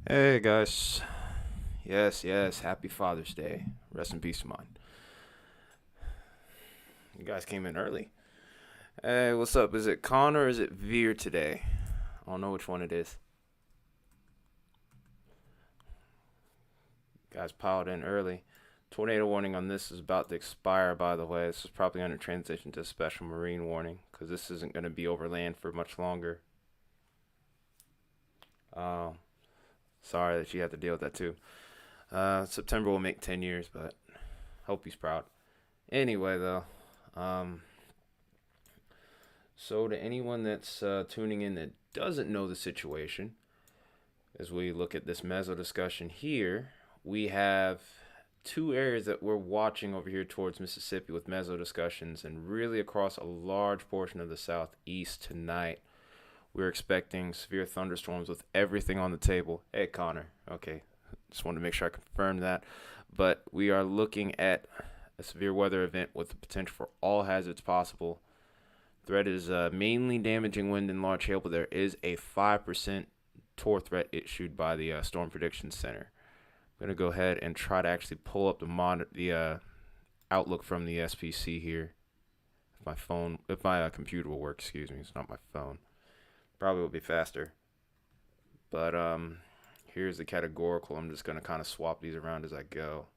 Hey guys. Yes, yes, happy Father's Day. Rest in peace of mine. You guys came in early. Hey, what's up? Is it Connor or is it Veer today? I don't know which one it is. Guys piled in early. Tornado warning on this is about to expire, by the way. This is probably going to transition to a special marine warning because this isn't going to be over land for much longer. Uh, Sorry that you have to deal with that too. September will make 10 years, but hope he's proud. Anyway, though, um, so, to anyone that's tuning in that doesn't know the situation, as we look at this meso discussion here, we have two areas that we're watching over here towards Mississippi with meso discussions, and really across a large portion of the southeast tonight. We're expecting severe thunderstorms with everything on the table. Hey, Connor. Okay, just wanted to make sure I confirmed that. But we are looking at a severe weather event with the potential for all hazards possible. Threat is mainly damaging wind and large hail, but there is a 5% TOR threat issued by the Storm Prediction Center. I'm going to go ahead and try to actually pull up the outlook from the SPC here. If my computer will work, excuse me, it's not my phone. Probably will be faster. But here's the categorical. I'm just going to kind of swap these around as I go.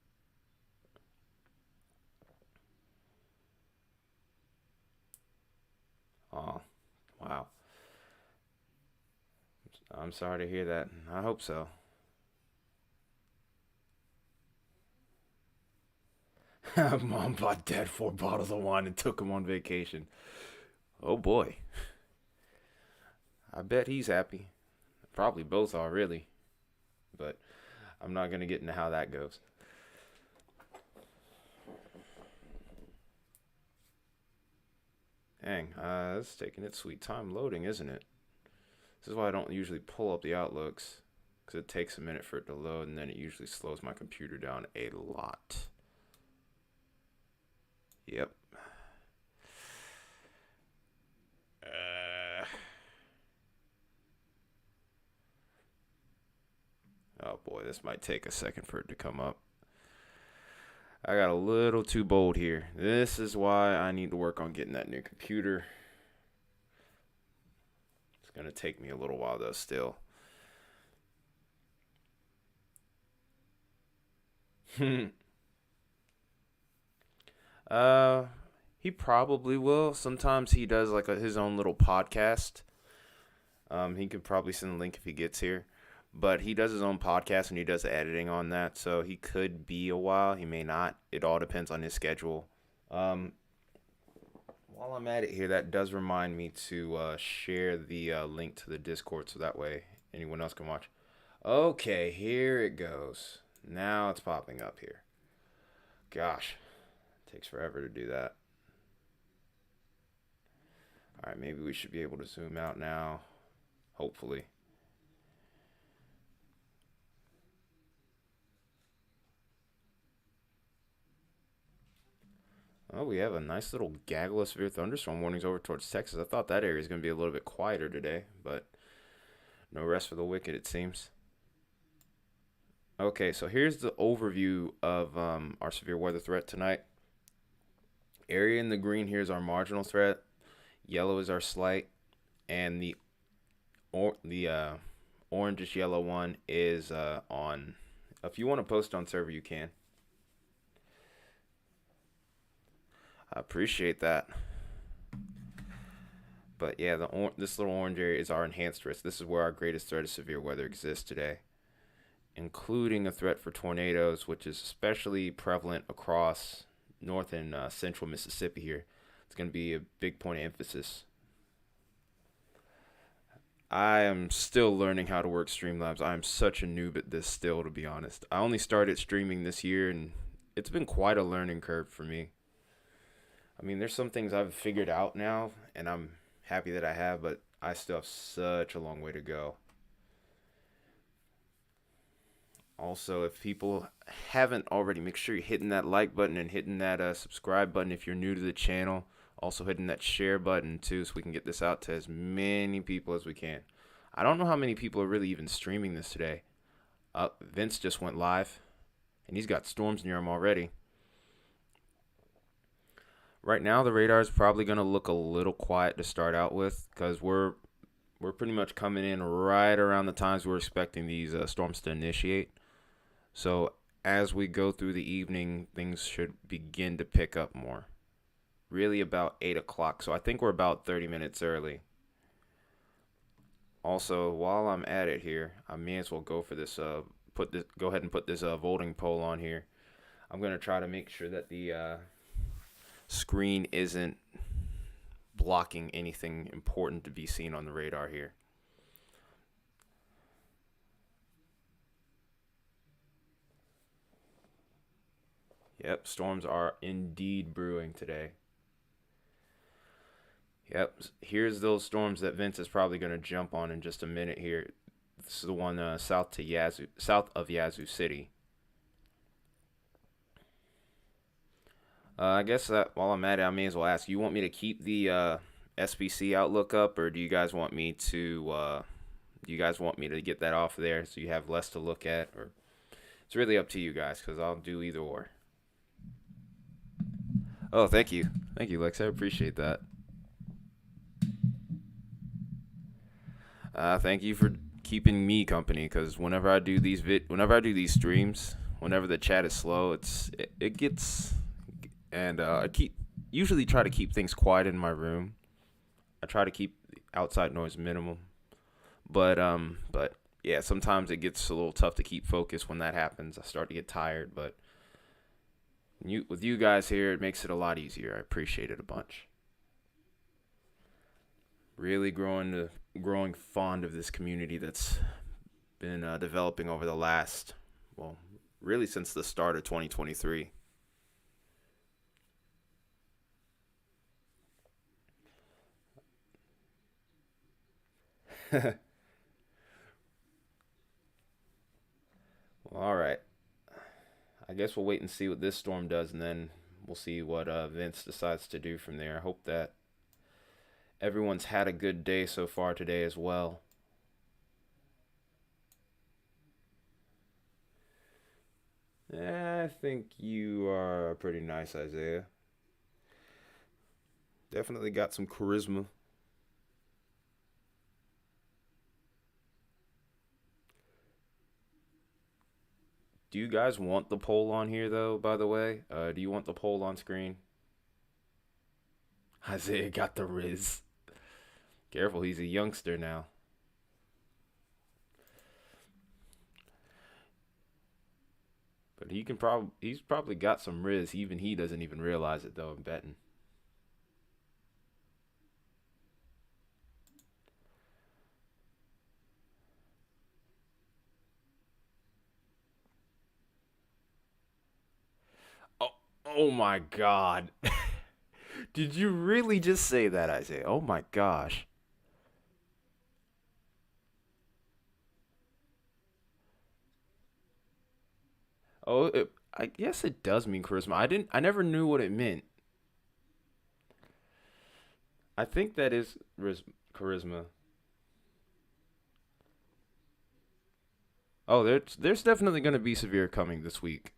Oh, wow. I'm sorry to hear that. I hope so. Mom bought Dad 4 bottles of wine and took him on vacation. Oh boy. I bet he's happy. Probably both are, really. But I'm not going to get into how that goes. Dang, it's taking its sweet time loading, isn't it? This is why I don't usually pull up the outlooks. Because it takes a minute for it to load, and then it usually slows my computer down a lot. Yep. Uh, oh boy, this might take a second for it to come up. I got a little too bold here. This is why I need to work on getting that new computer. It's going to take me a little while though still. uh he probably will. Sometimes he does like his own little podcast. He could probably send a link if he gets here. But he does his own podcast and he does the editing on that, so he could be a while. He may not. It all depends on his schedule. Um, while I'm at it here, that does remind me to share the link to the Discord so that way anyone else can watch. Okay, here it goes. Now it's popping up here. Gosh, it takes forever to do that. All right, maybe we should be able to zoom out now. Hopefully. Oh, we have a nice little gaggle of severe thunderstorm warnings over towards Texas. I thought that area is going to be a little bit quieter today, but no rest for the wicked, it seems. Okay, so here's the overview of our severe weather threat tonight. Area in the green here is our marginal threat. Yellow is our slight, and the orangish yellow one is on. If you want to post on server, you can. I appreciate that. But yeah, this little orange area is our enhanced risk. This is where our greatest threat of severe weather exists today, including a threat for tornadoes, which is especially prevalent across north and central Mississippi here. It's going to be a big point of emphasis. I am still learning how to work Streamlabs. I am such a noob at this still, to be honest. I only started streaming this year, and it's been quite a learning curve for me. I mean, there's some things I've figured out now, and I'm happy that I have, but I still have such a long way to go. Also, if people haven't already, make sure you're hitting that like button and hitting that subscribe button if you're new to the channel. Also hitting that share button too so we can get this out to as many people as we can. I don't know how many people are really even streaming this today. Vince just went live, and he's got storms near him already. Right now, the radar is probably going to look a little quiet to start out with because we're pretty much coming in right around the times we're expecting these storms to initiate. So as we go through the evening, things should begin to pick up more. Really about 8 o'clock. So I think we're about 30 minutes early. Also, while I'm at it here, I may as well go for this. Go ahead and put this voting poll on here. I'm gonna try to make sure that the screen isn't blocking anything important to be seen on the radar here. Yep, storms are indeed brewing today. Yep, here's those storms that Vince is probably going to jump on in just a minute here. This is the one south of Yazoo City. I guess while I'm at it, I may as well ask. You want me to keep the SPC outlook up, or do you guys want me to? Do you guys want me to get that off there so you have less to look at, or it's really up to you guys because I'll do either or. Oh, thank you, Lex. I appreciate that. Thank you for keeping me company because whenever I do these streams, whenever the chat is slow, it gets, and I usually try to keep things quiet in my room. I try to keep outside noise minimal, but yeah, sometimes it gets a little tough to keep focus when that happens. I start to get tired, but with you guys here, it makes it a lot easier. I appreciate it a bunch. Really growing fond of this community that's been developing over the last, well, really since the start of 2023. Well, all right. I guess we'll wait and see what this storm does, and then we'll see what Vince decides to do from there. I hope that everyone's had a good day so far today as well. I think you are pretty nice, Isaiah. Definitely got some charisma. Do you guys want the poll on here, though, by the way? Do you want the poll on screen? Isaiah got the Riz. Careful, he's a youngster now. But he's probably got some Riz. Even he doesn't even realize it, though, I'm betting. Oh, oh my God. Did you really just say that, Isaiah? Oh my gosh. I guess it does mean charisma. I never knew what it meant. I think that is charisma. Oh, there's definitely going to be severe coming this week.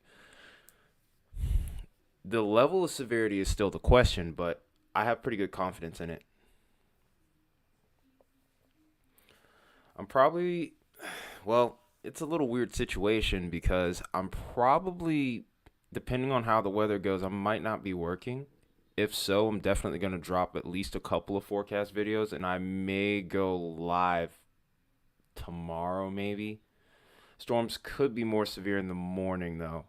The level of severity is still the question, but I have pretty good confidence in it. I'm probably, well, it's a little weird situation because I'm probably, depending on how the weather goes, I might not be working. If so, I'm definitely going to drop at least a couple of forecast videos, and I may go live tomorrow, maybe. Storms could be more severe in the morning, though.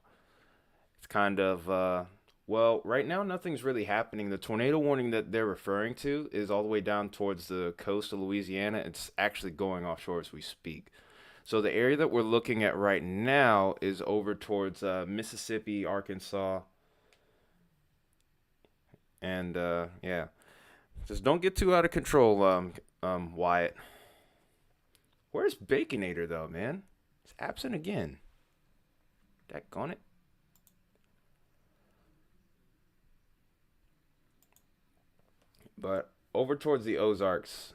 It's kind of, well, right now nothing's really happening. The tornado warning that they're referring to is all the way down towards the coast of Louisiana. It's actually going offshore as we speak. So the area that we're looking at right now is over towards Mississippi, Arkansas, and yeah, just don't get too out of control, Wyatt. Where's Baconator though, man? He's absent again. Daggone it. But over towards the Ozarks,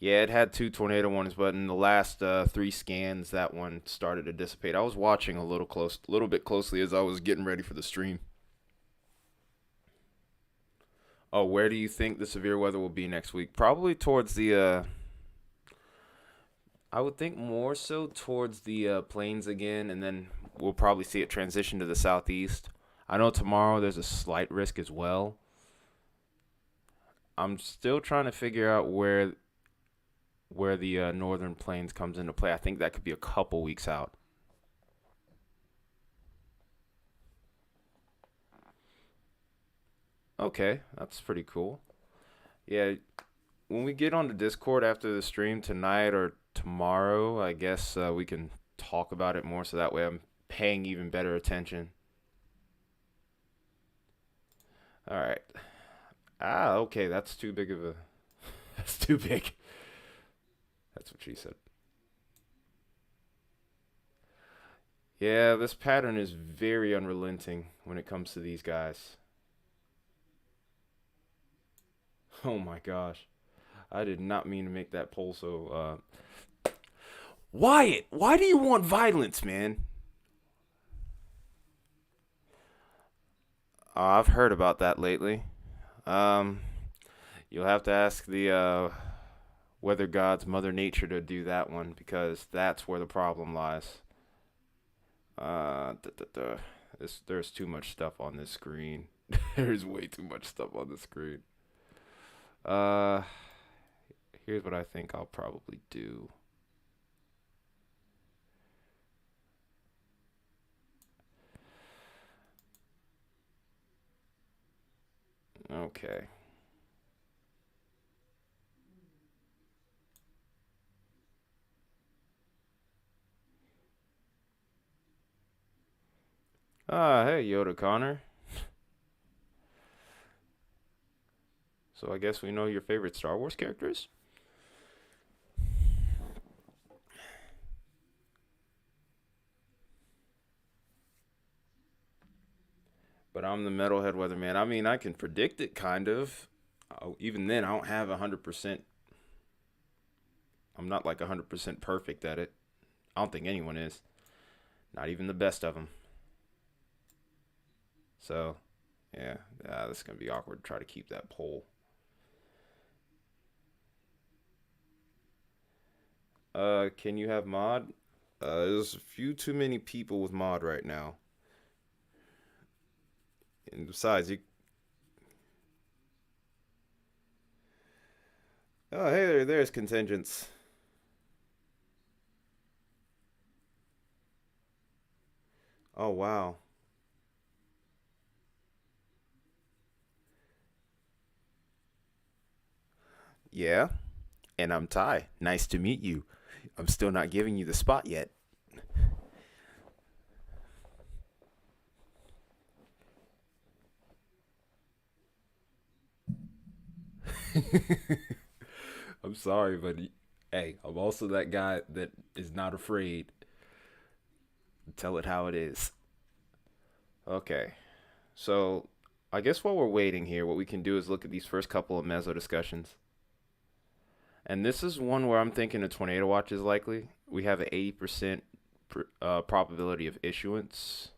Yeah, it had two tornado warnings, but in the last three scans, that one started to dissipate. I was watching a little bit closely as I was getting ready for the stream. Oh, where do you think the severe weather will be next week? Probably towards the I would think more so towards the plains again, and then we'll probably see it transition to the southeast. I know tomorrow there's a slight risk as well. I'm still trying to figure out where the northern plains comes into play. I think that could be a couple weeks out. Okay, that's pretty cool. Yeah, when we get on the Discord after the stream tonight or tomorrow, I guess we can talk about it more so that way I'm paying even better attention. All right. Ah, okay, that's too big of a. That's too big. That's what she said. Yeah, this pattern is very unrelenting when it comes to these guys. Oh my gosh. I did not mean to make that poll so. Wyatt, why do you want violence, man? I've heard about that lately. Um, you'll have to ask the weather gods, Mother Nature, to do that one because that's where the problem lies. Duh, duh, duh. There's too much stuff on this screen. There's way too much stuff on the screen. Uh, Here's what I think I'll probably do. Okay. Hey, Yoda Connor. So I guess we know your favorite Star Wars characters? But I'm the metalhead weatherman. I mean, I can predict it kind of. Even then, I don't have 100%. I'm not like 100% perfect at it. I don't think anyone is. Not even the best of them. So, yeah, this is going to be awkward to try to keep that poll. Can you have mod? There's a few too many people with mod right now. And besides, you. Oh, hey there's contingents. Oh, wow. Yeah, and I'm Ty. Nice to meet you. I'm still not giving you the spot yet. I'm sorry, but hey, I'm also that guy that is not afraid to tell it how it is. Okay, so I guess while we're waiting here, what we can do is look at these first couple of meso discussions. And this is one where I'm thinking a tornado watch is likely. We have an 80% probability of issuance.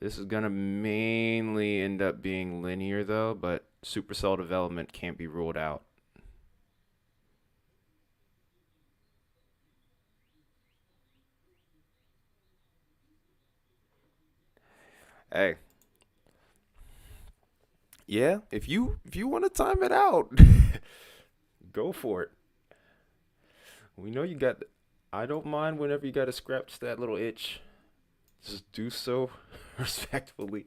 This is going to mainly end up being linear, though, but supercell development can't be ruled out. Hey, yeah, if you want to time it out, go for it. We know you got. I don't mind whenever you got to scratch that little itch. Just do so respectfully.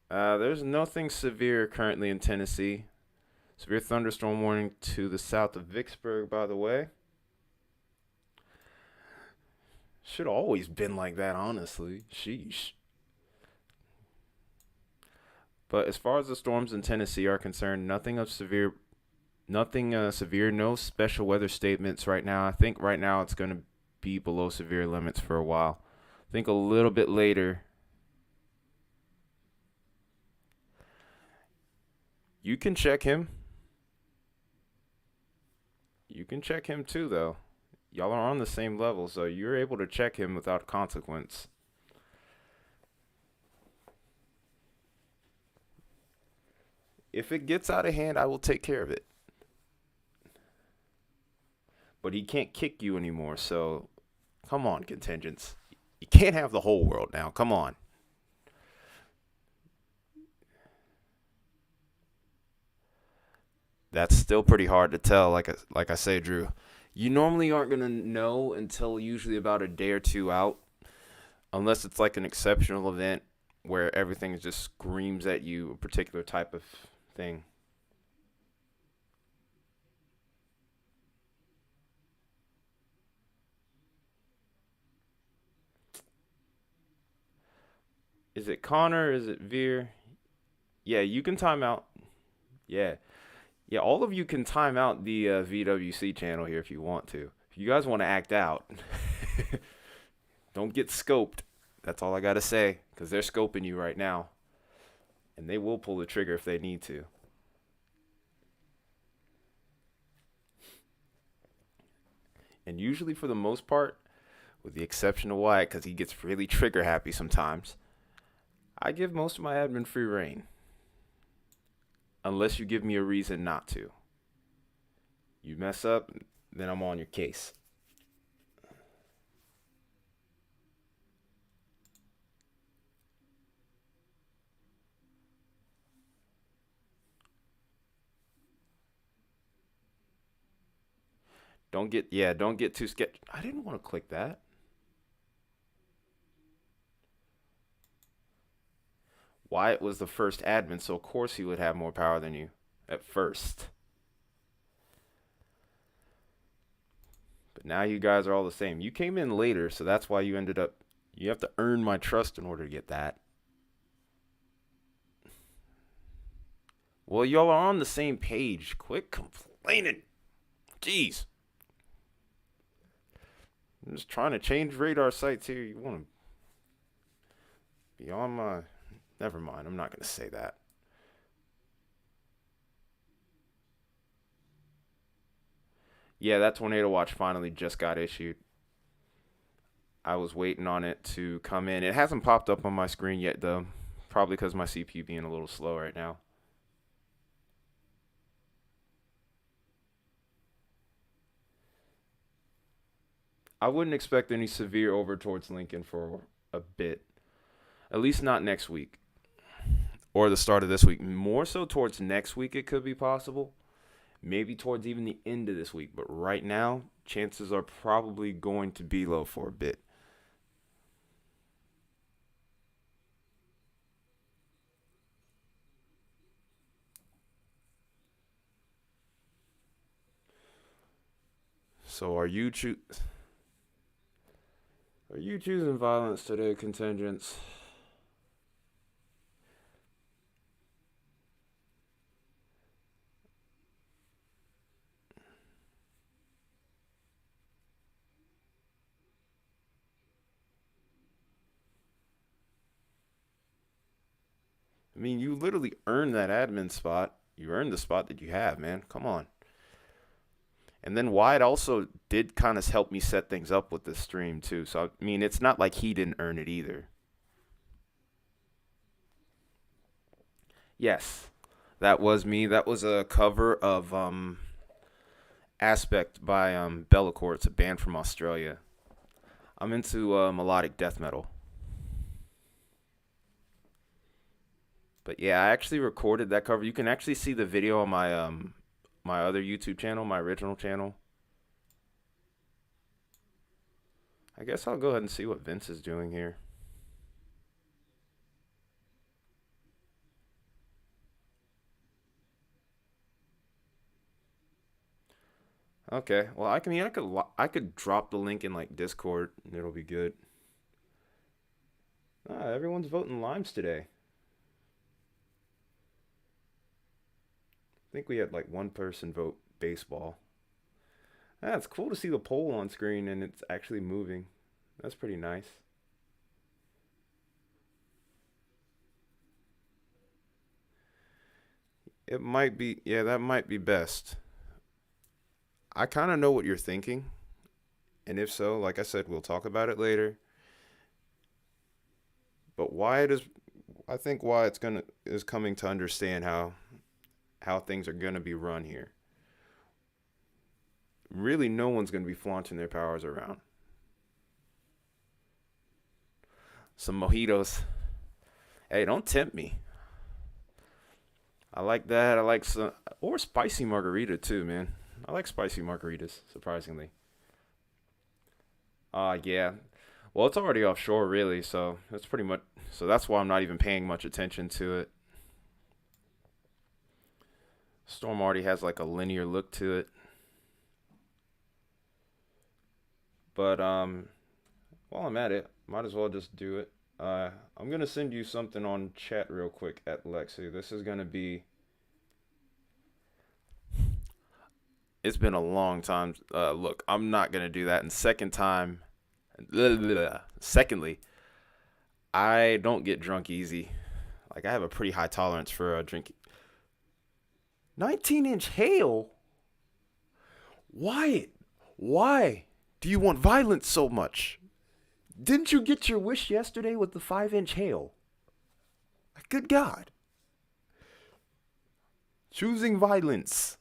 There's nothing severe currently in Tennessee. Severe thunderstorm warning to the south of Vicksburg, by the way. Should have always been like that, honestly. Sheesh. But as far as the storms in Tennessee are concerned, nothing severe, no special weather statements right now. I think right now it's going to be below severe limits for a while. I think a little bit later. You can check him. You can check him too, though. Y'all are on the same level, so you're able to check him without consequence. If it gets out of hand, I will take care of it. But he can't kick you anymore, so come on, contingents. You can't have the whole world now. Come on. That's still pretty hard to tell, like I say, Drew. You normally aren't going to know until usually about a day or two out, unless it's like an exceptional event where everything just screams at you a particular type of thing. Is it Connor? Is it Veer? Yeah, you can time out. Yeah. Yeah, all of you can time out the VWC channel here if you want to. If you guys want to act out, don't get scoped. That's all I got to say, because they're scoping you right now. And they will pull the trigger if they need to. And usually, for the most part, with the exception of Wyatt, because he gets really trigger happy sometimes, I give most of my admin free reign. Unless you give me a reason not to. You mess up, then I'm on your case. Don't get too sketchy. I didn't want to click that. Wyatt was the first admin, so of course he would have more power than you at first. But now you guys are all the same. You came in later, so that's why you ended up. You have to earn my trust in order to get that. Well, y'all are on the same page. Quit complaining. Jeez. I'm just trying to change radar sites here. You want to be on my... Never mind. I'm not going to say that. Yeah, that tornado watch finally just got issued. I was waiting on it to come in. It hasn't popped up on my screen yet, though. Probably because my CPU being a little slow right now. I wouldn't expect any severe over towards Lincoln for a bit. At least not next week. Or the start of this week. More so towards next week it could be possible. Maybe towards even the end of this week. But right now, chances are probably going to be low for a bit. So are you choosing violence today, contingents? I mean, you literally earned that admin spot. You earned the spot that you have, man. Come on. And then Wyatt also did kind of help me set things up with this stream, too. So, I mean, it's not like he didn't earn it either. Yes, that was me. That was a cover of Aspect by Bellacore. It's a band from Australia. I'm into melodic death metal. But yeah, I actually recorded that cover. You can actually see the video on my other YouTube channel, my original channel. I guess I'll go ahead and see what Vince is doing here. Okay, well, I could drop the link in like Discord and it'll be good. Everyone's voting limes today. I think we had like one person vote baseball. It's cool to see the poll on screen and it's actually moving. That's pretty nice. It might be, yeah, that might be best. I kind of know what you're thinking, and if so, like I said, we'll talk about it later. But Wyatt is, I think Wyatt's gonna is coming to understand how things are gonna be run here. Really, no one's gonna be flaunting their powers around. Some mojitos. Hey, don't tempt me. I like that. I like some or spicy margarita too, man. I like spicy margaritas, surprisingly. Yeah. Well, it's already offshore, really, so that's pretty much. So that's why I'm not even paying much attention to it. Storm already has like a linear look to it, but while I'm at it, might as well just do it. I'm gonna send you something on chat real quick at Lexi. This is gonna be. It's been a long time. Look, I'm not gonna do that. And secondly, I don't get drunk easy. Like I have a pretty high tolerance for drinking. 19-inch hail. Why? Why do you want violence so much? Didn't you get your wish yesterday with the 5-inch hail? Good God. Choosing violence.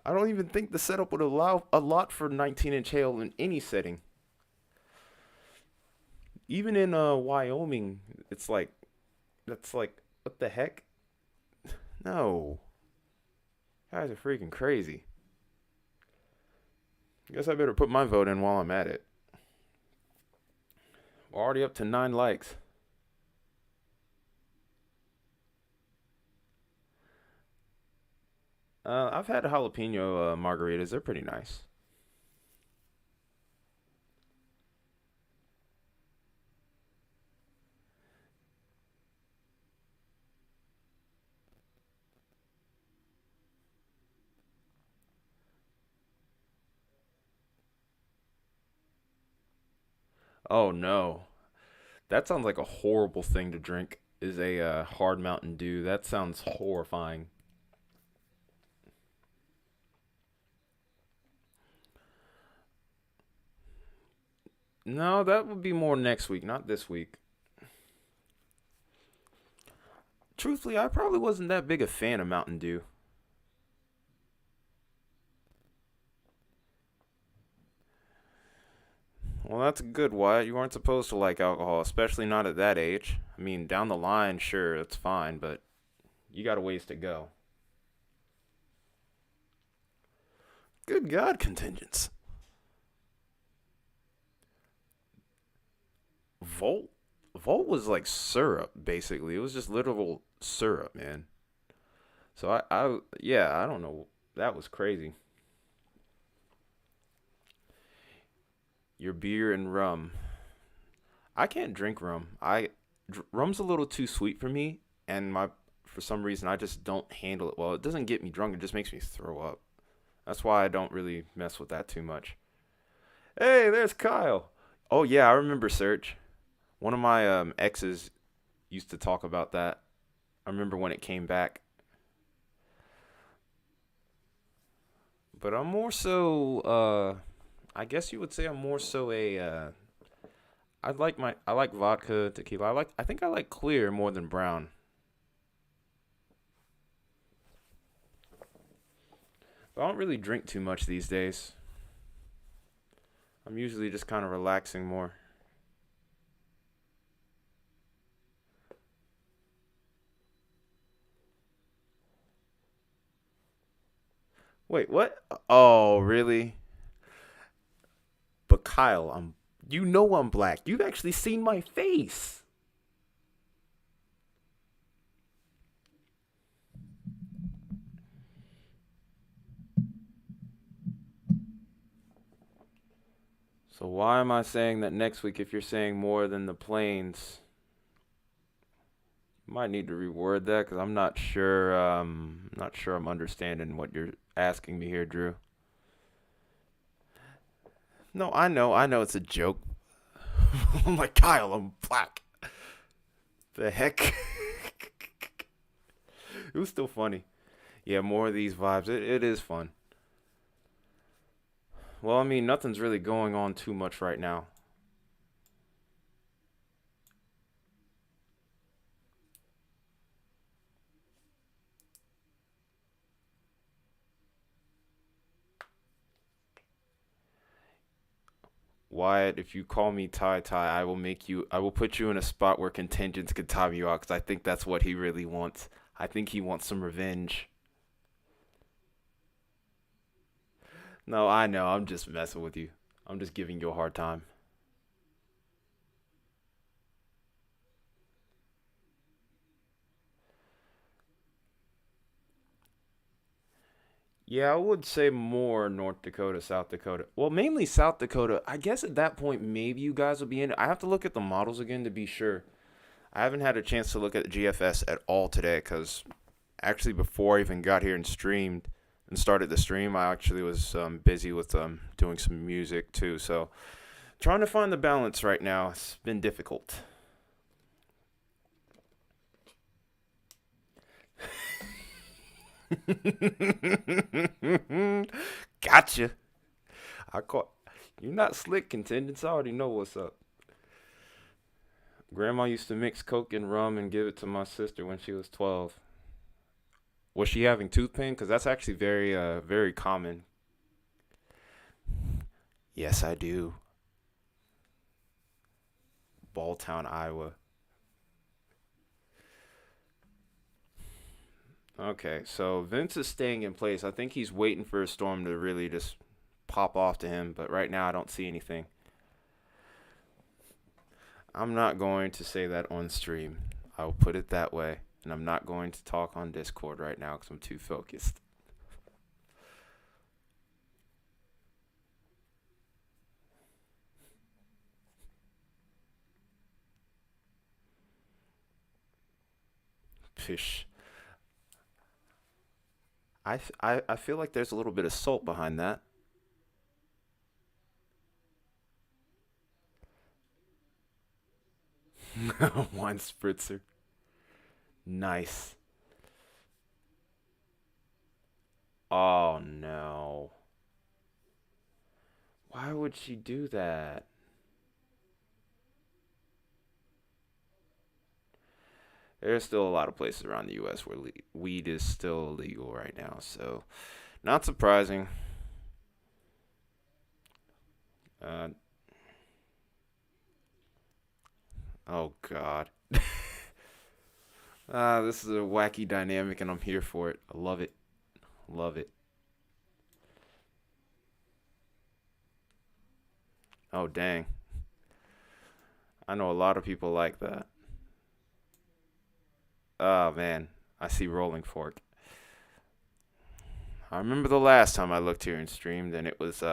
I don't even think the setup would allow a lot for 19-inch hail in any setting. Even in Wyoming, it's like that's like what the heck? No, guys are freaking crazy. Guess I better put my vote in while I'm at it. We're already up to 9 likes. I've had jalapeno margaritas. They're pretty nice. Oh no, that sounds like a horrible thing to drink. Is a hard Mountain Dew. That sounds horrifying. No, that would be more next week, not this week. Truthfully, I probably wasn't that big a fan of Mountain Dew. Well, that's good, Wyatt. You weren't supposed to like alcohol, especially not at that age. I mean, down the line, sure, it's fine, but you got a ways to go. Good God, contingents. Volt? Volt was like syrup, basically. It was just literal syrup, man. So yeah, I don't know. That was crazy. Your beer and rum. I can't drink rum. Rum's a little too sweet for me, and my for some reason I just don't handle it well. It doesn't get me drunk. It just makes me throw up. That's why I don't really mess with that too much. Hey, there's Kyle. Oh yeah, I remember Search. One of my exes used to talk about that. I remember when it came back. But I'm more so I guess you would say I'm more so a I like vodka, tequila. I think I like clear more than brown. But I don't really drink too much these days. I'm usually just kind of relaxing more. Wait, what? Oh, really? But Kyle, you know I'm black. You've actually seen my face. So why am I saying that next week if you're saying more than the planes? Might need to reword that because I'm not sure. Not sure I'm understanding what you're asking me here, Drew. No, I know it's a joke. I'm like, Kyle, I'm black. The heck? It was still funny. Yeah, more of these vibes. It is fun. Well, I mean, nothing's really going on too much right now. Wyatt, if you call me Ty Ty, I will put you in a spot where contingents can time you out because I think that's what he really wants. I think he wants some revenge. No, I know. I'm just messing with you. I'm just giving you a hard time. Yeah, I would say more North Dakota, South Dakota. Well, mainly South Dakota. I guess at that point, maybe you guys would be in it. I have to look at the models again to be sure. I haven't had a chance to look at the GFS at all today because actually, before I even got here and streamed and started the stream, I actually was busy with doing some music too. So, trying to find the balance right now. It's been difficult. Gotcha. I caught. You're not slick, contingents. I already know what's up. Grandma used to mix Coke and rum and give it to my sister when she was 12. Was she having tooth pain? Because that's actually very common. Yes, I do. Balltown, Iowa. Okay, so Vince is staying in place. I think he's waiting for a storm to really just pop off to him, but right now I don't see anything. I'm not going to say that on stream. I will put it that way. And I'm not going to talk on Discord right now because I'm too focused. Pish. I feel like there's a little bit of salt behind that. Wine spritzer. Nice. Oh no. Why would she do that? There's still a lot of places around the U.S. where weed is still illegal right now, so not surprising. Uh, oh God. This is a wacky dynamic, and I'm here for it. I love it. Love it. Oh dang. I know a lot of people like that. Oh man, I see rolling fork. I remember the last time I looked here and streamed, and it was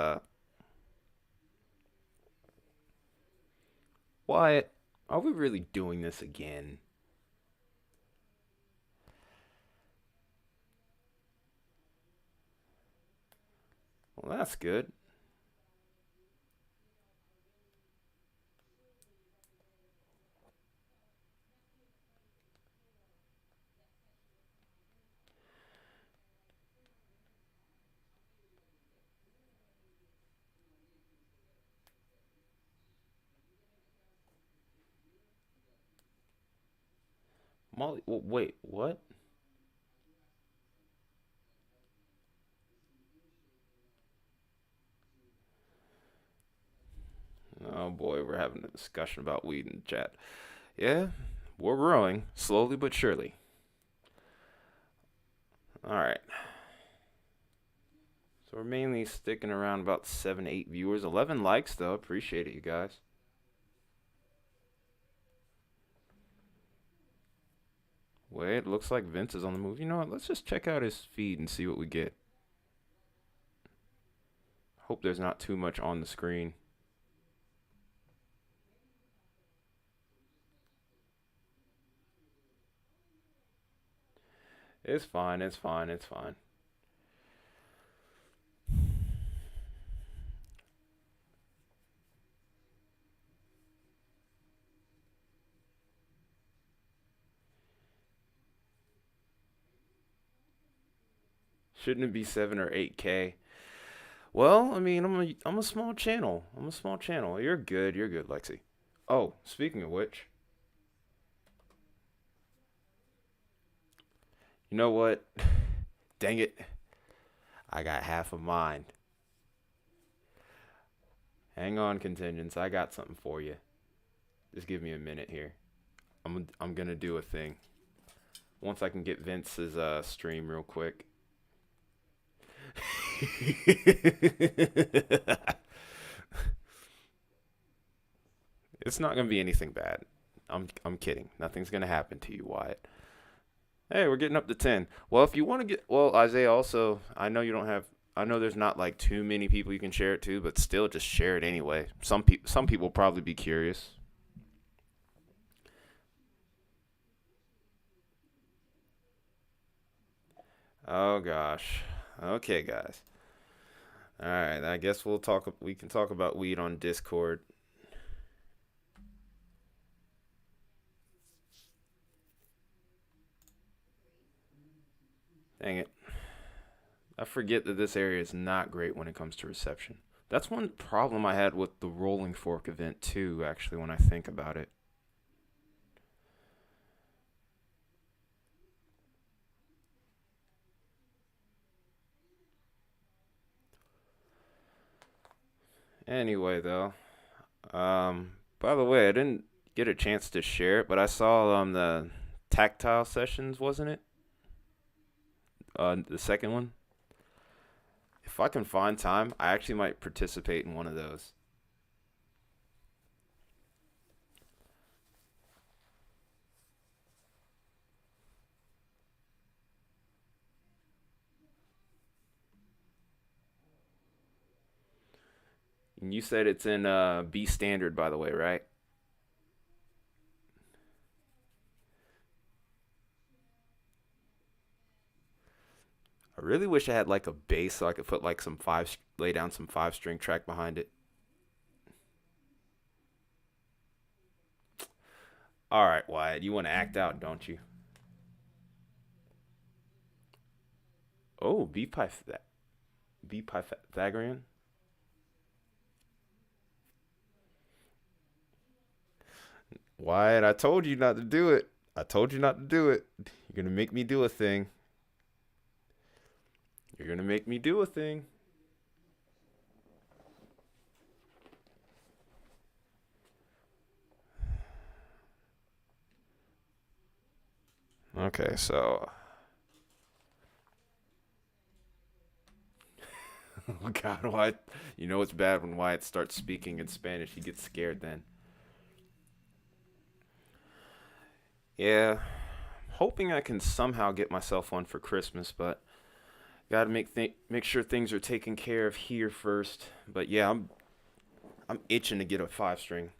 Wyatt. Are we really doing this again? Well, that's good. Molly, wait, what? Oh boy, we're having a discussion about weed in the chat. Yeah, we're growing slowly but surely. All right, so we're mainly sticking around about 7, 8 viewers, 11 likes though. Appreciate it, you guys. Wait, looks like Vince is on the move. You know what? Let's just check out his feed and see what we get. Hope there's not too much on the screen. It's fine. It's fine. It's fine. Shouldn't it be 7 or 8K? Well, I mean, I'm a small channel. I'm a small channel. You're good. You're good, Lexi. Oh, speaking of which, you know what? Dang it. I got half of mine. Hang on, contingents. I got something for you. Just give me a minute here. I'm gonna do a thing. Once I can get Vince's stream real quick. It's not gonna be anything bad. I'm kidding. Nothing's gonna happen to you, Wyatt. Hey, we're getting up to 10. Well, if you want to get, well, Isaiah, also, I know you don't have, I know there's not like too many people you can share it to, but still, just share it anyway. Some people probably be curious. Oh gosh. Okay, guys. All right. I guess we'll talk. We can talk about weed on Discord. Dang it. I forget that this area is not great when it comes to reception. That's one problem I had with the Rolling Fork event too, actually, when I think about it. Anyway, though, by the way, I didn't get a chance to share it, but I saw the tactile sessions, wasn't it? The second one. If I can find time, I actually might participate in one of those. And you said it's in B standard, by the way, right? I really wish I had like a bass so I could put like lay down some 5 string track behind it. All right, Wyatt, you want to act out, don't you? Oh, B Pythagorean. Wyatt, I told you not to do it. I told you not to do it. You're gonna make me do a thing. You're gonna make me do a thing. Okay, so oh God, Wyatt, you know it's bad when Wyatt starts speaking in Spanish. He gets scared then. Yeah, hoping I can somehow get myself one for Christmas, but gotta make sure things are taken care of here first. But yeah, I'm itching to get a 5 string.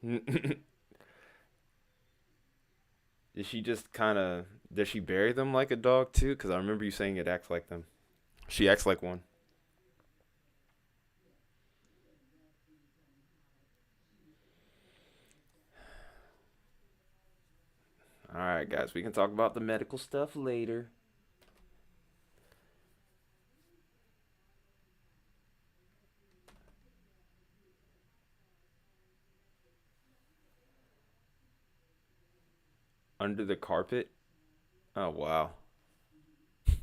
Is she just kind of does she bury them like a dog too? Because I remember you saying it acts like them. She acts like one. All right, guys, we can talk about the medical stuff later. Under the carpet. Oh wow. So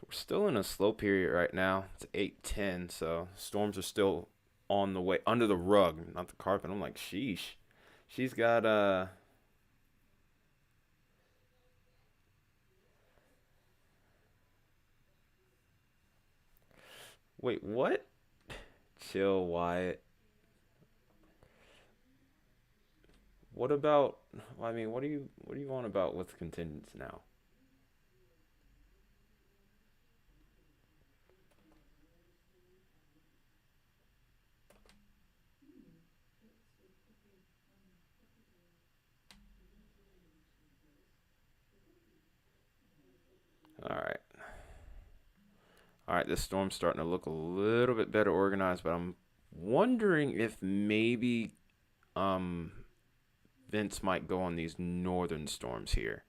we're still in a slow period right now. It's 8:10, so storms are still on the way under the rug, not the carpet. I'm like, sheesh. She's got wait, what? Chill, Wyatt. What about I mean, what do you want about with contingents now? All right. All right, this storm's starting to look a little bit better organized, but I'm wondering if maybe um Vince might go on these northern storms here.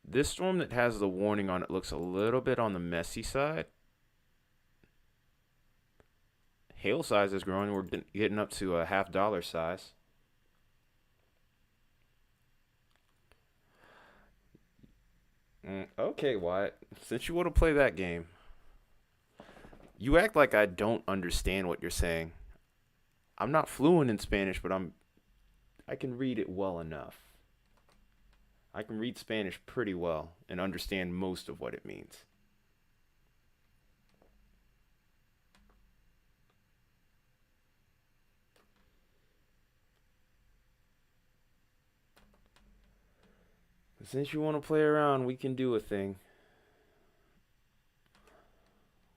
This storm that has the warning on it looks a little bit on the messy side. Hail size is growing. We're getting up to a $half size. Okay, Wyatt. Since you want to play that game, you act like I don't understand what you're saying. I'm not fluent in Spanish, but I can read it well enough. I can read Spanish pretty well and understand most of what it means. Since you want to play around, we can do a thing.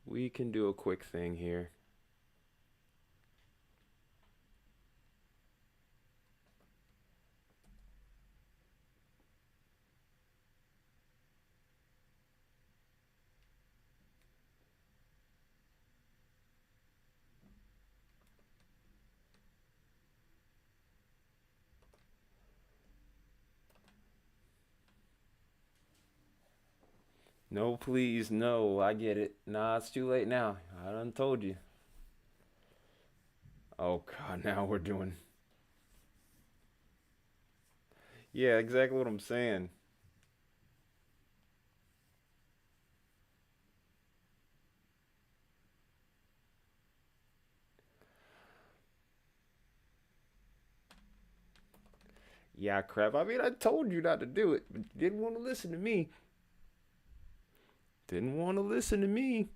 We can do a quick thing here. No, please, no. I get it. Nah, it's too late now. I done told you. Oh, God, now we're doing. Yeah, exactly what I'm saying. Yeah, crap. I mean, I told you not to do it, but you didn't want to listen to me. Didn't want to listen to me.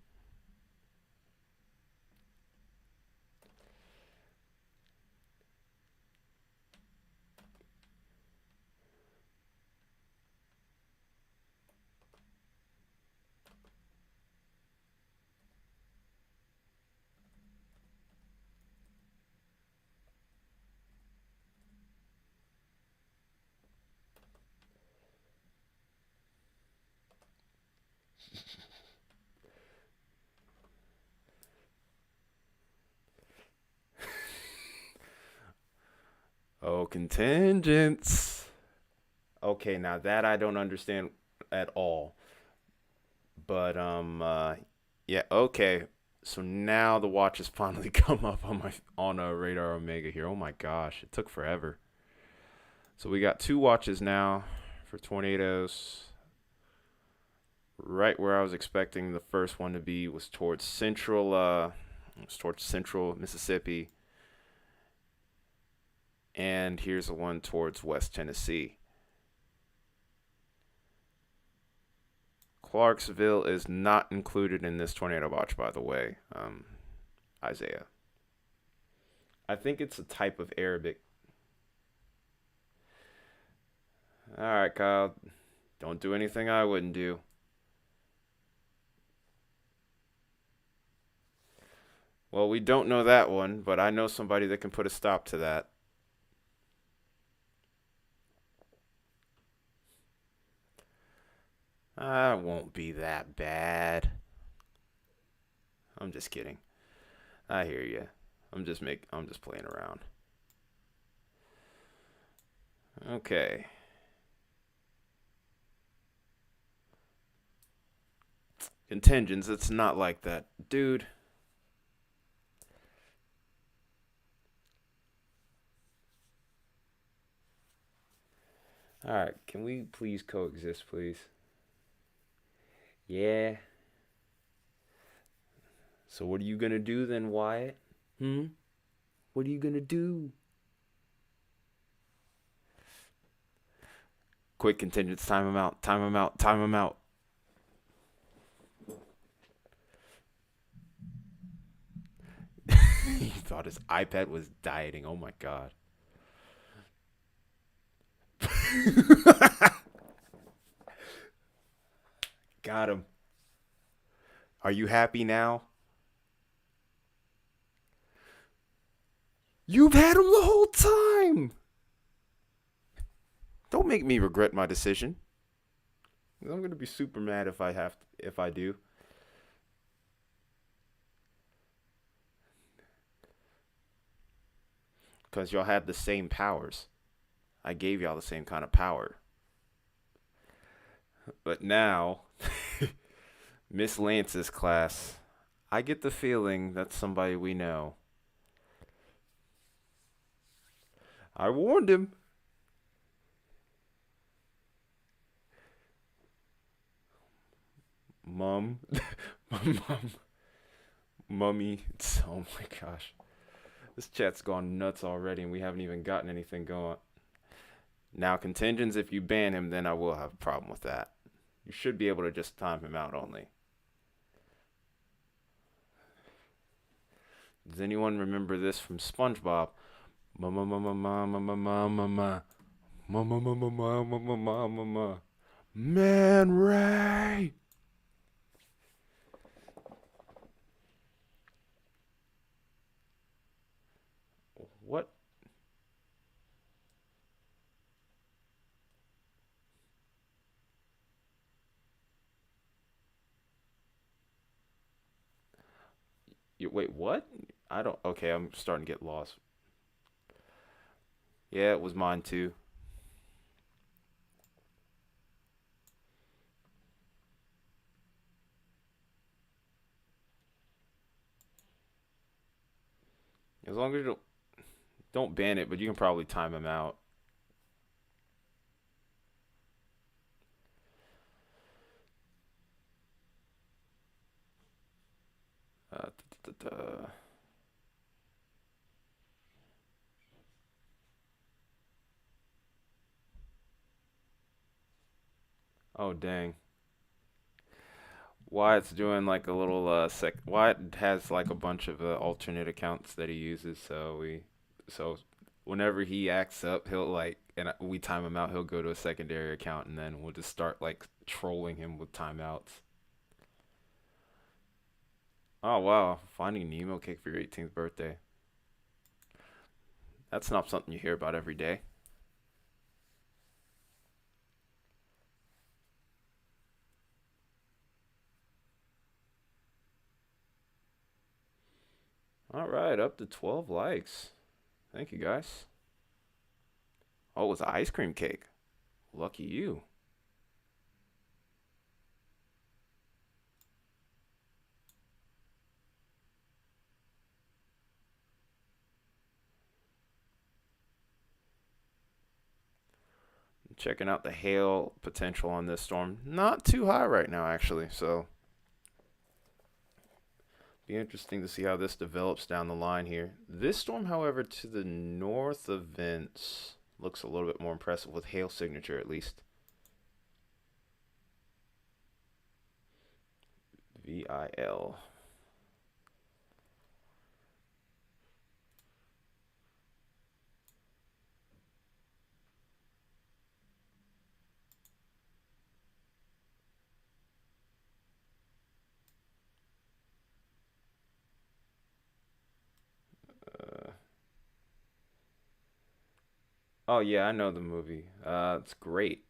Oh, contingents. Okay, now that I don't understand at all. But yeah, okay. So now the watch has finally come up on a radar Omega here. Oh my gosh, it took forever. So we got two watches now for tornadoes. Right where I was expecting the first one to be was towards central Mississippi. And here's the one towards West Tennessee. Clarksville is not included in this tornado watch, by the way, Isaiah. I think it's a type of Arabic. All right, Kyle. Don't do anything I wouldn't do. Well, we don't know that one, but I know somebody that can put a stop to that. I won't be that bad. I'm just kidding. I hear you. I'm just playing around. Okay. Contingents, it's not like that. Dude. Alright, can we please coexist, please? Yeah. So what are you gonna do then, Wyatt? What are you gonna do? Quick contingents, time them out, time them out, time them out. He thought his iPad was dieting. Oh my god. Got him. Are you happy now? You've had him the whole time. Don't make me regret my decision. I'm gonna be super mad if I do. Because y'all had the same powers. I gave y'all the same kind of power. But now, Miss Lance's class, I get the feeling that's somebody we know. I warned him. Mom. Mom. Mummy. Oh my gosh. This chat's gone nuts already and we haven't even gotten anything going. Now, contingents, if you ban him, then I will have a problem with that. You should be able to just time him out only. Does anyone remember this from SpongeBob? Mama, mama, mama, mama, mama, mama, mama, mama, mama, mama, Man Ray. What? Wait, what? I don't. Okay, I'm starting to get lost. Yeah, it was mine too. As long as you don't ban it, but you can probably time him out. Uh, da, da, da. Oh dang. Wyatt's doing like a little Wyatt has like a bunch of alternate accounts that he uses, so whenever he acts up, he'll like and we time him out, he'll go to a secondary account and then we'll just start like trolling him with timeouts. Oh wow, finding Nemo cake for your 18th birthday. That's not something you hear about every day. All right, up to 12 likes. Thank you guys. Oh, it was an ice cream cake. Lucky you. Checking out the hail potential on this storm. Not too high right now, actually. So, be interesting to see how this develops down the line here. This storm, however, to the north of Vince looks a little bit more impressive with hail signature, at least. VIL. Uh, oh yeah, I know the movie. It's great.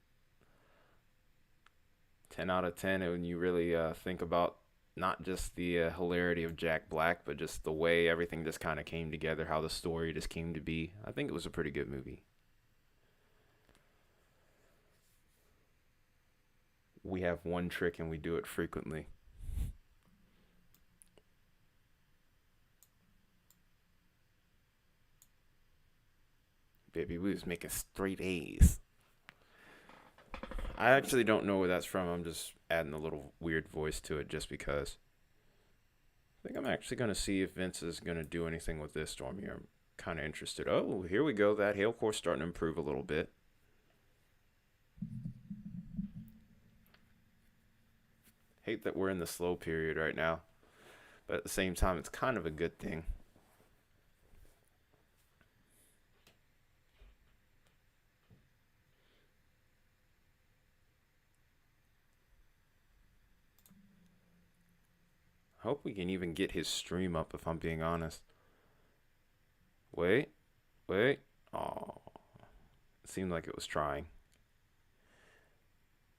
10 out of 10 when you really think about not just the hilarity of Jack Black, but just the way everything just kind of came together, how the story just came to be. I think it was a pretty good movie. We have one trick and we do it frequently. Baby, we was making straight A's. I actually don't know where that's from. I'm just adding a little weird voice to it just because. I think I'm actually going to see if Vince is going to do anything with this storm here. I'm kind of interested. Oh, here we go. That hail core's starting to improve a little bit. Hate that we're in the slow period right now, but at the same time, it's kind of a good thing. I hope we can even get his stream up if I'm being honest. Wait, wait. Oh, it seemed like it was trying.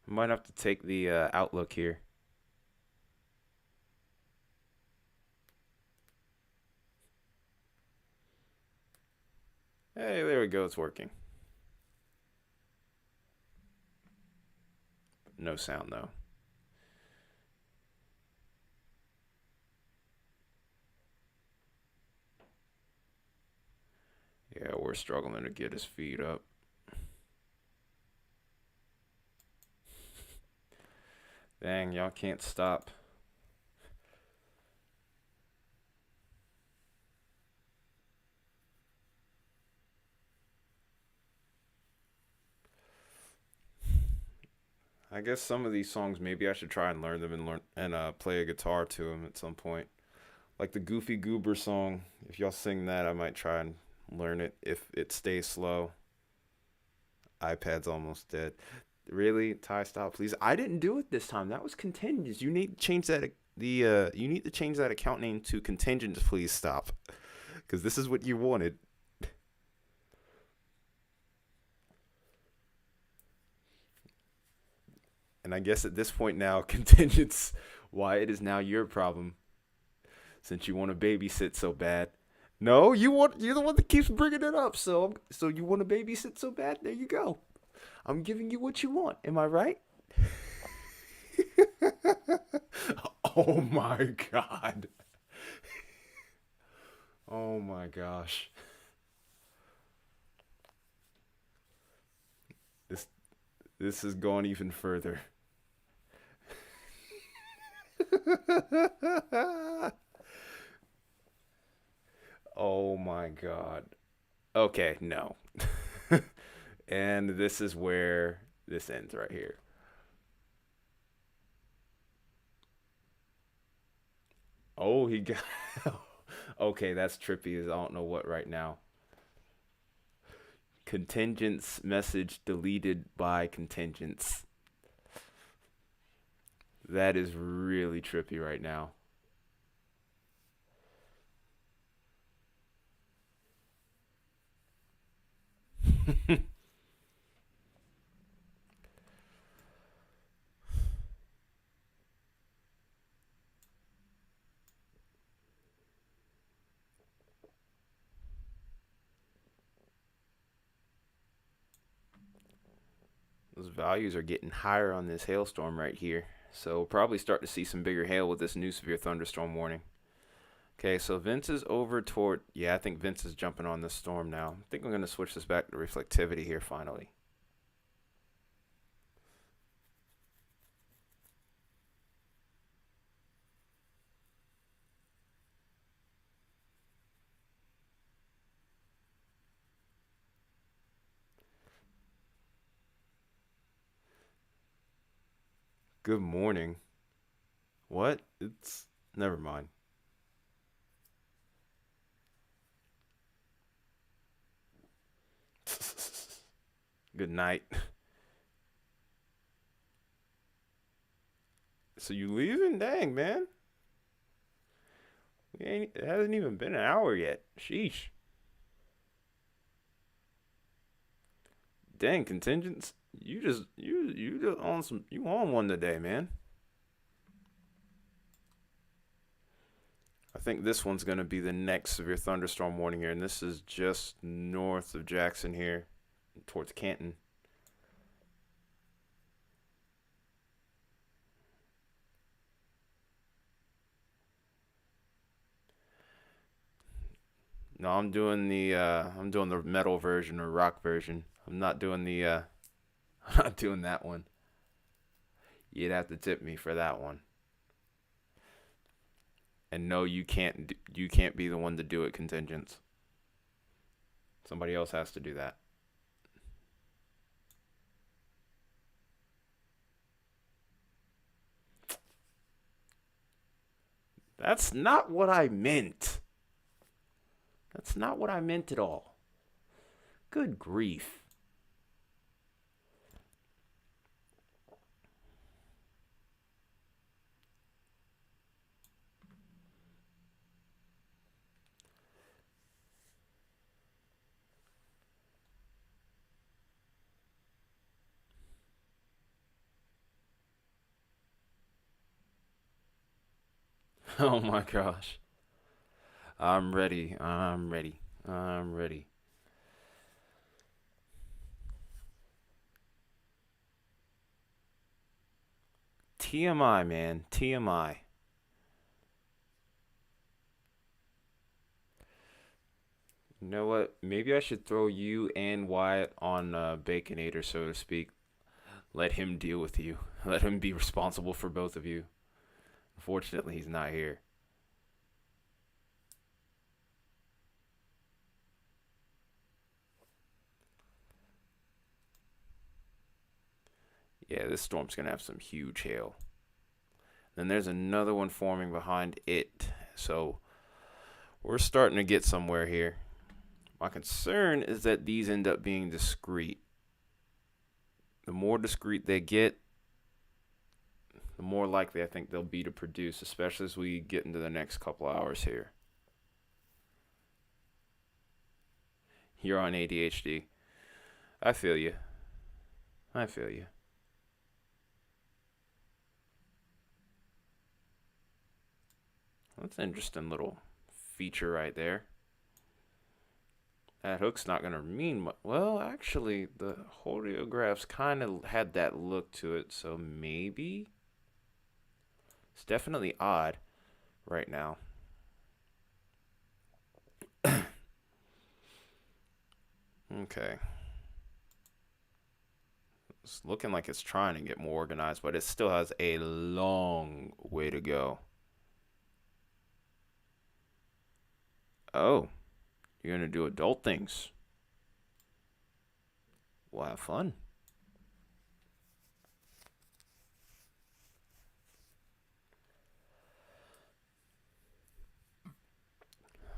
I might have to take the outlook here. Hey, there we go. It's working. No sound though. Yeah, we're struggling to get his feet up. Dang, y'all can't stop. I guess some of these songs maybe I should try and learn them and play a guitar to them at some point. Like the Goofy Goober song. If y'all sing that, I might try and learn it if it stays slow. iPad's almost dead. Really, Ty, stop, please. I didn't do it this time. That was contingent. You need to change that. You need to change that account name to contingent. Please stop, because this is what you wanted. And I guess at this point now, contingent's why it is now your problem, since you want to babysit so bad. No, you're the one that keeps bringing it up. So you want to babysit so bad? There you go. I'm giving you what you want. Am I right? Oh my god. Oh my gosh. This this is going even further. Oh my god. Okay, no. And this is where this ends right here. Oh, he got. Okay, that's trippy as I don't know what right now. Contingents message deleted by contingents. That is really trippy right now. Those values are getting higher on this hailstorm right here. So we'll probably start to see some bigger hail with this new severe thunderstorm warning. Okay, so Vince is over toward. Yeah, I think Vince is jumping on this storm now. I think I'm going to switch this back to reflectivity here finally. Good morning. What? It's. Never mind. Good night. So you leaving? Dang, man. It hasn't even been an hour yet. Sheesh. Dang, contingents. You just on some you on one today, man. I think this one's gonna be the next severe thunderstorm warning here, and this is just north of Jackson here, towards Canton. No, I'm doing the metal version or rock version. I'm not doing the I'm not doing that one. You'd have to tip me for that one. And no, you can't be the one to do it, contingents. Somebody else has to do that. That's not what I meant. That's not what I meant at all. Good grief. Oh my gosh. I'm ready. I'm ready. I'm ready. TMI, man. TMI. You know what? Maybe I should throw you and Wyatt on Baconator, so to speak. Let him deal with you. Let him be responsible for both of you. Unfortunately, he's not here. Yeah, this storm's going to have some huge hail. Then there's another one forming behind it. So we're starting to get somewhere here. My concern is that these end up being discrete. The more discrete they get, the more likely I think they'll be to produce, especially as we get into the next couple hours here. You're on ADHD. I feel you. I feel you. That's an interesting little feature right there. That hook's not going to mean much. Well, actually, the holeographs kind of had that look to it, so maybe. It's definitely odd right now. Okay. It's looking like it's trying to get more organized, but it still has a long way to go. Oh, you're going to do adult things. We'll have fun.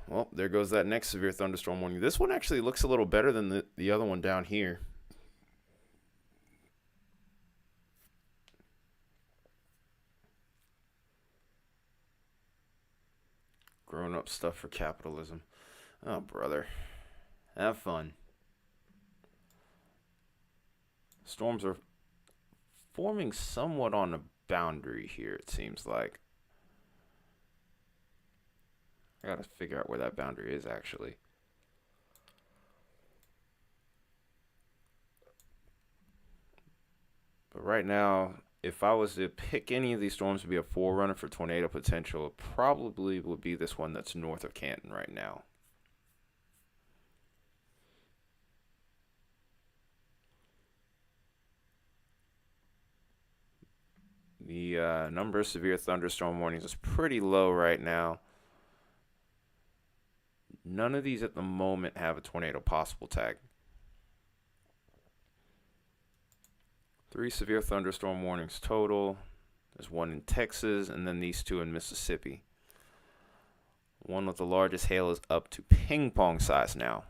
Well, there goes that next severe thunderstorm warning. This one actually looks a little better than the other one down here. Grown up stuff for capitalism. Oh, brother. Have fun. Storms are forming somewhat on a boundary here, it seems like. I gotta figure out where that boundary is, actually. But right now, if I was to pick any of these storms to be a forerunner for tornado potential, it probably would be this one that's north of Canton right now. The number of severe thunderstorm warnings is pretty low right now. None of these at the moment have a tornado possible tag. 3 severe thunderstorm warnings total. There's one in Texas, and then these 2 in Mississippi. One with the largest hail is up to ping pong size now.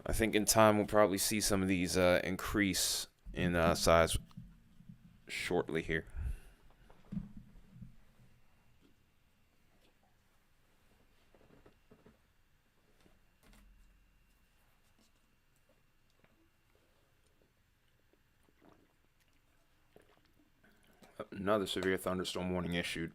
I think in time we'll probably see some of these increase in size shortly here. Another severe thunderstorm warning issued.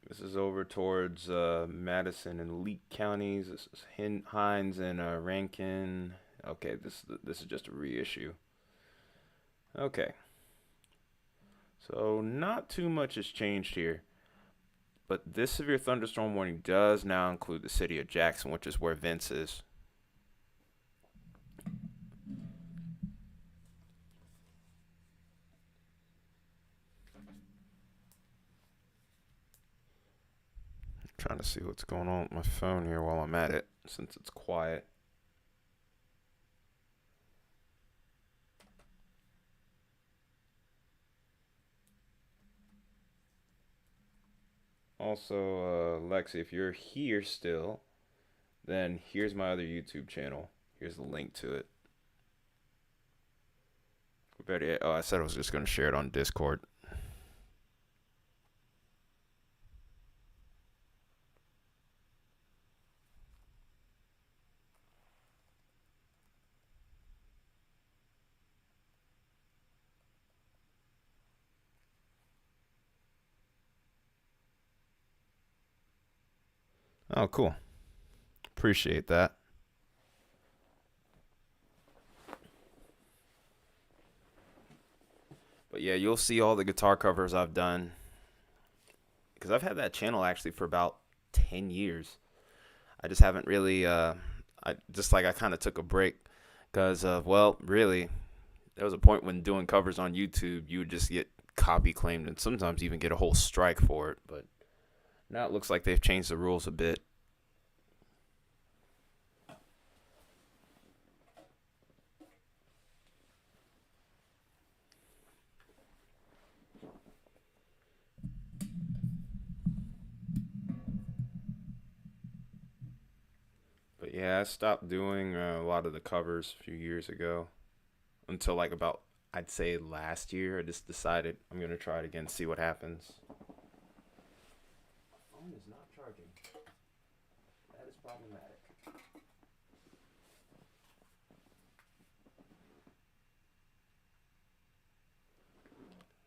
This is over towards Madison and Leake counties. This is Hines and Rankin. Okay, this is just a reissue. Okay. So not too much has changed here. But this severe thunderstorm warning does now include the city of Jackson, which is where Vince is. I'm trying to see what's going on with my phone here while I'm at it, since it's quiet. Also, Lexi, if you're here still, then here's my other YouTube channel. Here's the link to it. Oh, I said I was just going to share it on Discord. Oh, cool. Appreciate that. But yeah, you'll see all the guitar covers I've done because I've had that channel actually for about 10 years. I just haven't really, I kind of took a break because, well, really, there was a point when doing covers on YouTube, you would just get copy claimed and sometimes even get a whole strike for it. But now it looks like they've changed the rules a bit. But yeah, I stopped doing a lot of the covers a few years ago until like about, I'd say last year. I just decided I'm going to try it again, see what happens. My phone is not charging. That is problematic.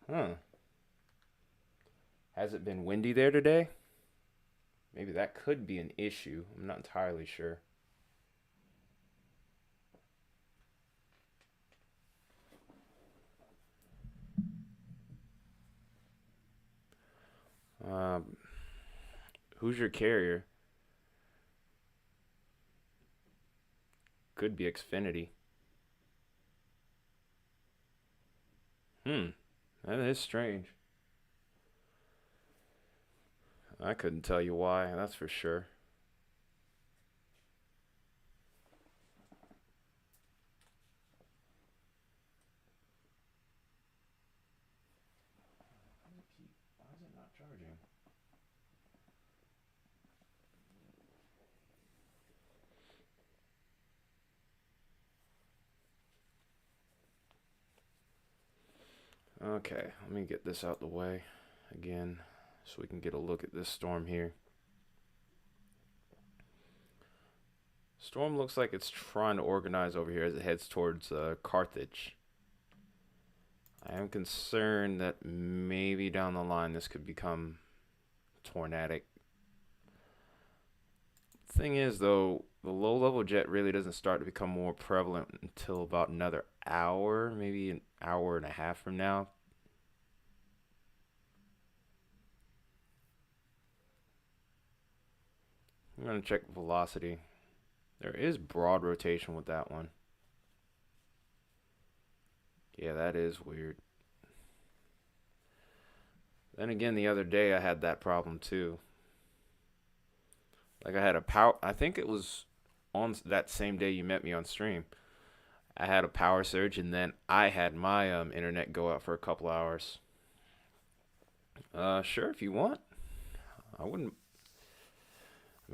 Huh. Has it been windy there today? Maybe that could be an issue. I'm not entirely sure. Um, who's your carrier? Could be Xfinity. Hmm. That is strange. I couldn't tell you why, that's for sure. Why is it not charging? Okay, let me get this out the way again so we can get a look at this storm here. Storm looks like it's trying to organize over here as it heads towards Carthage. I am concerned that maybe down the line this could become tornadic. Thing is, though, the low-level jet really doesn't start to become more prevalent until about another hour, maybe an hour and a half from now. I'm going to check velocity. There is broad rotation with that one. Yeah, that is weird. Then again, the other day I had that problem too. Like I had a power, I think it was on that same day you met me on stream. I had a power surge and then I had my internet go out for a couple hours. Sure, if you want. I wouldn't. I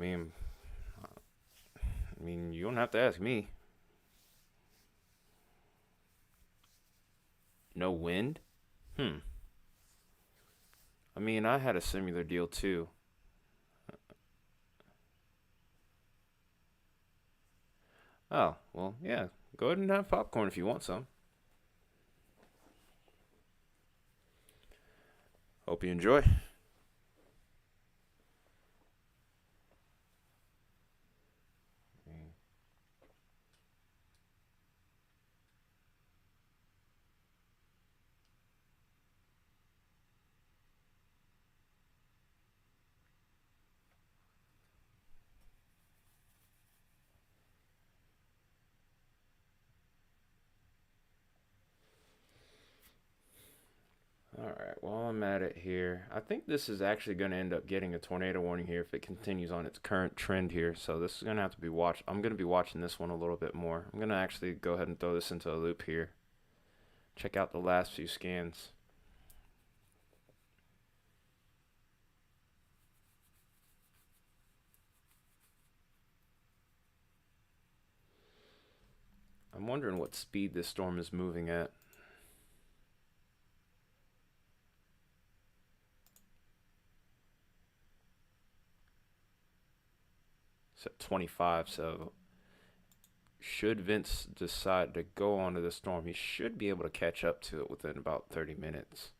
mean, you don't have to ask me. No wind? Hmm. I mean, I had a similar deal too. Oh, well, yeah. Go ahead and have popcorn if you want some. Hope you enjoy. All right, while I'm at it here, I think this is actually going to end up getting a tornado warning here if it continues on its current trend here. So this is going to have to be watched. I'm going to be watching this one a little bit more. I'm going to actually go ahead and throw this into a loop here. Check out the last few scans. I'm wondering what speed this storm is moving at. It's at 25, so should Vince decide to go onto the storm, he should be able to catch up to it within about 30 minutes.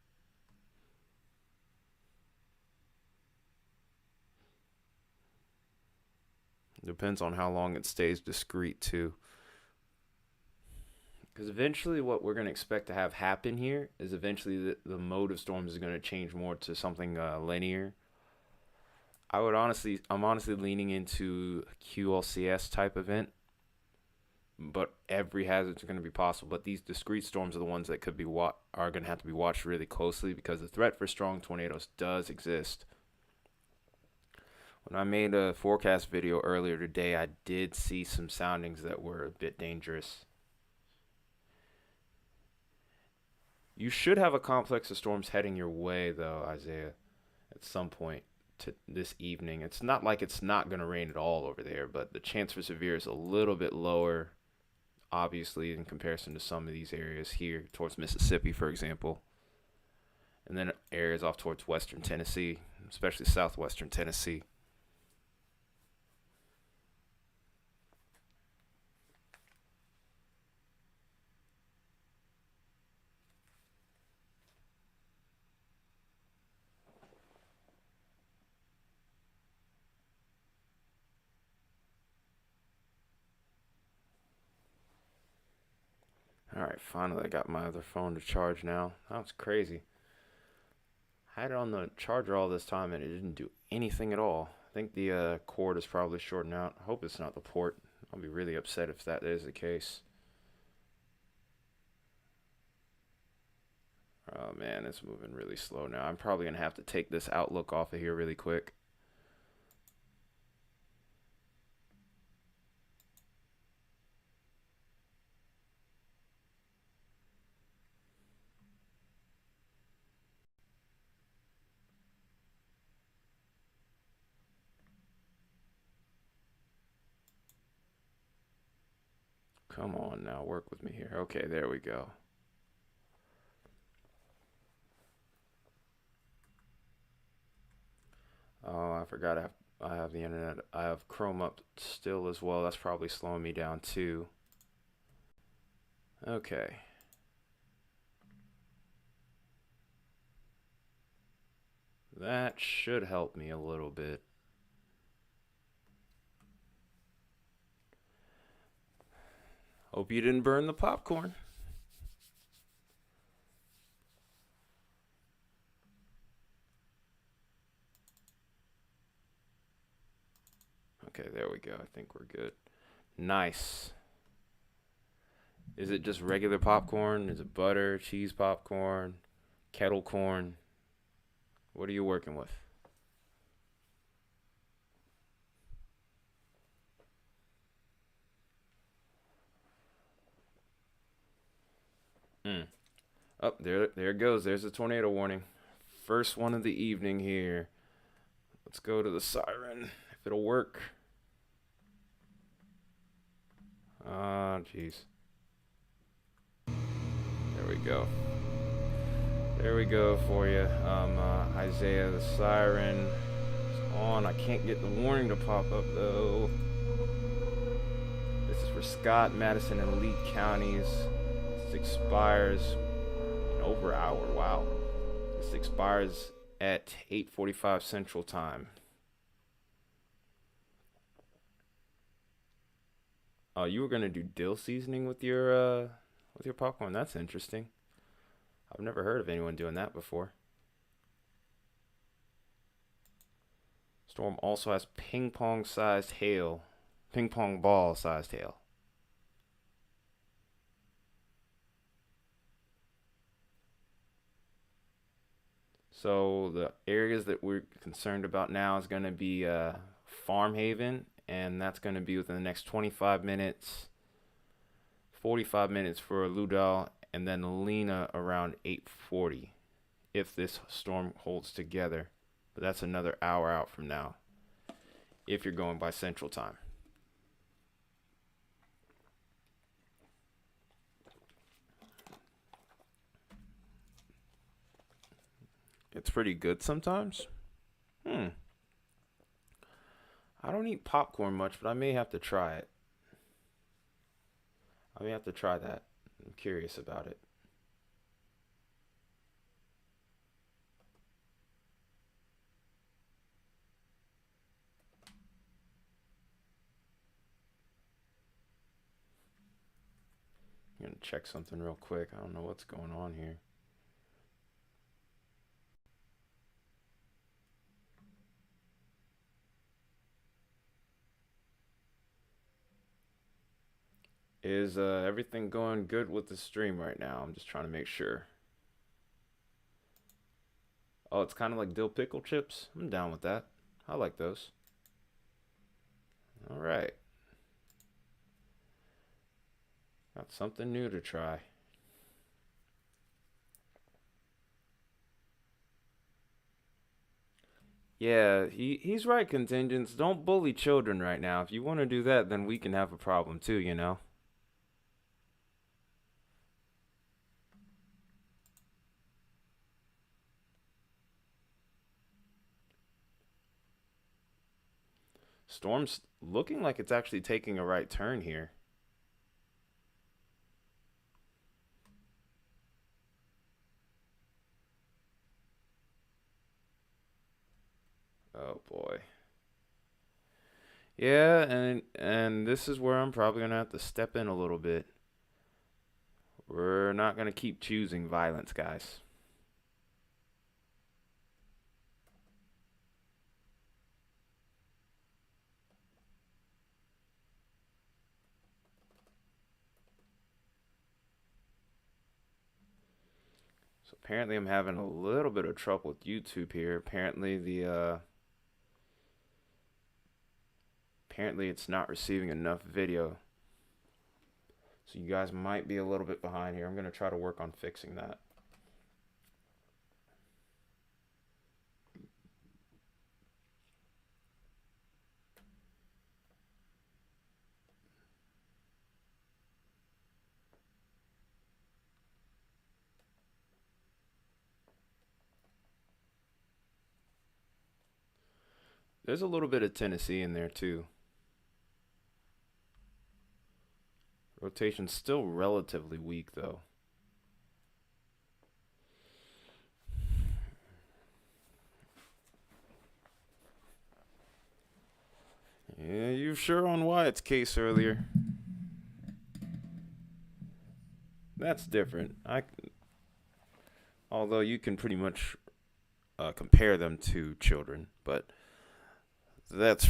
Depends on how long it stays discrete too. Because eventually, what we're going to expect to have happen here is eventually the mode of storms is going to change more to something linear. I'm honestly leaning into QLCS type event, but every hazard's going to be possible. But these discrete storms are the ones that are going to have to be watched really closely because the threat for strong tornadoes does exist. When I made a forecast video earlier today, I did see some soundings that were a bit dangerous. You should have a complex of storms heading your way, though, Isaiah, at some point this evening. It's not like it's not going to rain at all over there, but the chance for severe is a little bit lower, obviously, in comparison to some of these areas here towards Mississippi, for example. And then areas off towards western Tennessee, especially southwestern Tennessee. Alright, finally I got my other phone to charge now. That was crazy. I had it on the charger all this time and it didn't do anything at all. I think the cord is probably shorting out. I hope it's not the port. I'll be really upset if that is the case. Oh man, it's moving really slow now. I'm probably going to have to take this Outlook off of here really quick. Come on now, work with me here. Okay, there we go. Oh, I forgot I have the internet. I have Chrome up still as well. That's probably slowing me down too. Okay. That should help me a little bit. Hope you didn't burn the popcorn. Okay, there we go. I think we're good. Nice. Is it just regular popcorn? Is it butter, cheese popcorn, kettle corn? What are you working with? Oh, there it goes. There's a tornado warning. First one of the evening here. Let's go to the siren, if it'll work. Ah, jeez. There we go. There we go for you. Isaiah, the siren is on. I can't get the warning to pop up, though. This is for Scott, Madison, and Lee counties. This expires in over an hour. Wow. This expires at 8:45 Central Time. Oh, you were gonna do dill seasoning with your popcorn. That's interesting. I've never heard of anyone doing that before. Storm also has ping pong ball sized hail. So the areas that we're concerned about now is going to be Farm Haven, and that's going to be within the next 25 minutes, 45 minutes for Ludal, and then Lena around 8:40 if this storm holds together. But that's another hour out from now if you're going by Central Time. It's pretty good sometimes. I don't eat popcorn much, but I may have to try it. I may have to try that. I'm curious about it. Check something real quick. I don't know what's going on here. Is everything going good with the stream right now? I'm just trying to make sure. Oh, it's kind of like dill pickle chips. I'm down with that. I like those. All right. Got something new to try. Yeah, he's right, contingents. Don't bully children right now. If you want to do that, then we can have a problem too, you know? Storm's looking like it's actually taking a right turn here. Oh boy. Yeah, and this is where I'm probably gonna have to step in a little bit. We're not gonna keep choosing violence, guys. So apparently I'm having a little bit of trouble with YouTube here. Apparently it's not receiving enough video. So you guys might be a little bit behind here. I'm gonna try to work on fixing that. There's a little bit of Tennessee in there too. Rotation's still relatively weak though. Yeah, you sure on Wyatt's case earlier. That's different. Although you can pretty much compare them to children, but that's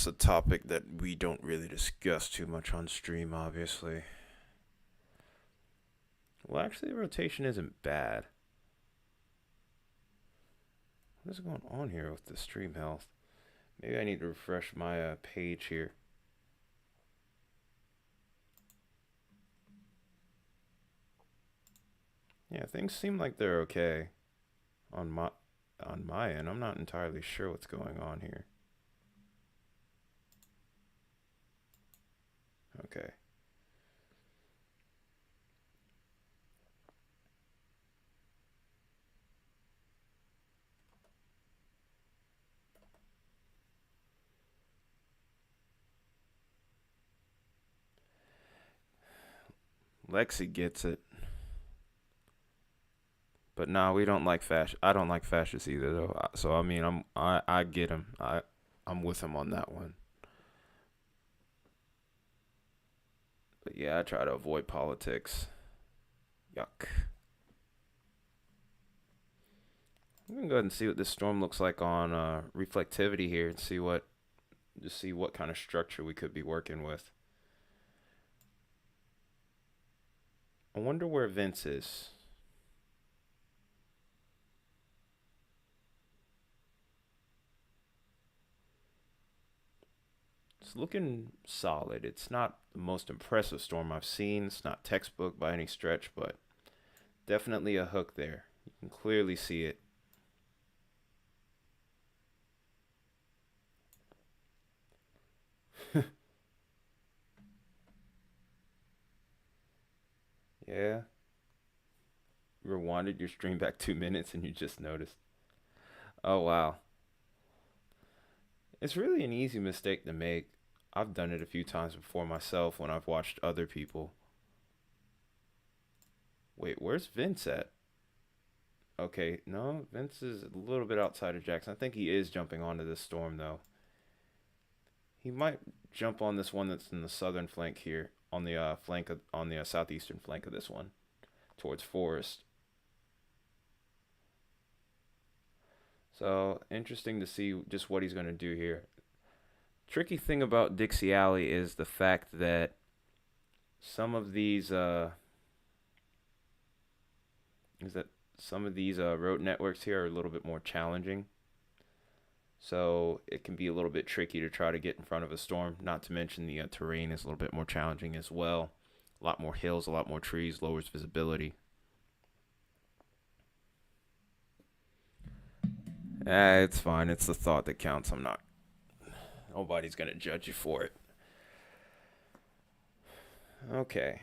a topic that we don't really discuss too much on stream, obviously. Well, actually, the rotation isn't bad. What is going on here with the stream health? Maybe I need to refresh my page here. Yeah, things seem like they're okay on my end. I'm not entirely sure what's going on here. Okay. Lexi gets it. But nah, we don't like fascist. I don't like fascists either, though. So I mean, I get him. I'm with him on that one. But yeah, I try to avoid politics. Yuck. I'm gonna go ahead and see what this storm looks like on reflectivity here, and see what kind of structure we could be working with. I wonder where Vince is. It's looking solid. It's not the most impressive storm I've seen. It's not textbook by any stretch, but definitely a hook there. You can clearly see it. Yeah. You rewinded your stream back 2 minutes and you just noticed. Oh, wow. It's really an easy mistake to make. I've done it a few times before myself when I've watched other people. Wait, where's Vince at? Okay, no, Vince is a little bit outside of Jackson. I think he is jumping onto this storm, though. He might jump on this one that's in the southern flank here. on the flank of, on the southeastern flank of this one towards Forest. So interesting to see just what he's going to do here. Tricky thing about Dixie Alley is the fact that some of these road networks here are a little bit more challenging. So it can be a little bit tricky to try to get in front of a storm. Not to mention the terrain is a little bit more challenging as well. A lot more hills, a lot more trees, lowers visibility. It's fine. It's the thought that counts. Nobody's going to judge you for it. Okay.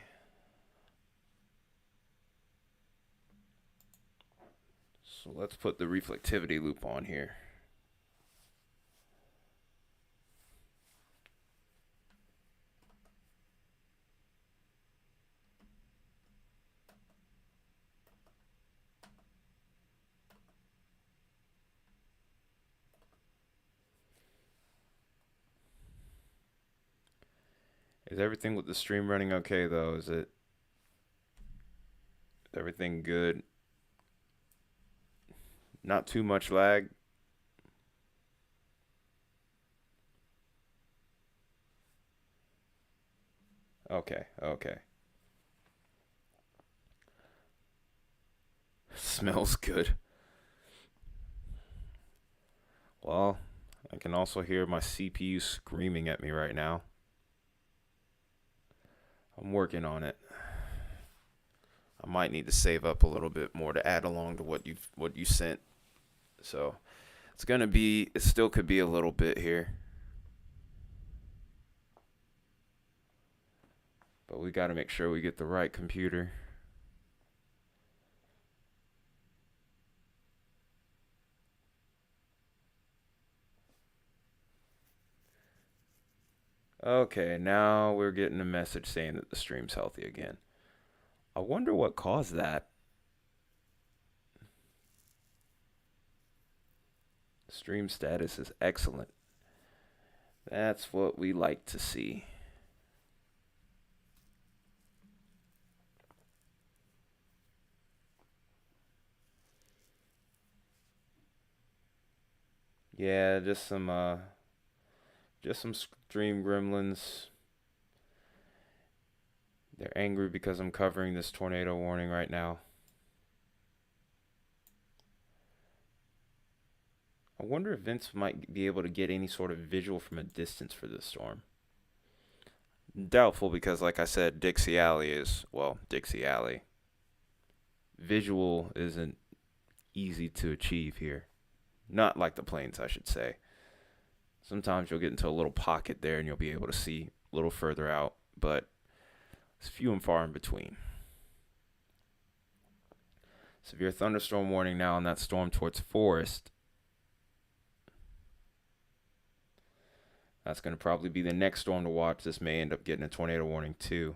So let's put the reflectivity loop on here. Is everything with the stream running okay though? Is everything good? Not too much lag? Okay. Smells good. Well, I can also hear my CPU screaming at me right now. I'm working on it. I might need to save up a little bit more to add along to what you sent. So it still could be a little bit here. But we got to make sure we get the right computer. Okay, now we're getting a message saying that the stream's healthy again. I wonder what caused that. Stream status is excellent. That's what we like to see. Yeah, just some stream gremlins. They're angry because I'm covering this tornado warning right now. I wonder if Vince might be able to get any sort of visual from a distance for this storm. Doubtful because, like I said, Dixie Alley. Visual isn't easy to achieve here. Not like the plains, I should say. Sometimes you'll get into a little pocket there and you'll be able to see a little further out, but it's few and far in between. Severe thunderstorm warning now on that storm towards Forest. That's going to probably be the next storm to watch. This may end up getting a tornado warning too.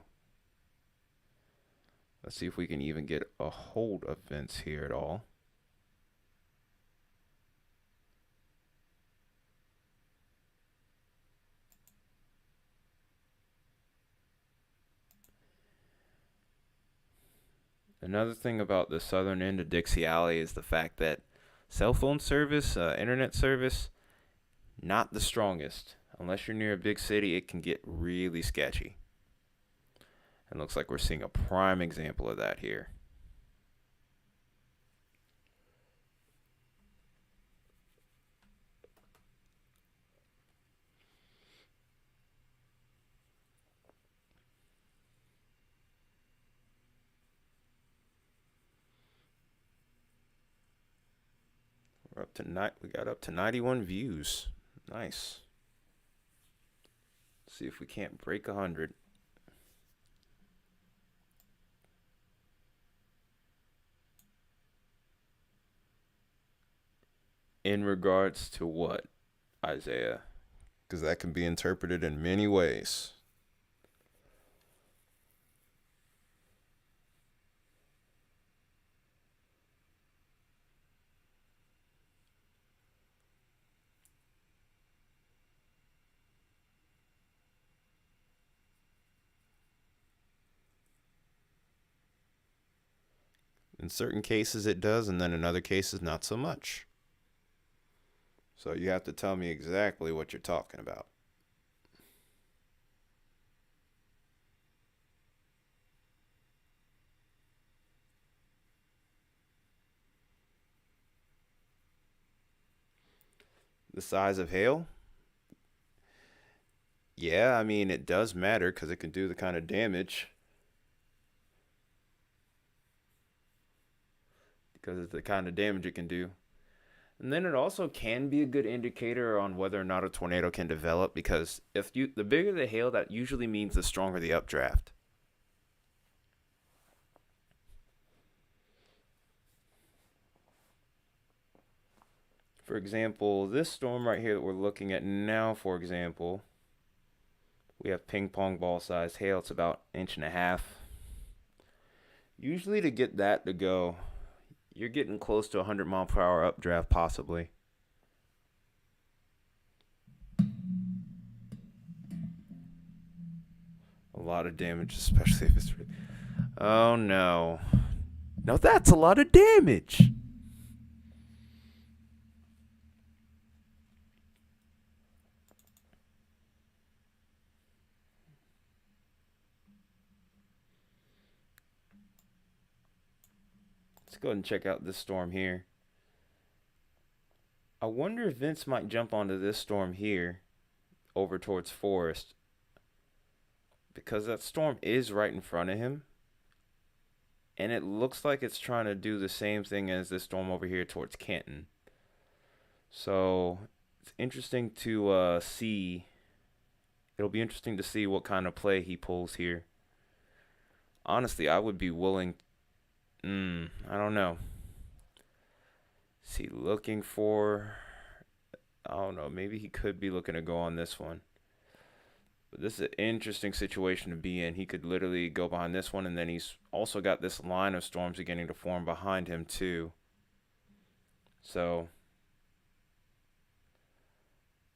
Let's see if we can even get a hold of Vince here at all. Another thing about the southern end of Dixie Alley is the fact that cell phone service, internet service, not the strongest. Unless you're near a big city, it can get really sketchy. And looks like we're seeing a prime example of that here. We got up to 91 views. Nice. See if we can't break 100. In regards to what, Isaiah? Because that can be interpreted in many ways. In certain cases it does, and then in other cases not so much. So you have to tell me exactly what you're talking about. The size of hail? Yeah, I mean, it does matter because it can do the kind of damage. Because of the kind of damage it can do. And then it also can be a good indicator on whether or not a tornado can develop, because the bigger the hail, that usually means the stronger the updraft. For example, this storm right here that we're looking at now, for example, we have ping pong ball sized hail. It's about 1.5 inches. Usually to get that to go, you're getting close to 100-mile-per-hour updraft, possibly. A lot of damage, especially if it's... Oh, no. Now that's a lot of damage! Let's go ahead and check out this storm here. I wonder if Vince might jump onto this storm here over towards Forest, because that storm is right in front of him, and it looks like it's trying to do the same thing as this storm over here towards Canton. So it's interesting to see. It'll be interesting to see what kind of play he pulls here. Honestly, I would be willing. I don't know. Is he looking for... I don't know. Maybe he could be looking to go on this one. But this is an interesting situation to be in. He could literally go behind this one, and then he's also got this line of storms beginning to form behind him too. So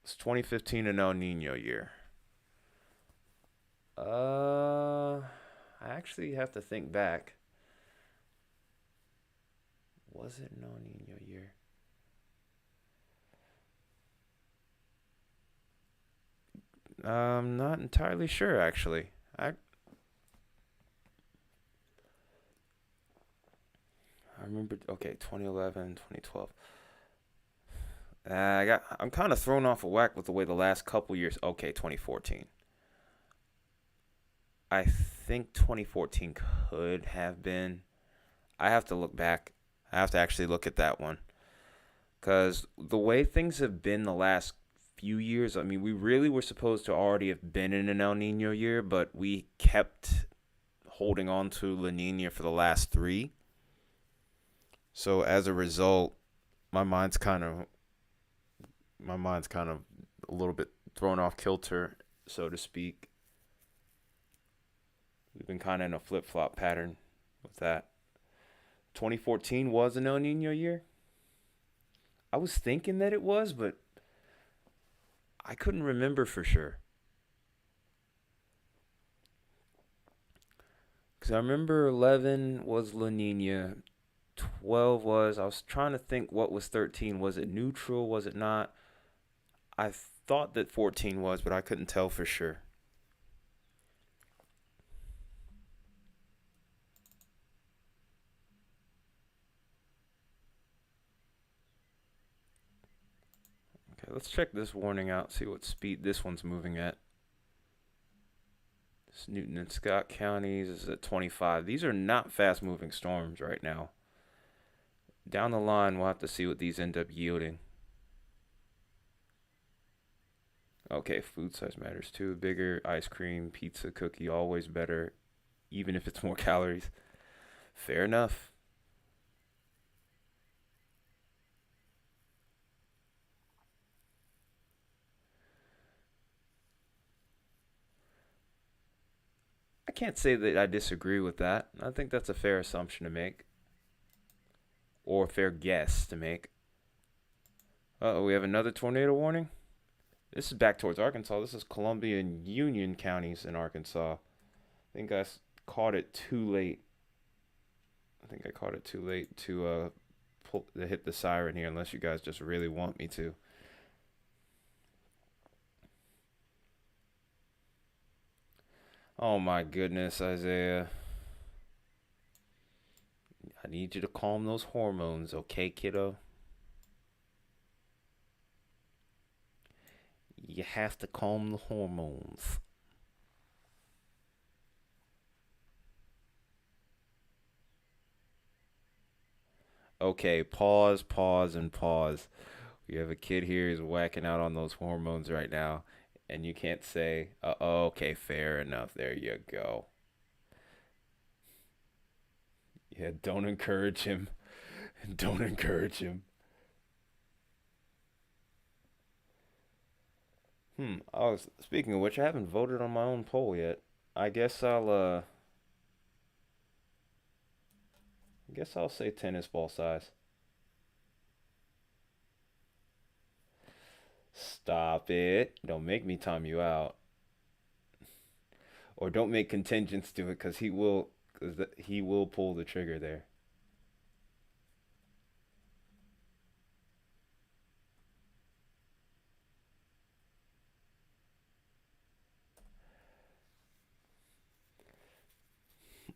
it's 2015 an El Nino year. I actually have to think back. Was it an El Nino year? I'm not entirely sure, actually. I remember. Okay, 2011, 2012. I'm kind of thrown off of whack with the way the last couple years. Okay, 2014. I think 2014 could have been. I have to look back. I have to actually look at that one, because the way things have been the last few years, I mean, we really were supposed to already have been in an El Nino year, but we kept holding on to La Nina for the last 3. So as a result, my mind's kind of a little bit thrown off kilter, so to speak. We've been kind of in a flip-flop pattern with that. 2014 was an El Nino year. I was thinking that it was, but I couldn't remember for sure. Because I remember 11 was La Nina. 12 was, I was trying to think what was 13. Was it neutral? Was it not? I thought that 14 was, but I couldn't tell for sure. Okay, let's check this warning out, see what speed this one's moving at. This Newton and Scott counties is at 25. These are not fast-moving storms right now. Down the line, we'll have to see what these end up yielding. Okay, food size matters too. Bigger ice cream, pizza, cookie, always better, even if it's more calories. Fair enough. I can't say that I disagree with that. I think that's a fair assumption to make, or a fair guess to make. We have another tornado warning. This is back towards Arkansas. This is Columbia and Union counties in Arkansas. I think I caught it too late. I think I caught it too late to hit the siren here, unless you guys just really want me to. Oh my goodness, Isaiah. I need you to calm those hormones, okay, kiddo? You have to calm the hormones. Okay, pause, pause, and pause. We have a kid here who's whacking out on those hormones right now, and you can't say, okay, fair enough. There you go. Yeah, don't encourage him. Don't encourage him. Speaking of which, I haven't voted on my own poll yet. I guess I'll say tennis ball size. Stop it. Don't make me time you out. Or don't make contingents to it, because he will pull the trigger there.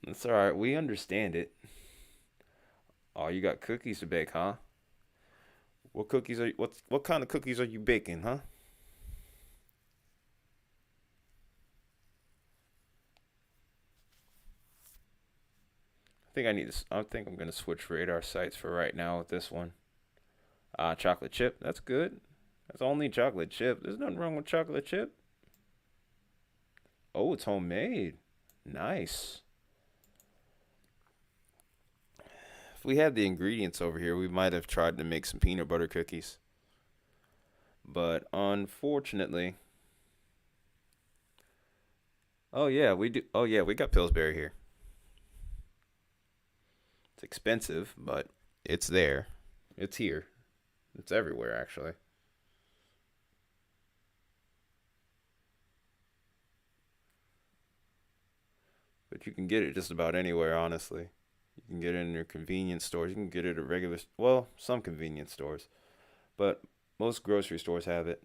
That's all right. We understand it. Oh, you got cookies to bake, huh? What kind of cookies are you baking, huh? I think I'm gonna switch radar sites for right now with this one. Chocolate chip. That's good. That's only chocolate chip. There's nothing wrong with chocolate chip. Oh, it's homemade. Nice. If we had the ingredients over here, we might have tried to make some peanut butter cookies. But unfortunately, oh yeah, we do. Oh yeah, we got Pillsbury here. It's expensive, but it's there. It's here. It's everywhere, actually. But you can get it just about anywhere, honestly. You can get it in your convenience stores. You can get it at well, some convenience stores, but most grocery stores have it.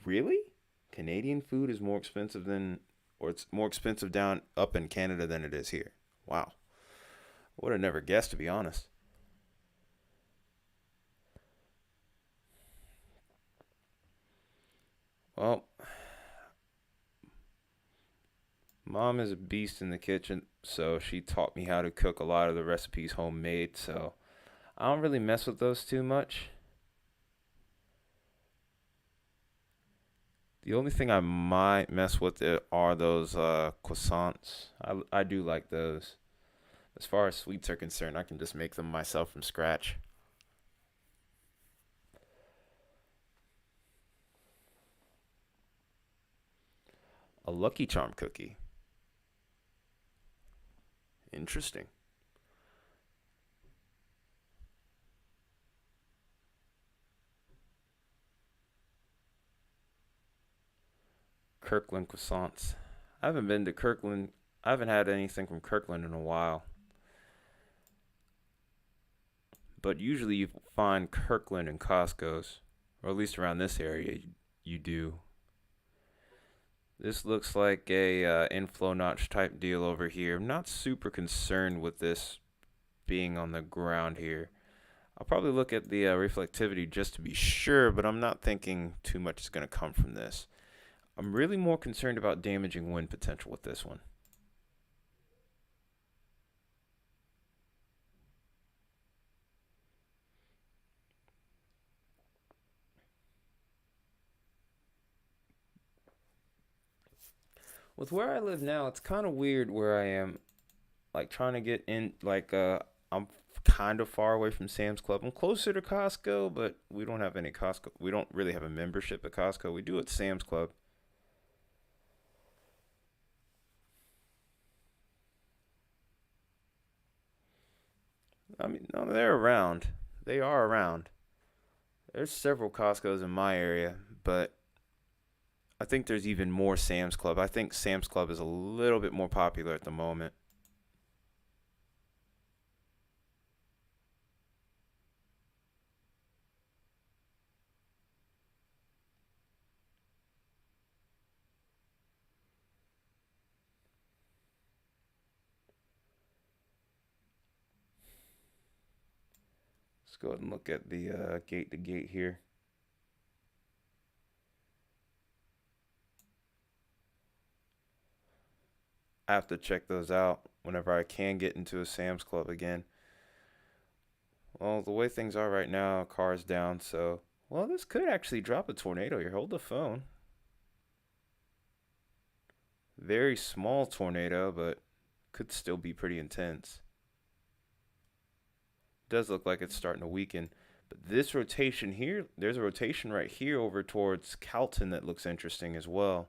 Really? Canadian food is more expensive or it's more expensive down up in Canada than it is here. Wow. Would have never guessed, to be honest. Well, mom is a beast in the kitchen, so she taught me how to cook a lot of the recipes homemade, so I don't really mess with those too much. The only thing I might mess with are those croissants. I do like those. As far as sweets are concerned, I can just make them myself from scratch. A Lucky Charm cookie. Interesting. Kirkland croissants. I haven't been to Kirkland. I haven't had anything from Kirkland in a while. But usually you find Kirkland in Costco's, or at least around this area, you do. This looks like a inflow notch type deal over here. I'm not super concerned with this being on the ground here. I'll probably look at the reflectivity just to be sure, but I'm not thinking too much is going to come from this. I'm really more concerned about damaging wind potential with this one. With where I live now, it's kind of weird where I am, like trying to get in, I'm kind of far away from Sam's Club. I'm closer to Costco, but we don't have any Costco. We don't really have a membership at Costco. We do at Sam's Club. I mean, no, they're around. They are around. There's several Costco's in my area, but I think there's even more Sam's Club. I think Sam's Club is a little bit more popular at the moment. Let's go ahead and look at the gate to gate here. I have to check those out whenever I can get into a Sam's Club again. Well, the way things are right now, car's down, so... Well, this could actually drop a tornado here. Hold the phone. Very small tornado, but could still be pretty intense. Does look like it's starting to weaken. But this rotation here, there's a rotation right here over towards Calton that looks interesting as well.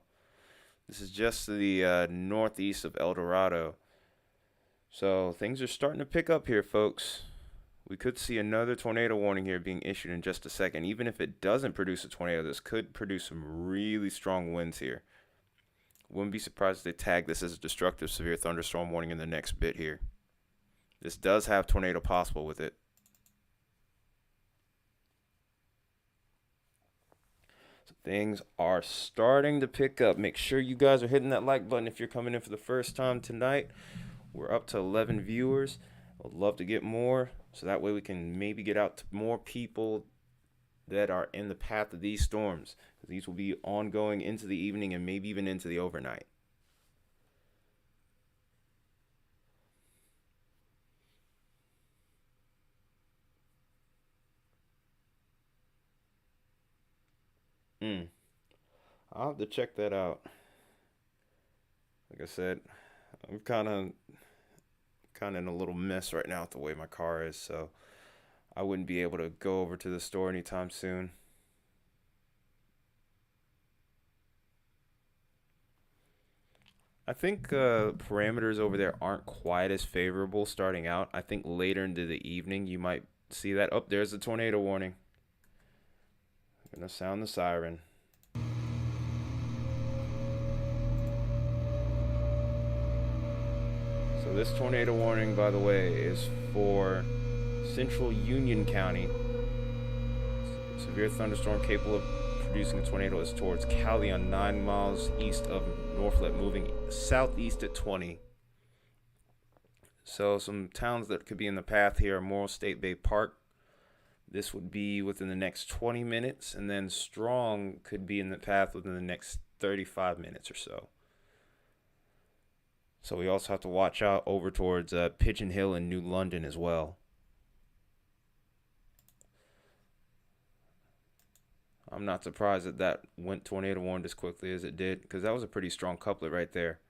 This is just to the northeast of El Dorado. So things are starting to pick up here, folks. We could see another tornado warning here being issued in just a second. Even if it doesn't produce a tornado, this could produce some really strong winds here. Wouldn't be surprised if they tag this as a destructive severe thunderstorm warning in the next bit here. This does have tornado possible with it. So things are starting to pick up. Make sure you guys are hitting that like button if you're coming in for the first time tonight. We're up to 11 viewers. I'd love to get more, so that way we can maybe get out to more people that are in the path of these storms. These will be ongoing into the evening and maybe even into the overnight. I'll have to check that out. Like I said, I'm kind of in a little mess right now with the way my car is, so I wouldn't be able to go over to the store anytime soon. I think parameters over there aren't quite as favorable starting out. I think later into the evening you might see that. Oh, there's the tornado warning. I'm gonna sound the siren. So this tornado warning, by the way, is for Central Union County. Severe thunderstorm capable of producing a tornado is towards Cali on 9 miles east of Norphlet, moving southeast at 20. So some towns that could be in the path here are Morro State Bay Park. This would be within the next 20 minutes, and then Strong could be in the path within the next 35 minutes or so. So we also have to watch out over towards Pigeon Hill and New London as well. I'm not surprised that that went tornado warned as quickly as it did, because that was a pretty strong couplet right there.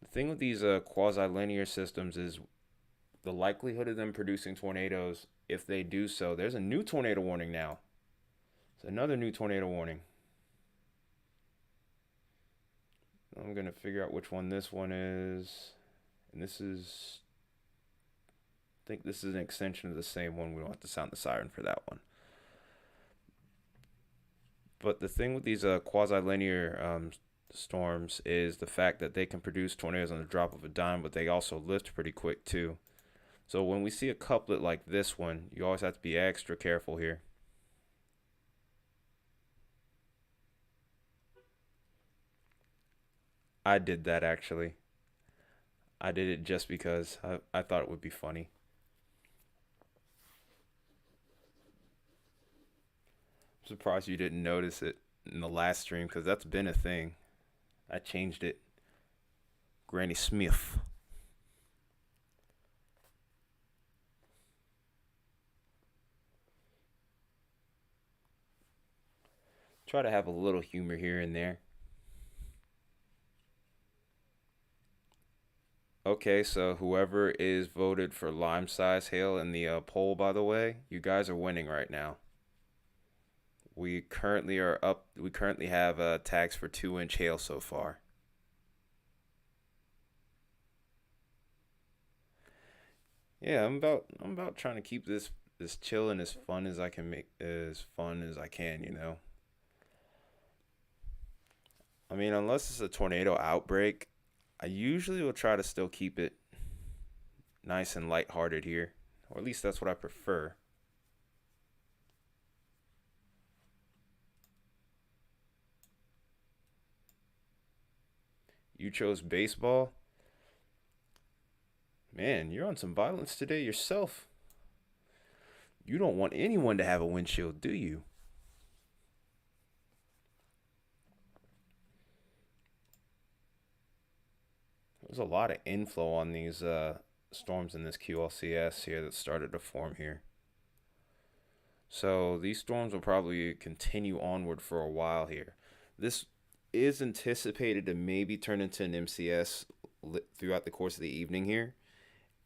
The thing with these quasi-linear systems is the likelihood of them producing tornadoes, if they do so. There's a new tornado warning now. It's another new tornado warning. I'm going to figure out which one this one is. And this is... I think this is an extension of the same one. We don't have to sound the siren for that one. But the thing with these quasi-linear storms is the fact that they can produce tornadoes on the drop of a dime, but they also lift pretty quick too. So when we see a couplet like this one, you always have to be extra careful here. I did that actually. I did it just because I thought it would be funny. I'm surprised you didn't notice it in the last stream, because that's been a thing. I changed it. Granny Smith. Try to have a little humor here and there. Okay, so whoever is voted for lime size hail in the poll, by the way, you guys are winning right now. We currently are up. We currently have tags for 2-inch hail so far. Yeah, I'm about trying to keep this chill and as fun as I can make, as fun as I can, you know. I mean, unless it's a tornado outbreak, I usually will try to still keep it nice and lighthearted here, or at least that's what I prefer. You chose baseball? Man, you're on some violence today yourself. You don't want anyone to have a windshield, do you? There's a lot of inflow on these storms in this QLCS here that started to form here. So these storms will probably continue onward for a while here. This is anticipated to maybe turn into an MCS throughout the course of the evening here.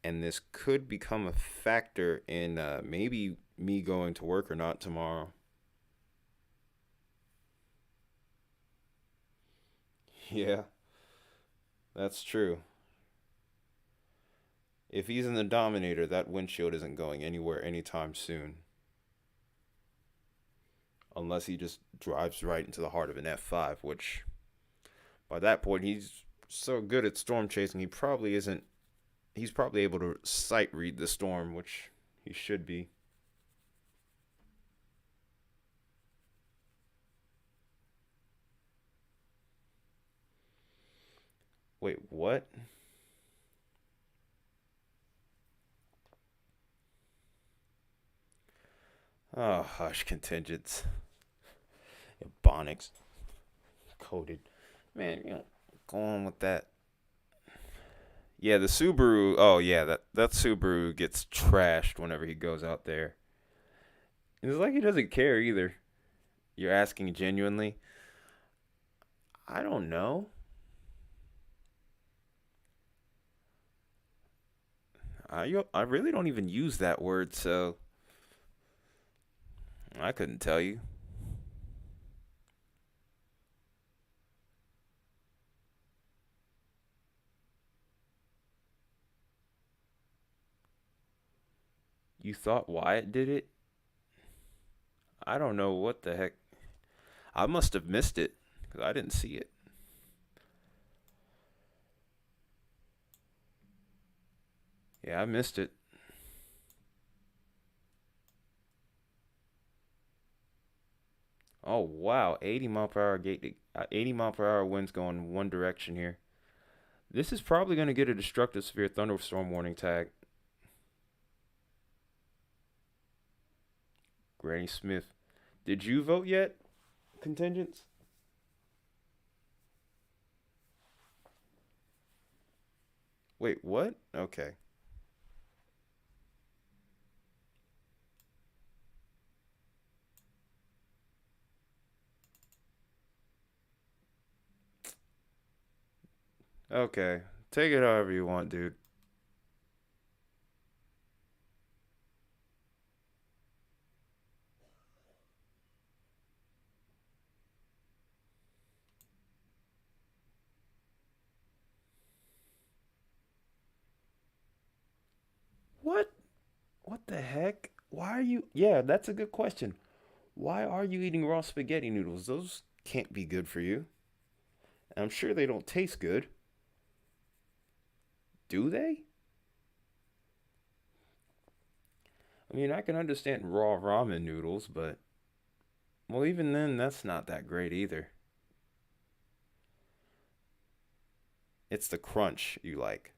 And this could become a factor in maybe me going to work or not tomorrow. Yeah, that's true. If he's in the Dominator, that windshield isn't going anywhere anytime soon. Unless he just drives right into the heart of an F5, which by that point he's so good at storm chasing, he probably isn't. He's probably able to sight read the storm, which he should be. Wait, what? Oh, hush, contingents. Ebonics. Coded. Man, go on with that. Yeah, the Subaru. Oh, yeah, that Subaru gets trashed whenever he goes out there. It's like he doesn't care either. You're asking genuinely? I don't know. I really don't even use that word, so I couldn't tell you. You thought Wyatt did it? I don't know what the heck. I must have missed it because I didn't see it. Yeah, I missed it. Oh wow, 80 mile per hour 80 mile per hour winds going one direction here. This is probably going to get a destructive severe thunderstorm warning tag. Granny Smith, did you vote yet? Contingents? Wait, what? Okay. Okay. Take it however you want, dude. What? What the heck? Why are you? Yeah, that's a good question. Why are you eating raw spaghetti noodles? Those can't be good for you. I'm sure they don't taste good. Do they? I mean, I can understand raw ramen noodles, but well, even then, that's not that great either. It's the crunch you like.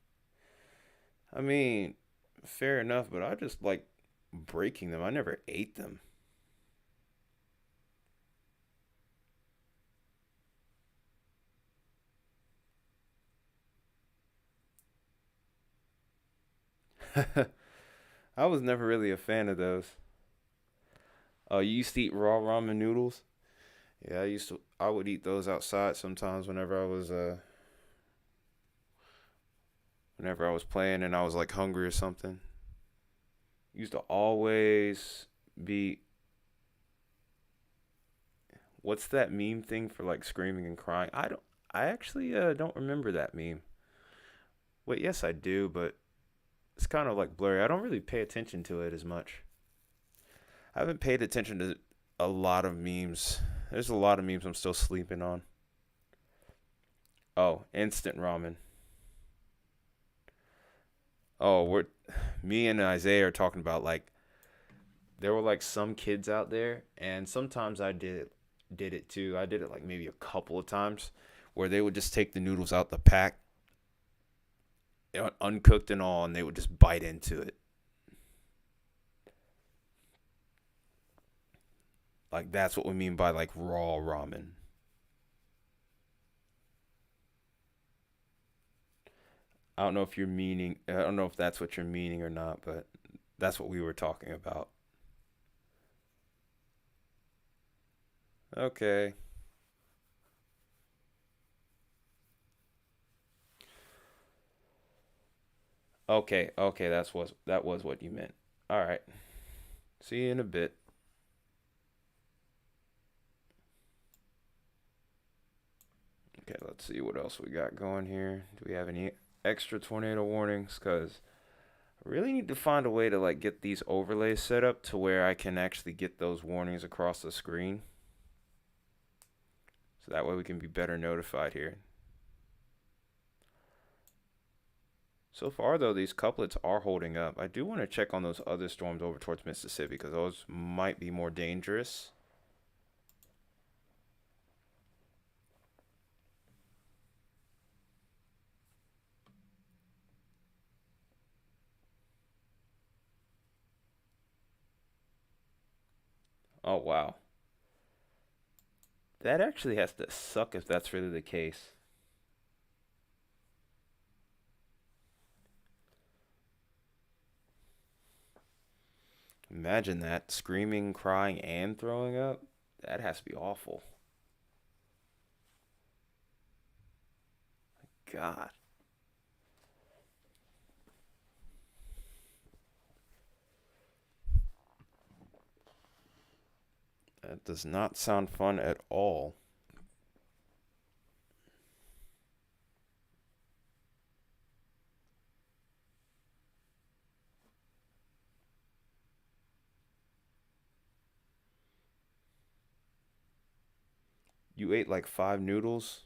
I mean, fair enough, but I just like breaking them. I never ate them. I was never really a fan of those. Oh, you used to eat raw ramen noodles? Yeah, I used to. I would eat those outside sometimes whenever I was playing and I was like hungry or something. Used to always be. What's that meme thing for like screaming and crying? I don't. I actually don't remember that meme. Wait, yes I do, but it's kind of like blurry. I don't really pay attention to it as much. I haven't paid attention to a lot of memes. There's a lot of memes I'm still sleeping on. Oh, instant ramen. Oh, we're me and Isaiah are talking about like there were like some kids out there, and sometimes I did it too. I did it like maybe a couple of times where they would just take the noodles out the pack, uncooked and all, and they would just bite into it. Like that's what we mean by like raw ramen. I don't know if you're meaning. I don't know if that's what you're meaning or not, but that's what we were talking about. Okay. Okay. Okay. That was what you meant. All right. See you in a bit. Okay. Let's see what else we got going here. Do we have any extra tornado warnings? Cause I really need to find a way to like get these overlays set up to where I can actually get those warnings across the screen. So that way we can be better notified here. So far, though, these couplets are holding up. I do want to check on those other storms over towards Mississippi because those might be more dangerous. Oh, wow. That actually has to suck if that's really the case. Imagine that screaming, crying, and throwing up. That has to be awful. God, that does not sound fun at all. You ate like 5 noodles?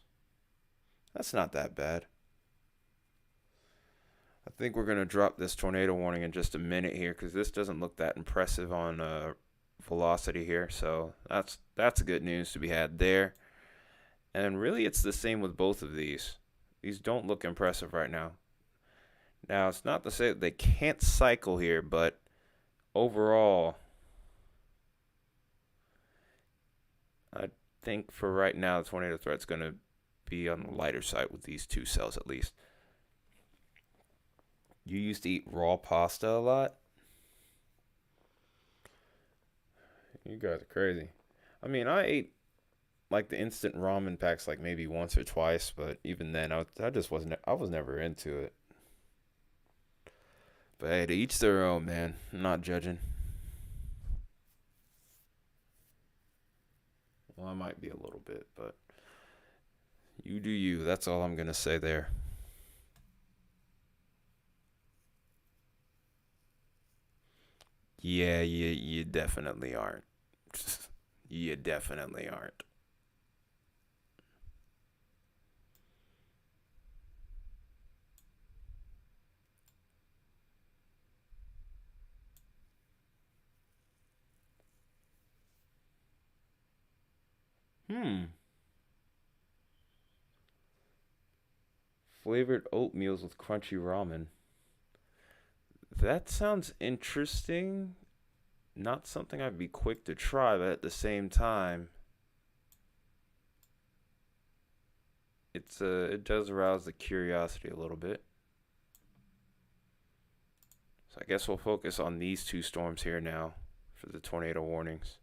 That's not that bad. I think we're gonna drop this tornado warning in just a minute here because this doesn't look that impressive on velocity here. So that's good news to be had there. And really, it's the same with both of these. These don't look impressive right now. Now, it's not to say that they can't cycle here, but overall, I think for right now, the tornado threat's gonna be on the lighter side with these two cells at least. You used to eat raw pasta a lot? You guys are crazy. I mean, I ate like the instant ramen packs like maybe once or twice, but even then, I just wasn't. I was never into it. But hey, to each their own, man. I'm not judging. Well, I might be a little bit, but you do you. That's all I'm gonna say there. Yeah, you definitely aren't. You definitely aren't. Hmm. Flavored oatmeals with crunchy ramen. That sounds interesting. Not something I'd be quick to try, but at the same time, it does arouse the curiosity a little bit. So I guess we'll focus on these two storms here now for the tornado warnings.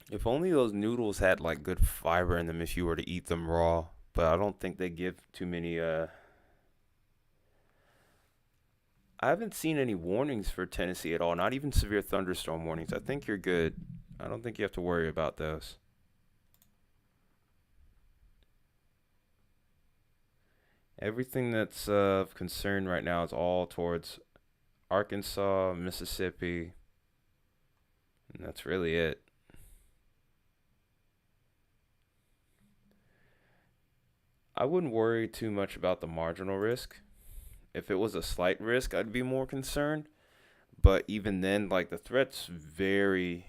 If only those noodles had like good fiber in them if you were to eat them raw, but I don't think they give too many I haven't seen any warnings for Tennessee at all, not even severe thunderstorm warnings. I think you're good. I don't think you have to worry about those. Everything that's of concern right now is all towards Arkansas, Mississippi, and that's really it. I wouldn't worry too much about the marginal risk. If it was a slight risk, I'd be more concerned. But even then, like, the threat's very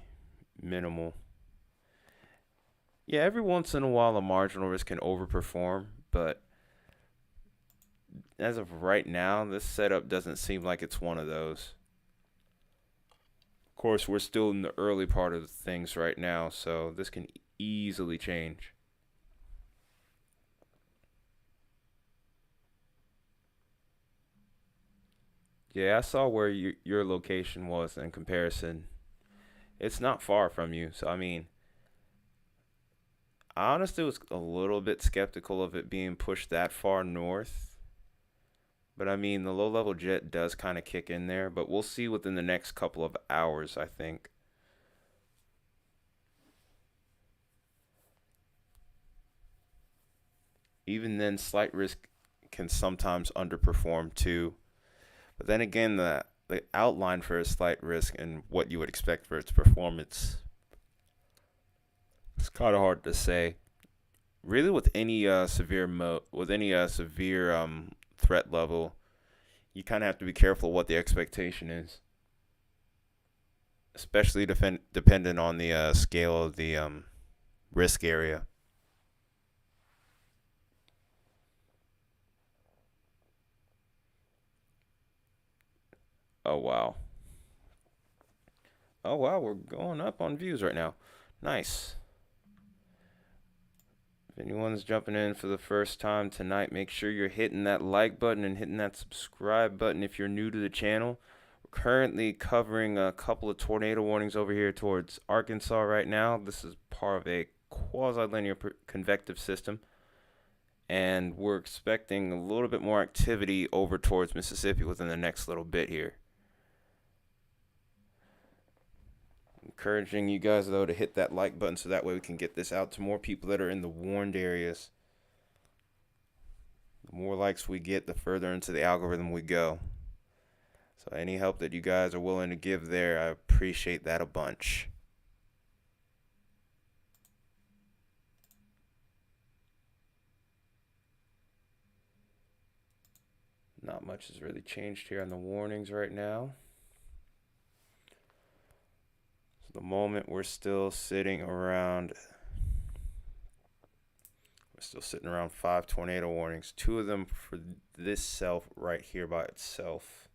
minimal. Yeah, every once in a while a marginal risk can overperform, but as of right now, this setup doesn't seem like it's one of those. Of course, we're still in the early part of things right now, so this can easily change. Yeah, I saw where your location was in comparison. It's not far from you, so I mean, I honestly was a little bit skeptical of it being pushed that far north. But I mean, the low level jet does kind of kick in there, but we'll see within the next couple of hours, I think. Even then, slight risk can sometimes underperform too. But then again, the outline for a slight risk and what you would expect for its performance, it's kind of hard to say. Really, with any severe threat level, you kind of have to be careful what the expectation is, especially dependent on the scale of the risk area. Oh wow. Oh wow, we're going up on views right now. Nice. If anyone's jumping in for the first time tonight, make sure you're hitting that like button and hitting that subscribe button if you're new to the channel. We're currently covering a couple of tornado warnings over here towards Arkansas right now. This is part of a quasi-linear convective system, and we're expecting a little bit more activity over towards Mississippi within the next little bit here. Encouraging you guys, though, to hit that like button so that way we can get this out to more people that are in the warned areas. The more likes we get, the further into the algorithm we go. So any help that you guys are willing to give there, I appreciate that a bunch. Not much has really changed here on the warnings right now. So the moment we're still sitting around 5 tornado warnings. 2 of them for this self right here by itself.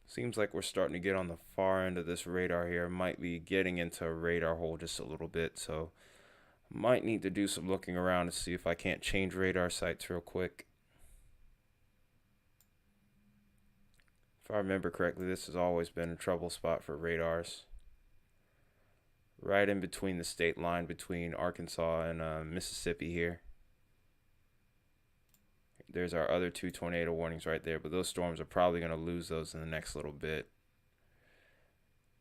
Seems like we're starting to get on the far end of this radar here. Might be getting into a radar hole just a little bit, so might need to do some looking around to see if I can't change radar sites real quick. If I remember correctly, this has always been a trouble spot for radars. Right in between the state line between Arkansas and Mississippi here. There's our other 2 tornado warnings right there, but those storms are probably going to lose those in the next little bit.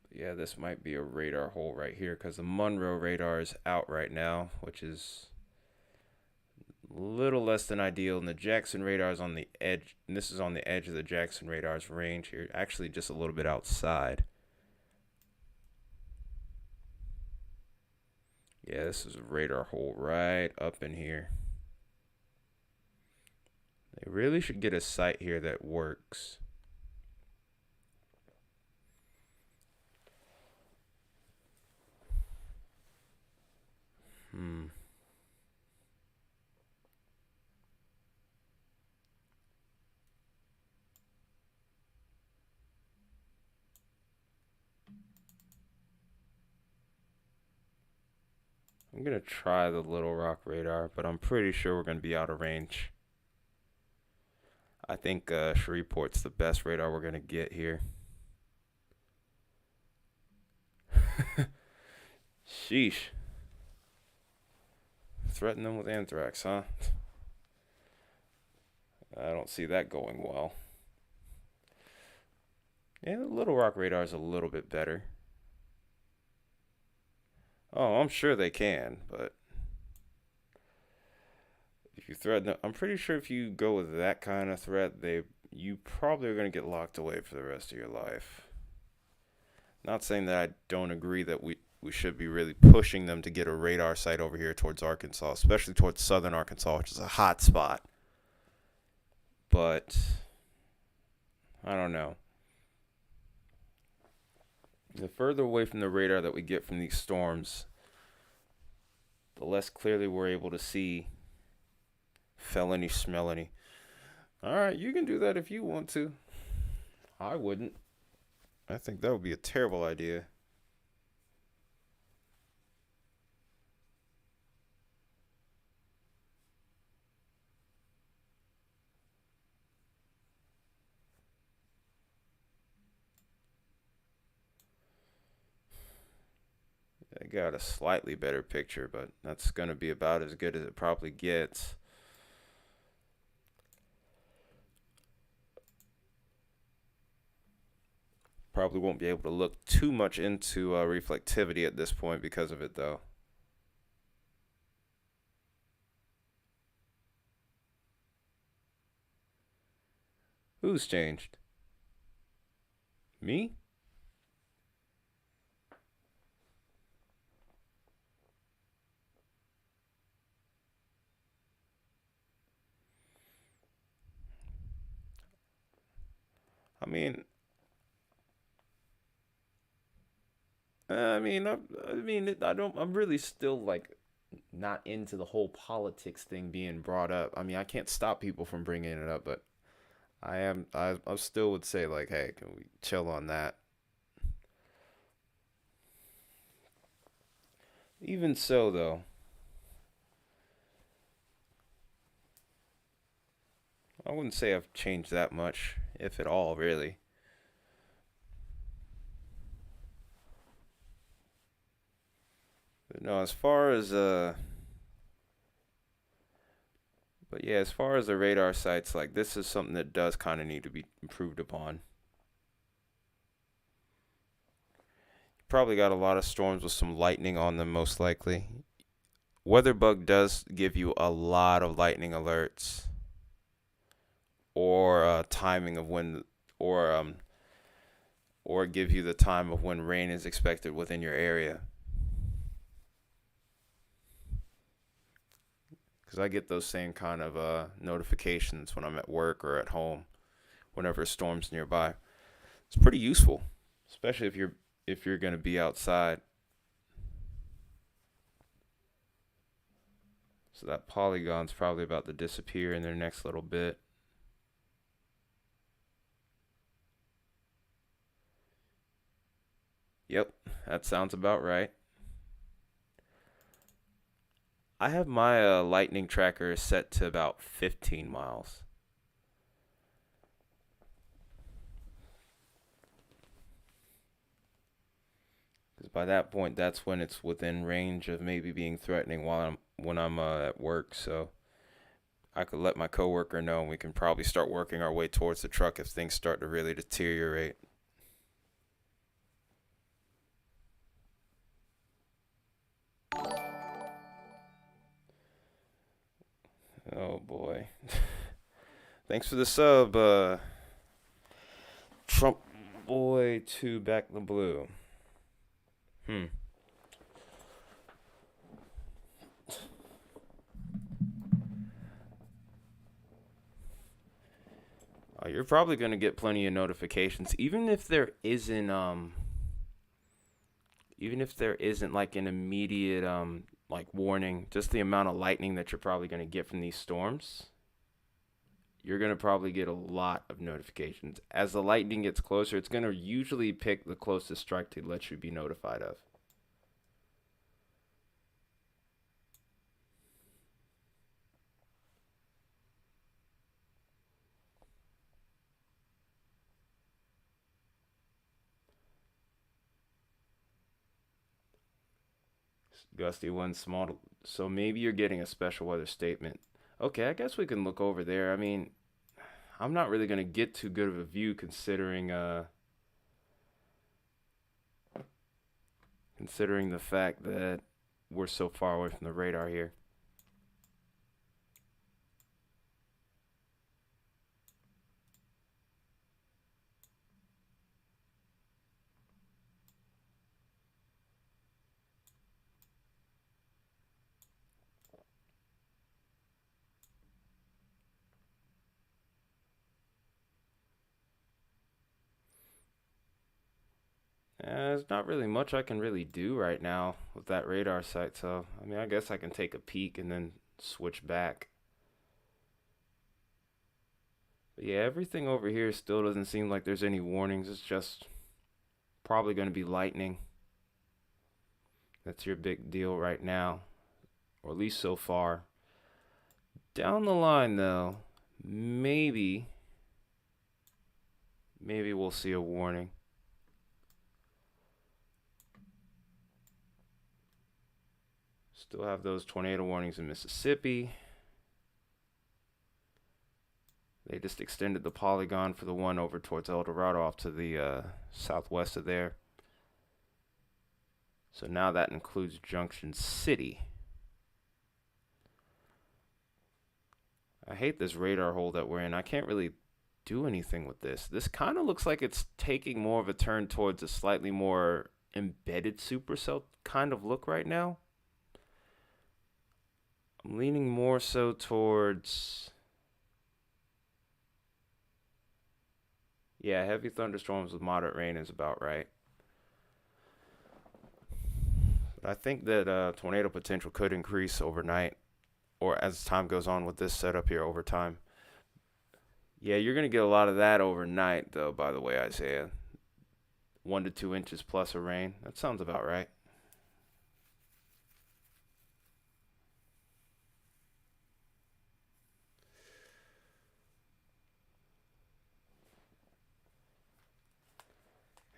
But yeah, this might be a radar hole right here because the Monroe radar is out right now, which is a little less than ideal. And the Jackson radar is on the edge, and this is on the edge of the Jackson radar's range here, actually just a little bit outside. Yeah, this is a radar hole right up in here. They really should get a site here that works. I'm going to try the Little Rock radar, but I'm pretty sure we're going to be out of range. I think Shreveport's the best radar we're going to get here. Sheesh. Threaten them with anthrax, huh? I don't see that going well. Yeah, the Little Rock radar is a little bit better. Oh, I'm sure they can, but if you threaten them, I'm pretty sure if you go with that kind of threat, you probably are going to get locked away for the rest of your life. Not saying that I don't agree that we should be really pushing them to get a radar site over here towards Arkansas, especially towards southern Arkansas, which is a hot spot. But I don't know. The further away from the radar that we get from these storms, the less clearly we're able to see felony, smellany. All right, you can do that if you want to. I wouldn't. I think that would be a terrible idea. I got a slightly better picture, but that's going to be about as good as it probably gets. Probably won't be able to look too much into reflectivity at this point because of it, though. Who's changed? Me? I mean, I don't. I'm really still like not into the whole politics thing being brought up. I mean, I can't stop people from bringing it up, but I am. I still would say like, hey, can we chill on that? Even so, though, I wouldn't say I've changed that much, if at all, really. But no, as far as but yeah, as far as the radar sites, like this is something that does kind of need to be improved upon. Probably got a lot of storms with some lightning on them, most likely. WeatherBug does give you a lot of lightning alerts, or timing of when, or give you the time of when rain is expected within your area. Because I get those same kind of notifications when I'm at work or at home, whenever a storm's nearby. It's pretty useful, especially if you're gonna be outside. So that polygon's probably about to disappear in their next little bit. Yep, that sounds about right. I have my lightning tracker set to about 15 miles. Because by that point, that's when it's within range of maybe being threatening when I'm at work. So I could let my coworker know, and we can probably start working our way towards the truck if things start to really deteriorate. Oh boy. Thanks for the sub, Trump boy to back the blue. Hmm. You're probably gonna get plenty of notifications, even if there isn't like an immediate like warning. Just the amount of lightning that you're probably gonna get from these storms, you're gonna probably get a lot of notifications. As the lightning gets closer, it's gonna usually pick the closest strike to let you be notified of. Gusty one small. So maybe you're getting a special weather statement. Okay, I guess we can look over there. I mean, I'm not really gonna get too good of a view considering the fact that we're so far away from the radar here. there's not really much I can really do right now with that radar sight. So, I mean, I guess I can take a peek and then switch back. But yeah, everything over here still doesn't seem like there's any warnings. It's just probably going to be lightning. That's your big deal right now, or at least so far. Down the line, though, maybe we'll see a warning. Still have those tornado warnings in Mississippi. They just extended the polygon for the one over towards El Dorado off to the southwest of there. So now that includes Junction City. I hate this radar hole that we're in. I can't really do anything with this. This kind of looks like it's taking more of a turn towards a slightly more embedded supercell kind of look right now. I'm leaning more so towards... Yeah, heavy thunderstorms with moderate rain is about right. But I think that tornado potential could increase overnight, or as time goes on with this setup here over time. Yeah, you're going to get a lot of that overnight, though, by the way, Isaiah. 1 to 2 inches plus of rain. That sounds about right.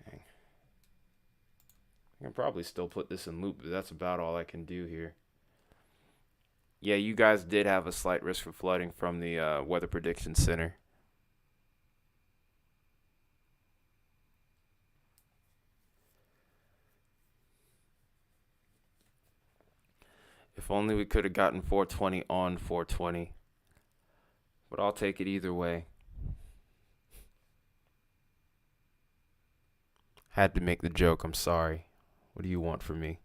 Dang. I can probably still put this in loop, but that's about all I can do here. Yeah, you guys did have a slight risk for flooding from the Weather Prediction Center. If only we could have gotten 420 on 420. But I'll take it either way. Had to make the joke, I'm sorry. What do you want from me?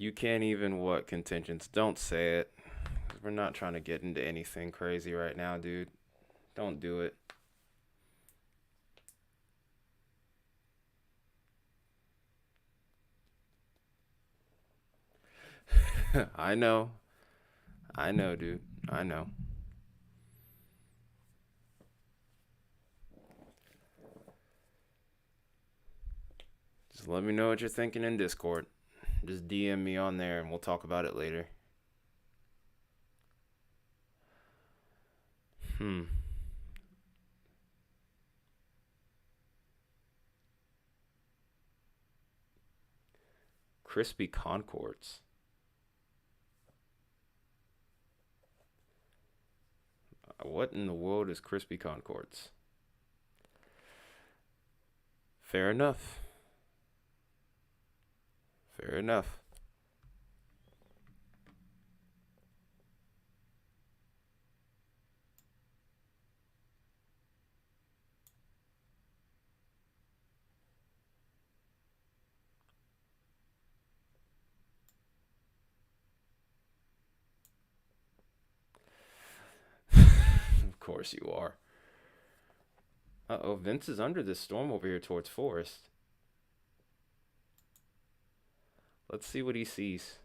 You can't even what contingents? Don't say it. We're not trying to get into anything crazy right now, dude. Don't do it. I know. I know, dude. I know. Just let me know what you're thinking in Discord. Just DM me on there and we'll talk about it later. Crispy Concords. What in the world is Crispy Concords? Fair enough. Fair enough. Of course you are. Uh-oh, Vince is under this storm over here towards Forest. Let's see what he sees.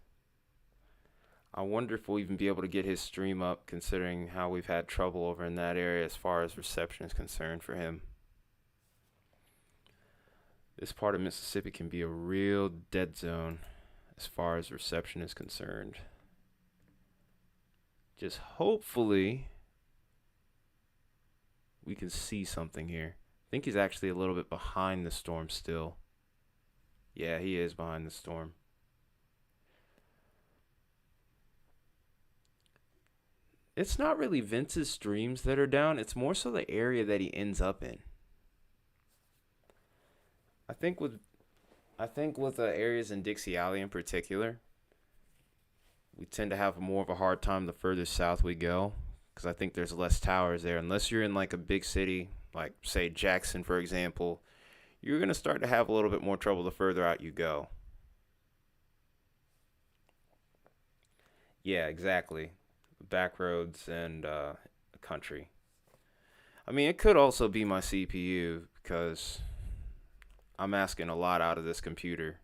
I wonder if we'll even be able to get his stream up, considering how we've had trouble over in that area as far as reception is concerned for him. This part of Mississippi can be a real dead zone as far as reception is concerned. Just hopefully we can see something here. I think he's actually a little bit behind the storm still. Yeah, he is behind the storm. It's not really Vince's streams that are down. It's more so the area that he ends up in. I think with areas in Dixie Alley in particular, we tend to have more of a hard time the further south we go, because I think there's less towers there. Unless you're in like a big city, like say Jackson, for example, you're going to start to have a little bit more trouble the further out you go. Yeah, exactly. Back roads and country. I mean, it could also be my CPU because I'm asking a lot out of this computer.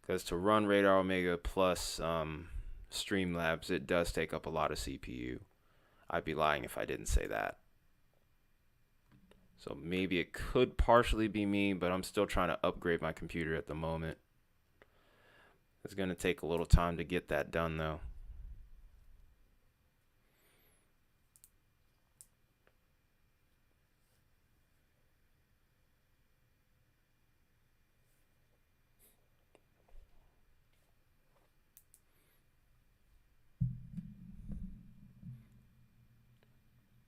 Because to run Radar Omega plus Streamlabs, it does take up a lot of CPU. I'd be lying if I didn't say that. So maybe it could partially be me, but I'm still trying to upgrade my computer at the moment. It's going to take a little time to get that done, though.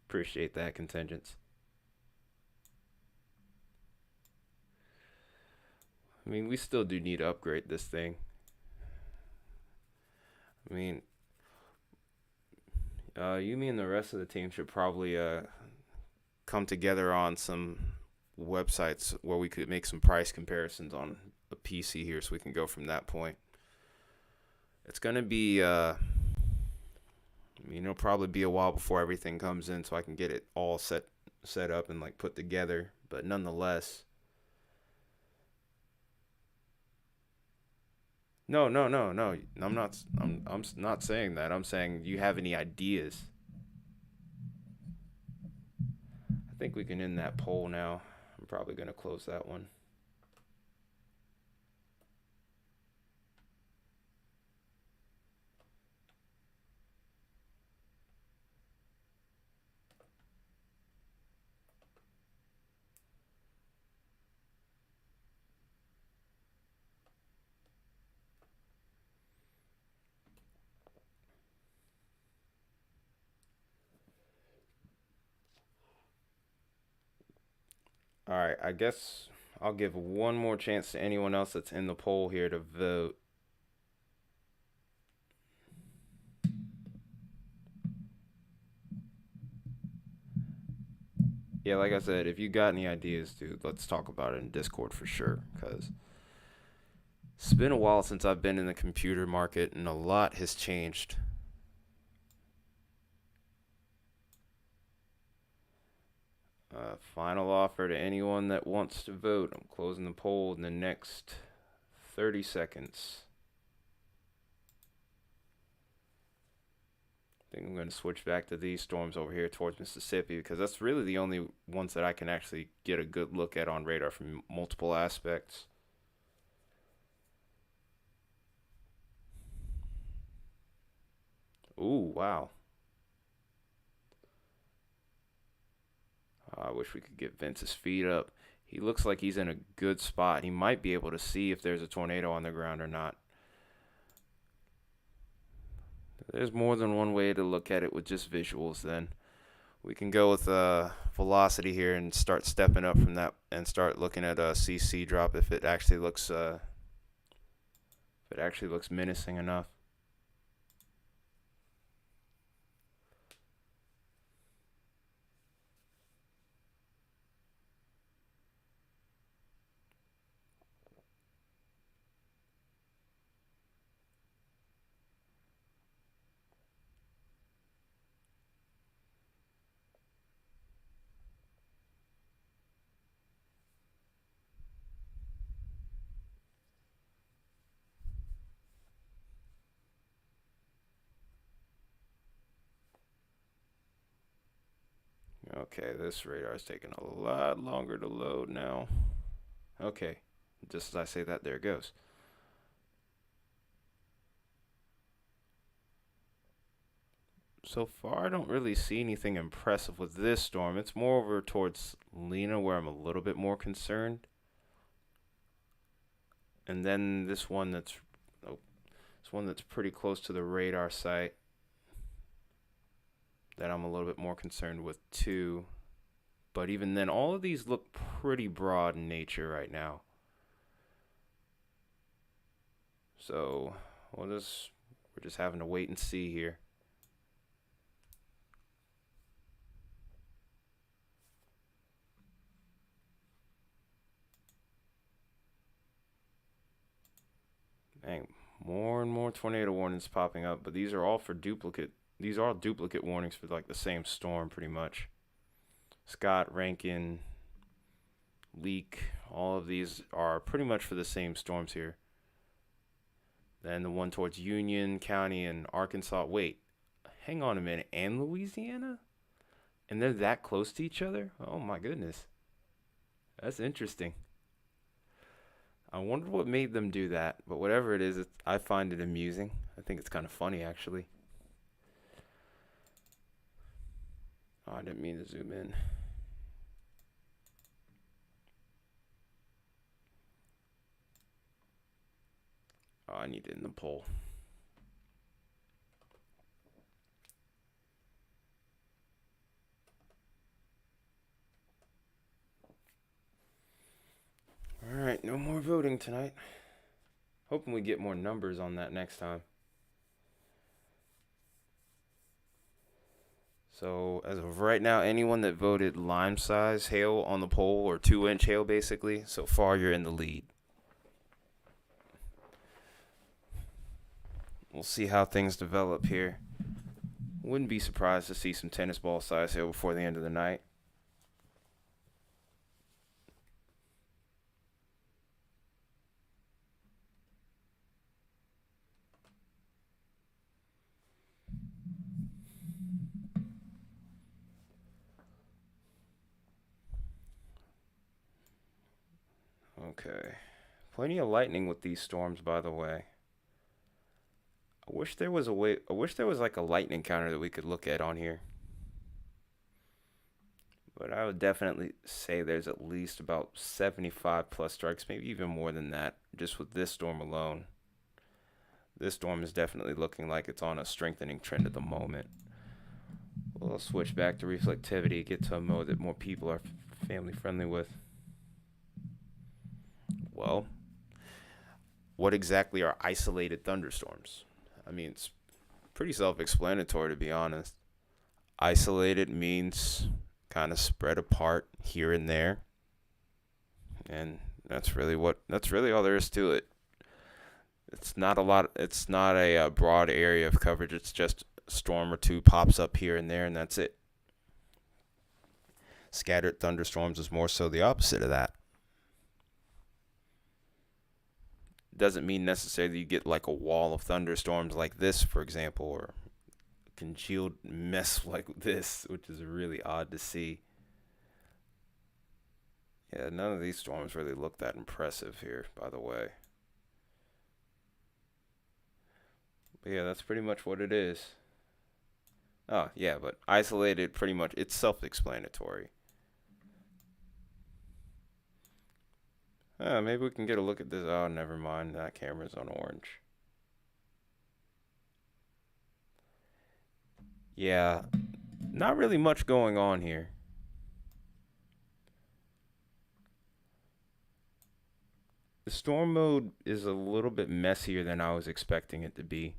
Appreciate that, contingents. I mean, we still do need to upgrade this thing. I mean, you, me, and the rest of the team should probably come together on some websites where we could make some price comparisons on a PC here, so we can go from that point. It's gonna be, I mean, it'll probably be a while before everything comes in, so I can get it all set up and like put together. But nonetheless, no. I'm not saying that. I'm saying, do you have any ideas? I think we can end that poll now. I'm probably gonna close that one. All right, I guess I'll give one more chance to anyone else that's in the poll here to vote. Yeah, like I said, if you got any ideas, dude, let's talk about it in Discord for sure. Because it's been a while since I've been in the computer market, and a lot has changed. Final offer to anyone that wants to vote. I'm closing the poll in the next 30 seconds. I think I'm going to switch back to these storms over here towards Mississippi, because that's really the only ones that I can actually get a good look at on radar from multiple aspects. Ooh, wow. I wish we could get Vince's feet up. He looks like he's in a good spot. He might be able to see if there's a tornado on the ground or not. There's more than one way to look at it with just visuals then. We can go with velocity here and start stepping up from that and start looking at a CC drop if it actually looks menacing enough. Okay, this radar is taking a lot longer to load now. Okay, just as I say that, there it goes. So far, I don't really see anything impressive with this storm. It's more over towards Lena where I'm a little bit more concerned. And then this one that's pretty close to the radar site that I'm a little bit more concerned with too. But even then, all of these look pretty broad in nature right now. So we're just having to wait and see here. Dang, more and more tornado warnings popping up, but these are all for duplicate. These are all duplicate warnings for like the same storm, pretty much. Scott, Rankin, Leak, all of these are pretty much for the same storms here. Then the one towards Union County and Arkansas. Wait, hang on a minute. And Louisiana? And they're that close to each other? Oh my goodness. That's interesting. I wonder what made them do that, but whatever it is, I find it amusing. I think it's kind of funny, actually. Oh, I didn't mean to zoom in. Oh, I need it in the poll. All right, no more voting tonight. Hoping we get more numbers on that next time. So, as of right now, anyone that voted lime size hail on the poll, or 2-inch hail basically, so far you're in the lead. We'll see how things develop here. Wouldn't be surprised to see some tennis ball size hail before the end of the night. Okay. Plenty of lightning with these storms, by the way. I wish there was like a lightning counter that we could look at on here. But I would definitely say there's at least about 75 plus strikes, maybe even more than that, just with this storm alone. This storm is definitely looking like it's on a strengthening trend at the moment. We'll switch back to reflectivity, get to a mode that more people are family friendly with. Well, what exactly are isolated thunderstorms? I mean, it's pretty self-explanatory, to be honest. Isolated means kind of spread apart here and there, and that's really all there is to it. It's not a broad area of coverage. It's just a storm or two pops up here and there, and that's it. Scattered thunderstorms is more so the opposite of that. Doesn't mean necessarily you get like a wall of thunderstorms like this, for example, or a congealed mess like this, which is really odd to see. Yeah, none of these storms really look that impressive here, by the way. But yeah, that's pretty much what it is. Oh, yeah, but isolated, pretty much, it's self-explanatory. Maybe we can get a look at this. Oh, never mind. That camera's on orange. Yeah, not really much going on here. The storm mode is a little bit messier than I was expecting it to be.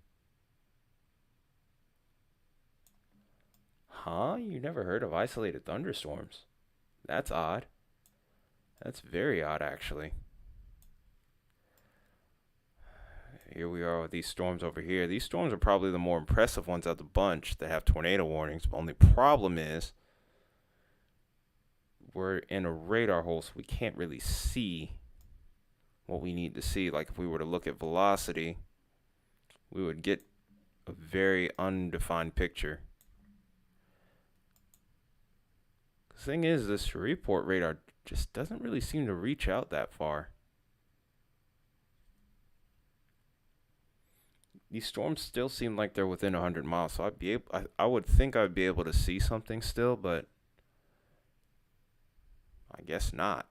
Huh? You never heard of isolated thunderstorms? That's odd. That's very odd, actually. Here we are with these storms over here. These storms are probably the more impressive ones of the bunch that have tornado warnings. The only problem is we're in a radar hole, so we can't really see what we need to see. Like if we were to look at velocity, we would get a very undefined picture. The thing is, this Shreveport radar just doesn't really seem to reach out that far. These storms still seem like they're within 100 miles, so I would think I'd be able to see something still, but I guess not.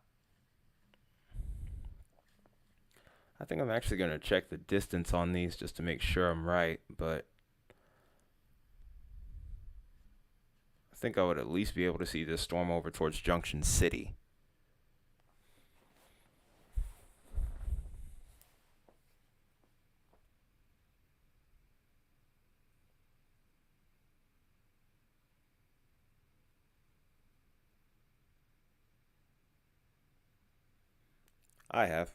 I think I'm actually going to check the distance on these just to make sure I'm right, but I think I would at least be able to see this storm over towards Junction City. I have.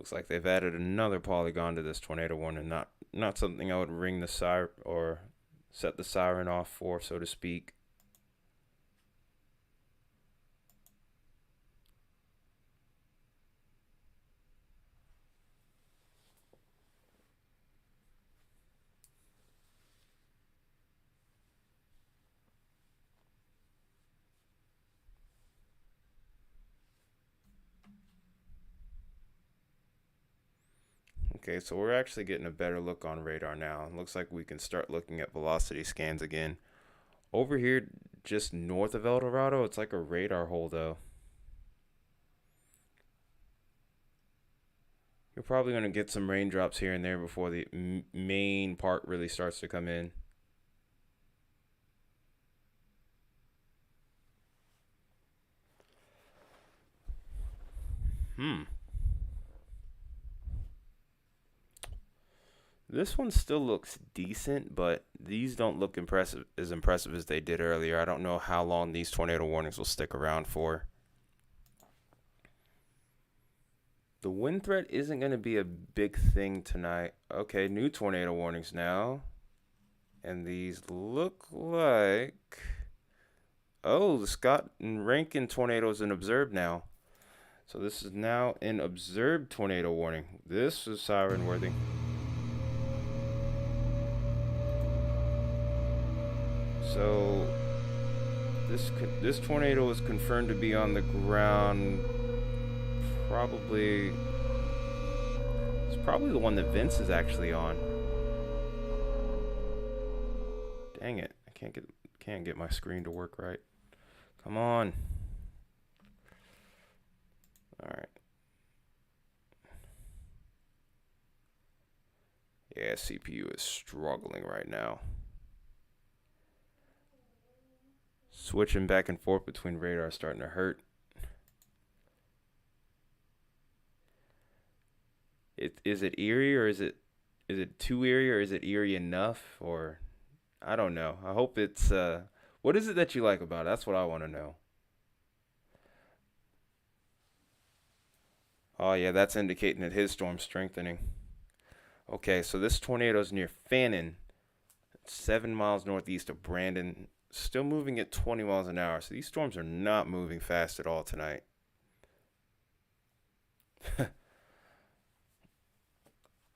Looks like they've added another polygon to this tornado warning. Not something I would ring the siren or set the siren off for, so to speak. Okay, so we're actually getting a better look on radar now. It looks like we can start looking at velocity scans again. Over here, just north of El Dorado, it's like a radar hole, though. You're probably going to get some raindrops here and there before the main part really starts to come in. This one still looks decent, but these don't look as impressive as they did earlier. I don't know how long these tornado warnings will stick around for. The wind threat isn't going to be a big thing tonight. Okay, new tornado warnings now. And these look like... Oh, the Scott and Rankin tornado is an observed now. So this is now an observed tornado warning. This is siren worthy. So this tornado is confirmed to be on the ground. It's probably the one that Vince is actually on. Dang it! I can't get my screen to work right. Come on. All right. Yeah, CPU is struggling right now. Switching back and forth between radar is starting to hurt. Is it eerie, or is it too eerie, or is it eerie enough, or I don't know. I hope it's what is it that you like about it? That's what I want to know. Oh yeah, that's indicating that his storm's strengthening. Okay, so this tornado is near Fannin, 7 miles northeast of Brandon, still moving at 20 miles an hour. So these storms are not moving fast at all tonight.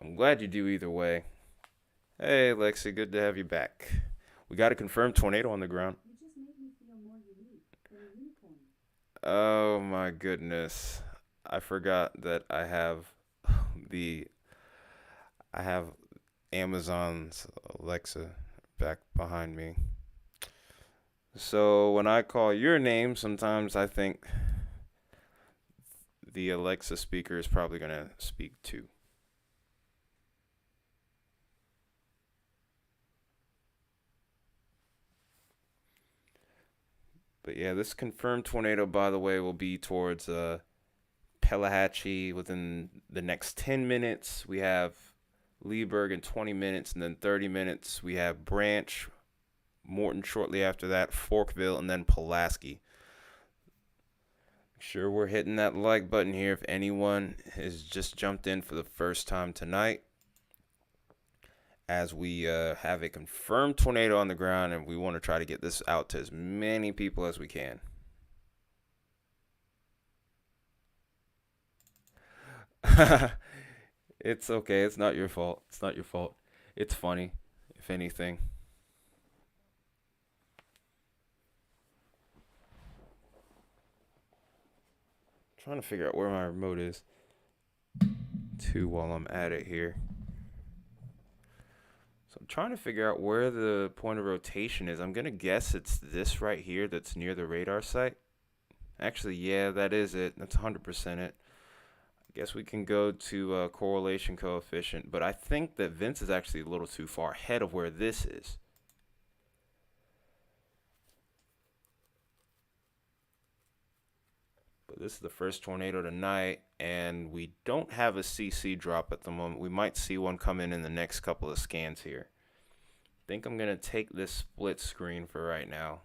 I'm glad you do either way. Hey, Lexi, good to have you back. We got a confirmed tornado on the ground. You just made me feel more unique than a unicorn. Oh my goodness. I forgot that I have the I have Amazon's Alexa back behind me. So when I call your name, sometimes I think the Alexa speaker is probably going to speak too. But yeah, this confirmed tornado, by the way, will be towards Pelahatchie within the next 10 minutes. We have Leeburg in 20 minutes, and then 30 minutes. We have Branch, Morton shortly after that, Forkville, and then Pulaski. Make sure we're hitting that like button here if anyone has just jumped in for the first time tonight, as we have a confirmed tornado on the ground, and we want to try to get this out to as many people as we can. It's okay. It's not your fault. It's not your fault. It's funny, if anything. Trying to figure out where my remote is too while I'm at it here. So I'm trying to figure out where the point of rotation is. I'm going to guess it's this right here that's near the radar site. Actually, yeah, that is it. That's 100% it. I guess we can go to correlation coefficient, but I think that Vince is actually a little too far ahead of where this is. But this is the first tornado tonight, and we don't have a CC drop at the moment. We might see one come in the next couple of scans here. I think I'm going to take this split screen for right now.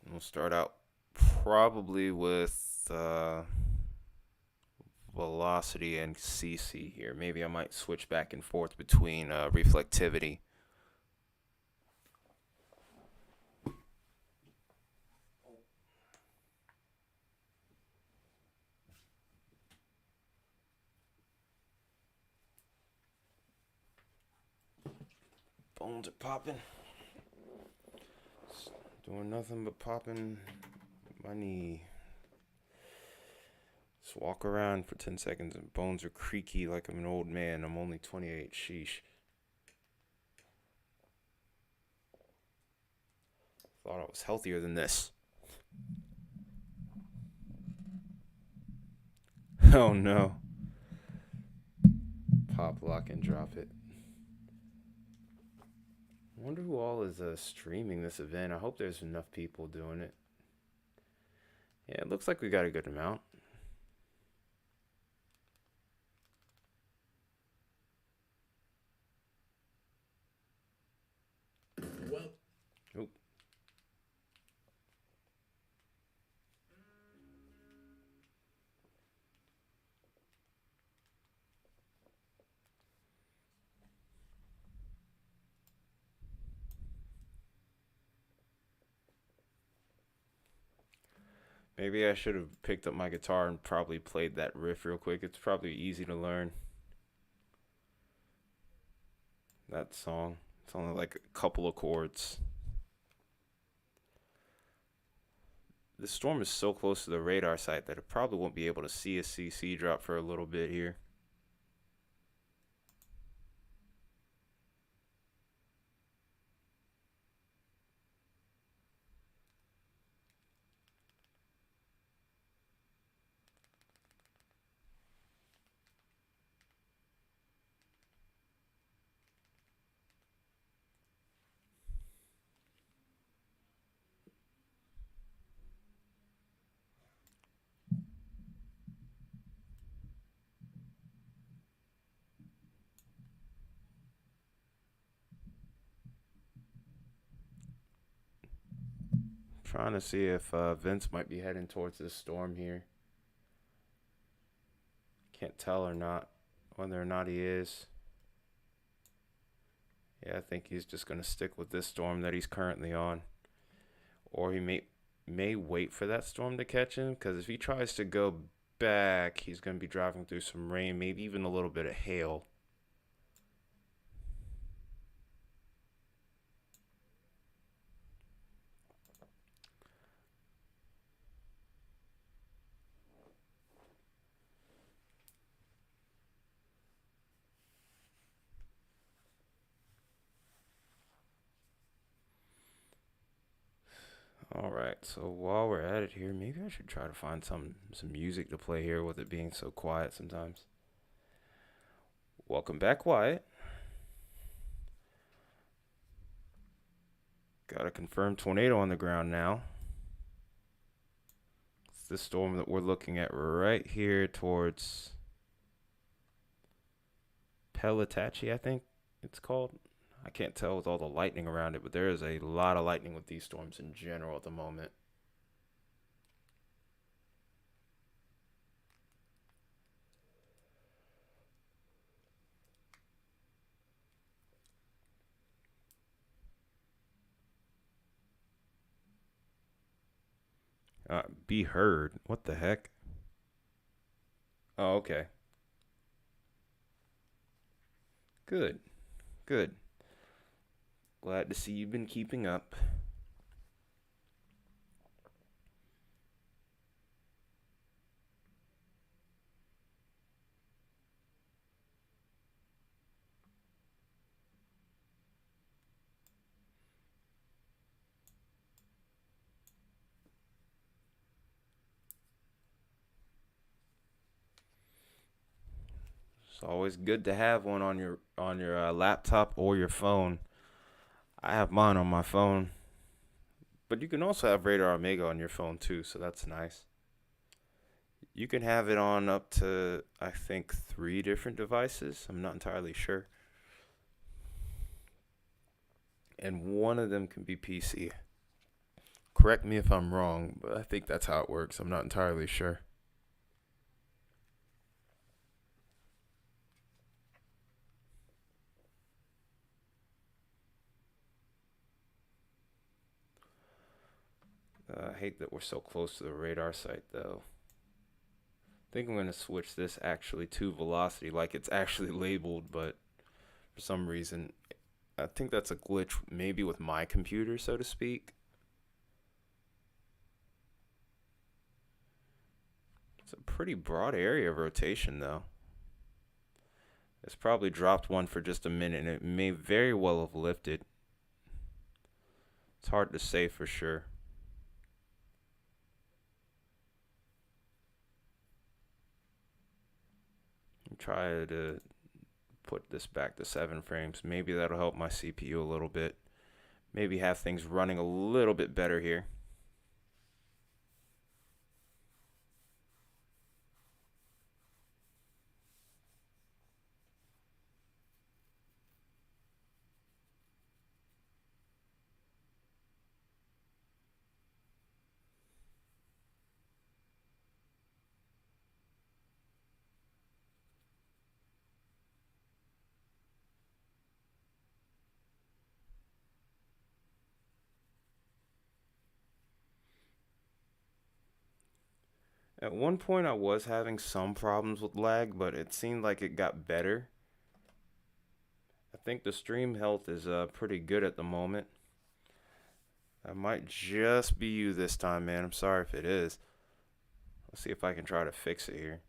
And we'll start out probably with velocity and CC here. Maybe I might switch back and forth between reflectivity. Bones are popping. Doing nothing but popping my knee. Just walk around for 10 seconds and bones are creaky like I'm an old man. I'm only 28. Sheesh. Thought I was healthier than this. Oh no. Pop, lock, and drop it. I wonder who all is streaming this event. I hope there's enough people doing it. Yeah, it looks like we got a good amount. Well, Oop. Maybe I should have picked up my guitar and probably played that riff real quick. It's probably easy to learn. That song. It's only like a couple of chords. The storm is so close to the radar site that it probably won't be able to see a CC drop for a little bit here. Trying to see if Vince might be heading towards this storm here. Can't tell or not whether or not he is. Yeah, I think he's just going to stick with this storm that he's currently on. Or he may wait for that storm to catch him, because if he tries to go back, he's going to be driving through some rain, maybe even a little bit of hail. All right, so while we're at it here, maybe I should try to find some music to play here with it being so quiet sometimes. Welcome back, Wyatt. Got a confirmed tornado on the ground now. It's the storm that we're looking at right here towards Pelitachi, I think it's called. I can't tell with all the lightning around it, but there is a lot of lightning with these storms in general at the moment. Be heard. What the heck? Oh, okay. Good. Good. Glad to see you've been keeping up. It's always good to have one on your laptop or your phone. I have mine on my phone, but you can also have Radar Omega on your phone too, so that's nice. You can have it on up to, I think, 3 different devices. I'm not entirely sure. And one of them can be PC. Correct me if I'm wrong, but I think that's how it works. I'm not entirely sure. I hate that we're so close to the radar site, though. I think I'm going to switch this actually to velocity, like it's actually labeled, but for some reason, I think that's a glitch, maybe with my computer, so to speak. It's a pretty broad area of rotation, though. It's probably dropped one for just a minute, and it may very well have lifted. It's hard to say for sure. Try to put this back to 7 frames. Maybe that'll help my CPU a little bit. Maybe have things running a little bit better here. At one point I was having some problems with lag, but it seemed like it got better. I think the stream health is pretty good at the moment. That might just be you this time, man. I'm sorry if it is. Let's see if I can try to fix it here.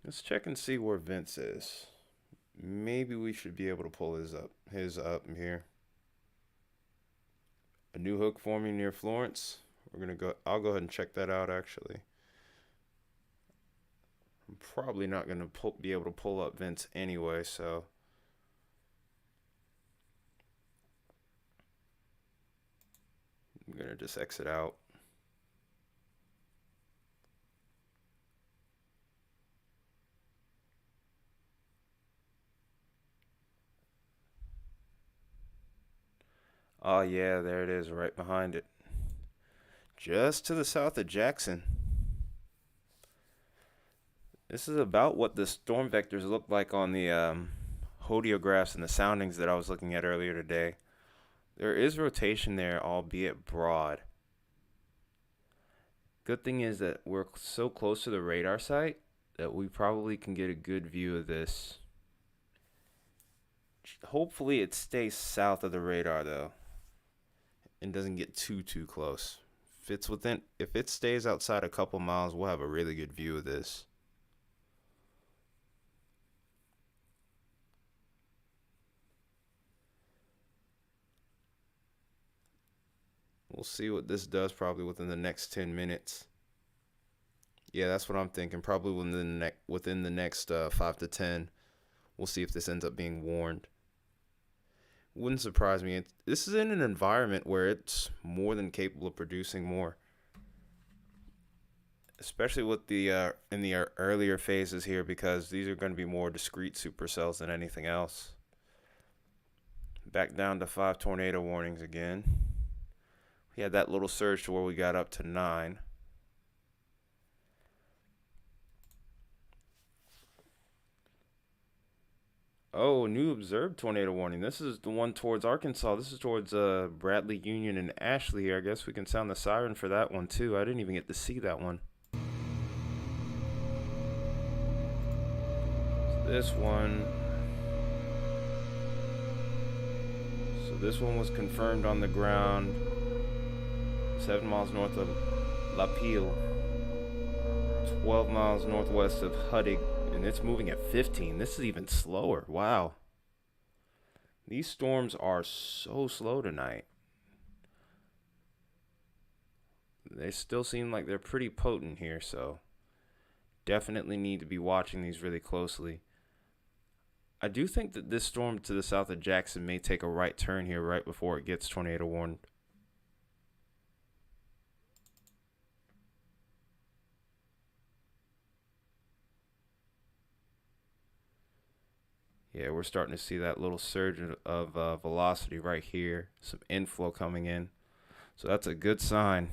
Let's check and see where Vince is. Maybe we should be able to pull his up here. A new hook forming near Florence. I'll go ahead and check that out actually. I'm probably not gonna be able to pull up Vince anyway, so I'm gonna just exit out. Oh yeah, there it is, right behind it. Just to the south of Jackson. This is about what the storm vectors look like on the hodiographs and the soundings that I was looking at earlier today. There is rotation there, albeit broad. Good thing is that we're so close to the radar site that we probably can get a good view of this. Hopefully it stays south of the radar though and doesn't get too close. If it stays outside a couple miles, we'll have a really good view of this. We'll see what this does probably within the next 10 minutes. Yeah, that's what I'm thinking. Probably within the next 5 to 10. We'll see if this ends up being warned. Wouldn't surprise me. This is in an environment where it's more than capable of producing more. Especially with the in the earlier phases here, because these are going to be more discrete supercells than anything else. Back down to 5 tornado warnings again. We had that little surge to where we got up to 9. Oh, new observed tornado warning. This is the one towards Arkansas. This is towards Bradley, Union, and Ashley here. I guess we can sound the siren for that one too. I didn't even get to see that one. So this one. So this one was confirmed on the ground. 7 miles north of La Pile. 12 miles northwest of Huddig. And it's moving at 15. This is even slower. Wow. These storms are so slow tonight. They still seem like they're pretty potent here, so definitely need to be watching these really closely. I do think that this storm to the south of Jackson may take a right turn here right before it gets tornado warned. Yeah, we're starting to see that little surge of velocity right here. Some inflow coming in. So that's a good sign.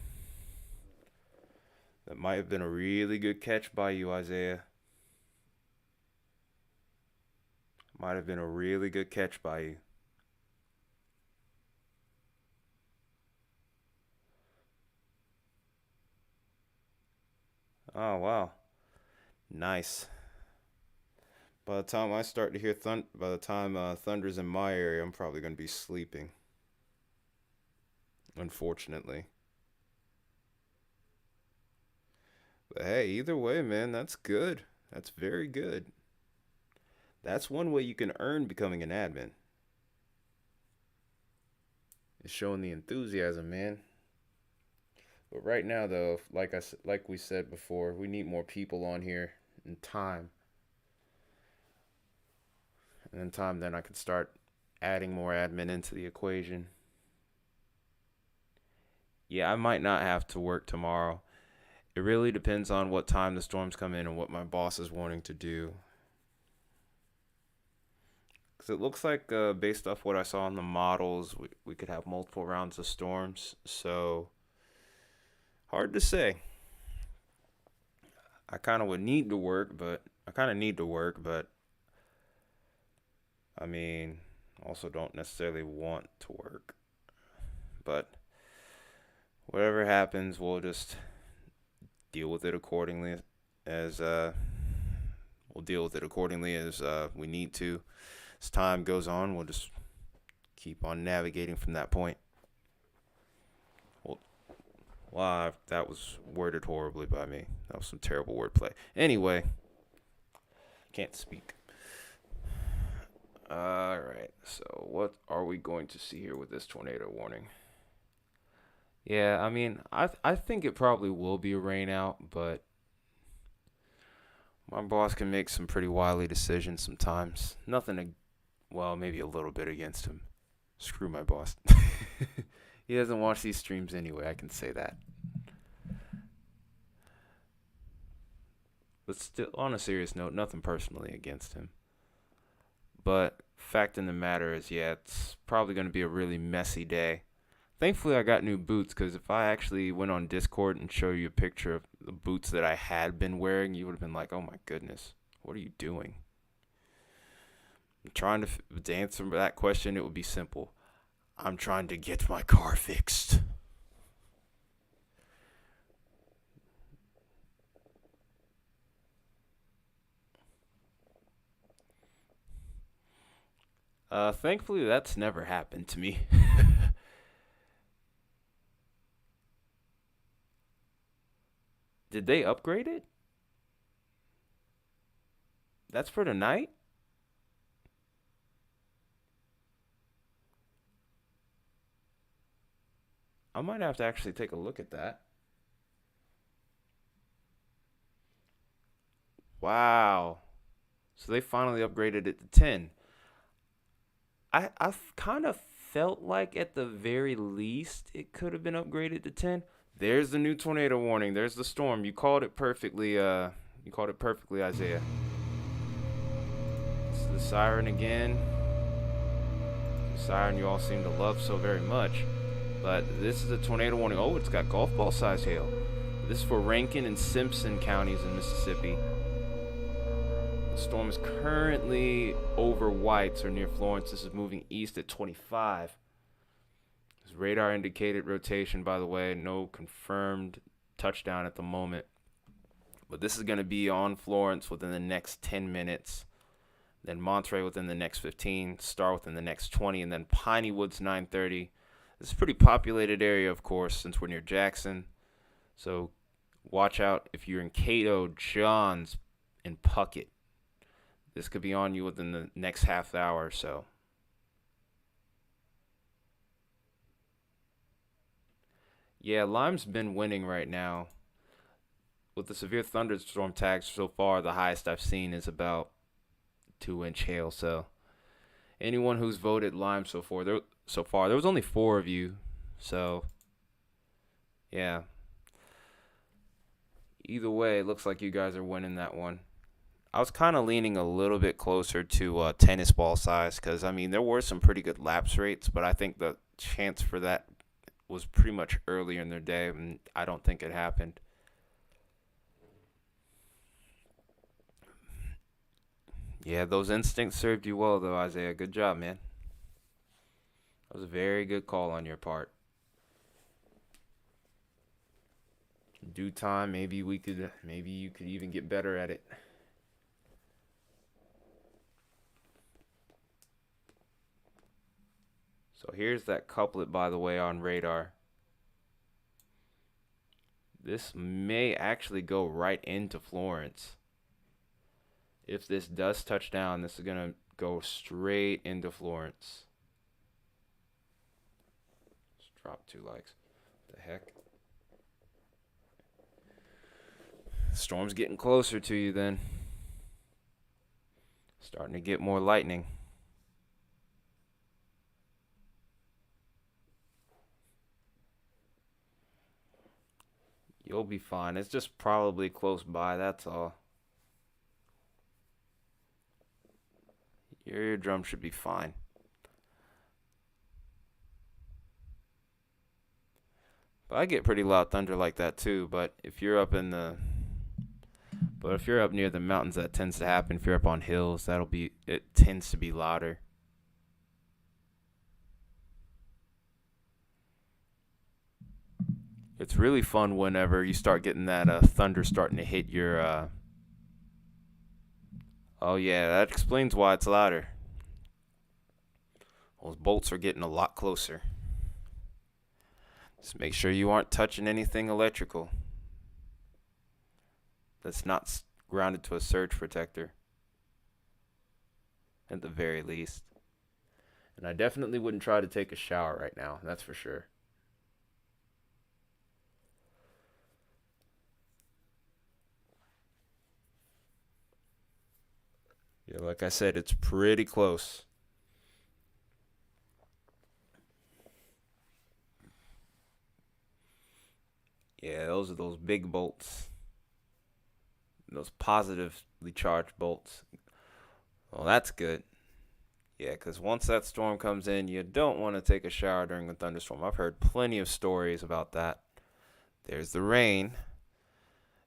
That might have been a really good catch by you, Isaiah. Might have been a really good catch by you. Oh, wow. Nice. By the time I start to hear by the time thunder's in my area, I'm probably going to be sleeping. Unfortunately. But hey, either way, man, that's good. That's very good. That's one way you can earn becoming an admin. Is showing the enthusiasm, man. But right now, though, like we said before, we need more people on here and time. And in time, then I can start adding more admin into the equation. Yeah, I might not have to work tomorrow. It really depends on what time the storms come in and what my boss is wanting to do. Because it looks like, based off what I saw in the models, we could have multiple rounds of storms. So, hard to say. I kind of would need to work, but I kind of need to work, but I mean, also don't necessarily want to work. But whatever happens, we'll just deal with it accordingly as we need to. As time goes on, we'll just keep on navigating from that point. Wow, that was worded horribly by me. That was some terrible wordplay. Anyway, can't speak. Alright, so what are we going to see here with this tornado warning? Yeah, I mean, I think it probably will be a rain out, but my boss can make some pretty wily decisions sometimes. Nothing to, well, maybe a little bit against him. Screw my boss. He doesn't watch these streams anyway, I can say that. But still, on a serious note, nothing personally against him. But fact in the matter is, yeah, it's probably going to be a really messy day. Thankfully, I got new boots, because if I actually went on Discord and showed you a picture of the boots that I had been wearing, you would have been like, oh my goodness, what are you doing? I'm trying to answer that question, it would be simple. I'm trying to get my car fixed. Thankfully, that's never happened to me. Did they upgrade it? That's for tonight? I might have to actually take a look at that. Wow. So they finally upgraded it to 10. I kind of felt like at the very least it could have been upgraded to 10. There's the new tornado warning. There's the storm. You called it perfectly. You called it perfectly, Isaiah. It's the siren again. The siren you all seem to love so very much. But this is a tornado warning. Oh, it's got golf ball size hail. This is for Rankin and Simpson counties in Mississippi. The storm is currently over Whites or near Florence. This is moving east at 25. This radar indicated rotation, by the way. No confirmed touchdown at the moment. But this is going to be on Florence within the next 10 minutes. Then Monterey within the next 15. Star within the next 20. And then Piney Woods 9:30. This is a pretty populated area, of course, since we're near Jackson. So watch out if you're in Cato, Johns, and Puckett. This could be on you within the next half hour or so. Yeah, Lime's been winning right now. With the severe thunderstorm tags so far, the highest I've seen is about 2-inch hail. So anyone who's voted Lime so far, there was only 4 of you. So yeah. Either way, it looks like you guys are winning that one. I was kind of leaning a little bit closer to tennis ball size because, I mean, there were some pretty good lapse rates, but I think the chance for that was pretty much earlier in their day, and I don't think it happened. Yeah, those instincts served you well, though, Isaiah. Good job, man. That was a very good call on your part. In due time, maybe you could even get better at it. So here's that couplet, by the way, on radar. This may actually go right into Florence. If this does touch down, this is going to go straight into Florence. Let's drop 2 likes. What the heck? Storm's getting closer to you then. Starting to get more lightning. You'll be fine. It's just probably close by, that's all. Your eardrum should be fine. But I get pretty loud thunder like that too, but if you're up near the mountains, that tends to happen. If you're up on hills, it tends to be louder. It's really fun whenever you start getting that thunder starting to hit your Oh yeah, that explains why it's louder. Those bolts are getting a lot closer. Just make sure you aren't touching anything electrical that's not grounded to a surge protector, at the very least. And I definitely wouldn't try to take a shower right now, that's for sure. Yeah, like I said, it's pretty close. Yeah, those are those big bolts. Those positively charged bolts. Well, that's good. Yeah, because once that storm comes in, you don't want to take a shower during a thunderstorm. I've heard plenty of stories about that. There's the rain.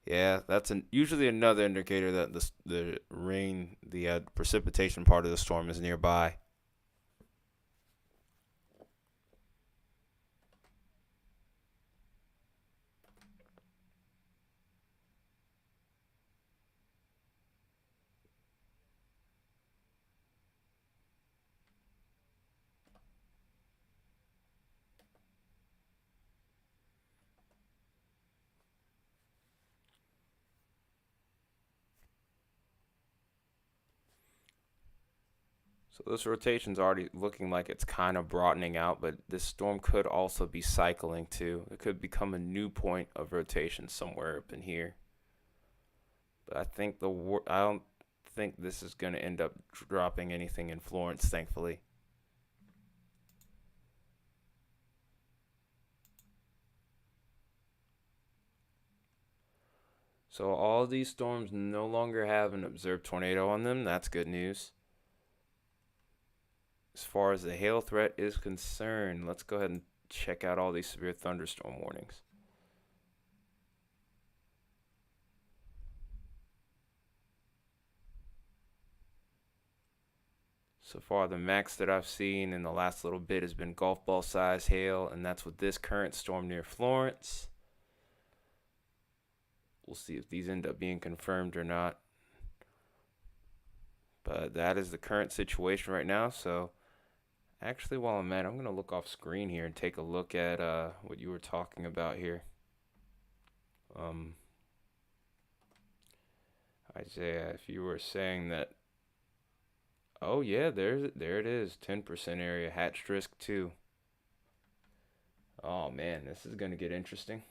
Yeah, that's usually another indicator that the rain, the precipitation part of the storm is nearby. So this rotation's already looking like it's kind of broadening out, but this storm could also be cycling too. It could become a new point of rotation somewhere up in here. But I don't think this is going to end up dropping anything in Florence, thankfully. So all these storms no longer have an observed tornado on them. That's good news. As far as the hail threat is concerned, let's go ahead and check out all these severe thunderstorm warnings. So far, the max that I've seen in the last little bit has been golf ball size hail, and that's with this current storm near Florence. We'll see if these end up being confirmed or not. But that is the current situation right now. So actually, while I'm at it, I'm going to look off screen here and take a look at what you were talking about here. Um, Isaiah, if you were saying that, oh yeah, there it is, 10% area, hatch risk 2. Oh man, this is going to get interesting.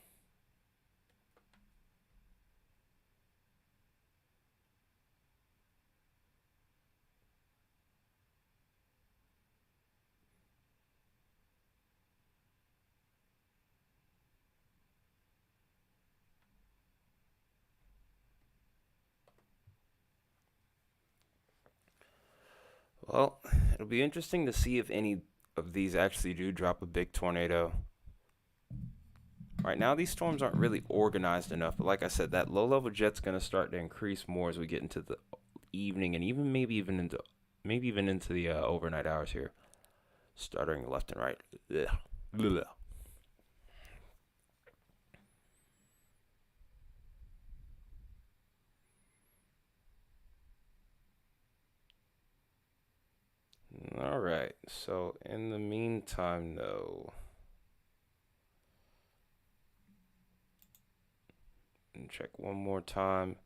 Well, it'll be interesting to see if any of these actually do drop a big tornado. Right now, these storms aren't really organized enough, but like I said, that low-level jet's going to start to increase more as we get into the evening and even maybe even into the overnight hours here, starting left and right. Ugh. Blah. All right. So in the meantime, though, check one more time.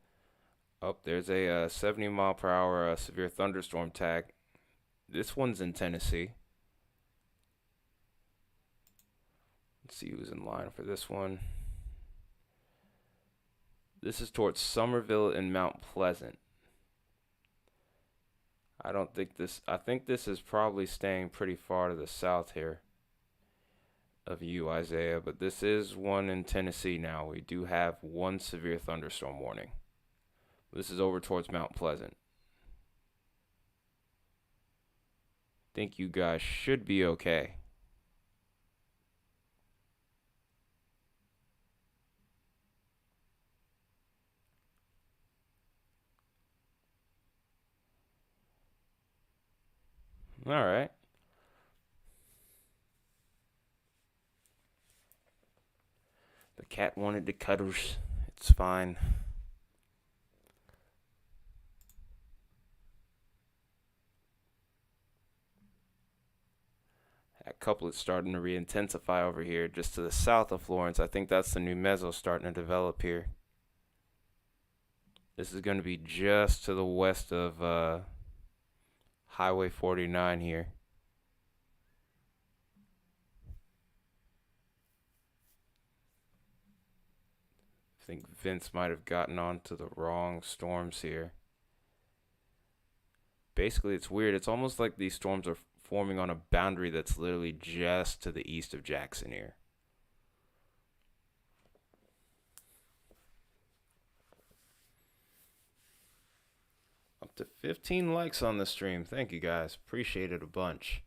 Oh, there's a 70 mile per hour severe thunderstorm tag. This one's in Tennessee. Let's see who's in line for this one. This is towards Somerville and Mount Pleasant. I think this is probably staying pretty far to the south here of you, Isaiah, but this is one in Tennessee now. We do have one severe thunderstorm warning. This is over towards Mount Pleasant. Think you guys should be okay. All right. The cat wanted the cuddles. It's fine. That couplet's starting to re-intensify over here just to the south of Florence. I think that's the new mezzo starting to develop here. This is going to be just to the west of Highway 49 here. I think Vince might have gotten onto the wrong storms here. Basically, it's weird. It's almost like these storms are forming on a boundary that's literally just to the east of Jackson here. Up to 15 likes on the stream. Thank you guys. Appreciate it a bunch.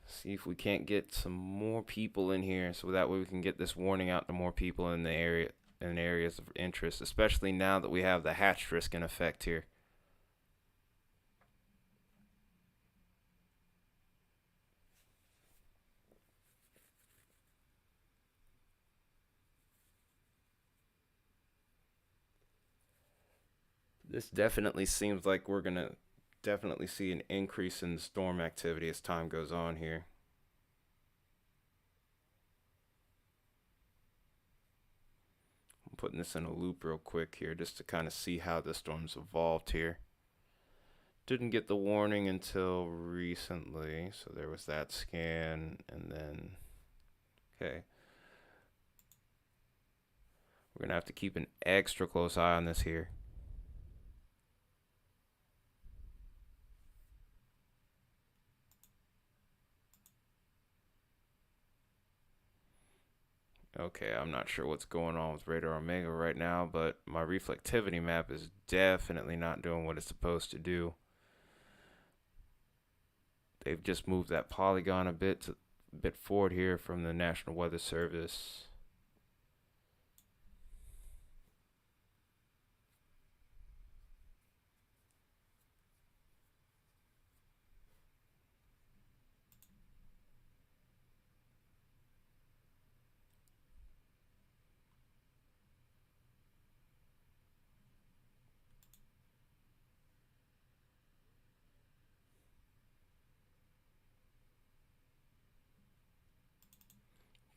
See if we can't get some more people in here so that way we can get this warning out to more people in the area in areas of interest, especially now that we have the hatch risk in effect here. This definitely seems like we're going to definitely see an increase in storm activity as time goes on here. I'm putting this in a loop real quick here just to kind of see how the storm's evolved here. Didn't get the warning until recently, so there was that scan, and then, okay. We're going to have to keep an extra close eye on this here. Okay, I'm not sure what's going on with Radar Omega right now, but my reflectivity map is definitely not doing what it's supposed to do. They've just moved that polygon a bit forward here from the National Weather Service.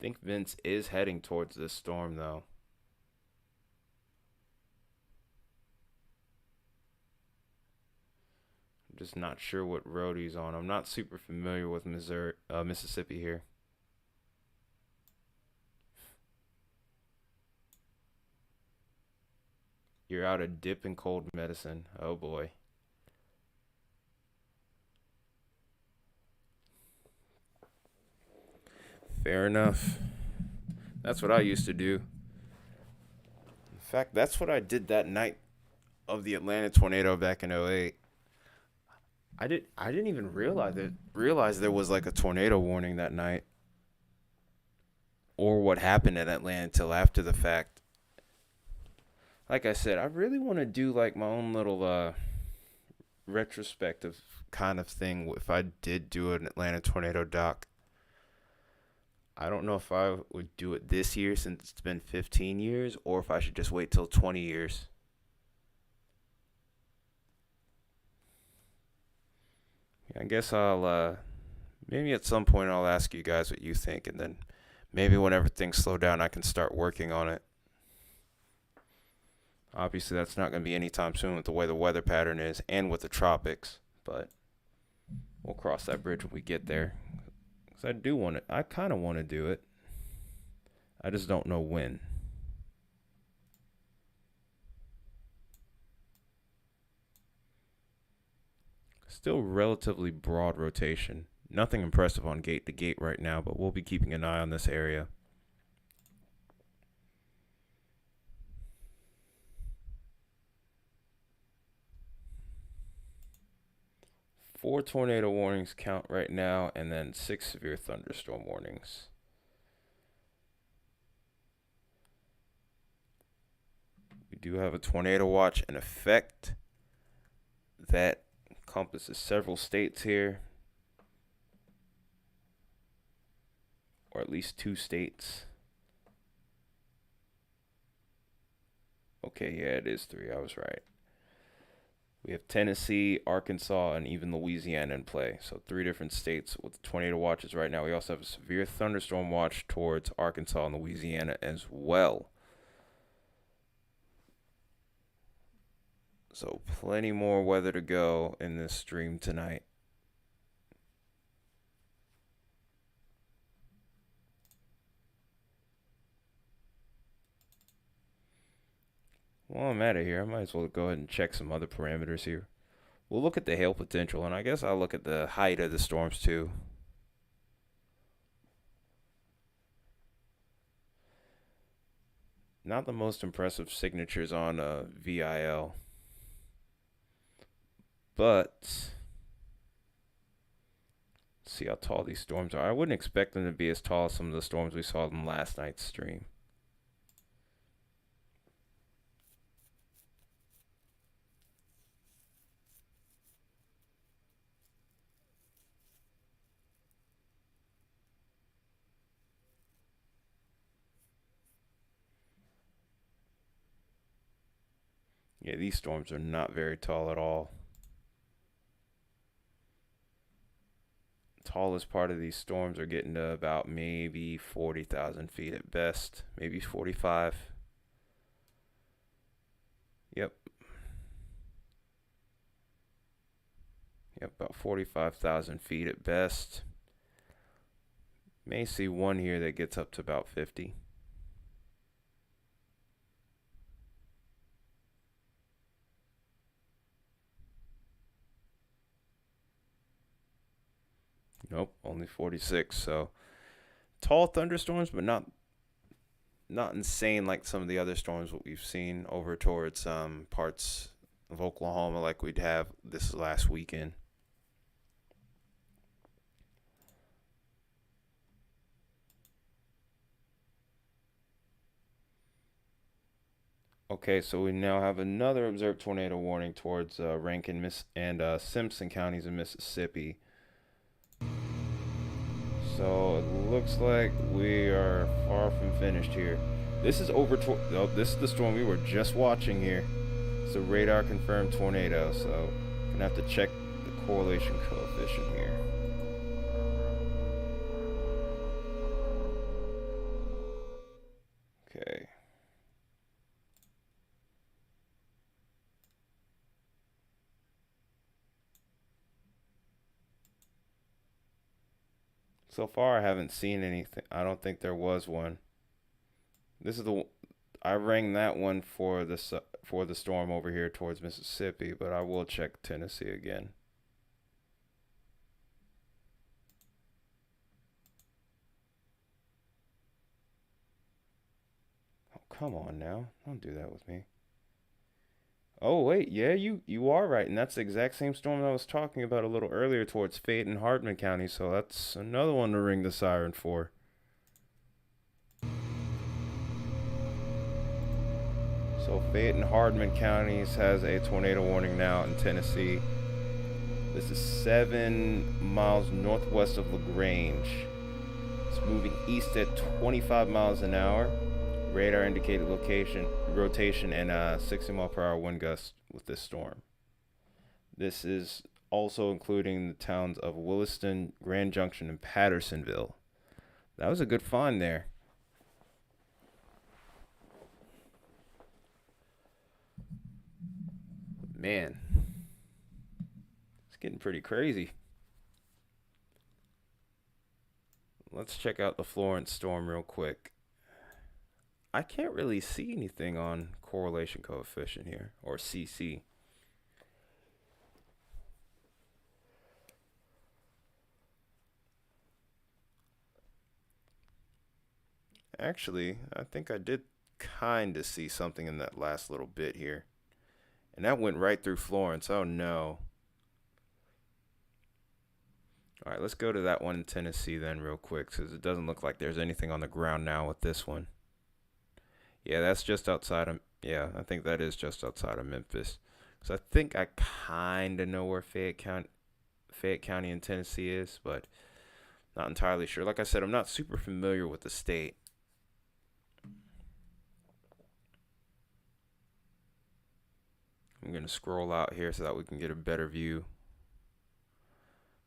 I think Vince is heading towards this storm, though. I'm just not sure what road he's on. I'm not super familiar with Mississippi here. You're out of dip and cold medicine. Oh boy. Fair enough. That's what I used to do. In fact, that's what I did that night of the Atlanta tornado back in '08. I didn't even realize there was like a tornado warning that night, or what happened in Atlanta until after the fact. Like I said, I really want to do like my own little retrospective kind of thing if I did do an Atlanta tornado doc. I don't know if I would do it this year since it's been 15 years, or if I should just wait till 20 years. Yeah, I guess I'll maybe at some point I'll ask you guys what you think, and then maybe whenever things slow down, I can start working on it. Obviously, that's not going to be anytime soon with the way the weather pattern is and with the tropics, but we'll cross that bridge when we get there. Because I do want it. I kind of want to do it. I just don't know when. Still relatively broad rotation. Nothing impressive on gate to gate right now, but we'll be keeping an eye on this area. Four tornado warnings count right now, and then 6 severe thunderstorm warnings. We do have a tornado watch in effect that encompasses several states here, or at least 2 states. Okay, yeah, it is 3. I was right. We have Tennessee, Arkansas, and even Louisiana in play. So 3 different states with tornado watches right now. We also have a severe thunderstorm watch towards Arkansas and Louisiana as well. So plenty more weather to go in this stream tonight. While I'm at it here, I might as well go ahead and check some other parameters here. We'll look at the hail potential, and I guess I'll look at the height of the storms too. Not the most impressive signatures on VIL, but let's see how tall these storms are. I wouldn't expect them to be as tall as some of the storms we saw in last night's stream. Yeah, these storms are not very tall at all. Tallest part of these storms are getting to about maybe 40,000 feet at best, maybe 45. Yep. Yep, about 45,000 feet at best. May see one here that gets up to about 50. Nope, only 46. So tall thunderstorms, but not insane like some of the other storms that we've seen over towards parts of Oklahoma like we'd have this last weekend. Okay, so we now have another observed tornado warning towards Rankin and Simpson counties in Mississippi. So it looks like we are far from finished here. This is this is the storm we were just watching here. It's a radar confirmed tornado, so gonna have to check the correlation coefficient here. Okay. So far, I haven't seen anything. I don't think there was one. This is I rang that one for the storm over here towards Mississippi, but I will check Tennessee again. Oh, come on now. Don't do that with me. Oh wait, yeah, you are right, and that's the exact same storm I was talking about a little earlier towards Fayette and Hardman County. So that's another one to ring the siren for. So Fayette and Hardman counties has a tornado warning now in Tennessee. This is 7 miles northwest of LaGrange. It's moving east at 25 miles an hour. Radar indicated location, rotation, and 60-mile-per-hour wind gusts with this storm. This is also including the towns of Williston, Grand Junction, and Pattersonville. That was a good find there. Man, it's getting pretty crazy. Let's check out the Florence storm real quick. I can't really see anything on correlation coefficient here, or CC. Actually, I think I did kind of see something in that last little bit here. And that went right through Florence. Oh no. All right, let's go to that one in Tennessee then, real quick, because it doesn't look like there's anything on the ground now with this one. Yeah, that's just outside of. Yeah, I think that is just outside of Memphis. Because I think I kind of know where Fayette County in Tennessee is, but not entirely sure. Like I said, I'm not super familiar with the state. I'm going to scroll out here so that we can get a better view.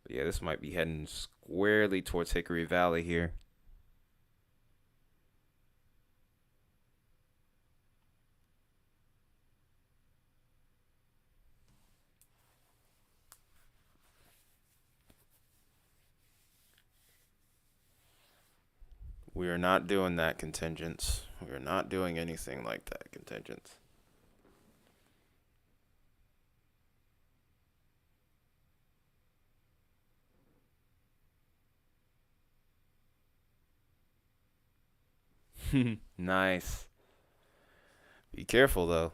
But yeah, this might be heading squarely towards Hickory Valley here. We are not doing that, contingents. We are not doing anything like that, contingents. Nice. Be careful though.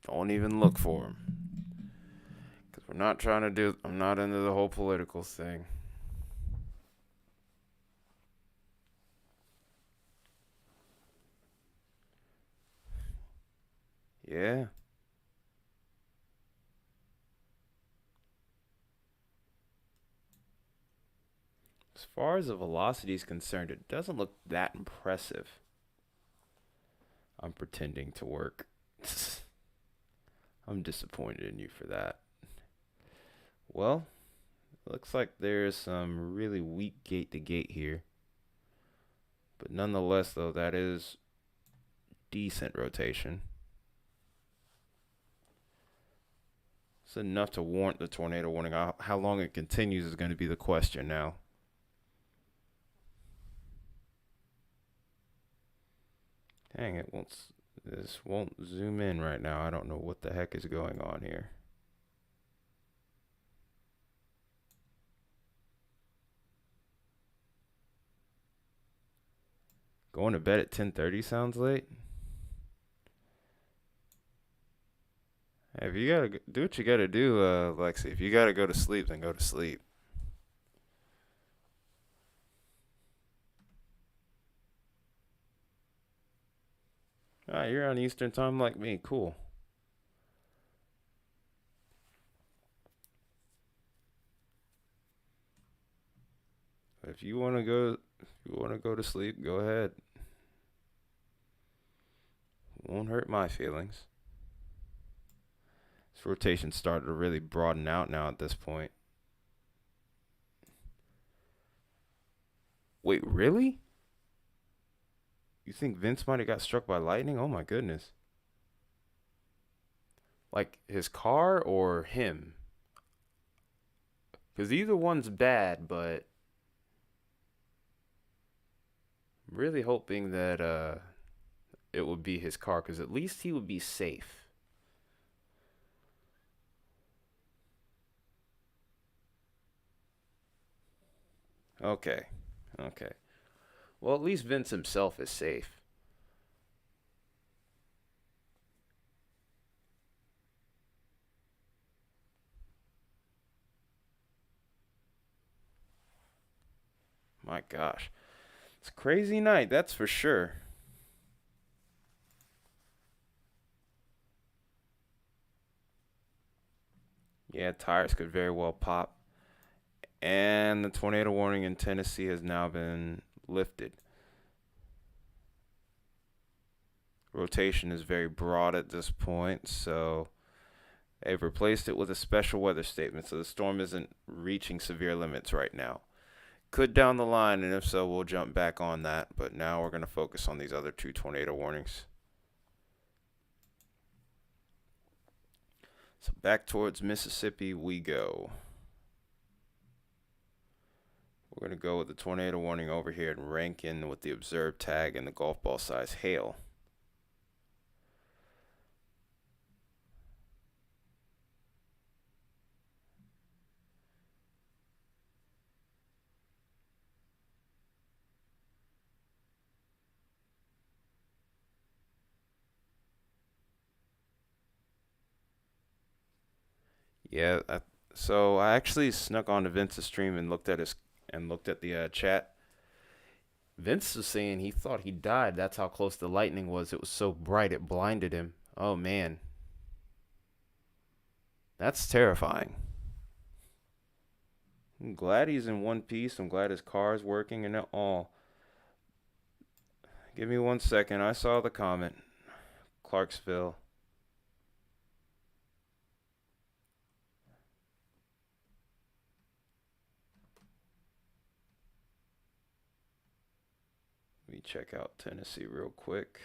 Don't even look for them. Because we're not trying to do. I'm not into the whole political thing. Yeah. As far as the velocity is concerned, it doesn't look that impressive. I'm pretending to work. I'm disappointed in you for that. Well, looks like there's some really weak gate to gate here. But nonetheless, though, that is decent rotation. It's enough to warrant the tornado warning. How long it continues is going to be the question now. Dang, it won't. This won't zoom in right now. I don't know what the heck is going on here. Going to bed at 10:30 sounds late. Hey, if you gotta do what you gotta do, Lexi. If you gotta go to sleep, then go to sleep. Ah, you're on Eastern time like me. Cool. If you wanna go to sleep, go ahead. Won't hurt my feelings. This rotation started to really broaden out now at this point. Wait, really? You think Vince might have got struck by lightning? Oh my goodness. Like his car or him? Because either one's bad, but Really hoping that it would be his car, because at least he would be safe. Okay. Okay. Well, at least Vince himself is safe. My gosh. It's a crazy night, that's for sure. Yeah, tires could very well pop. And the tornado warning in Tennessee has now been lifted. Rotation is very broad at this point, so they've replaced it with a special weather statement, so the storm isn't reaching severe limits right now. Could down the line, and if so, we'll jump back on that. But now we're going to focus on these other two tornado warnings. So back towards Mississippi we go. We're going to go with the tornado warning over here and rank in with the observed tag and the golf ball size hail. Yeah, so I actually snuck onto Vince's stream and looked at the chat. Vince was saying he thought he died. That's how close the lightning was. It was so bright it blinded him. Oh man, that's terrifying. I'm glad he's in one piece. I'm glad his car is working and all. Give me 1 second. I saw the comment. Clarksville. Let me check out Tennessee real quick.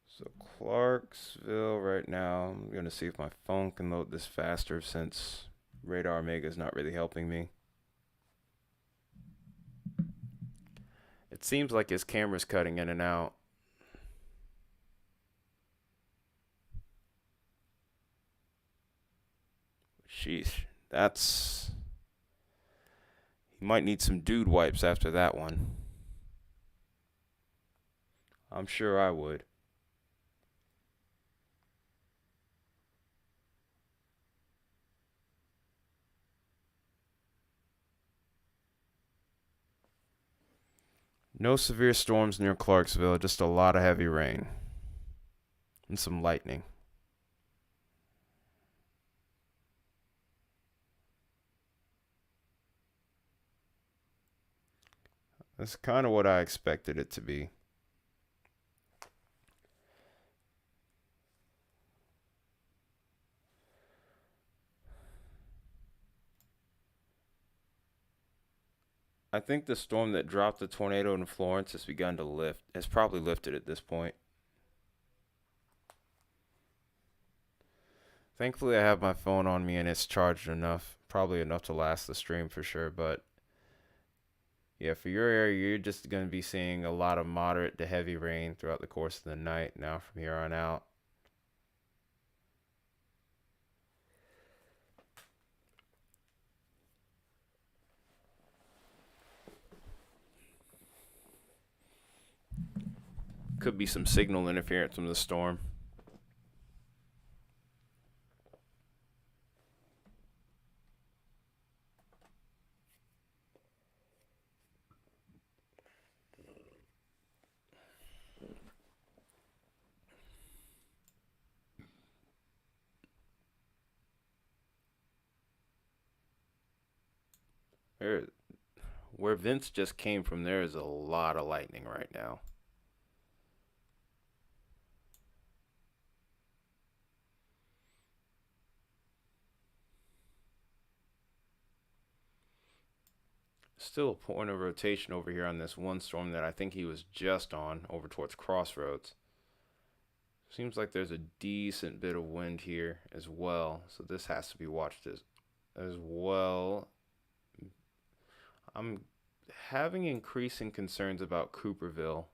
So Clarksville right now. I'm going to see if my phone can load this faster since Radar Omega is not really helping me. It seems like his camera's cutting in and out. Sheesh. That's... He might need some dude wipes after that one. I'm sure I would. No severe storms near Clarksville, just a lot of heavy rain. And some lightning. That's kind of what I expected it to be. I think the storm that dropped the tornado in Florence has begun to lift. Has probably lifted at this point. Thankfully, I have my phone on me and it's charged enough. Probably enough to last the stream for sure. But yeah, for your area, you're just going to be seeing a lot of moderate to heavy rain throughout the course of the night now from here on out. Could be some signal interference from the storm. There, where Vince just came from, there is a lot of lightning right now. still a point of rotation over here on this one storm that I think he was just on over towards Crossroads. Seems like there's a decent bit of wind here as well, so this has to be watched as well. I'm having increasing concerns about Cooperville.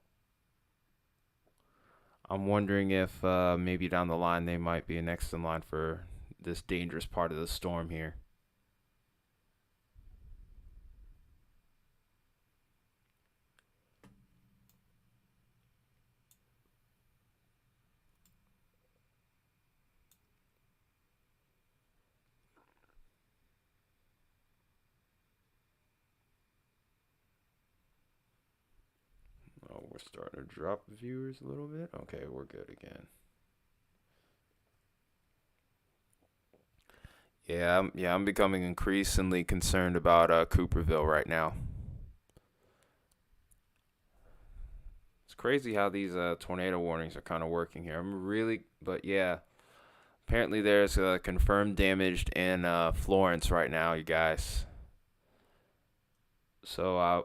I'm wondering if maybe down the line they might be next in line for this dangerous part of the storm here. Oh, we're starting to drop viewers a little bit. Okay, we're good again. I'm becoming increasingly concerned about Cooperville right now. It's crazy how these tornado warnings are kind of working here. But yeah, apparently there's confirmed damage in Florence right now, you guys. So our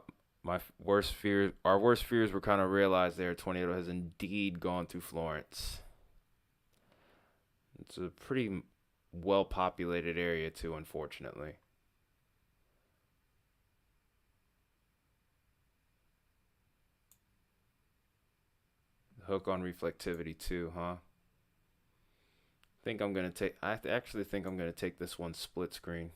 worst fears were kind of realized there. A tornado has indeed gone through Florence. It's a pretty well-populated area too, unfortunately. Hook on reflectivity too, huh? I actually think I'm gonna take this one split screen.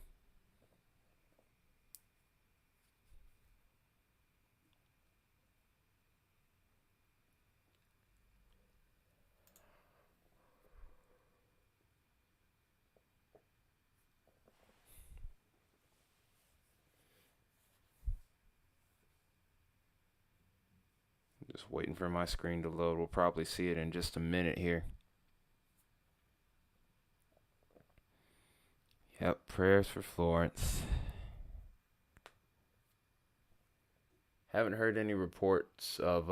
Just waiting for my screen to load. We'll probably see it in just a minute here. Yep, prayers for Florence. Haven't heard any reports of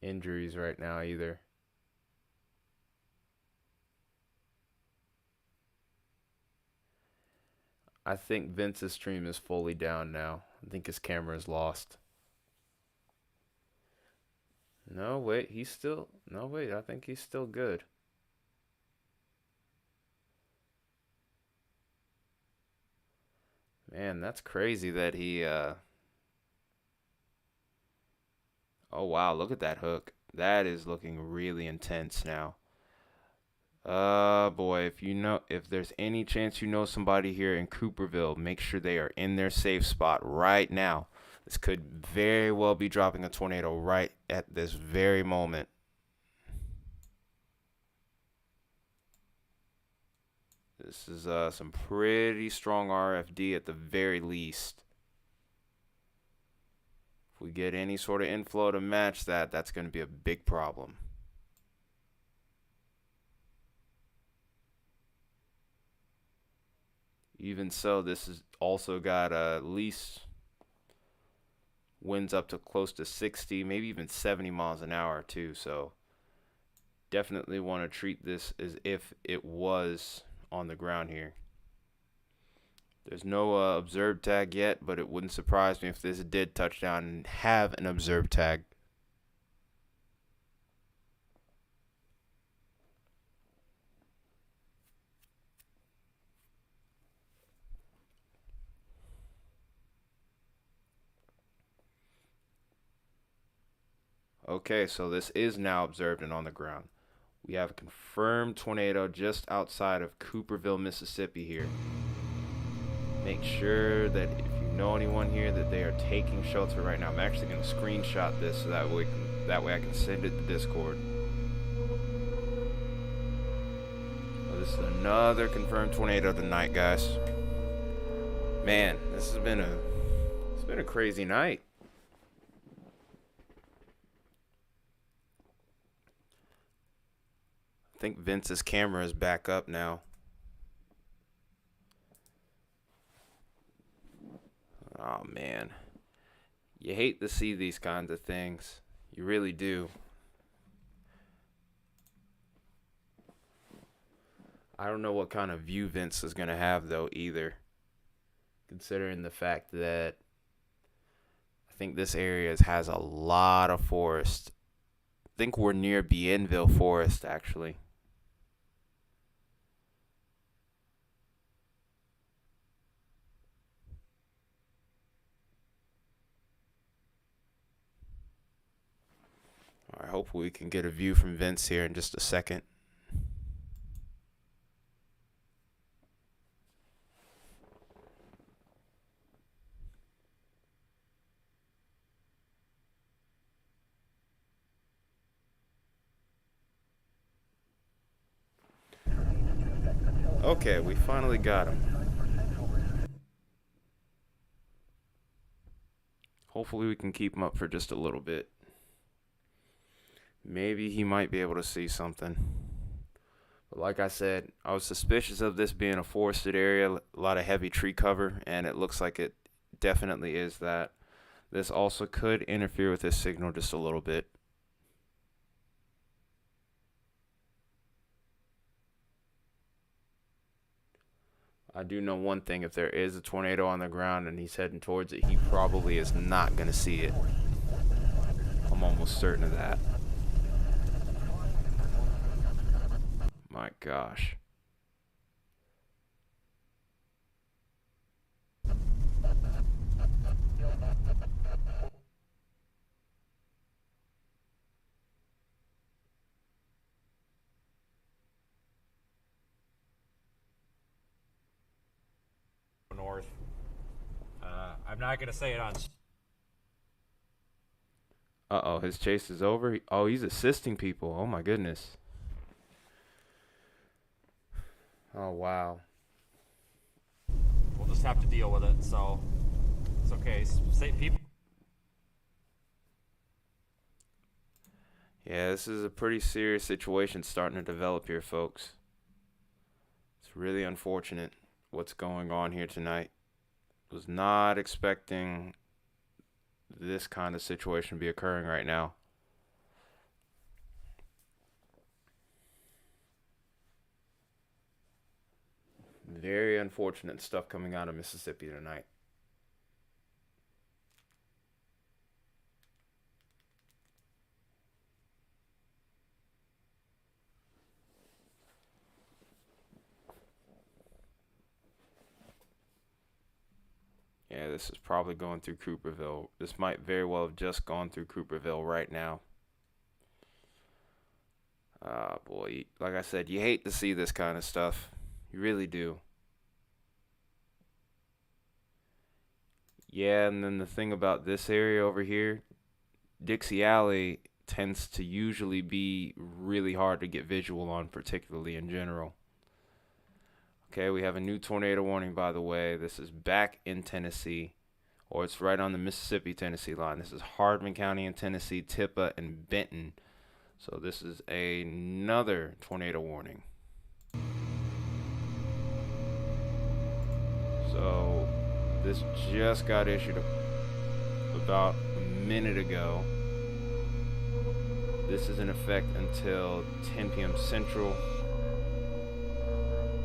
injuries right now either. I think Vince's stream is fully down now. I think his camera is lost. No, wait, I think he's still good. Man, that's crazy that he oh wow, look at that hook. That is looking really intense now. Boy, if there's any chance you know somebody here in Cooperville, make sure they are in their safe spot right now. This could very well be dropping a tornado right at this very moment. This is some pretty strong RFD at the very least. If we get any sort of inflow to match that, that's going to be a big problem. Even so, this has also got at least winds up to close to 60, maybe even 70 miles an hour too. So definitely want to treat this as if it was on the ground here. There's no observed tag yet, but it wouldn't surprise me if this did touch down and have an observed tag. Okay, so this is now observed and on the ground. We have a confirmed tornado just outside of Cooperville, Mississippi here. Make sure that if you know anyone here that they are taking shelter right now. I'm actually going to screenshot this so that way I can send it to Discord. Oh, this is another confirmed tornado tonight, guys. Man, it's been a crazy night. I think Vince's camera is back up now. Oh man, you hate to see these kinds of things. You really do. I don't know what kind of view Vince is gonna have though either. considering the fact that I think this area has a lot of forest. I think we're near Bienville Forest, actually. All right, hopefully we can get a view from Vince here in just a second. Okay, we finally got him. Hopefully we can keep him up for just a little bit. Maybe he might be able to see something. But like I said, I was suspicious of this being a forested area, a lot of heavy tree cover, and it looks like it definitely is that. This also could interfere with this signal just a little bit. I do know one thing, if there is a tornado on the ground and he's heading towards it, he probably is not going to see it. I'm almost certain of that. My gosh. North. I'm not gonna say it on. Uh-oh, his chase is over. Oh, he's assisting people. Oh my goodness. Oh wow. We'll just have to deal with it. So it's okay. Say people. Yeah, this is a pretty serious situation starting to develop here, folks. It's really unfortunate what's going on here tonight. Was not expecting this kind of situation to be occurring right now. Very unfortunate stuff coming out of Mississippi tonight. Yeah, this is probably going through Cooperville. This might very well have just gone through Cooperville right now. Ah, boy. Like I said, you hate to see this kind of stuff. You really do. Yeah, and then the thing about this area over here, Dixie Alley tends to usually be really hard to get visual on, particularly in general. Okay, we have a new tornado warning, by the way. This is back in Tennessee, or it's right on the Mississippi-Tennessee line. This is Hardin County in Tennessee, Tippah, and Benton. So this is another tornado warning. So this just got issued about a minute ago. This is in effect until 10 p.m. Central.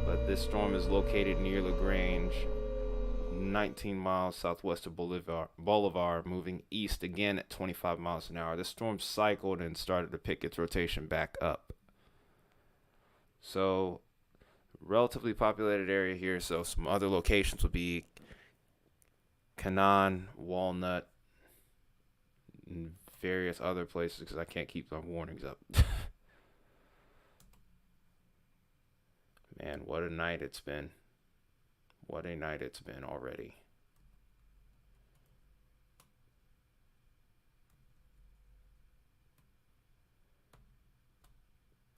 But this storm is located near LaGrange, 19 miles southwest of Bolivar, moving east again at 25 miles an hour. This storm cycled and started to pick its rotation back up. So, relatively populated area here. So some other locations would be Canaan, Walnut, and various other places because I can't keep my warnings up. Man, what a night it's been. What a night it's been already.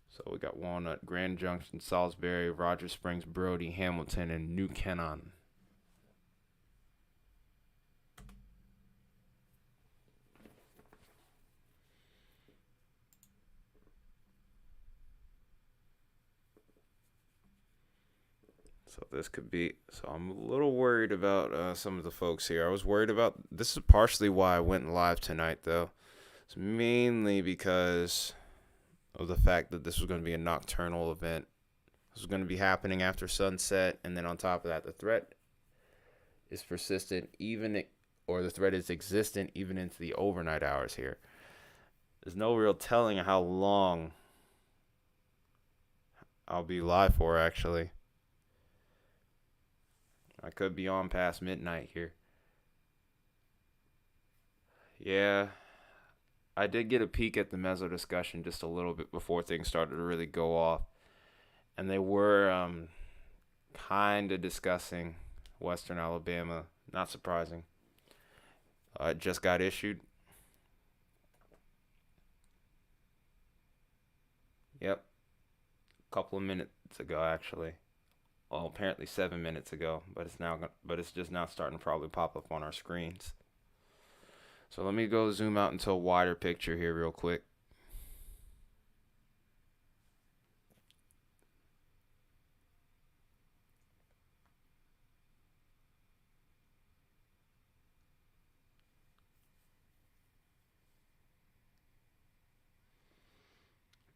So we got Walnut, Grand Junction, Salisbury, Rogers Springs, Brody, Hamilton, and New Canaan. So this could be, so I'm a little worried about some of the folks here. I was worried about, this is partially why I went live tonight though. It's mainly because of the fact that this was going to be a nocturnal event. This was going to be happening after sunset, and then on top of that, the threat is persistent or the threat is existent even into the overnight hours here. There's no real telling how long I'll be live for, actually. I could be on past midnight here. Yeah, I did get a peek at the meso discussion just a little bit before things started to really go off. And they were kind of discussing Western Alabama. Not surprising. It just got issued. Yep. A couple of minutes ago, actually. Well, apparently 7 minutes ago, but it's just now starting to probably pop up on our screens. So let me go zoom out into a wider picture here real quick.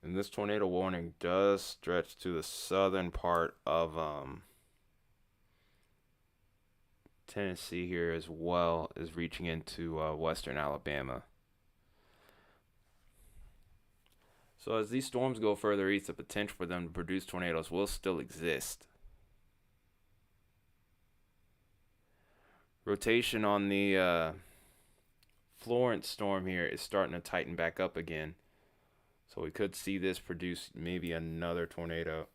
And this tornado warning does stretch to the southern part of Tennessee here, as well as reaching into western Alabama. So as these storms go further east, the potential for them to produce tornadoes will still exist. Rotation on the Florence storm here is starting to tighten back up again. So we could see this produce maybe another tornado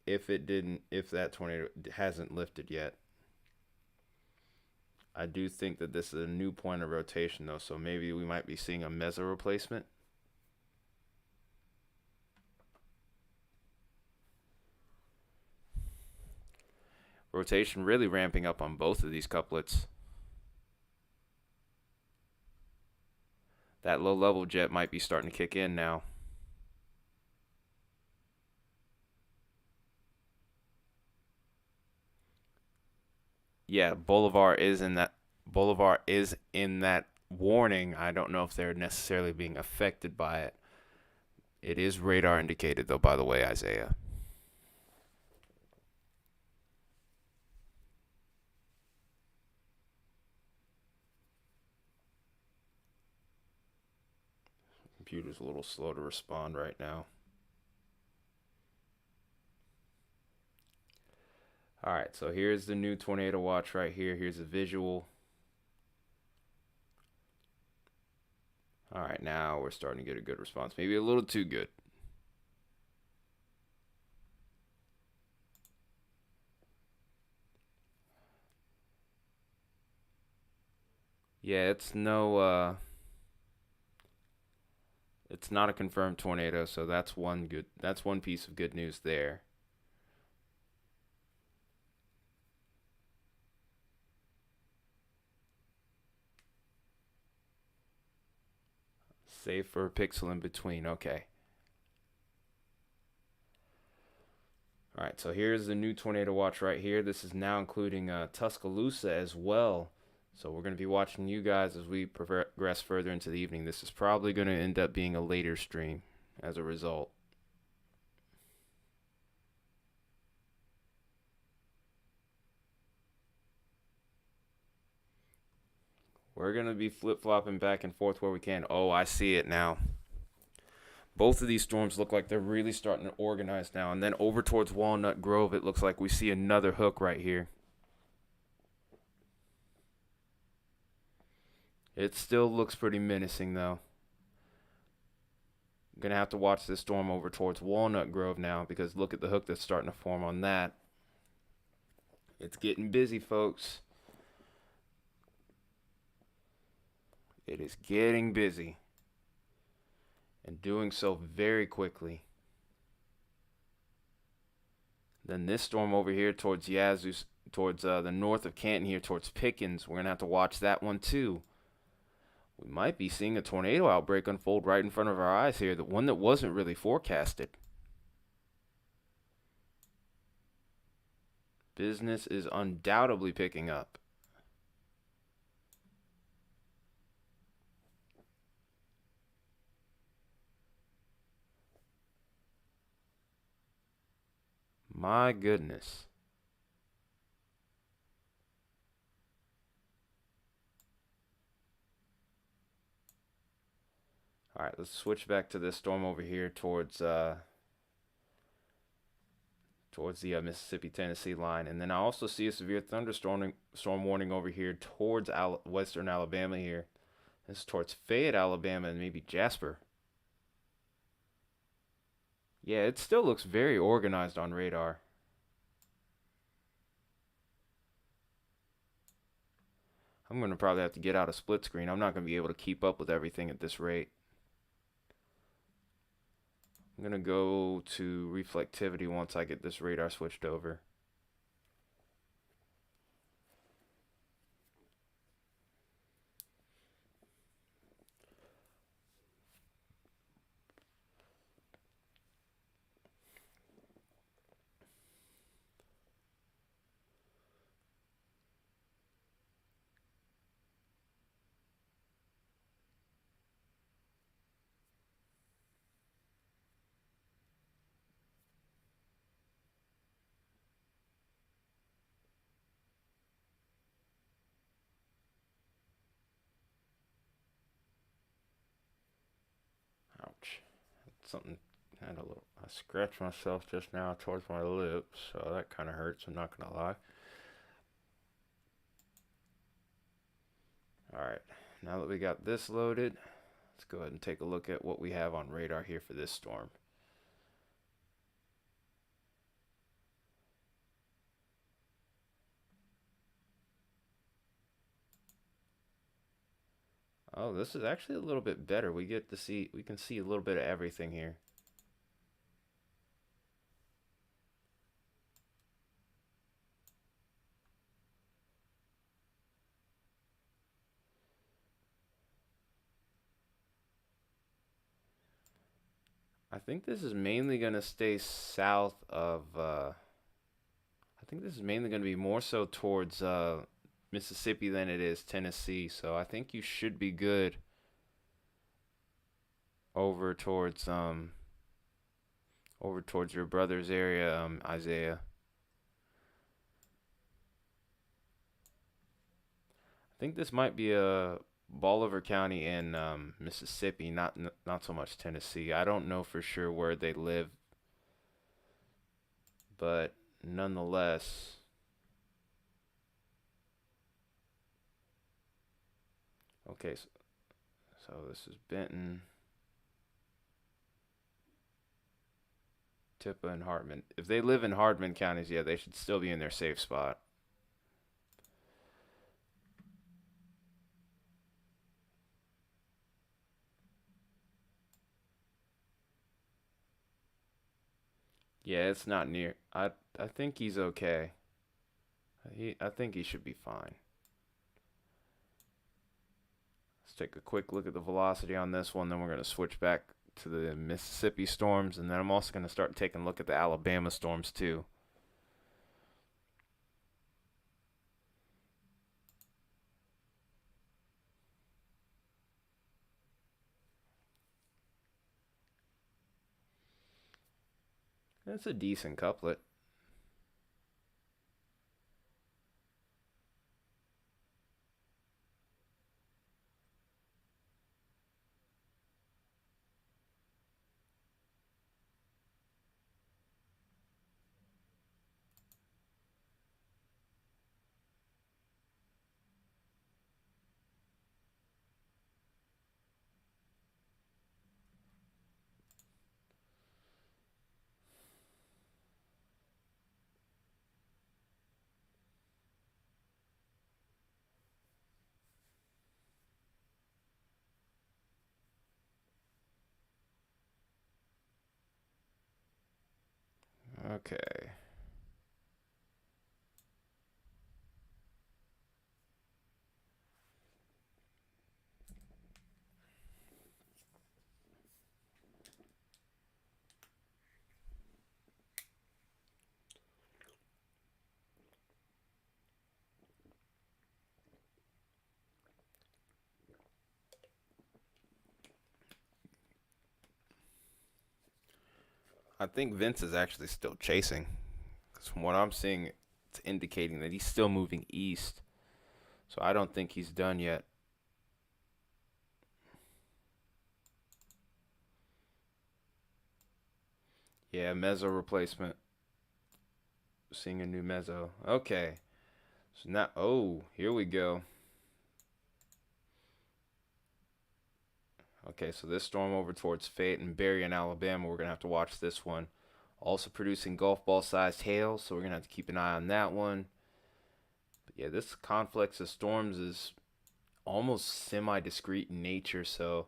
if that tornado hasn't lifted yet. I do think that this is a new point of rotation though, so maybe we might be seeing a meso replacement. Rotation really ramping up on both of these couplets. That low level jet might be starting to kick in now. Yeah, Bolivar is in that warning. I don't know if they're necessarily being affected by it. It is radar indicated though, by the way, Isaiah. Computer's a little slow to respond right now. All right, so here's the new tornado watch right here. Here's a visual. All right, now we're starting to get a good response. Maybe a little too good. Yeah, it's not a confirmed tornado, so that's one piece of good news there. Save for a pixel in between. Okay. All right, so here's the new tornado watch right here. This is now including Tuscaloosa as well. So we're going to be watching you guys as we progress further into the evening. This is probably going to end up being a later stream as a result. We're going to be flip-flopping back and forth where we can. Oh, I see it now. Both of these storms look like they're really starting to organize now. And then over towards Walnut Grove, it looks like we see another hook right here. It still looks pretty menacing, though. I'm going to have to watch this storm over towards Walnut Grove now, because look at the hook that's starting to form on that. It's getting busy, folks. It is getting busy. And doing so very quickly. Then this storm over here towards Yazoo, towards the north of Canton here, towards Pickens, we're going to have to watch that one too. We might be seeing a tornado outbreak unfold right in front of our eyes here, the one that wasn't really forecasted. Business is undoubtedly picking up. My goodness. All right, let's switch back to this storm over here towards the Mississippi Tennessee line, and then I also see a severe storm warning over here towards western Alabama here. This is towards Fayette, Alabama, and maybe Jasper. Yeah, it still looks very organized on radar. I'm going to probably have to get out a split screen. I'm not going to be able to keep up with everything at this rate. I'm going to go to reflectivity once I get this radar switched over. Ouch. Something had a little. I scratched myself just now towards my lips, so that kind of hurts. I'm not gonna lie. All right, now that we got this loaded, let's go ahead and take a look at what we have on radar here for this storm. Oh, this is actually a little bit better. We can see a little bit of everything here. I think this is mainly going to stay south of, I think this is mainly going to be more so towards Mississippi than it is Tennessee. So I think you should be good over towards your brother's area, Isaiah. I think this might be a Bolivar County in Mississippi, not so much Tennessee. I don't know for sure where they live, but nonetheless, okay. So this is Benton, Tippah, and Hartman. If they live in Hardman counties, yeah, they should still be in their safe spot. Yeah, it's not near. I think he's okay. I think he should be fine. Let's take a quick look at the velocity on this one. Then we're going to switch back to the Mississippi storms, and then I'm also going to start taking a look at the Alabama storms too. That's a decent couplet. Okay. I think Vince is actually still chasing. Because from what I'm seeing, it's indicating that he's still moving east. So I don't think he's done yet. Yeah, mezzo replacement. Seeing a new mezzo. Okay. So now, oh, here we go. Okay, so this storm over towards Fayette and Berry in Alabama, we're going to have to watch this one. Also producing golf ball sized hail, so we're going to have to keep an eye on that one. But yeah, this conflicts of storms is almost semi-discrete in nature, so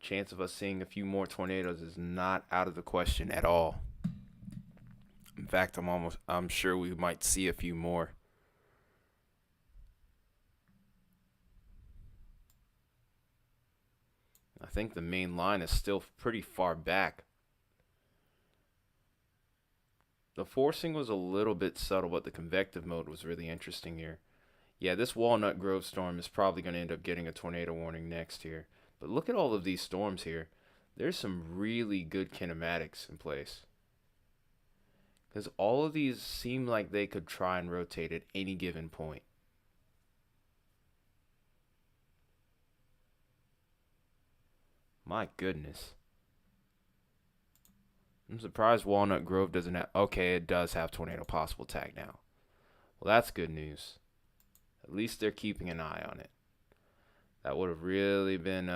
chance of us seeing a few more tornadoes is not out of the question at all. In fact, I'm sure we might see a few more. I think the main line is still pretty far back. The forcing was a little bit subtle, but the convective mode was really interesting here. Yeah, this Walnut Grove storm is probably going to end up getting a tornado warning next here. But look at all of these storms here. There's some really good kinematics in place. Because all of these seem like they could try and rotate at any given point. My goodness. I'm surprised Walnut Grove doesn't have... Okay, it does have tornado possible tag now. Well, that's good news. At least they're keeping an eye on it. That would have really been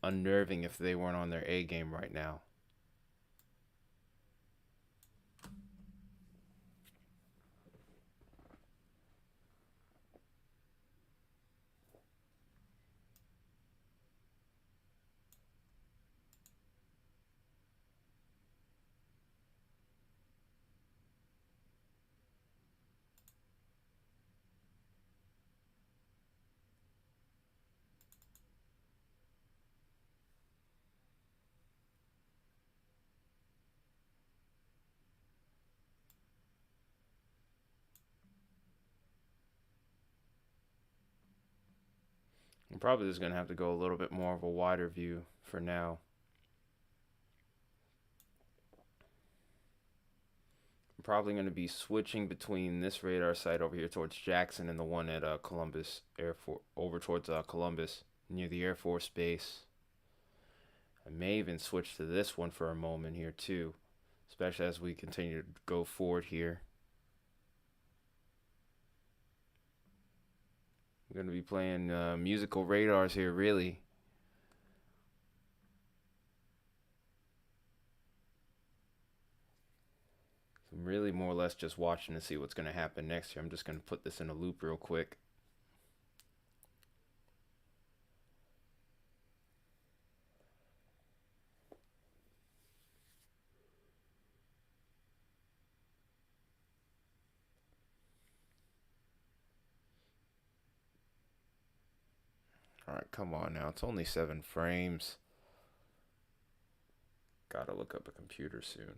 unnerving if they weren't on their A game right now. I'm probably just going to have to go a little bit more of a wider view for now. I'm probably going to be switching between this radar site over here towards Jackson and the one at Columbus Air Force, over towards Columbus near the Air Force Base. I may even switch to this one for a moment here too, especially as we continue to go forward here. I'm going to be playing musical radars here, really. I'm really more or less just watching to see what's going to happen next here. I'm just going to put this in a loop real quick. Alright, come on now. It's only 7 frames. Gotta look up a computer soon.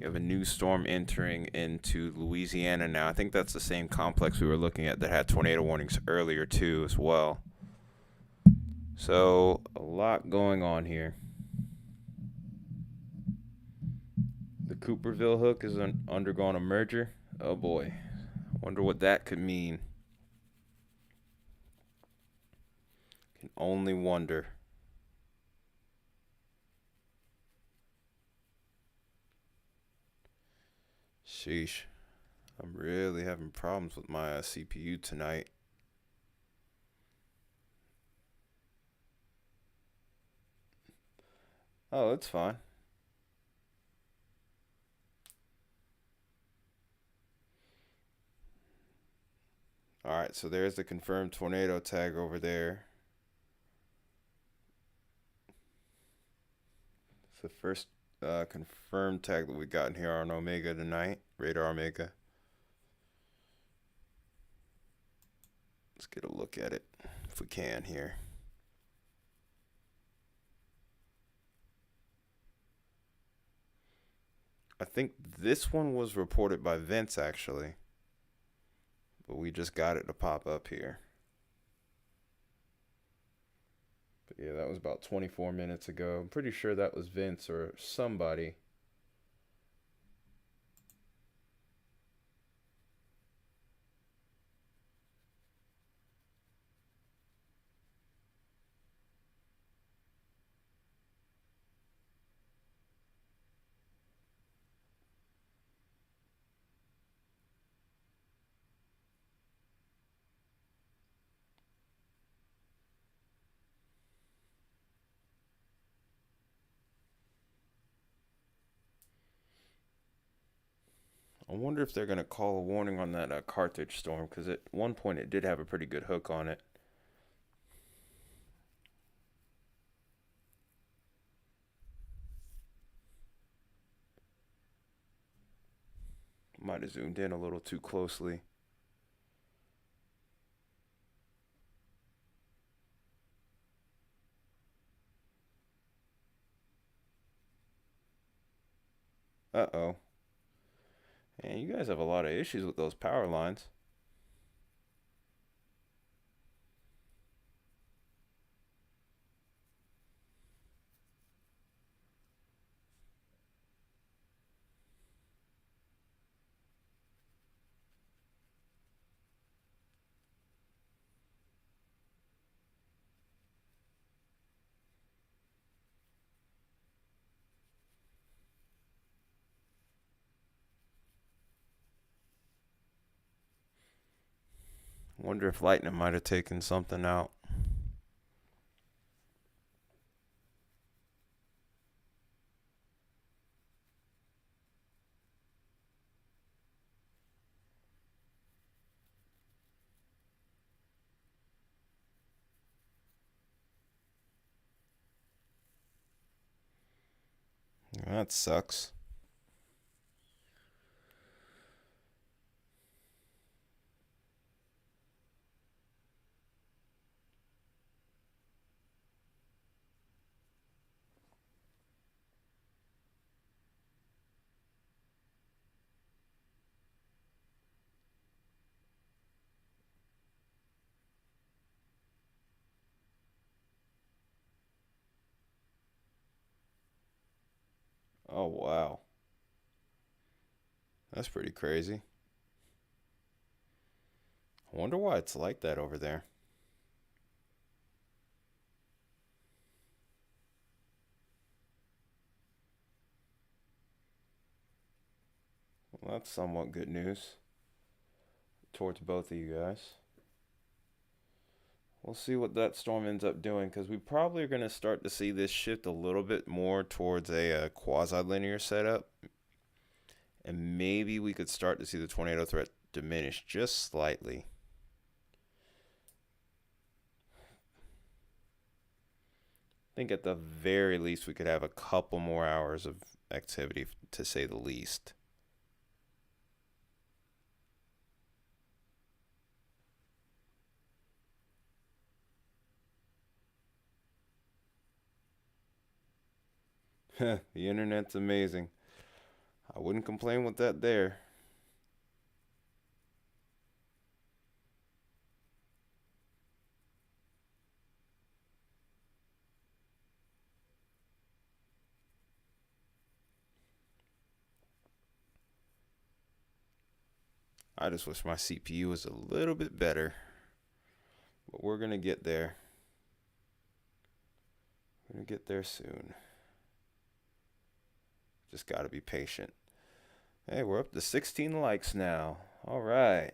You have a new storm entering into Louisiana now. I think that's the same complex we were looking at that had tornado warnings earlier too as well. So a lot going on here. The Cooperville hook is undergone a merger. Oh boy. I wonder what that could mean. Can only wonder. Sheesh. I'm really having problems with my CPU tonight. Oh, it's fine. Alright, so there's the confirmed tornado tag over there. It's the first confirmed tag that we got in here on Omega tonight. Radar Omega. Let's get a look at it if we can here. I think this one was reported by Vince actually, but we just got it to pop up here. But yeah, that was about 24 minutes ago. I'm pretty sure that was Vince or somebody. I wonder if they're going to call a warning on that Carthage storm, because at one point it did have a pretty good hook on it. Might have zoomed in a little too closely. Uh-oh. And you guys have a lot of issues with those power lines. Wonder if lightning might have taken something out. That sucks. Oh, wow. That's pretty crazy. I wonder why it's like that over there. Well, that's somewhat good news towards both of you guys. We'll see what that storm ends up doing, because we probably are going to start to see this shift a little bit more towards a quasi-linear setup. And maybe we could start to see the tornado threat diminish just slightly. I think at the very least we could have a couple more hours of activity, to say the least. The internet's amazing. I wouldn't complain with that there. I just wish my CPU was a little bit better. But we're going to get there. We're going to get there soon. Just got to be patient. Hey, we're up to 16 likes now. All right.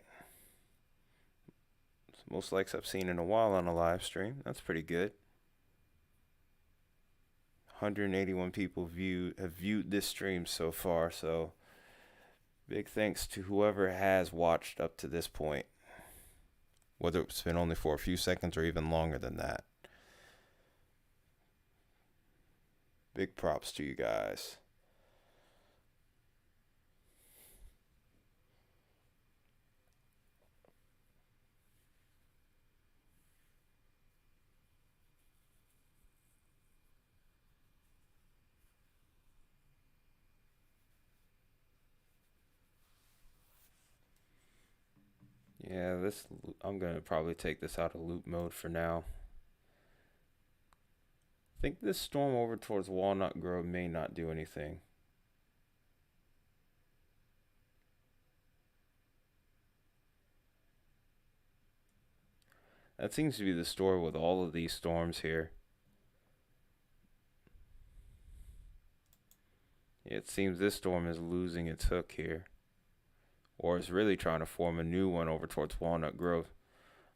It's the most likes I've seen in a while on a live stream. That's pretty good. 181 people have viewed this stream so far, so big thanks to whoever has watched up to this point, whether it's been only for a few seconds or even longer than that. Big props to you guys. Yeah, I'm gonna probably take this out of loop mode for now. I think this storm over towards Walnut Grove may not do anything. That seems to be the story with all of these storms here. It seems this storm is losing its hook here, or is really trying to form a new one over towards Walnut Grove.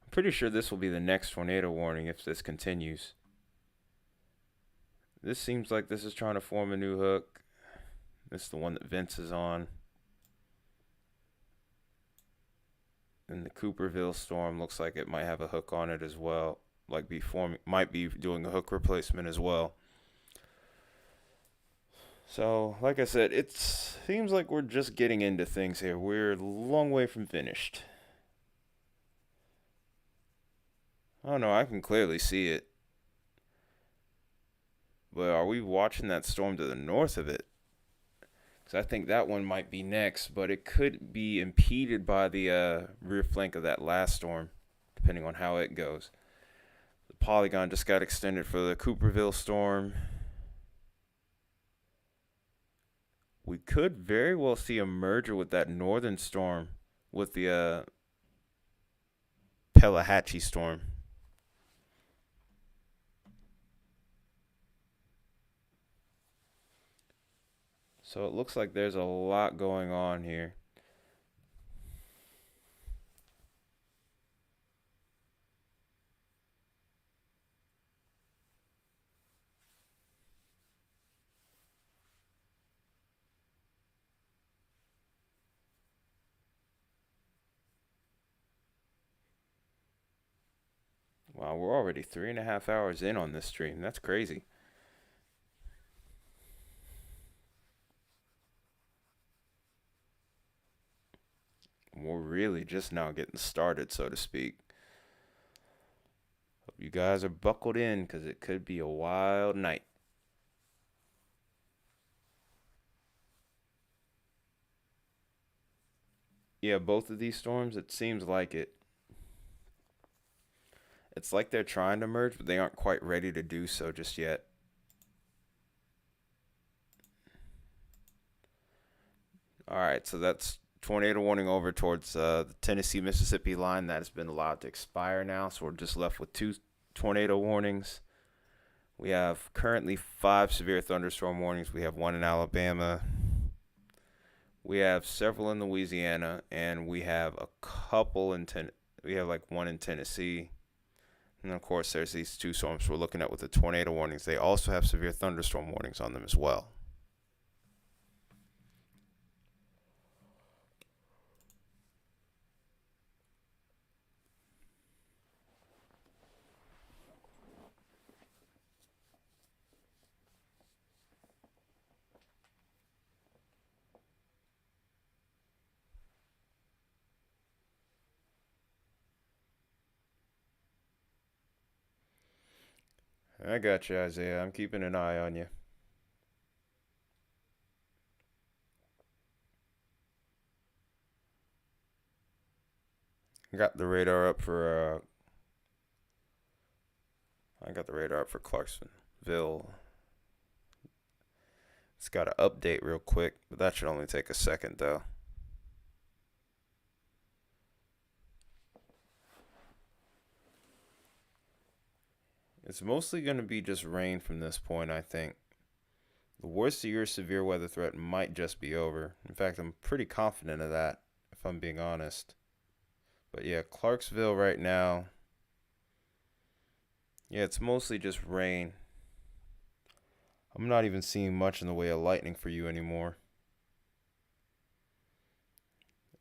I'm pretty sure this will be the next tornado warning if this continues. This seems like this is trying to form a new hook. This is the one that Vince is on. And the Cooperville storm looks like it might have a hook on it as well. Might be doing a hook replacement as well. So, like I said, it seems like we're just getting into things here. We're a long way from finished. Oh no, I can clearly see it. But are we watching that storm to the north of it? Because I think that one might be next, but it could be impeded by the rear flank of that last storm, depending on how it goes. The polygon just got extended for the Cooperville storm. We could very well see a merger with that northern storm with the Pelahatchie storm. So it looks like there's a lot going on here. Wow, we're already 3.5 hours in on this stream. That's crazy. We're really just now getting started, so to speak. Hope you guys are buckled in because it could be a wild night. Yeah, both of these storms, it seems like it. It's like they're trying to merge, but they aren't quite ready to do so just yet. All right, so that's tornado warning over towards the Tennessee-Mississippi line. That has been allowed to expire now, so we're just left with 2 tornado warnings. We have currently 5 severe thunderstorm warnings. We have 1 in Alabama. We have several in Louisiana, and we have a couple in we have like 1 in Tennessee. And of course, there's these 2 storms we're looking at with the tornado warnings. They also have severe thunderstorm warnings on them as well. I got you, Isaiah. I'm keeping an eye on you. Got the radar up for Clarksville. It's got to update real quick, but that should only take a second though. It's mostly going to be just rain from this point, I think. The worst of your severe weather threat might just be over. In fact, I'm pretty confident of that, if I'm being honest. But yeah, Clarksville right now. Yeah, it's mostly just rain. I'm not even seeing much in the way of lightning for you anymore.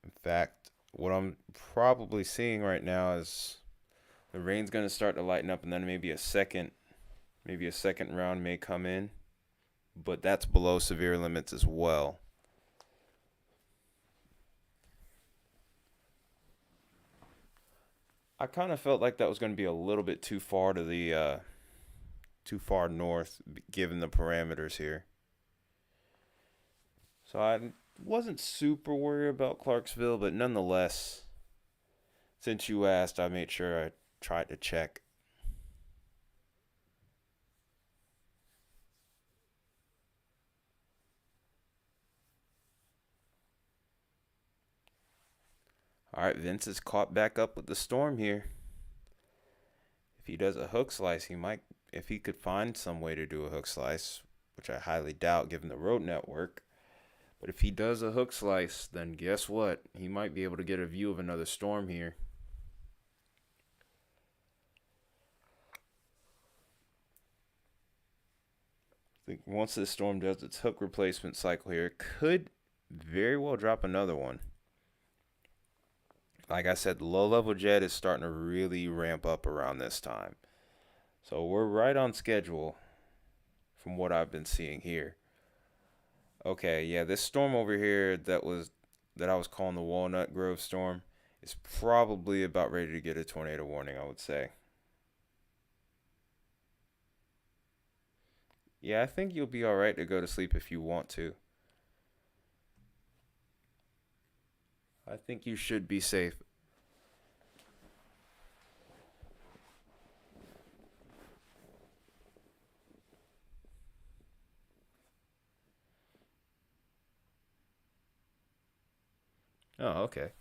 In fact, what I'm probably seeing right now is the rain's going to start to lighten up, and then maybe a second round may come in. But that's below severe limits as well. I kind of felt like that was going to be a little bit too far north, given the parameters here. So I wasn't super worried about Clarksville, but nonetheless, Since you asked, I made sure I tried to check. All right, Vince is caught back up with the storm here. If he does a hook slice, he might, if he could find some way to do a hook slice, which I highly doubt given the road network. But if he does a hook slice, then guess what? He might be able to get a view of another storm here. I think once this storm does its hook replacement cycle here, it could very well drop another one. Like I said, the low-level jet is starting to really ramp up around this time. So we're right on schedule from what I've been seeing here. Okay, yeah, this storm over here that I was calling the Walnut Grove storm is probably about ready to get a tornado warning, I would say. Yeah, I think you'll be all right to go to sleep if you want to. I think you should be safe. Oh, okay.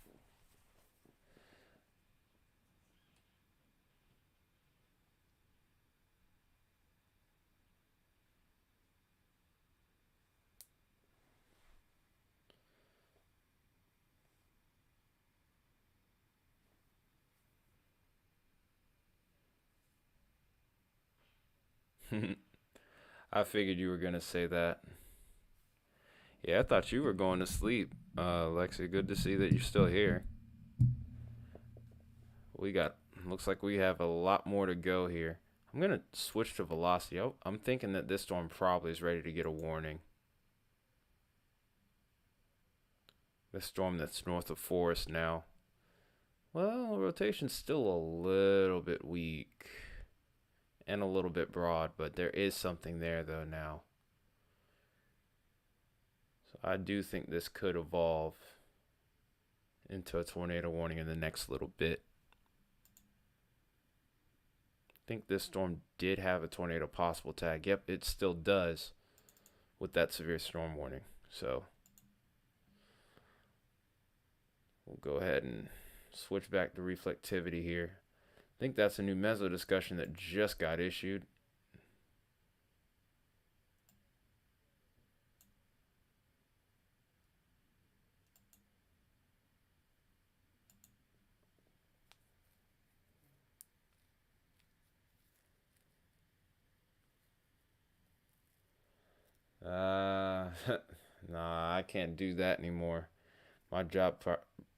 I figured you were gonna say that. Yeah, I thought you were going to sleep. Lexi, good to see that you're still here. We got, looks like we have a lot more to go here. I'm gonna switch to velocity. I'm thinking that this storm probably is ready to get a warning. This storm that's north of Forest now. Well, rotation's still a little bit weak and a little bit broad, but there is something there though now. So I do think this could evolve into a tornado warning in the next little bit. I think this storm did have a tornado possible tag. Yep, it still does with that severe storm warning. So we'll go ahead and switch back to reflectivity here. I think that's a new meso discussion that just got issued. Uh, nah, I can't do that anymore. My job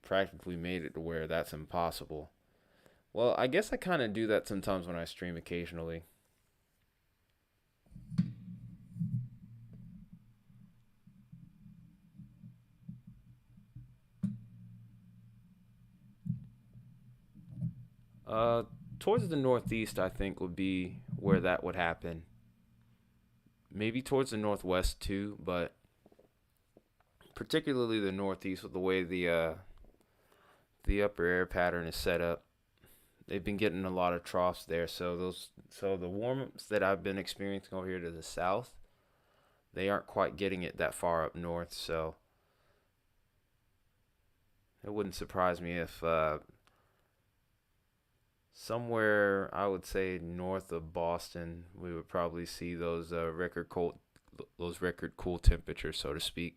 practically made it to where that's impossible. Well, I guess I kind of do that sometimes when I stream occasionally. Uh, Towards the northeast, I think would be where that would happen. Maybe towards the northwest too, but particularly the northeast with the way the upper air pattern is set up. They've been getting a lot of troughs there, so the warm-ups that I've been experiencing over here to the south, they aren't quite getting it that far up north, so it wouldn't surprise me if somewhere I would say north of Boston, we would probably see those record cool temperatures, so to speak.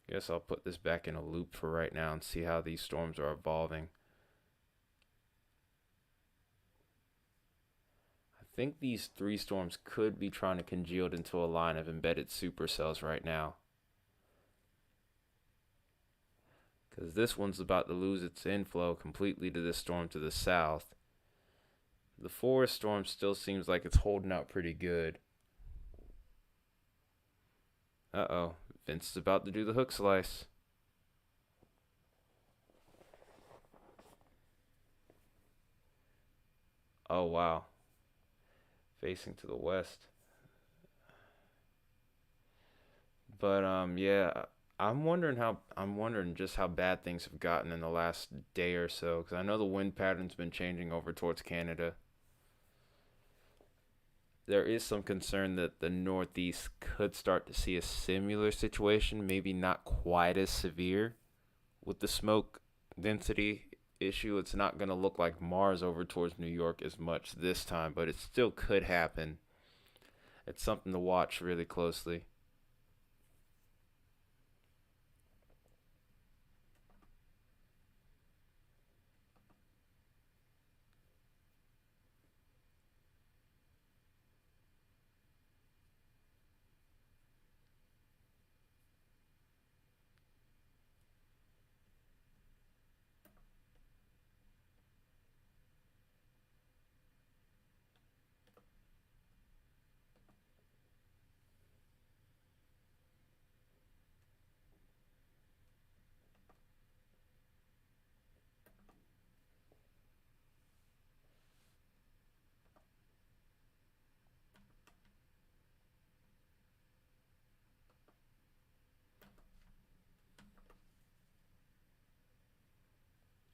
Guess I'll put this back in a loop for right now and see how these storms are evolving. I think these three storms could be trying to congeal into a line of embedded supercells right now. Because this one's about to lose its inflow completely to this storm to the south. The forest storm still seems like it's holding out pretty good. Uh-oh. Vince is about to do the hook slice. Oh, wow. Facing to the west. But yeah, I'm wondering just how bad things have gotten in the last day or so cuz I know the wind pattern's been changing over towards Canada. There is some concern that the Northeast could start to see a similar situation, maybe not quite as severe with the smoke density issue. It's not going to look like Mars over towards New York as much this time, but it still could happen. It's something to watch really closely.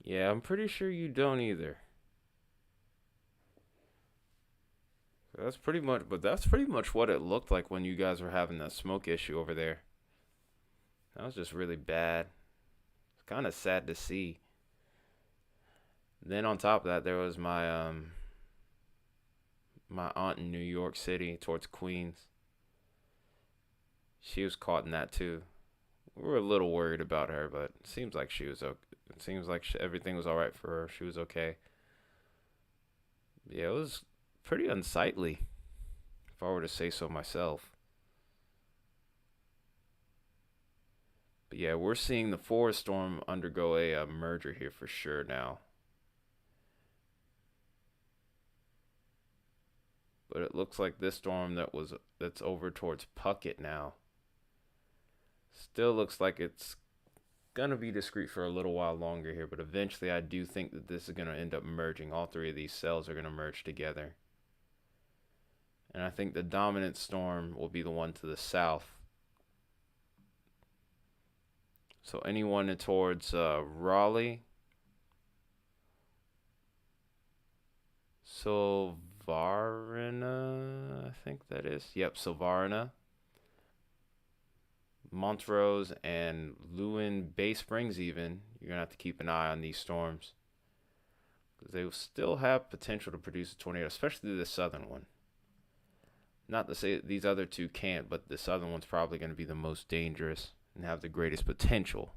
Yeah, I'm pretty sure you don't either. That's pretty much what it looked like when you guys were having that smoke issue over there. That was just really bad. It's kind of sad to see. Then on top of that, there was my aunt in New York City towards Queens. She was caught in that too. We were a little worried about her, but it seems like she was okay. It seems like everything was all right for her. She was okay. Yeah, it was pretty unsightly, if I were to say so myself. But yeah, we're seeing the forest storm undergo a merger here for sure now. But it looks like this storm that's over towards Puckett now still looks like it's gonna be discreet for a little while longer here, but eventually I do think that this is gonna end up merging. All three of these cells are gonna merge together. And I think the dominant storm will be the one to the south. So anyone towards Raleigh, Silvarna, I think that is. Yep, Silvarna, Montrose, and Lewin Bay Springs even. You're going to have to keep an eye on these storms because they will still have potential to produce a tornado, especially the southern one. Not to say that these other two can't, but the southern one's probably going to be the most dangerous and have the greatest potential.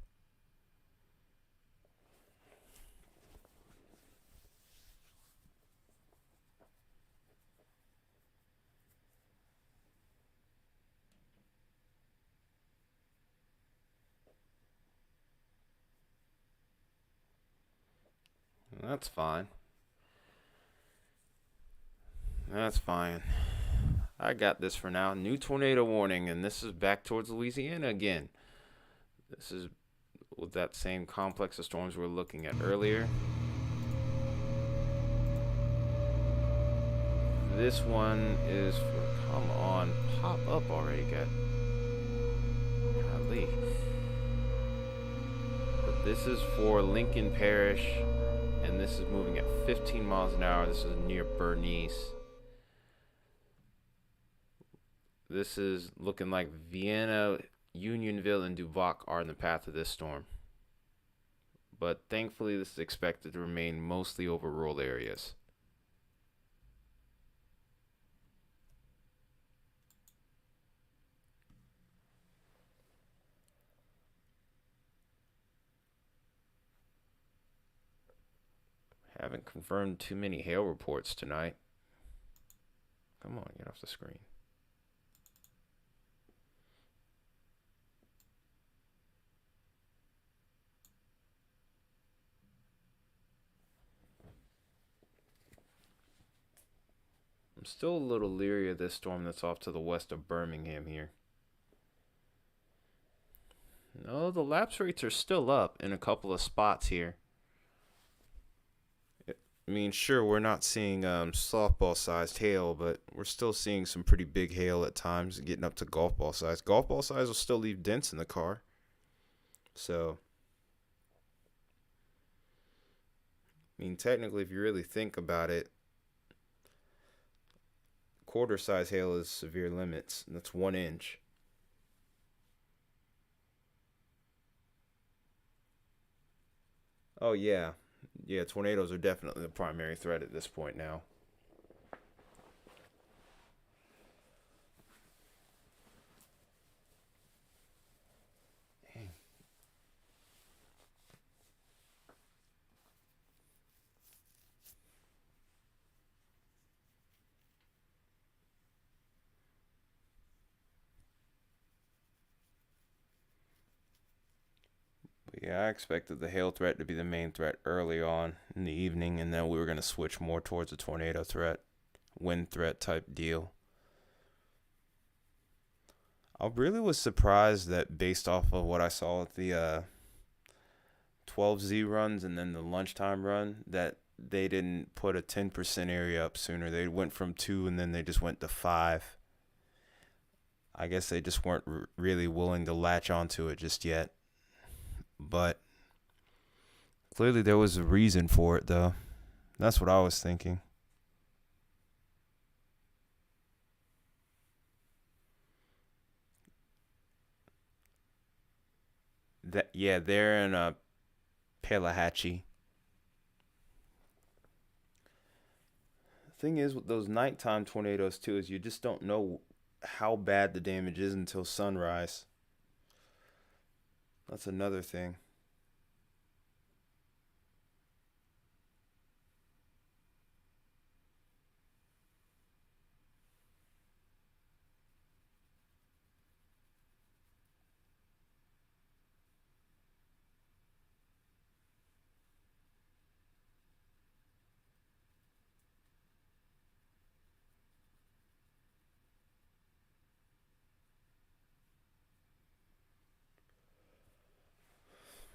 That's fine. That's fine. I got this for now. New tornado warning, and this is back towards Louisiana again. This is with that same complex of storms we were looking at earlier. This one is for, come on, pop up already, God. Golly. But this is for Lincoln Parish, and this is moving at 15 miles an hour. This is near Bernice. This is looking like Vienna, Unionville, and Dubuque are in the path of this storm. But thankfully, this is expected to remain mostly over rural areas. Haven't confirmed too many hail reports tonight. Come on, get off the screen. I'm still a little leery of this storm that's off to the west of Birmingham here. No, the lapse rates are still up in a couple of spots here. I mean, sure, we're not seeing softball-sized hail, but we're still seeing some pretty big hail at times, getting up to golf ball size. Golf ball size will still leave dents in the car. So, I mean, technically, if you really think about it, quarter-size hail is severe limits, and that's 1 inch. Oh, yeah. Yeah, tornadoes are definitely the primary threat at this point now. But yeah, I expected the hail threat to be the main threat early on in the evening, and then we were going to switch more towards a tornado threat, wind threat type deal. I really was surprised that based off of what I saw at the 12Z runs and then the lunchtime run, that they didn't put a 10% area up sooner. They went from 2 and then they just went to 5. I guess they just weren't really willing to latch onto it just yet. But clearly there was a reason for it, though. That's what I was thinking. They're in Pelahatchie. The thing is with those nighttime tornadoes too is you just don't know how bad the damage is until sunrise. That's another thing.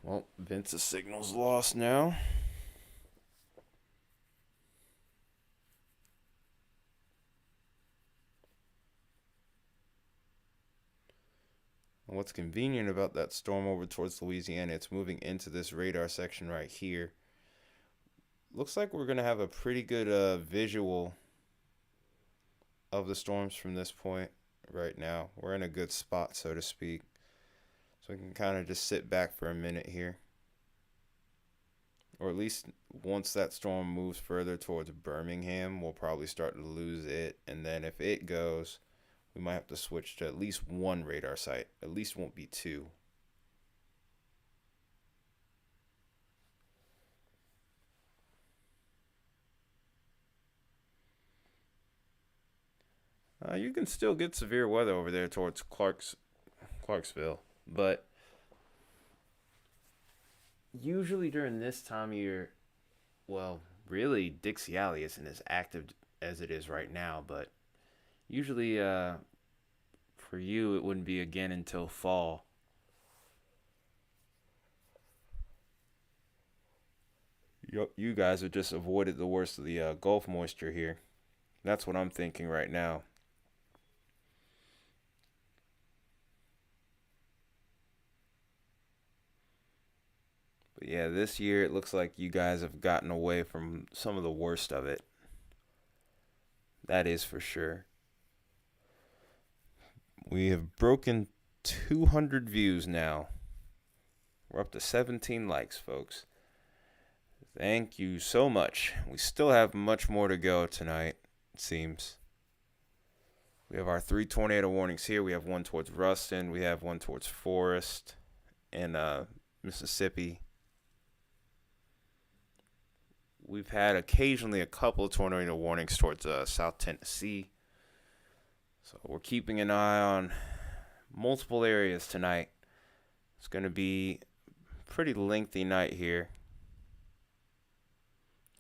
Well, Vince's signal's lost now. And what's convenient about that storm over towards Louisiana, it's moving into this radar section right here. Looks like we're going to have a pretty good visual of the storms from this point right now. We're in a good spot, so to speak. So we can kind of just sit back for a minute here. Or at least once that storm moves further towards Birmingham, we'll probably start to lose it. And then if it goes, we might have to switch to at least one radar site. At least won't be 2. You can still get severe weather over there towards Clarksville, but usually during this time of year, well, really Dixie Alley isn't as active as it is right now, but usually for you it wouldn't be again until fall. You guys have just avoided the worst of the Gulf moisture here. That's what I'm thinking right now. But yeah, this year it looks like you guys have gotten away from some of the worst of it. That is for sure. We have broken 200 views now. We're up to 17 likes, folks. Thank you so much. We still have much more to go tonight, it seems. We have our 3 tornado warnings here. We have one towards Ruston. We have one towards Forest and Mississippi. We've had occasionally a couple of tornado warnings towards South Tennessee. So we're keeping an eye on multiple areas tonight. It's going to be a pretty lengthy night here.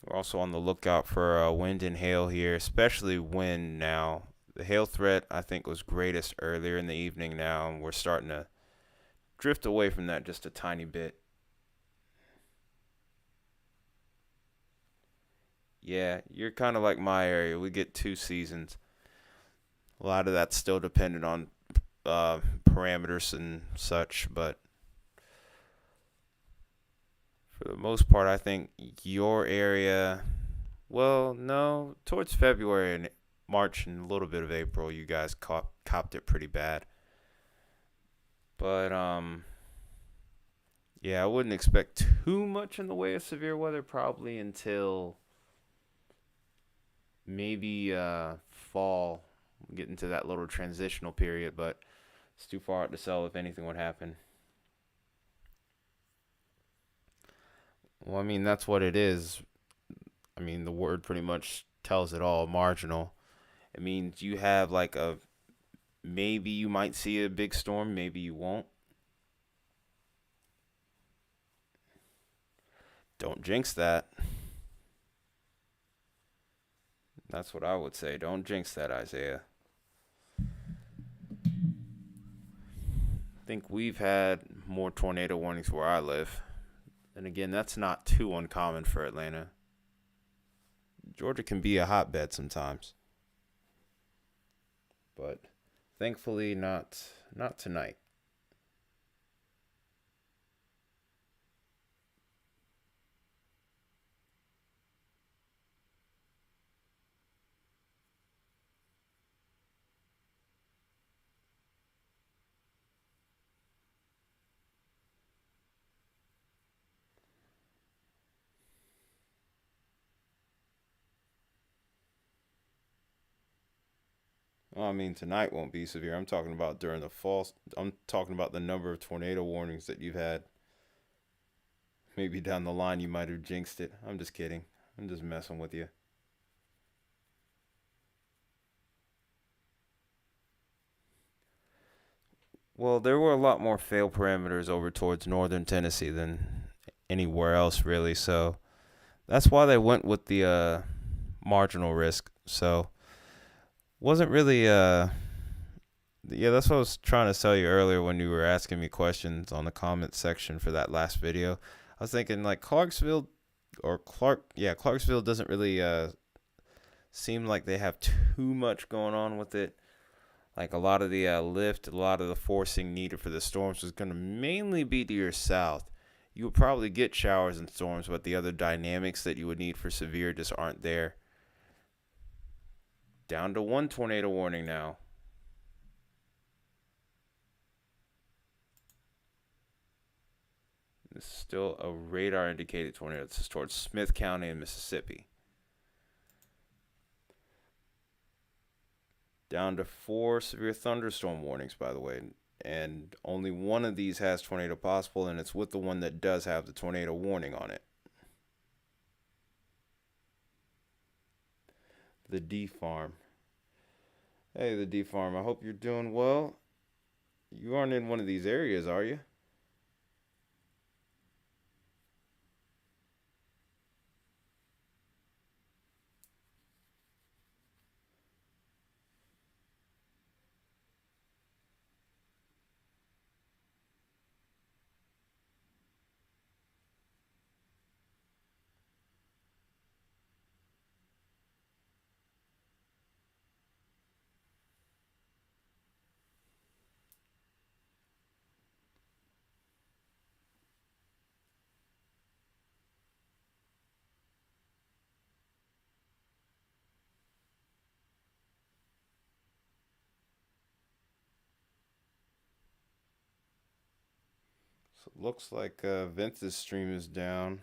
We're also on the lookout for wind and hail here, especially wind now. The hail threat, I think, was greatest earlier in the evening now, and we're starting to drift away from that just a tiny bit. Yeah, you're kind of like my area. We get 2 seasons. A lot of that's still dependent on parameters and such, but for the most part, I think your area, well, no, towards February and March and a little bit of April, you guys copped it pretty bad. But yeah, I wouldn't expect too much in the way of severe weather probably until maybe fall, get into that little transitional period, but it's too far out to tell if anything would happen. Well, I mean, that's what it is. I mean, the word pretty much tells it all, marginal. It means you have like a maybe you might see a big storm, maybe you won't. Don't jinx that. That's what I would say. Don't jinx that, Isaiah. I think we've had more tornado warnings where I live. And again, that's not too uncommon for Atlanta. Georgia can be a hotbed sometimes. But thankfully not tonight. Well, I mean, tonight won't be severe. I'm talking about during the fall. I'm talking about the number of tornado warnings that you've had. Maybe down the line you might have jinxed it. I'm just kidding. I'm just messing with you. Well, there were a lot more fail parameters over towards northern Tennessee than anywhere else, really. So that's why they went with the marginal risk. So wasn't really yeah, that's what I was trying to tell you earlier when you were asking me questions on the comment section for that last video. I was thinking like Clarksville doesn't really seem like they have too much going on with it. Like a lot of the lift, a lot of the forcing needed for the storms was going to mainly be to your south. You would probably get showers and storms, but the other dynamics that you would need for severe just aren't there. Down to 1 tornado warning now. This is still a radar indicated tornado. This is towards Smith County in Mississippi. Down to 4 severe thunderstorm warnings, by the way. And only one of these has tornado possible, and it's with the one that does have the tornado warning on it. The D Farm. Hey, the D Farm. I hope you're doing well. You aren't in one of these areas, are you? So it looks like Ventus stream is down.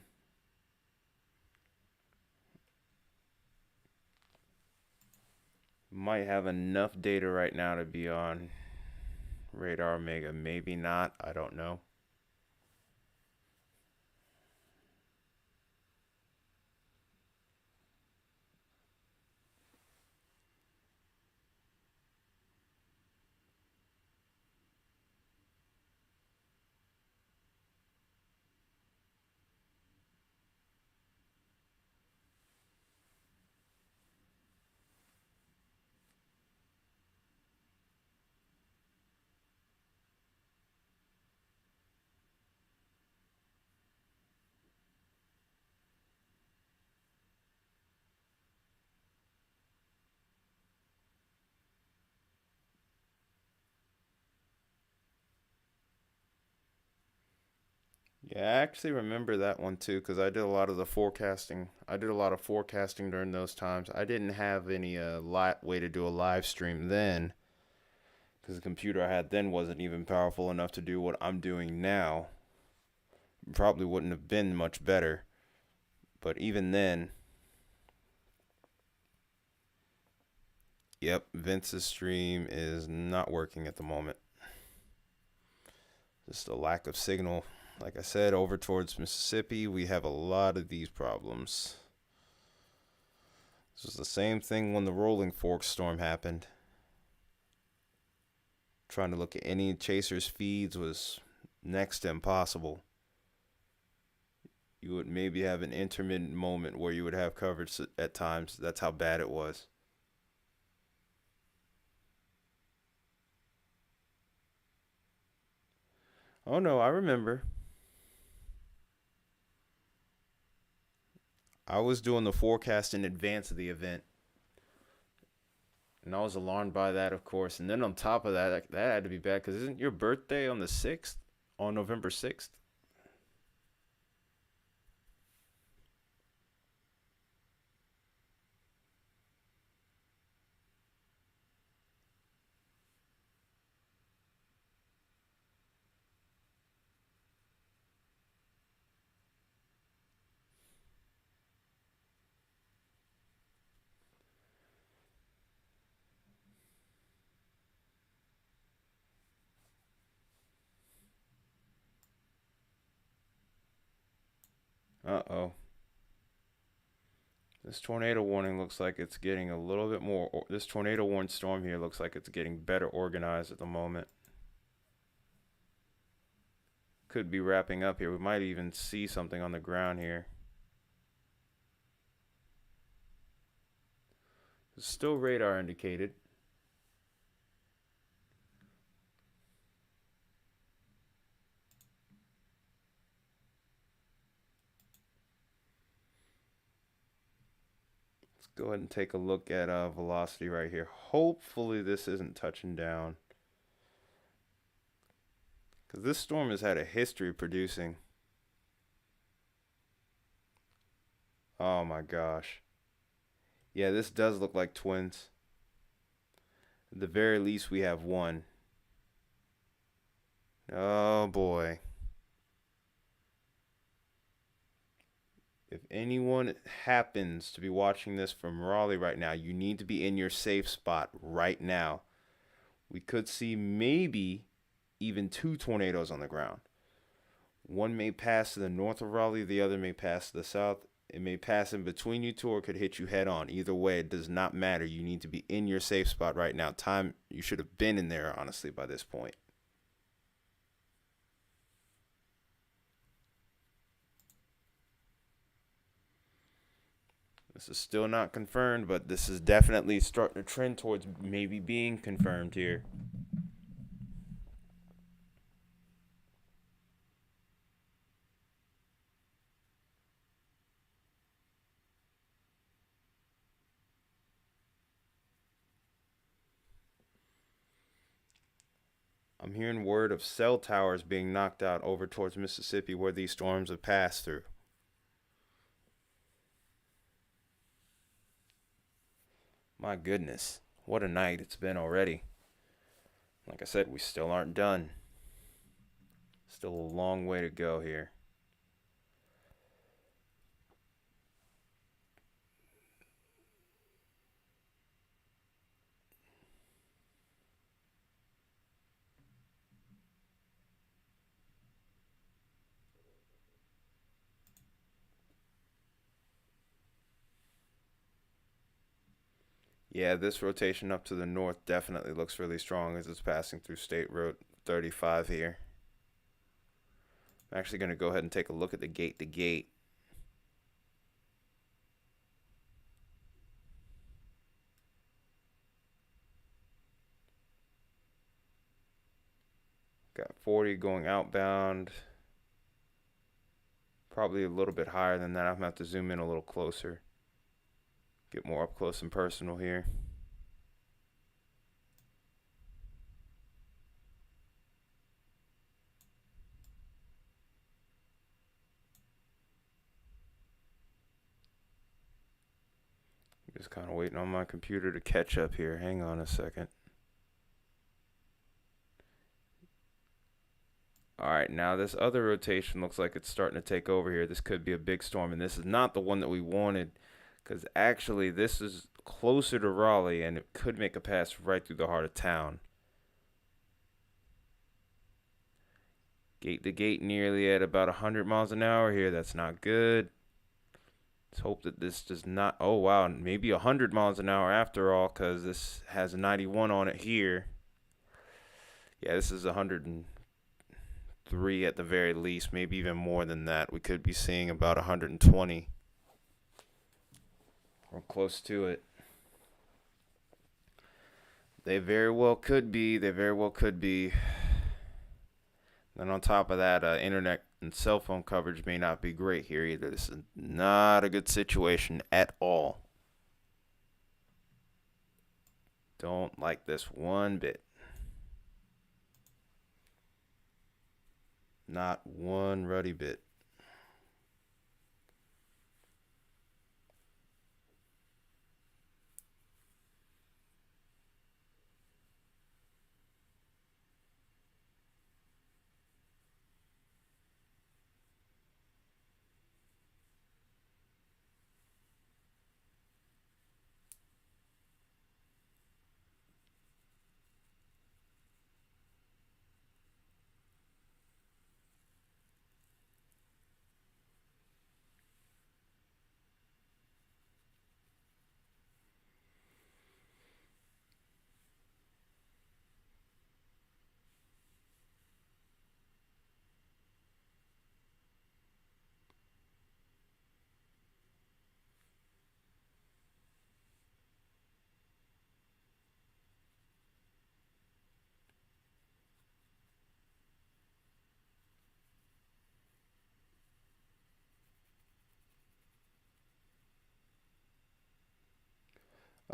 Might have enough data right now to be on radar Omega. Maybe not. I don't know. Yeah, I actually remember that one too because I did a lot of the forecasting. I did a lot of forecasting during those times. I didn't have any way to do a live stream then because the computer I had then wasn't even powerful enough to do what I'm doing now. Probably wouldn't have been much better. But even then, yep, Vince's stream is not working at the moment. Just a lack of signal. Like I said, over towards Mississippi, we have a lot of these problems. This was the same thing when the Rolling Forks storm happened. Trying to look at any chaser's feeds was next to impossible. You would maybe have an intermittent moment where you would have coverage at times. That's how bad it was. Oh no, I remember. I was doing the forecast in advance of the event. And I was alarmed by that, of course. And then on top of that, that had to be bad because isn't your birthday on the 6th? On November 6th? Uh-oh. This tornado warning looks like it's getting a little bit more. This tornado warning storm here looks like it's getting better organized at the moment. Could be wrapping up here. We might even see something on the ground here. It's still radar indicated. Let's go ahead and take a look at velocity right here. Hopefully this isn't touching down. Because this storm has had a history of producing. Oh my gosh. Yeah, this does look like twins. At the very least, we have one. Oh boy. If anyone happens to be watching this from Raleigh right now, you need to be in your safe spot right now. We could see maybe even two tornadoes on the ground. One may pass to the north of Raleigh, the other may pass to the south. It may pass in between you two or could hit you head on. Either way, it does not matter. You need to be in your safe spot right now. You should have been in there, honestly, by this point. This is still not confirmed, but this is definitely starting to trend towards maybe being confirmed here. I'm hearing word of cell towers being knocked out over towards Mississippi where these storms have passed through. My goodness, what a night it's been already. Like I said, we still aren't done. Still a long way to go here. Yeah, this rotation up to the north definitely looks really strong as it's passing through State Road 35 here. I'm actually going to go ahead and take a look at the gate to gate. Got 40 going outbound. Probably a little bit higher than that. I'm going to have to zoom in a little closer. Get more up close and personal here. Just kind of waiting on my computer to catch up here. Hang on a second. All right, now this other rotation looks like it's starting to take over here. This could be a big storm, and this is not the one that we wanted, because actually this is closer to Raleigh, and it could make a pass right through the heart of town. Gate to gate nearly at about 100 miles an hour here. That's not good. Let's hope that this does not. Oh, wow. Maybe 100 miles an hour after all, because this has a 91 on it here. Yeah, this is 103 at the very least. Maybe even more than that. We could be seeing about 120. Or close to it. They very well could be. They very well could be. And on top of that, internet and cell phone coverage may not be great here either. This is not a good situation at all. Don't like this one bit. Not one ruddy bit.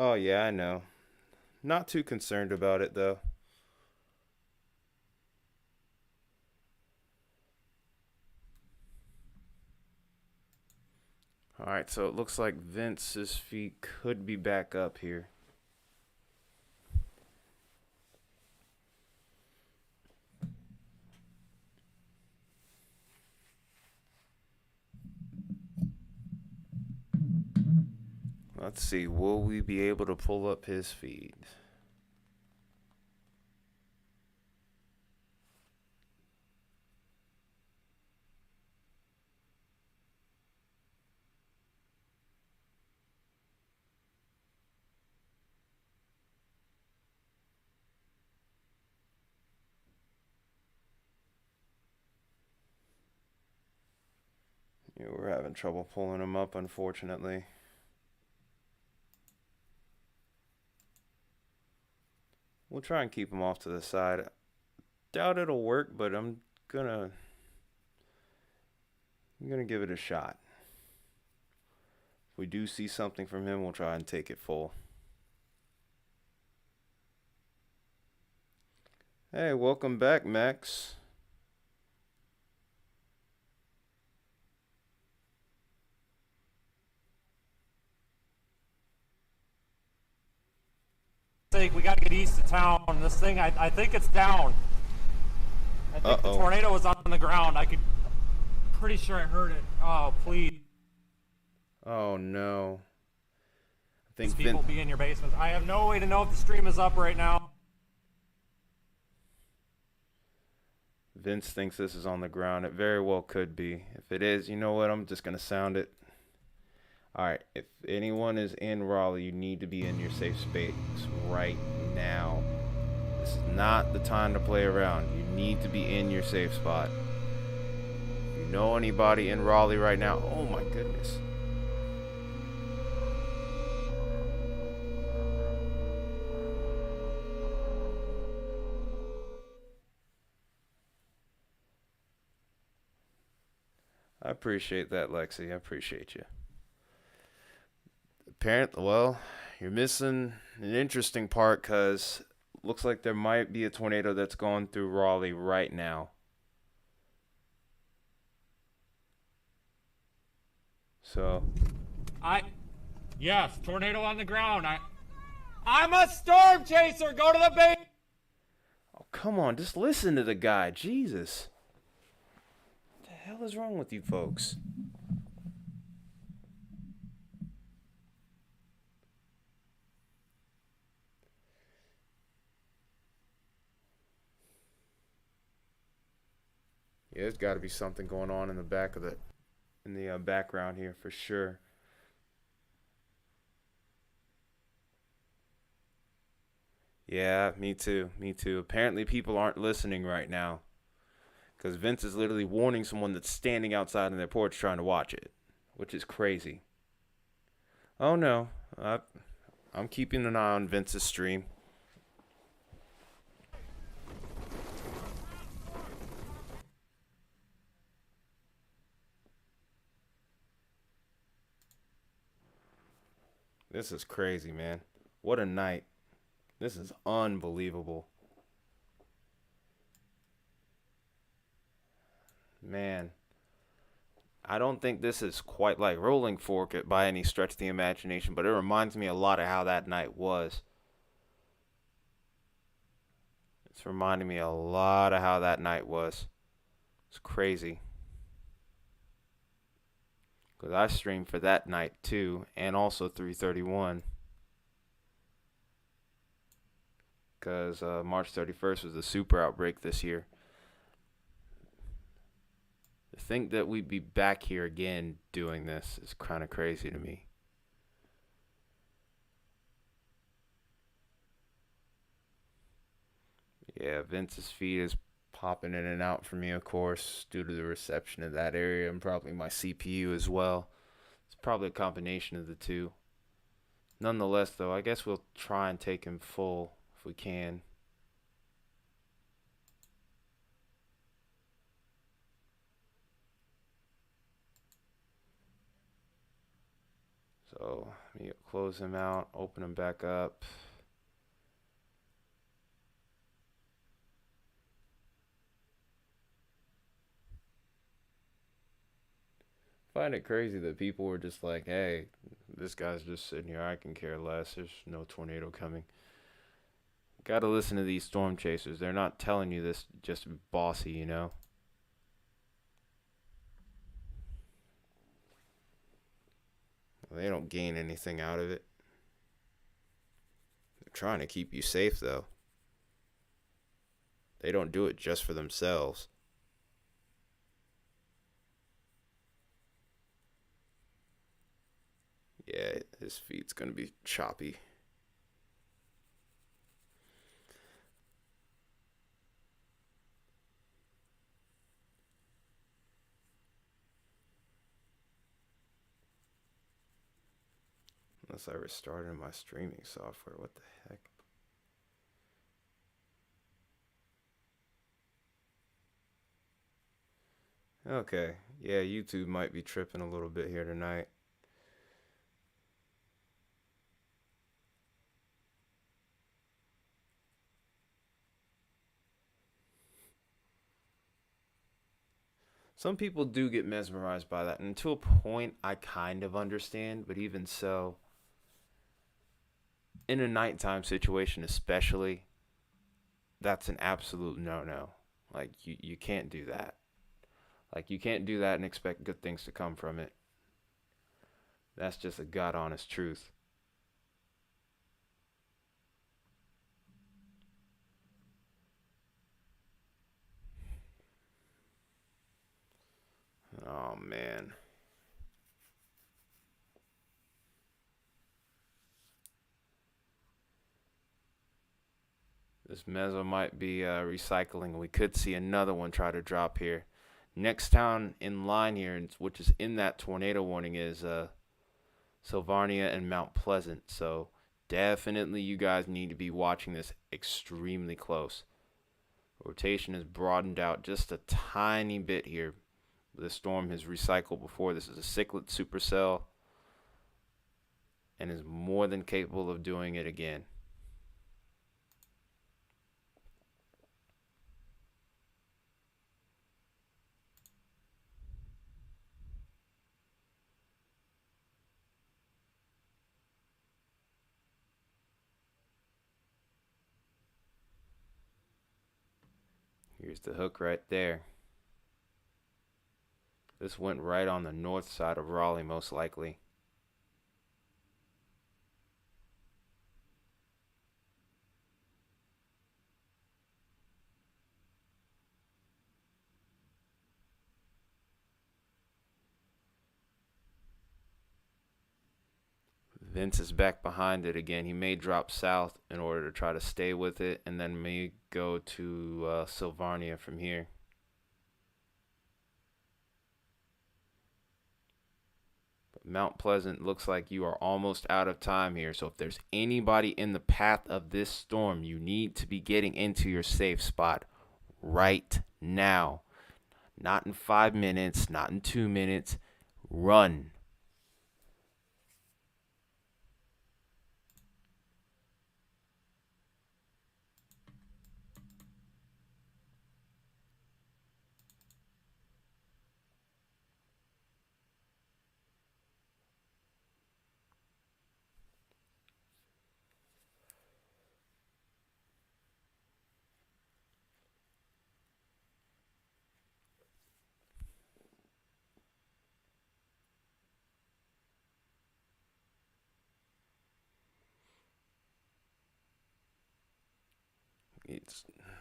Oh, yeah, I know. Not too concerned about it, though. All right, so it looks like Vince's feet could be back up here. Let's see, will we be able to pull up his feed? Yeah, we're having trouble pulling him up, unfortunately. We'll try and keep him off to the side. Doubt it'll work, but I'm gonna give it a shot. If we do see something from him, we'll try and take it full. Hey, welcome back, Max. We got to get east of town. This thing, I think it's down. I think the tornado was on the ground. Pretty sure I heard it. Oh, please. Oh, no. I think People be in your basements. I have no way to know if the stream is up right now. Vince thinks this is on the ground. It very well could be. If it is, you know what? I'm just going to sound it. All right. If anyone is in Raleigh, you need to be in your safe space right now. This is not the time to play around. You need to be in your safe spot. If you know anybody in Raleigh right now, oh my goodness. I appreciate that, Lexi. I appreciate you. Well, you're missing an interesting part because looks like there might be a tornado that's going through Raleigh right now. So, Yes, tornado on the ground. I'm a storm chaser. Go to the base. Oh, come on. Just listen to the guy. Jesus. What the hell is wrong with you folks? Yeah, there's got to be something going on in the background here for sure. Yeah, me too. Me too. Apparently, people aren't listening right now because Vince is literally warning someone that's standing outside on their porch trying to watch it, which is crazy. Oh no, I'm keeping an eye on Vince's stream. This is crazy, man. What a night. This is unbelievable. Man, I don't think this is quite like Rolling Fork by any stretch of the imagination, but it reminds me a lot of how that night was. It's reminding me a lot of how that night was. It's crazy. Because I streamed for that night too, and also 331. Because March 31st was the super outbreak this year. To think that we'd be back here again doing this is kind of crazy to me. Yeah, Vince's feed is popping in and out for me, of course, due to the reception of that area and probably my CPU as well. It's probably a combination of the two. Nonetheless, though, I guess we'll try and take him full if we can. So, let me close him out, open him back up. Find it crazy that people were just like, hey, this guy's just sitting here. I can care less. There's no tornado coming. Gotta listen to these storm chasers. They're not telling you this just to be bossy, you know? They don't gain anything out of it. They're trying to keep you safe, though. They don't do it just for themselves. Yeah, his feet's gonna be choppy. Unless I restarted my streaming software. What the heck? Okay. Yeah, YouTube might be tripping a little bit here tonight. Some people do get mesmerized by that, and to a point, I kind of understand, but even so, in a nighttime situation especially, that's an absolute no-no. Like, you can't do that. Like, you can't do that and expect good things to come from it. That's just a God-honest truth. Oh, man. This meso might be recycling. We could see another one try to drop here. Next town in line here, which is in that tornado warning, is Sylvarnia and Mount Pleasant. So definitely you guys need to be watching this extremely close. Rotation is broadened out just a tiny bit here. The storm has recycled before. This is a cichlid supercell and is more than capable of doing it again. Here's the hook right there. This went right on the north side of Raleigh, most likely. Vince is back behind it again. He may drop south in order to try to stay with it, and then may go to Sylvarnia from here. But Mount Pleasant looks like you are almost out of time here. So if there's anybody in the path of this storm, you need to be getting into your safe spot right now. Not in 5 minutes, not in 2 minutes. Run.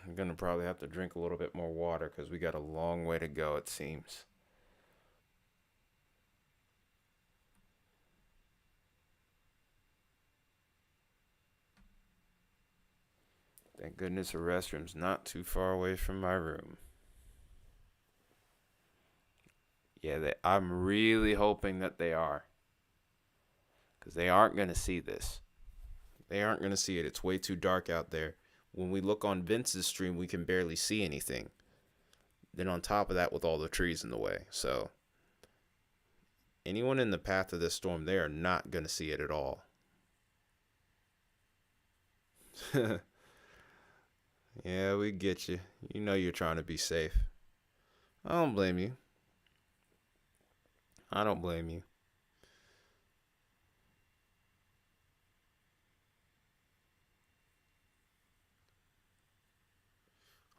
I'm going to probably have to drink a little bit more water because we got a long way to go, it seems. Thank goodness the restroom's not too far away from my room. Yeah, I'm really hoping that they are. Because they aren't going to see this. They aren't going to see it. It's way too dark out there. When we look on Vince's stream, we can barely see anything. Then on top of that, with all the trees in the way. So, anyone in the path of this storm, they are not going to see it at all. Yeah, we get you. You know you're trying to be safe. I don't blame you. I don't blame you.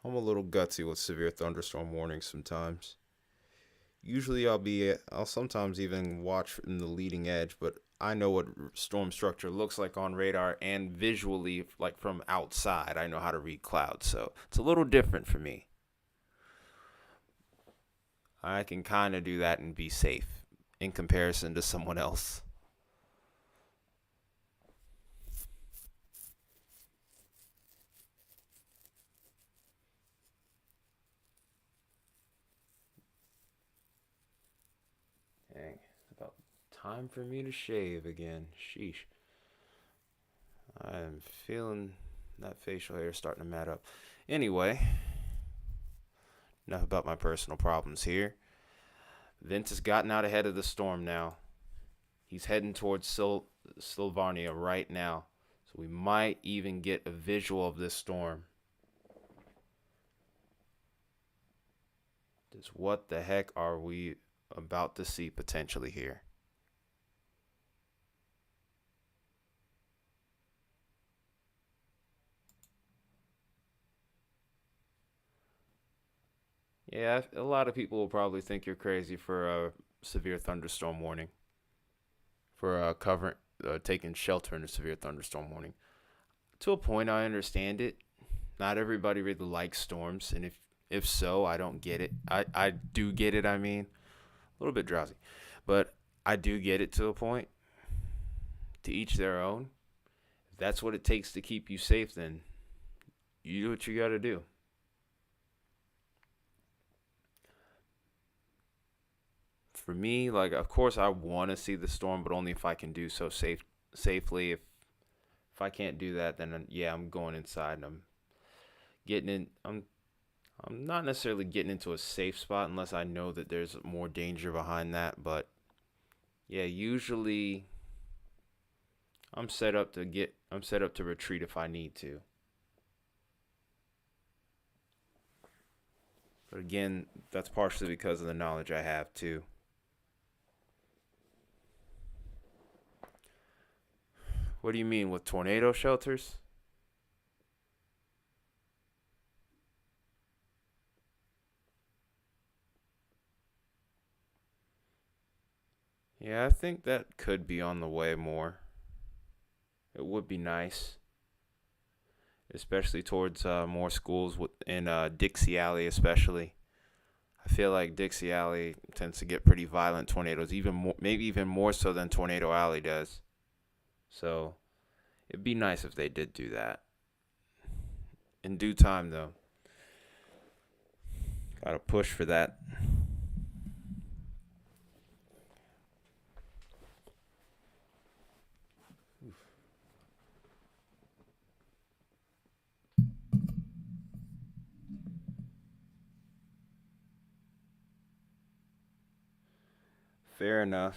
I'm a little gutsy with severe thunderstorm warnings sometimes. Usually I'll sometimes even watch in the leading edge, but I know what storm structure looks like on radar and visually, like from outside, I know how to read clouds. So it's a little different for me. I can kind of do that and be safe in comparison to someone else. Dang, it's about time for me to shave again. Sheesh. I'm feeling that facial hair starting to mat up. Anyway, enough about my personal problems here. Vince has gotten out ahead of the storm now. He's heading towards Sylvarnia right now. So we might even get a visual of this storm. Just what the heck are we about to see potentially here? Yeah, a lot of people will probably think you're crazy for a severe thunderstorm warning. For taking shelter in a severe thunderstorm warning. To a point, I understand it. Not everybody really likes storms, and if so, I don't get it. I do get it, I mean. A little bit drowsy. But I do get it to a point. To each their own. If that's what it takes to keep you safe, then you do what you got to do. For me, like, of course I want to see the storm, but only if I can do so safely. If I can't do that, then yeah, I'm going inside and I'm getting in. I'm not necessarily getting into a safe spot unless I know that there's more danger behind that. But yeah, usually I'm set up to retreat if I need to. But again, that's partially because of the knowledge I have too. What do you mean with tornado shelters? think that could be on the way more. It would be nice, especially towards more schools in Dixie Alley, especially. I feel like Dixie Alley tends to get pretty violent tornadoes, even more, maybe even more so than Tornado Alley does. So it'd be nice if they did do that. In due time, though. Gotta push for that. Fair enough.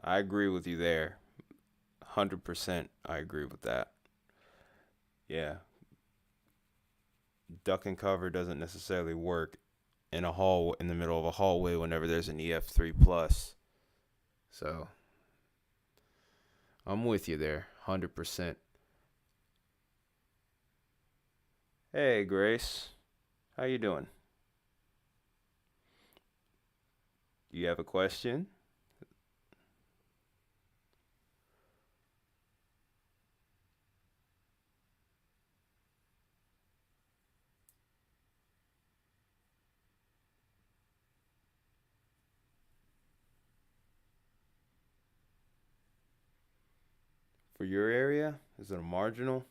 I agree with you there. 100% I agree with that. Yeah. Duck and cover doesn't necessarily work in a hall in the middle of a hallway whenever there's an EF3 plus. So I'm with you there, 100%. Hey Grace, how you doing? Do you have a question? For your area? Is it a marginal?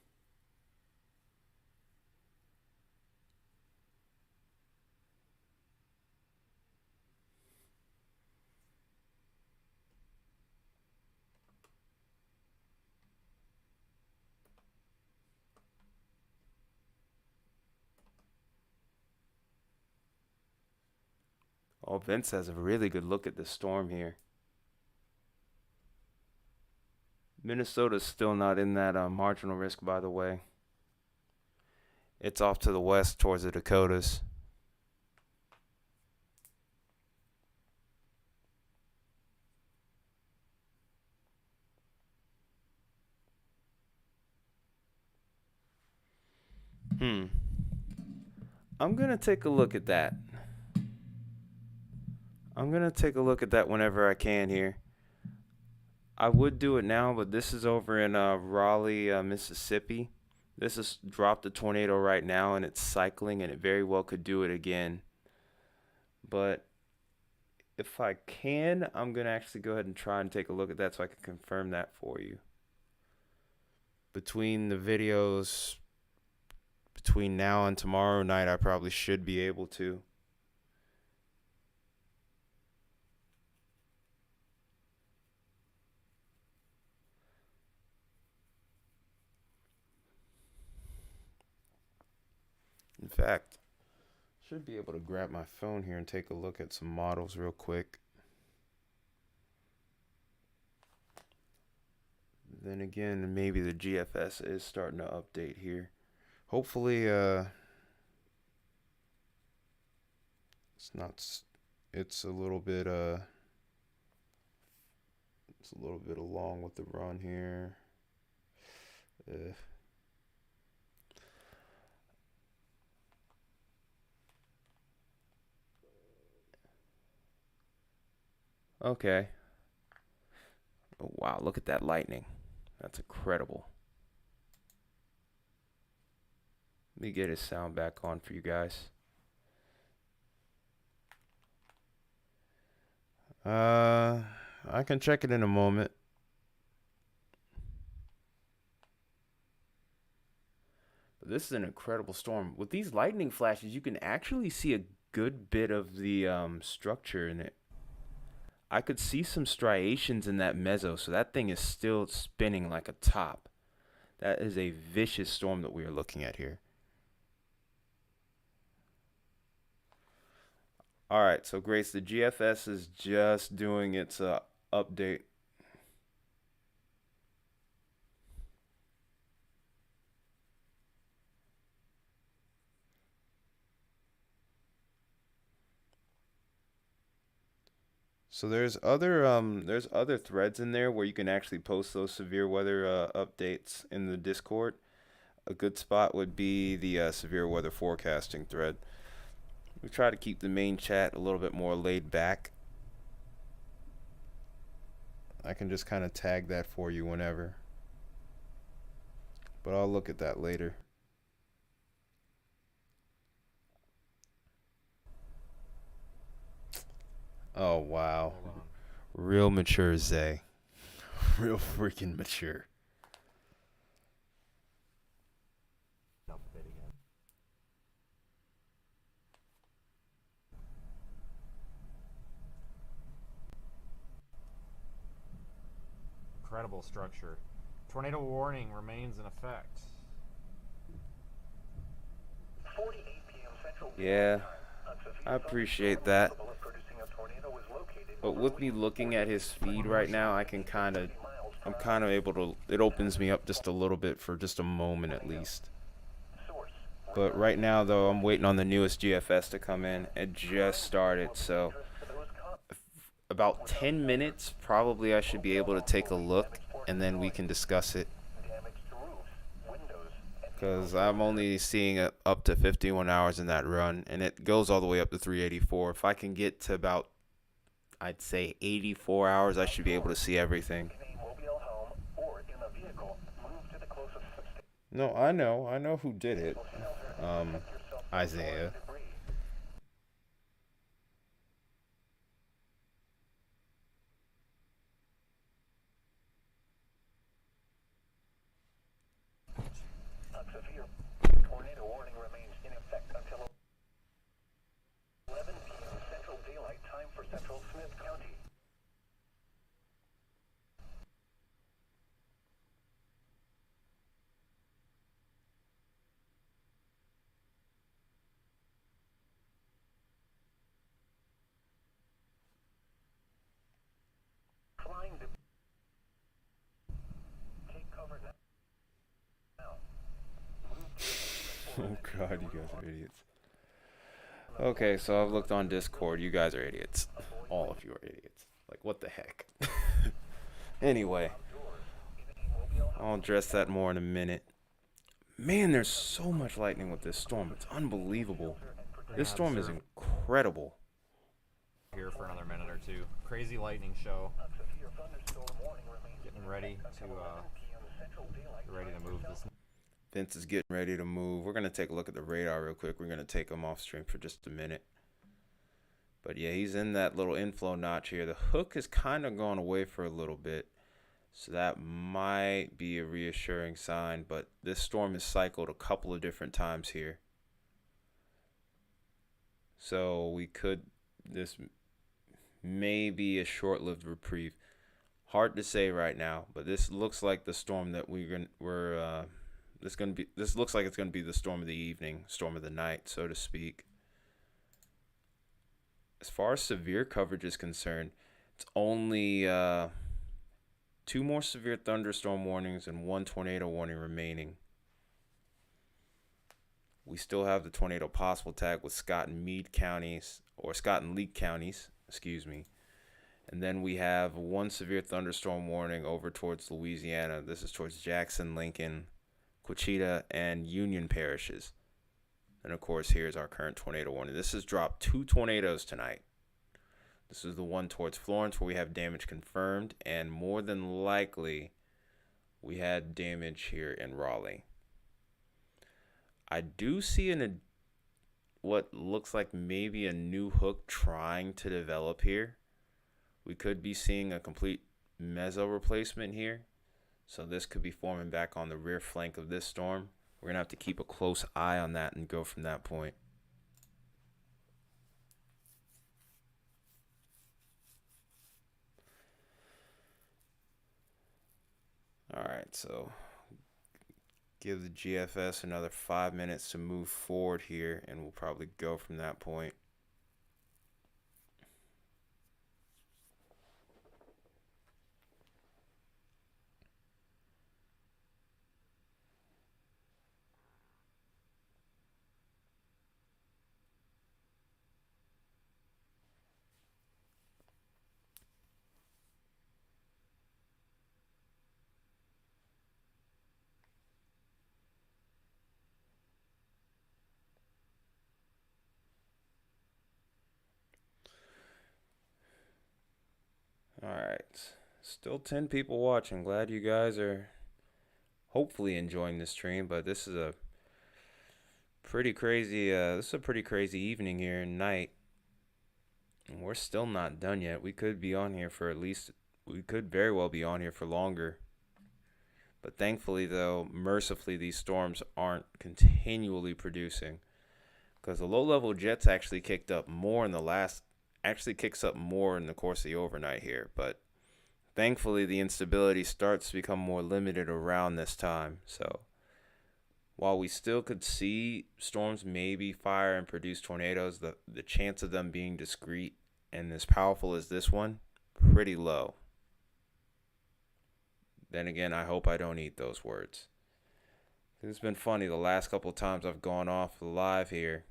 Oh, Vince has a really good look at the storm here. Minnesota's still not in that marginal risk, by the way. It's off to the west towards the Dakotas. I'm going to take a look at that. I'm going to take a look at that whenever I can here. I would do it now, but this is over in Raleigh, Mississippi. This has dropped a tornado right now, and it's cycling, and it very well could do it again. But if I can, I'm going to actually go ahead and try and take a look at that so I can confirm that for you. Between the videos, between now and tomorrow night, I probably should be able to. In fact, should be able to grab my phone here and take a look at some models real quick. Then again, maybe the GFS is starting to update here. Hopefully, it's not. It's a little bit. It's a little bit along with the run here. Okay. Oh, wow, look at that lightning. That's incredible. Let me get his sound back on for you guys. I can check it in a moment. But this is an incredible storm. With these lightning flashes, you can actually see a good bit of the structure in it. I could see some striations in that mezzo, so that thing is still spinning like a top. That is a vicious storm that we are looking at here. All right, so Grace, the GFS is just doing its update. So there's other threads in there where you can actually post those severe weather updates in the Discord. A good spot would be the severe weather forecasting thread. We try to keep the main chat a little bit more laid back. I can just kind of tag that for you whenever. But I'll look at that later. Oh, wow. Real mature Zay. Real freaking mature. Incredible structure. Tornado warning remains in effect. Yeah, I appreciate that. But with me looking at his feed right now, I'm kind of able to, it opens me up just a little bit for just a moment at least. But right now, though, I'm waiting on the newest GFS to come in. It just started, so about 10 minutes, probably I should be able to take a look, and then we can discuss it. Because I'm only seeing it up to 51 hours in that run, and it goes all the way up to 384. If I can get to about, I'd say 84 hours, I should be able to see everything. No, I know who did it. Isaiah. Severe tornado warning remains in effect until 11 p.m. Central Daylight Time for Central Smith County. Flying to take cover now. Oh god, you guys are idiots. Okay, so I've looked on Discord. You guys are idiots. All of you are idiots. Like, what the heck? Anyway, I'll address that more in a minute. Man, there's so much lightning with this storm. It's unbelievable. This storm is incredible. Here for another minute or two. Crazy lightning show. Getting ready to move this. Vince is getting ready to move. We're going to take a look at the radar real quick. We're going to take him off stream for just a minute. But yeah, he's in that little inflow notch here. The hook is kind of gone away for a little bit. So that might be a reassuring sign. But this storm has cycled a couple of different times here. So this may be a short-lived reprieve. Hard to say right now. But this looks like the storm that this looks like it's going to be the storm of the evening, storm of the night, so to speak. As far as severe coverage is concerned, it's only 2 more severe thunderstorm warnings and 1 tornado warning remaining. We still have the tornado possible tag with Scott and Lee counties, excuse me. And then we have 1 severe thunderstorm warning over towards Louisiana. This is towards Jackson, Lincoln, Wichita, and Union parishes. And of course, here's our current tornado warning. This has dropped 2 tornadoes tonight. This is the one towards Florence where we have damage confirmed, and more than likely, we had damage here in Raleigh. I do see what looks like maybe a new hook trying to develop here. We could be seeing a complete meso replacement here. So this could be forming back on the rear flank of this storm. We're going to have to keep a close eye on that and go from that point. All right, so give the GFS another 5 minutes to move forward here, and we'll probably go from that point. All right, Still 10 people watching. Glad you guys are hopefully enjoying this stream, but this is a pretty crazy evening here and night. And we're still not done yet. We could very well be on here for longer. But thankfully, though, mercifully, these storms aren't continually producing. Because the low-level jets actually kicks up more in the course of the overnight here. But thankfully, the instability starts to become more limited around this time. So while we still could see storms maybe fire and produce tornadoes, the chance of them being discrete and as powerful as this one, pretty low. Then again, I hope I don't eat those words. It's been funny, the last couple of times I've gone off live here,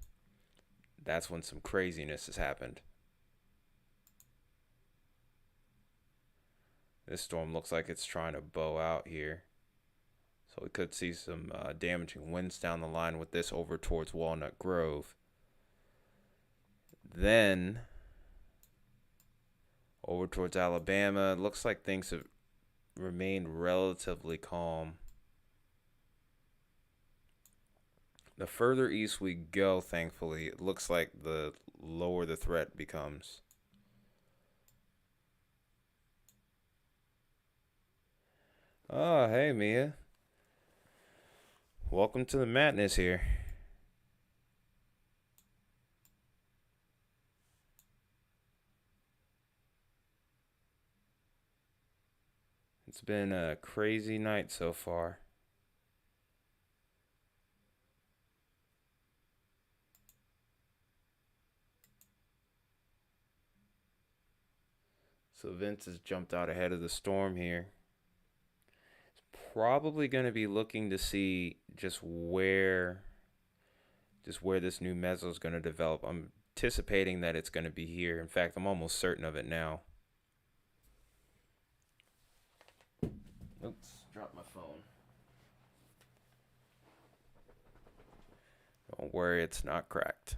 that's when some craziness has happened. This storm looks like it's trying to bow out here. So we could see some damaging winds down the line with this over towards Walnut Grove. Then over towards Alabama, it looks like things have remained relatively calm. The further east we go, thankfully, it looks like the lower the threat becomes. Oh, hey, Mia. Welcome to the madness here. It's been a crazy night so far. So Vince has jumped out ahead of the storm here. He's probably going to be looking to see just where this new meso is going to develop. I'm anticipating that it's going to be here. In fact, I'm almost certain of it now. Oops, dropped my phone. Don't worry, it's not cracked.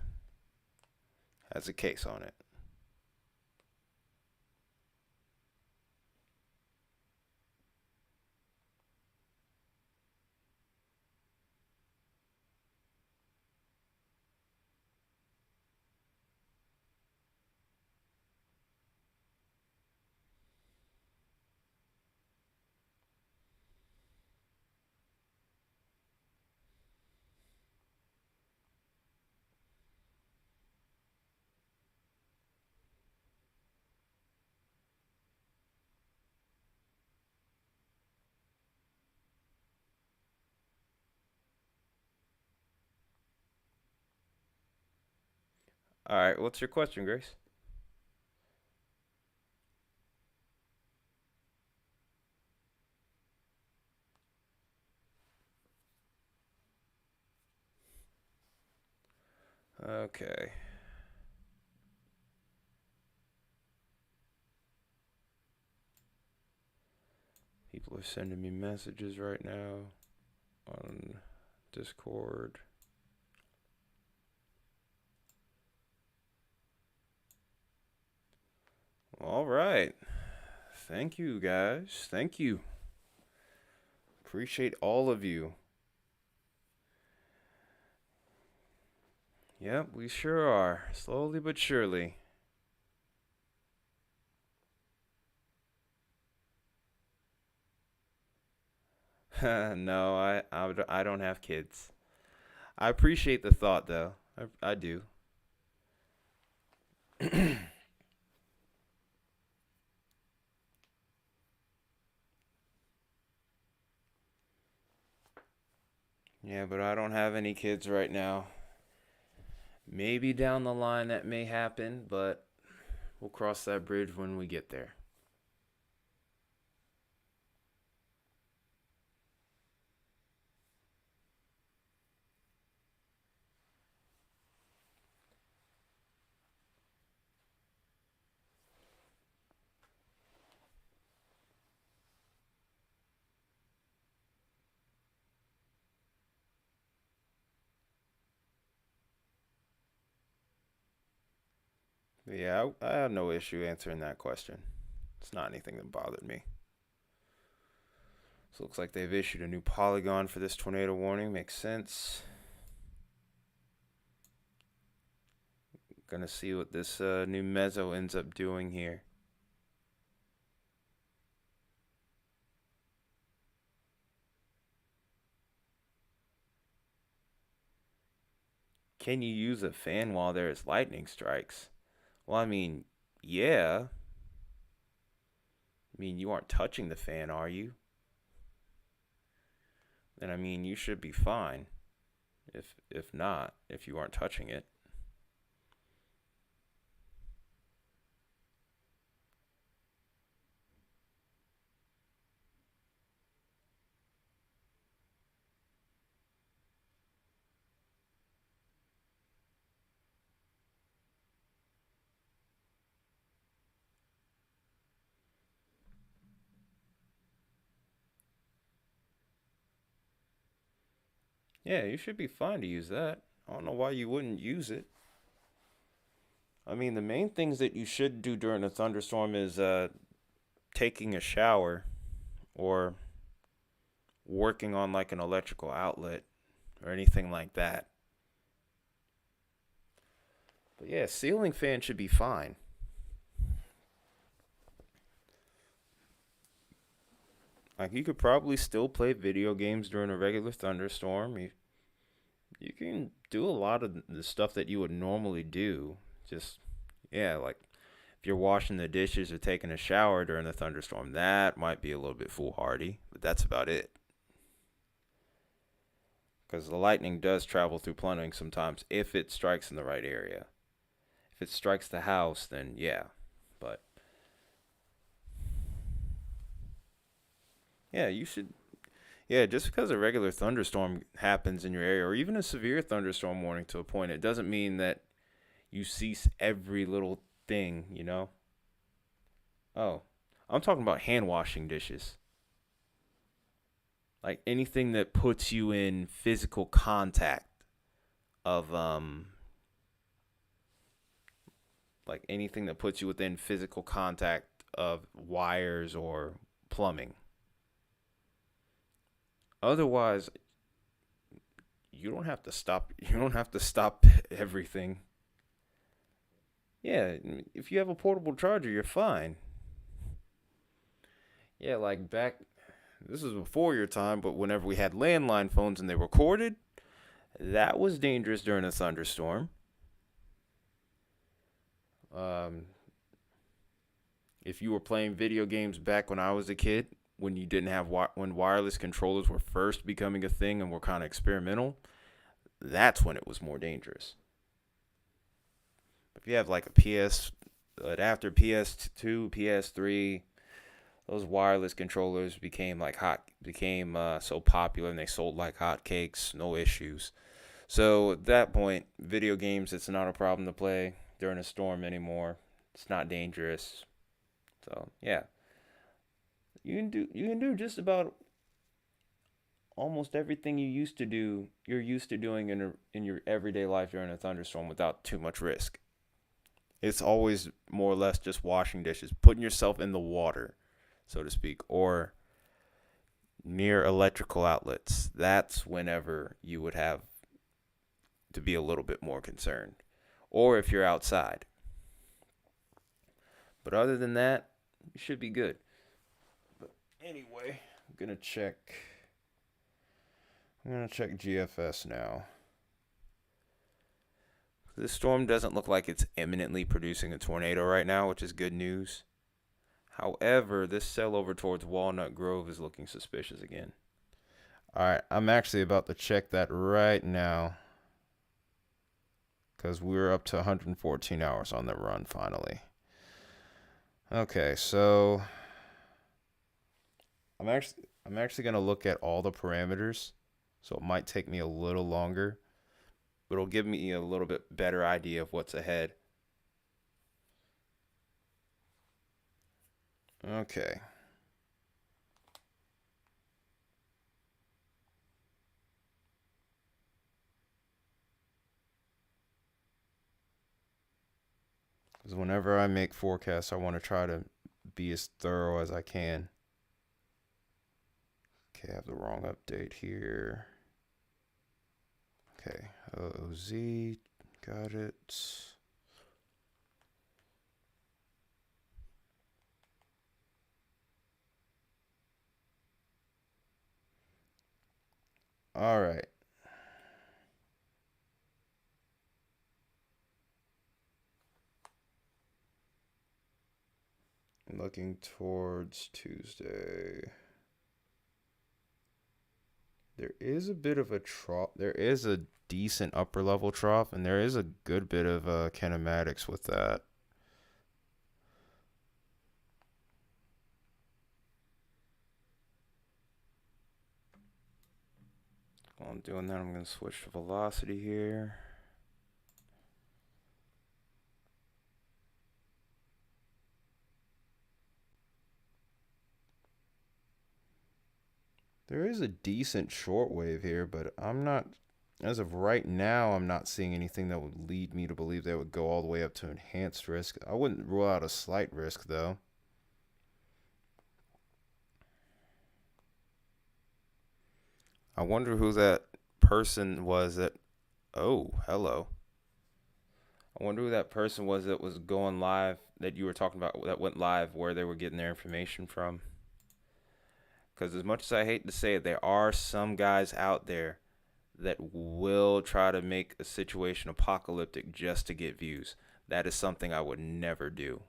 Has a case on it. All right, what's your question, Grace? Okay. People are sending me messages right now on Discord. All right. Thank you, guys. Thank you. Appreciate all of you. Yep, we sure are. Slowly but surely. No, I don't have kids. I appreciate the thought, though. I do. Yeah, but I don't have any kids right now. Maybe down the line that may happen, but we'll cross that bridge when we get there. Yeah, I have no issue answering that question. It's not anything that bothered me. So it looks like they've issued a new polygon for this tornado warning. Makes sense. Gonna see what this new mezzo ends up doing here. Can you use a fan while there is lightning strikes? Well, I mean, yeah. I mean, you aren't touching the fan, are you? Then I mean, you should be fine. If not, if you aren't touching it. Yeah, you should be fine to use that. I don't know why you wouldn't use it. I mean, the main things that you should do during a thunderstorm is taking a shower or working on like an electrical outlet or anything like that. But yeah, ceiling fan should be fine. Like, you could probably still play video games during a regular thunderstorm. You can do a lot of the stuff that you would normally do. Just, yeah, like if you're washing the dishes or taking a shower during a thunderstorm, that might be a little bit foolhardy, but that's about it. Because the lightning does travel through plumbing sometimes if it strikes in the right area. If it strikes the house, then yeah, but yeah, you should. Yeah, just because a regular thunderstorm happens in your area, or even a severe thunderstorm warning to a point, it doesn't mean that you cease every little thing, you know? Oh, I'm talking about hand washing dishes. Like anything that puts you in physical contact of, like anything that puts you within physical contact of wires or plumbing. Otherwise, you don't have to stop. You don't have to stop everything. Yeah, if you have a portable charger, you're fine. Yeah, like back, this was before your time, but whenever we had landline phones and they recorded, that was dangerous during a thunderstorm. If you were playing video games back when I was a kid, when you didn't have when wireless controllers were first becoming a thing and were kind of experimental, that's when it was more dangerous. If you have like a after PS2, PS3, those wireless controllers became so popular and they sold like hotcakes, no issues. So at that point, video games, it's not a problem to play during a storm anymore. It's not dangerous. So yeah. You can do just about almost everything you're used to doing in your everyday life during a thunderstorm without too much risk. It's always more or less just washing dishes, putting yourself in the water, so to speak, or near electrical outlets. That's whenever you would have to be a little bit more concerned, or if you're outside. But other than that, you should be good. Anyway, I'm gonna check GFS now. This storm doesn't look like it's imminently producing a tornado right now, which is good news. However, this cell over towards Walnut Grove is looking suspicious again. Alright, I'm actually about to check that right now, because we're up to 114 hours on the run finally. Okay, so I'm actually going to look at all the parameters, so it might take me a little longer, but it'll give me a little bit better idea of what's ahead. Okay. Because whenever I make forecasts, I want to try to be as thorough as I can. Okay, I have the wrong update here. Okay, OZ, got it. All right. Looking towards Tuesday. There is a bit of a trough. There is a decent upper level trough, and there is a good bit of kinematics with that. While I'm doing that, I'm going to switch to velocity here. There is a decent short wave here, but I'm not, as of right now, I'm not seeing anything that would lead me to believe they would go all the way up to enhanced risk. I wouldn't rule out a slight risk, though. I wonder who that person was that, oh, hello. I wonder who that person was that was going live, that you were talking about, that went live, where they were getting their information from. Because as much as I hate to say it, there are some guys out there that will try to make a situation apocalyptic just to get views. That is something I would never do.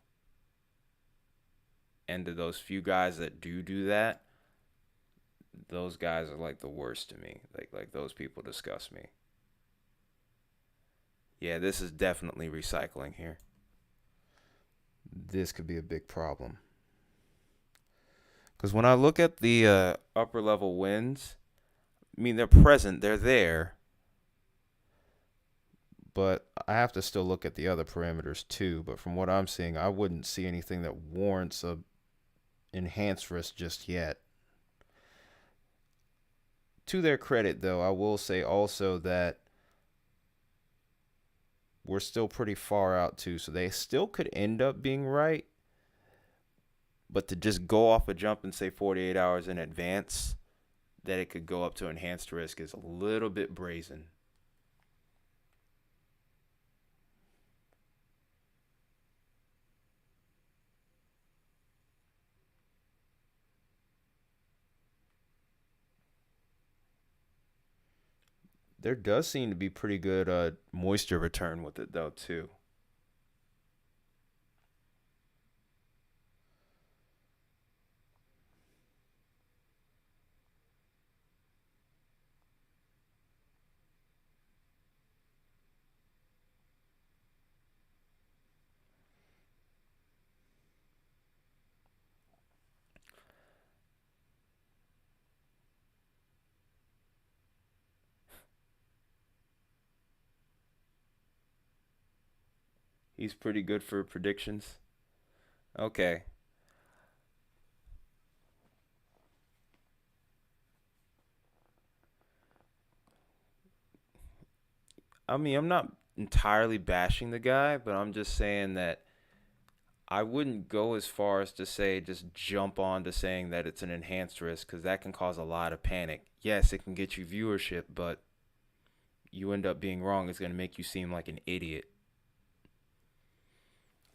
And to those few guys that do that, those guys are like the worst to me. Like those people disgust me. Yeah, this is definitely recycling here. This could be a big problem. Because when I look at the upper level wins, I mean, they're present, they're there. But I have to still look at the other parameters too. But from what I'm seeing, I wouldn't see anything that warrants a enhanced risk just yet. To their credit, though, I will say also that we're still pretty far out too. So they still could end up being right. But to just go off a jump and say 48 hours in advance that it could go up to enhanced risk is a little bit brazen. There does seem to be pretty good moisture return with it, though, too. He's pretty good for predictions. Okay. I mean, I'm not entirely bashing the guy, but I'm just saying that I wouldn't go as far as to say just jump on to saying that it's an enhanced risk, because that can cause a lot of panic. Yes, it can get you viewership, but you end up being wrong. It's going to make you seem like an idiot.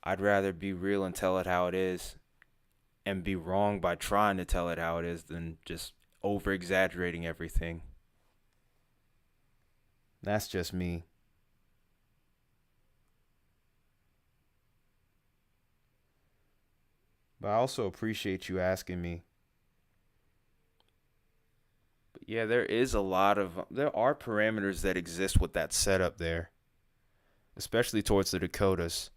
I'd rather be real and tell it how it is and be wrong by trying to tell it how it is than just over exaggerating everything. That's just me. But I also appreciate you asking me. But yeah, there are parameters that exist with that setup there, especially towards the Dakotas.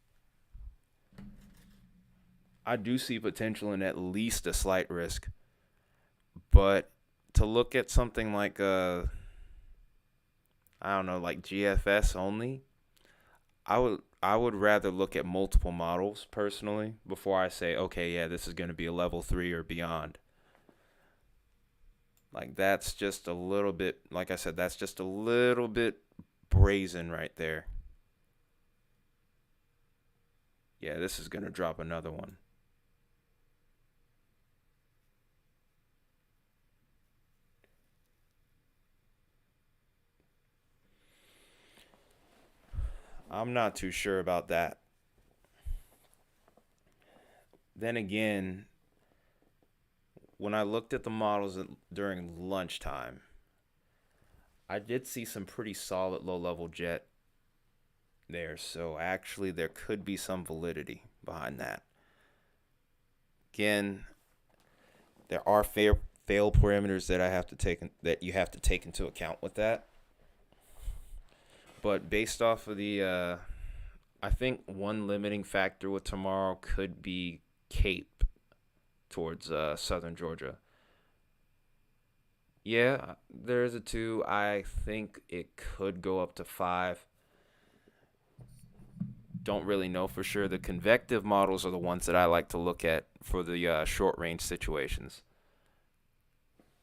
I do see potential in at least a slight risk. But to look at something like I don't know, like GFS only, I would rather look at multiple models personally before I say, okay, yeah, this is going to be a level 3 or beyond. Like, that's just a little bit, like I said, that's just a little bit brazen right there. Yeah, this is going to drop another one. I'm not too sure about that. Then again, when I looked at the models during lunchtime, I did see some pretty solid low level jet there. So actually, there could be some validity behind that. Again, there are fail parameters that that you have to take into account with that. But based off of I think one limiting factor with tomorrow could be Cape towards southern Georgia. Yeah, there is a 2. I think it could go up to 5. Don't really know for sure. The convective models are the ones that I like to look at for the short range situations.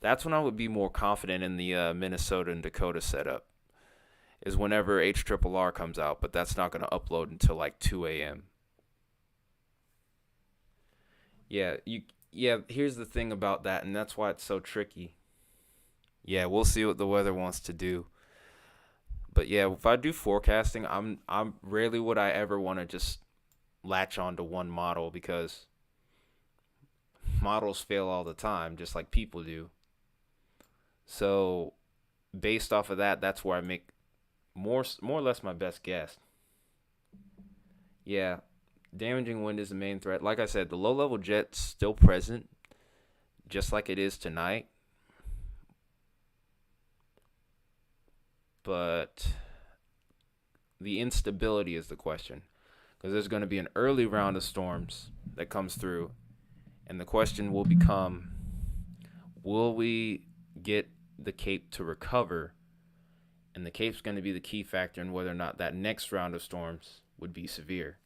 That's when I would be more confident in the Minnesota and Dakota setup, is whenever HRRR comes out, but that's not going to upload until like 2 a.m. Yeah, here's the thing about that, and that's why it's so tricky. Yeah, we'll see what the weather wants to do. But yeah, if I do forecasting, I'm rarely would I ever want to just latch on to one model, because models fail all the time, just like people do. So based off of that, that's where I make more or less my best guess. Yeah, damaging wind is the main threat. Like I said, the low level jet's still present, just like it is tonight. But the instability is the question, because there's going to be an early round of storms that comes through, and the question will become, will we get the Cape to recover? And the Cape's going to be the key factor in whether or not that next round of storms would be severe.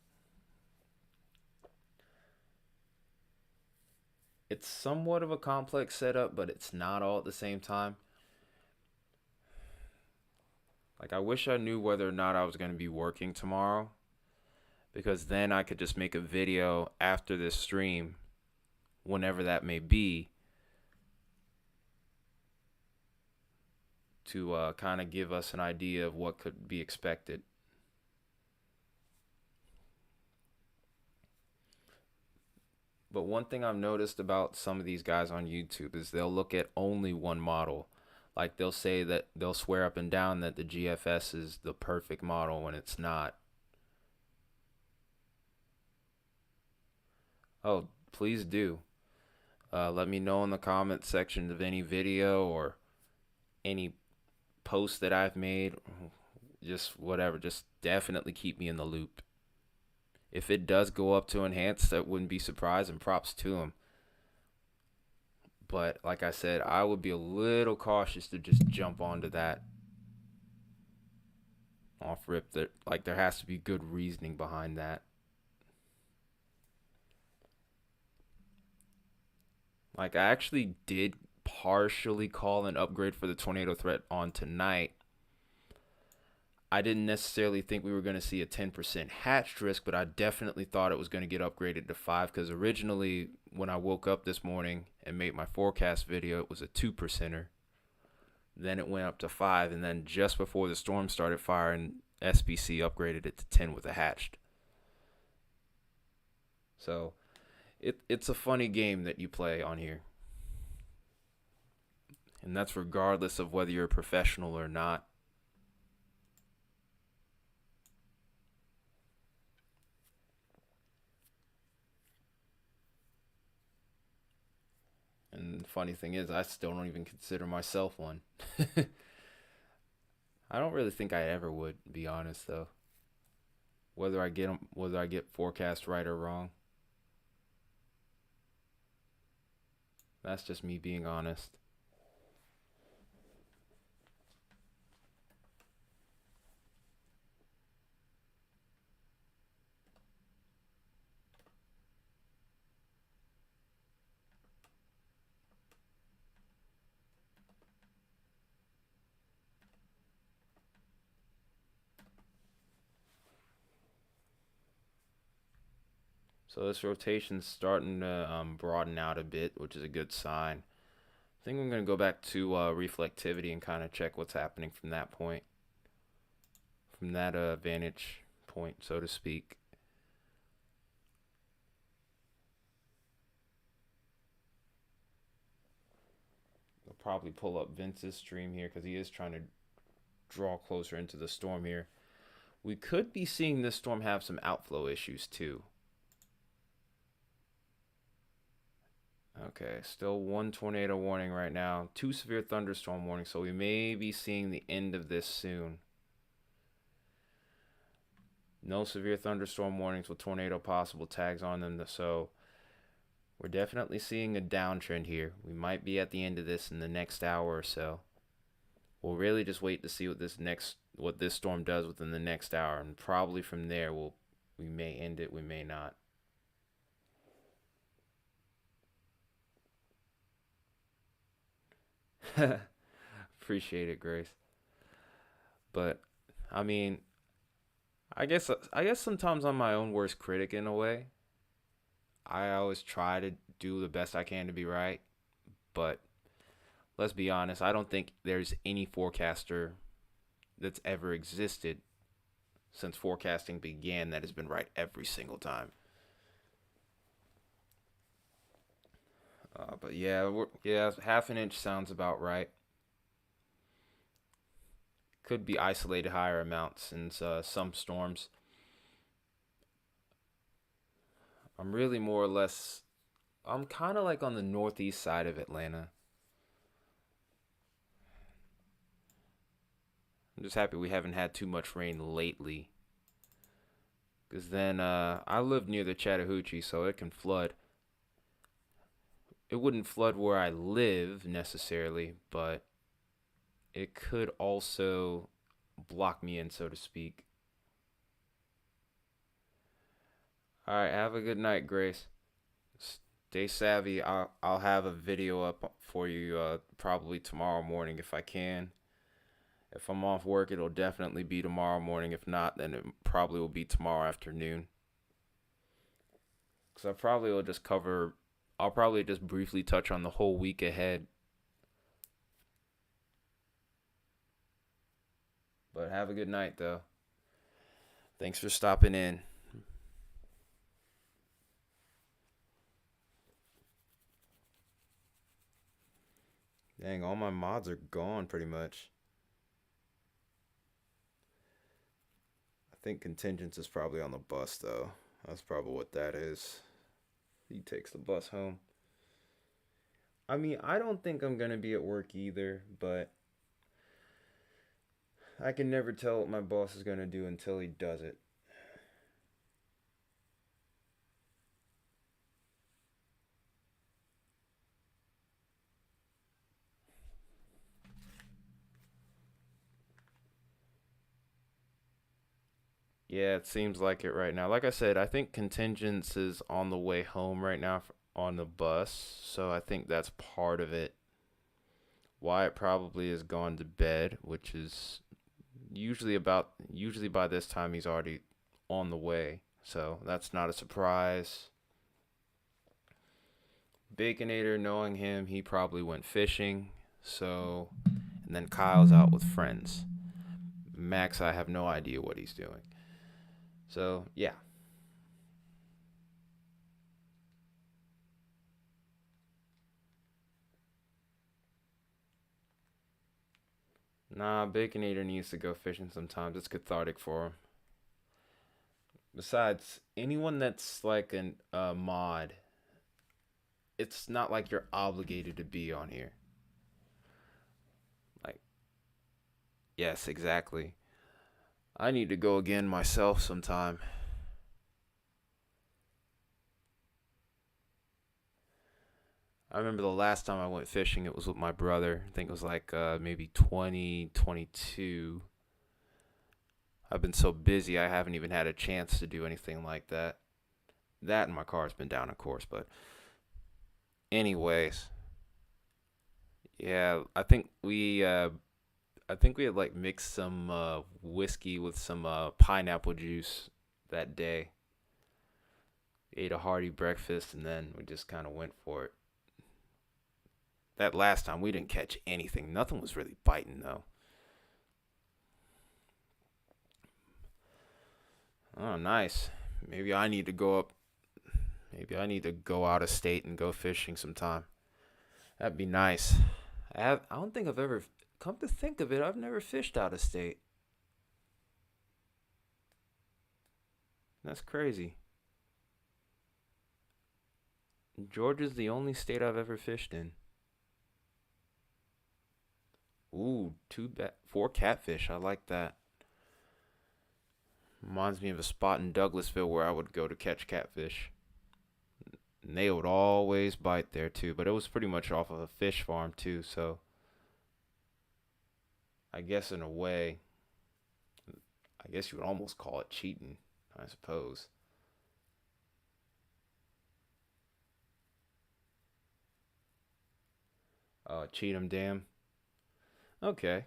It's somewhat of a complex setup, but it's not all at the same time. Like, I wish I knew whether or not I was going to be working tomorrow, because then I could just make a video after this stream, whenever that may be, to kind of give us an idea of what could be expected. But one thing I've noticed about some of these guys on YouTube is they'll look at only one model. Like, they'll say that they'll swear up and down that the GFS is the perfect model when it's not. Oh, please do. Let me know in the comment section of any video or any post that I've made. Just whatever. Just definitely keep me in the loop. If it does go up to enhanced, that wouldn't be surprised, and props to him. But like I said, I would be a little cautious to just jump onto that off rip. That, like, there has to be good reasoning behind that. Like, I actually did partially call an upgrade for the tornado threat on tonight. I didn't necessarily think we were going to see a 10% hatched risk, but I definitely thought it was going to get upgraded to 5, because originally when I woke up this morning and made my forecast video, it was a 2%er. Then it went up to 5, and then just before the storm started firing, SBC upgraded it to 10 with a hatched. So it's a funny game that you play on here. And that's regardless of whether you're a professional or not. And the funny thing is, I still don't even consider myself one. I don't really think I ever would, be honest, though. Whether I get forecast right or wrong. That's just me being honest. So this rotation's starting to broaden out a bit, which is a good sign. I think I'm going to go back to reflectivity and kind of check what's happening from that point. From that vantage. point, so to speak. I'll probably pull up Vince's stream here because he is trying to draw closer into the storm here. We could be seeing this storm have some outflow issues too. Okay, still one tornado warning right now. 2 severe thunderstorm warnings, so we may be seeing the end of this soon. No severe thunderstorm warnings with tornado possible tags on them, so we're definitely seeing a downtrend here. We might be at the end of this in the next hour or so. We'll really just wait to see what this storm does within the next hour, and probably from there we may end it, we may not. Appreciate it, Grace. But I mean, I guess sometimes I'm my own worst critic in a way. I always try to do the best I can to be right, but let's be honest, I don't think there's any forecaster that's ever existed since forecasting began that has been right every single time. But yeah, half an inch sounds about right. Could be isolated higher amounts in some storms. I'm really more or less, I'm kind of like on the northeast side of Atlanta. I'm just happy we haven't had too much rain lately. Because then I live near the Chattahoochee, so it can flood. It wouldn't flood where I live necessarily, but it could also block me in, so to speak. All right, have a good night, Grace. Stay savvy. I'll have a video up for you probably tomorrow morning if I can. If I'm off work, it'll definitely be tomorrow morning. If not, then it probably will be tomorrow afternoon. Because I'll probably just briefly touch on the whole week ahead. But have a good night, though. Thanks for stopping in. Dang, all my mods are gone pretty much. I think Contingents is probably on the bus, though. That's probably what that is. He takes the bus home. I mean, I don't think I'm going to be at work either, but I can never tell what my boss is going to do until he does it. Yeah, it seems like it right now. Like I said, I think Contingents is on the way home right now on the bus, so I think that's part of it. Wyatt probably has gone to bed, which is usually by this time he's already on the way, so that's not a surprise. Baconator, knowing him, he probably went fishing, so, and then Kyle's out with friends. Max, I have no idea what he's doing. So, yeah. Nah, Baconator needs to go fishing sometimes. It's cathartic for him. Besides, anyone that's like a mod, it's not like you're obligated to be on here. Like, yes, exactly. I need to go again myself sometime. I remember the last time I went fishing, it was with my brother. I think it was like maybe 2022. I've been so busy, I haven't even had a chance to do anything like that. That and my car's been down, of course. But anyways, yeah, I think we had like mixed some whiskey with some pineapple juice that day. Ate a hearty breakfast, and then we just kind of went for it. That last time, we didn't catch anything. Nothing was really biting, though. Oh, nice. Maybe I need to go up. Maybe I need to go out of state and go fishing sometime. That'd be nice. I don't think I've ever. Come to think of it, I've never fished out of state. That's crazy. Georgia's the only state I've ever fished in. Ooh, 4 catfish. I like that. Reminds me of a spot in Douglasville where I would go to catch catfish. And they would always bite there too, but it was pretty much off of a fish farm too, so I guess in a way, I guess you would almost call it cheating, I suppose. Cheatham Dam. Okay.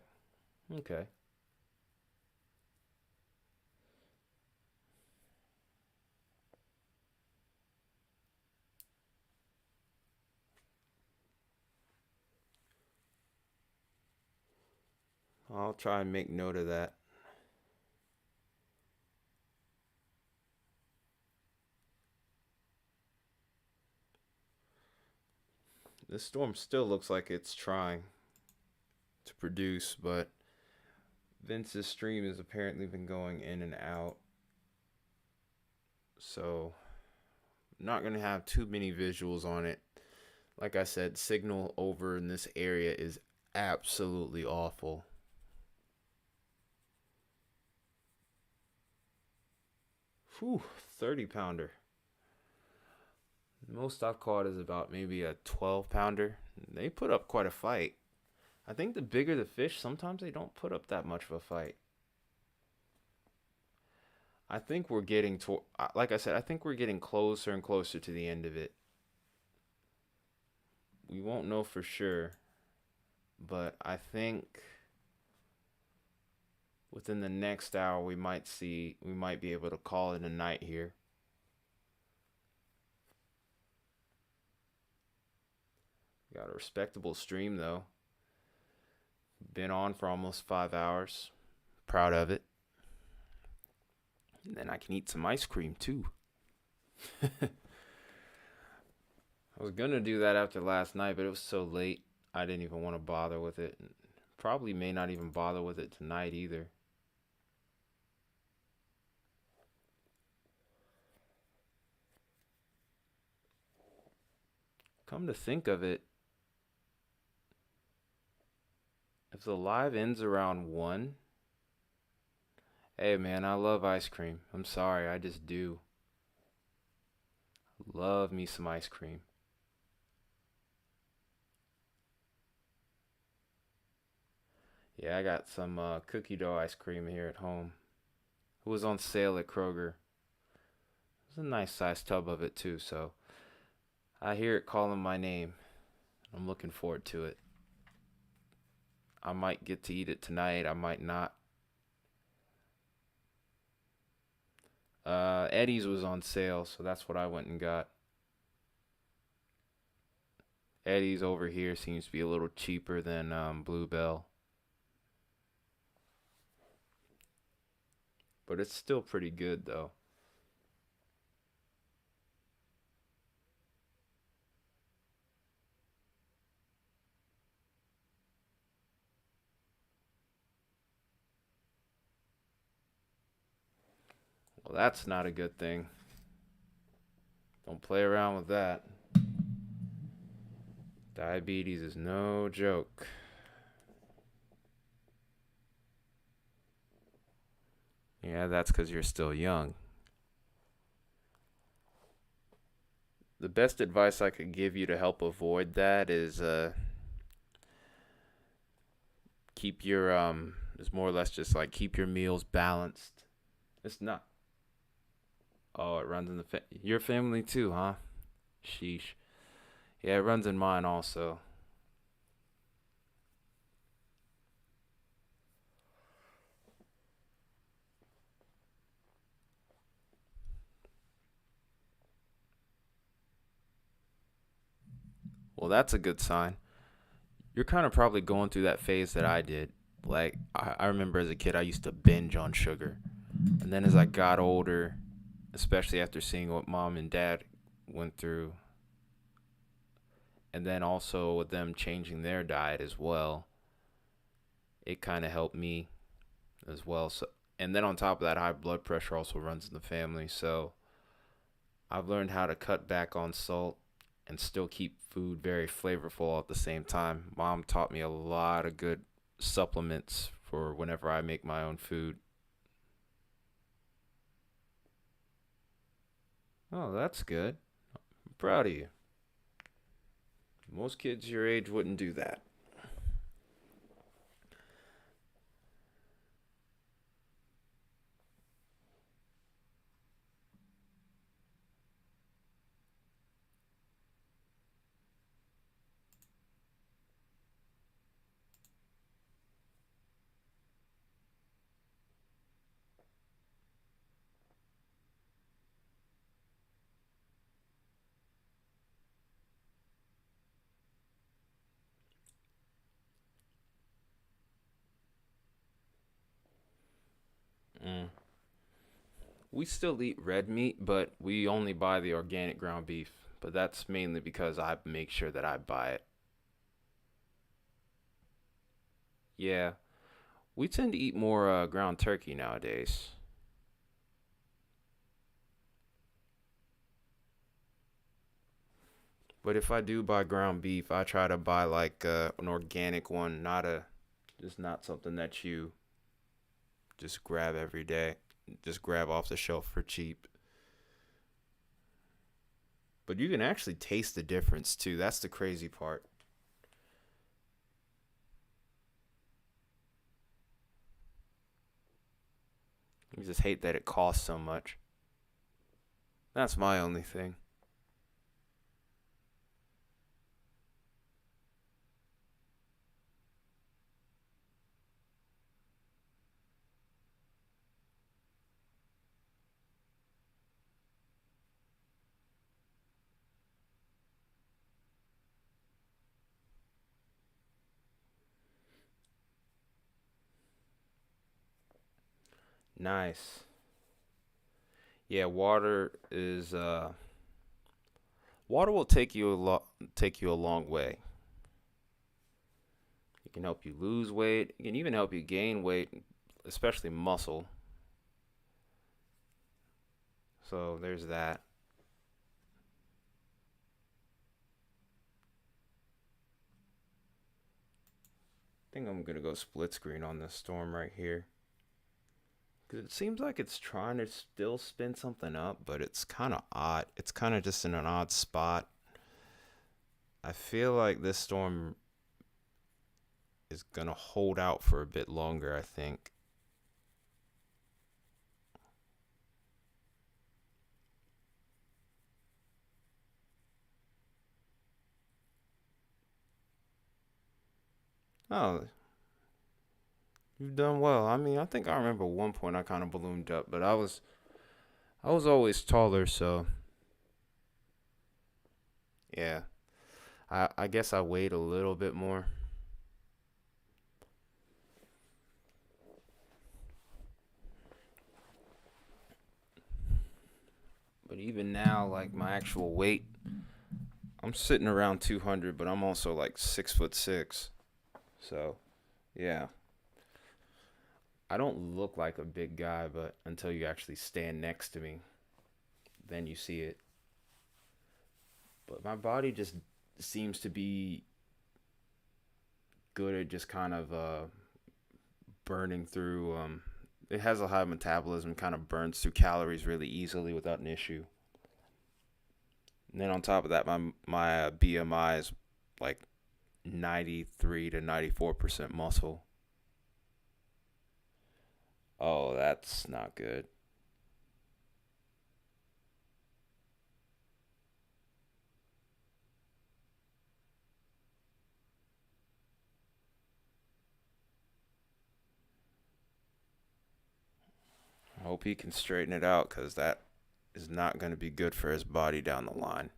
Okay. I'll try and make note of that. This storm still looks like it's trying to produce, but Vince's stream has apparently been going in and out. So, I'm not going to have too many visuals on it. Like I said, signal over in this area is absolutely awful. Whew, 30 pounder. Most I've caught is about maybe a 12 pounder. They put up quite a fight. I think the bigger the fish, sometimes they don't put up that much of a fight. I think we're getting to, like I said, I think we're getting closer and closer to the end of it. We won't know for sure, but I think within the next hour we might be able to call it a night here. Got a respectable stream though. Been on for almost 5 hours. Proud of it. And then I can eat some ice cream too. I was gonna do that after last night, but it was so late I didn't even want to bother with it. Probably may not even bother with it tonight either. Come to think of it, if the live ends around 1, hey man, I love ice cream. I'm sorry, I just do. Love me some ice cream. Yeah, I got some cookie dough ice cream here at home. It was on sale at Kroger. It was a nice sized tub of it too, so I hear it calling my name. I'm looking forward to it. I might get to eat it tonight, I might not. Eddie's was on sale, so that's what I went and got. Eddie's over here seems to be a little cheaper than Bluebell. But it's still pretty good though. Well, that's not a good thing. Don't play around with that. Diabetes is no joke. Yeah, that's because you're still young. The best advice I could give you to help avoid that is keep your is more or less just like keep your meals balanced. It's not. Oh, it runs in your family too, huh? Sheesh. Yeah, it runs in mine also. Well, that's a good sign. You're kind of probably going through that phase that I did. Like, I remember as a kid, I used to binge on sugar. And then as I got older, especially after seeing what mom and dad went through, and then also with them changing their diet as well, it kind of helped me as well. So, and then on top of that, high blood pressure also runs in the family. So I've learned how to cut back on salt and still keep food very flavorful at the same time. Mom taught me a lot of good supplements for whenever I make my own food. Oh, that's good. I'm proud of you. Most kids your age wouldn't do that. Mm. We still eat red meat, but we only buy the organic ground beef. But that's mainly because I make sure that I buy it. Yeah, we tend to eat more ground turkey nowadays. But if I do buy ground beef, I try to buy like an organic one, not a just not something that you just grab every day, just grab off the shelf for cheap. But you can actually taste the difference too. That's the crazy part. You just hate that it costs so much. That's my only thing. Nice. Yeah, water will take you a long way. It can help you lose weight. It can even help you gain weight, especially muscle. So there's that. I think I'm gonna go split screen on this storm right here. Because it seems like it's trying to still spin something up, but it's kind of odd. It's kind of just in an odd spot. I feel like this storm is gonna hold out for a bit longer, I think. Oh, you've done well. I mean, I think I remember one point I kind of ballooned up, but I was always taller, so yeah. I guess I weighed a little bit more. But even now, like my actual weight, I'm sitting around 200, but I'm also like 6'6". So, yeah. I don't look like a big guy, but until you actually stand next to me, then you see it. But my body just seems to be good at just kind of burning through. It has a high metabolism, kind of burns through calories really easily without an issue. And then on top of that, my BMI is like 93 to 94% muscle. Oh, that's not good. I hope he can straighten it out because that is not going to be good for his body down the line.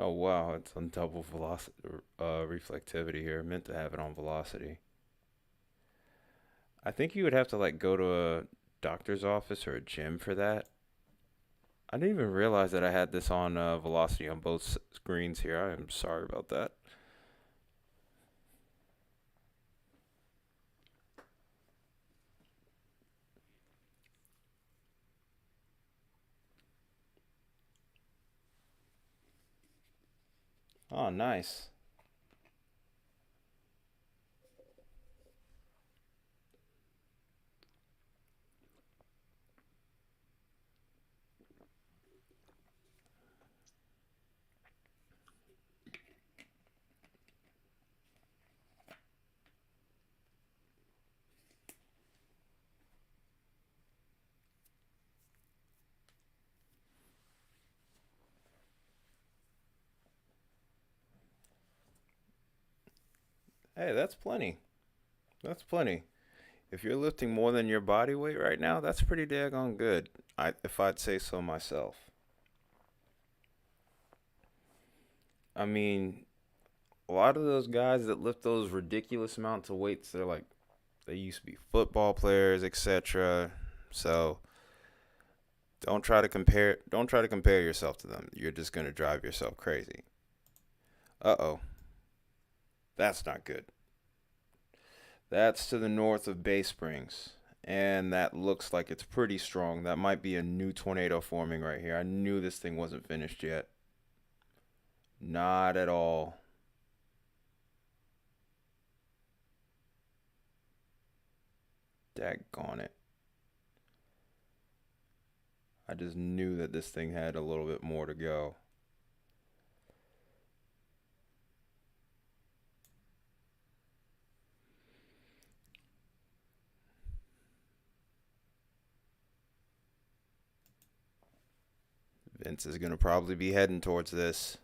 Oh wow, it's on double velocity, reflectivity here. Meant to have it on velocity. I think you would have to like go to a doctor's office or a gym for that. I didn't even realize that I had this on velocity on both screens here. I am sorry about that. Oh, nice. Hey, that's plenty. That's plenty. If you're lifting more than your body weight right now, that's pretty daggone good. If I'd say so myself. I mean, a lot of those guys that lift those ridiculous amounts of weights, they used to be football players, etc. So don't try to compare yourself to them. You're just gonna drive yourself crazy. Uh-oh. That's not good. That's to the north of Bay Springs. And that looks like it's pretty strong. That might be a new tornado forming right here. I knew this thing wasn't finished yet. Not at all. Daggone it. I just knew that this thing had a little bit more to go. Vince is going to probably be heading towards this.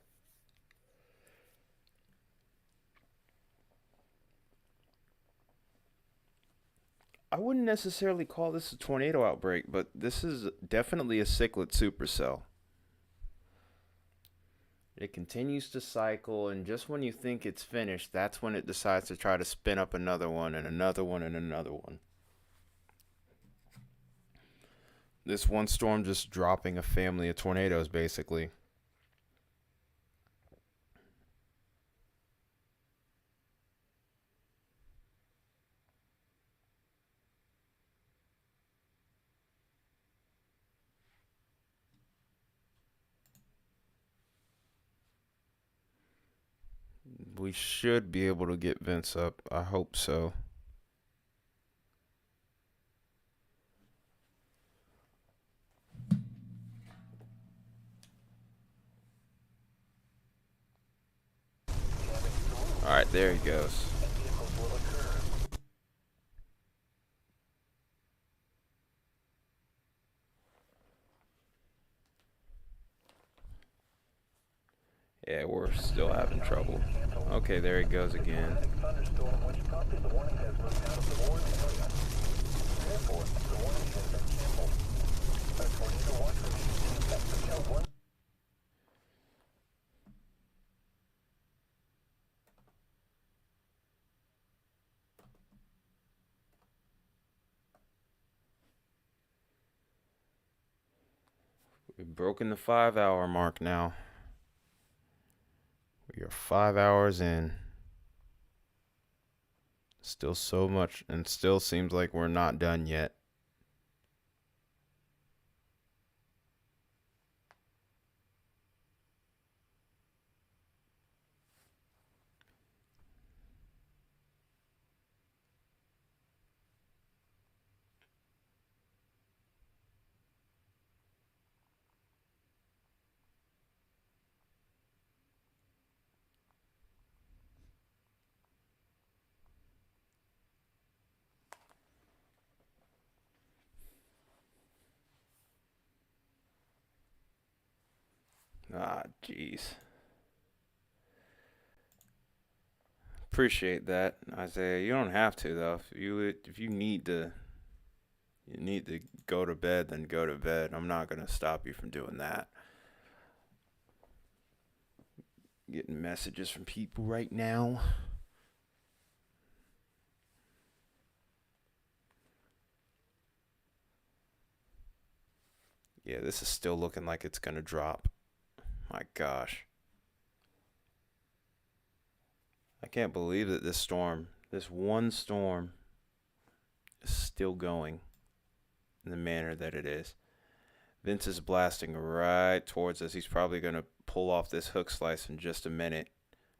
I wouldn't necessarily call this a tornado outbreak, but this is definitely a cichlid supercell. It continues to cycle, and just when you think it's finished, that's when it decides to try to spin up another one and another one and another one. This one storm just dropping a family of tornadoes, basically. We should be able to get Vince up. I hope so. All right, there he goes. Yeah, we're still having trouble. Okay, there he goes again. We've broken the 5 hour mark now. We are 5 hours in. Still so much, and still seems like we're not done yet. Ah, jeez. Appreciate that, Isaiah. You don't have to though. If you need to go to bed, then go to bed. I'm not gonna stop you from doing that. Getting messages from people right now. Yeah, this is still looking like it's going to drop. My gosh. I can't believe that this one storm, is still going in the manner that it is. Vince is blasting right towards us. He's probably going to pull off this hook slice in just a minute.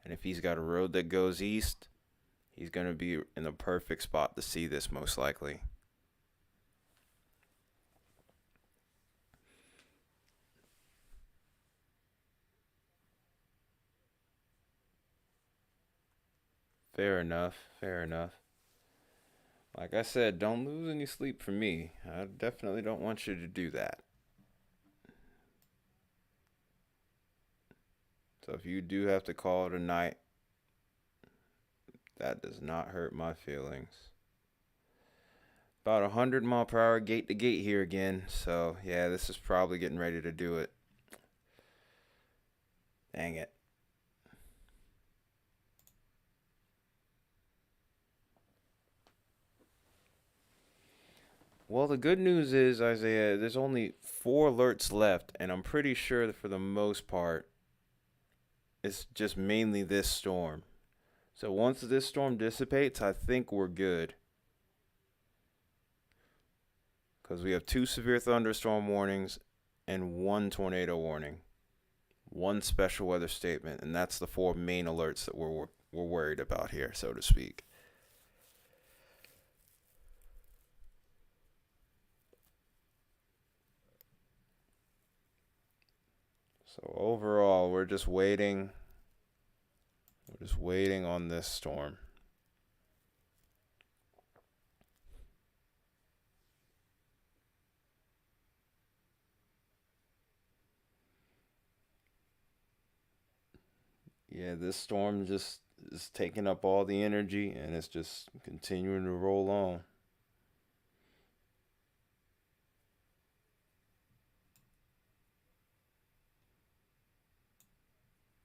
And if he's got a road that goes east, he's going to be in the perfect spot to see this most likely. Fair enough. Fair enough. Like I said, don't lose any sleep for me. I definitely don't want you to do that. So if you do have to call it a night, that does not hurt my feelings. About 100 mph gate to gate here again. So yeah, this is probably getting ready to do it. Dang it. Well, the good news is, Isaiah, there's only 4 alerts left, and I'm pretty sure that for the most part, it's just mainly this storm. So once this storm dissipates, I think we're good. Because we have 2 severe thunderstorm warnings and 1 tornado warning. 1 special weather statement, and that's the 4 main alerts that we're worried about here, so to speak. So overall, we're just waiting. We're just waiting on this storm. Yeah, this storm just is taking up all the energy, and it's just continuing to roll on.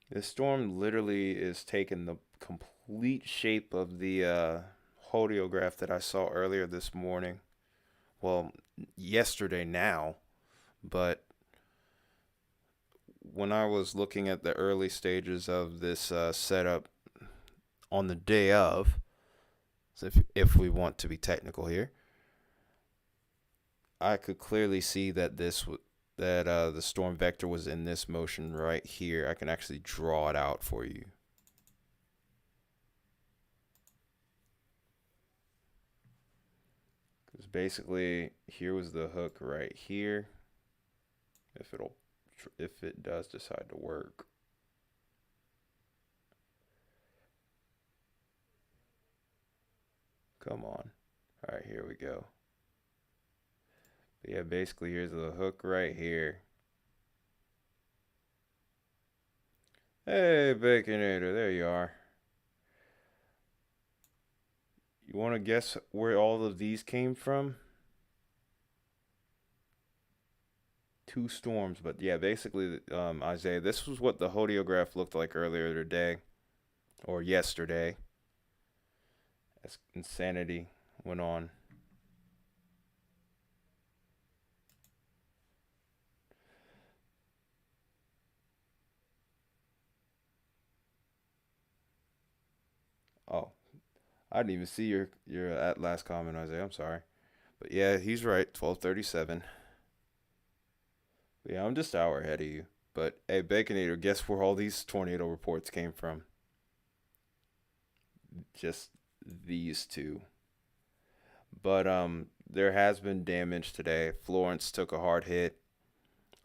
This storm literally is taking the complete shape of the heliograph that I saw earlier this morning. Well, yesterday now, but when I was looking at the early stages of this setup on the day of, so if we want to be technical here, I could clearly see that the storm vector was in this motion right here. I can actually draw it out for you. Because basically, here was the hook right here. If it does decide to work. Come on. All right, here we go. But yeah, basically here's the hook right here. Hey, Baconator, there you are. You want to guess where all of these came from? 2 storms, but yeah, basically, Isaiah, this was what the heliograph looked like earlier today, or yesterday, as insanity went on. Oh, I didn't even see your at last comment, Isaiah. I'm sorry, but yeah, he's right. 12:37. Yeah, I'm just an hour ahead of you. But hey, Baconator, guess where all these tornado reports came from? Just these 2. But there has been damage today. Florence took a hard hit.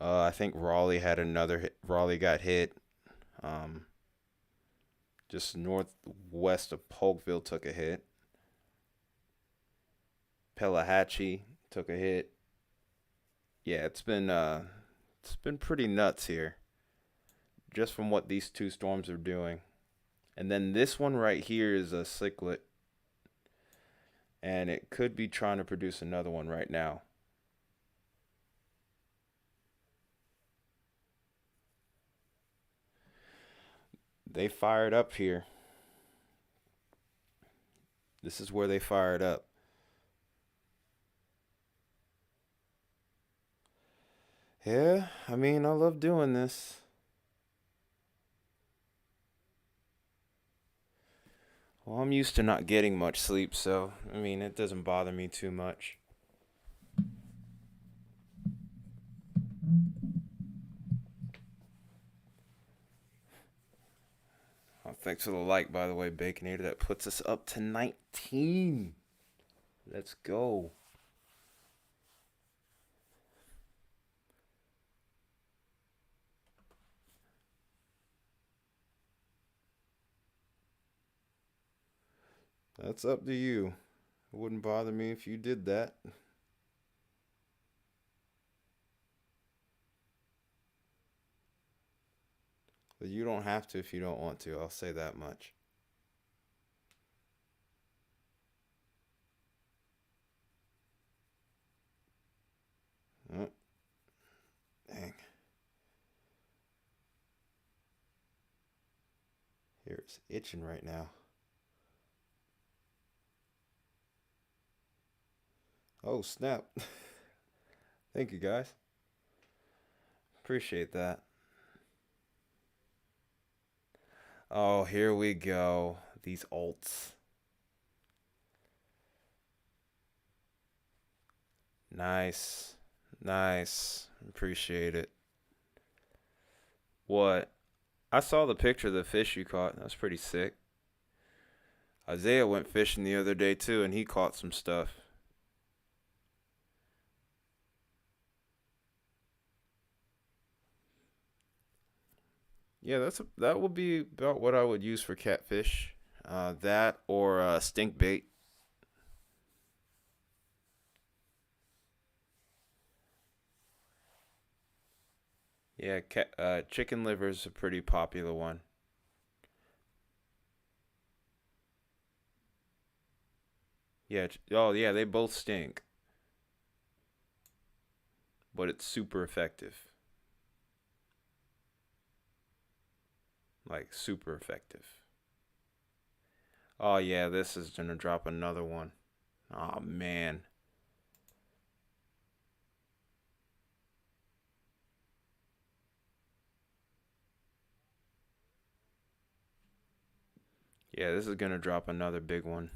I think Raleigh had another hit. Raleigh got hit. Just northwest of Polkville took a hit. Pelahatchie took a hit. Yeah, it's been pretty nuts here, just from what these 2 storms are doing. And then this one right here is a cyclone, and it could be trying to produce another one right now. They fired up here. This is where they fired up. Yeah, I mean, I love doing this. Well, I'm used to not getting much sleep, so, I mean, it doesn't bother me too much. Oh, thanks for the like, by the way, Baconator. That puts us up to 19. Let's go. That's up to you. It wouldn't bother me if you did that. But you don't have to if you don't want to. I'll say that much. Oh, dang. Here it's itching right now. Oh, snap. Thank you, guys. Appreciate that. Oh, here we go. These alts. Nice. Nice. Appreciate it. What? I saw the picture of the fish you caught. That was pretty sick. Isaiah went fishing the other day too, and he caught some stuff. Yeah, that would be about what I would use for catfish. That or stink bait. Yeah, chicken liver is a pretty popular one. Yeah, oh yeah, they both stink, but it's super effective. Like super effective. Oh yeah, this is gonna drop another one. Oh man. Yeah, this is gonna drop another big one.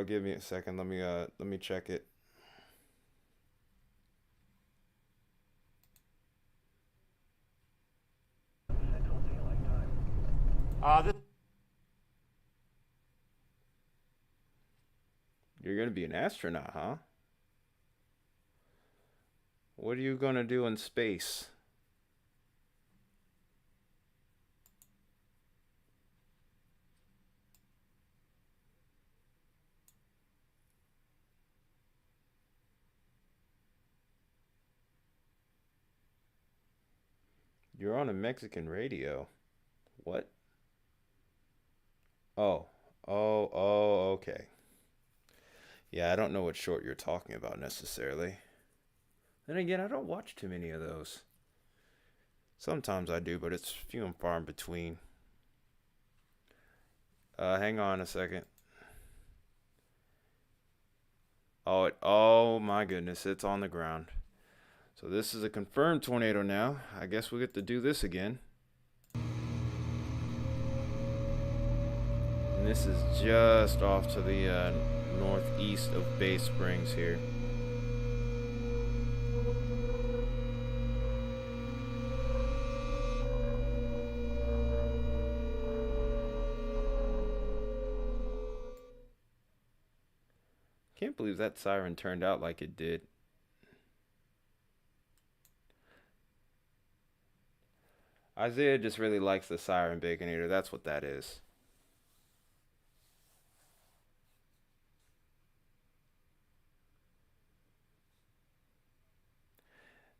Give me a second. Let me check it. Central Daylight Time. You're gonna be an astronaut, huh? What are you gonna do in space? You're on a Mexican radio. What? Oh. Oh, okay. Yeah, I don't know what short you're talking about necessarily. Then again, I don't watch too many of those. Sometimes I do, but it's few and far in between. Hang on a second. Oh my goodness, it's on the ground. So this is a confirmed tornado now. I guess we get to do this again. And this is just off to the northeast of Bay Springs here. Can't believe that siren turned out like it did. Isaiah just really likes the siren, Baconator. That's what that is.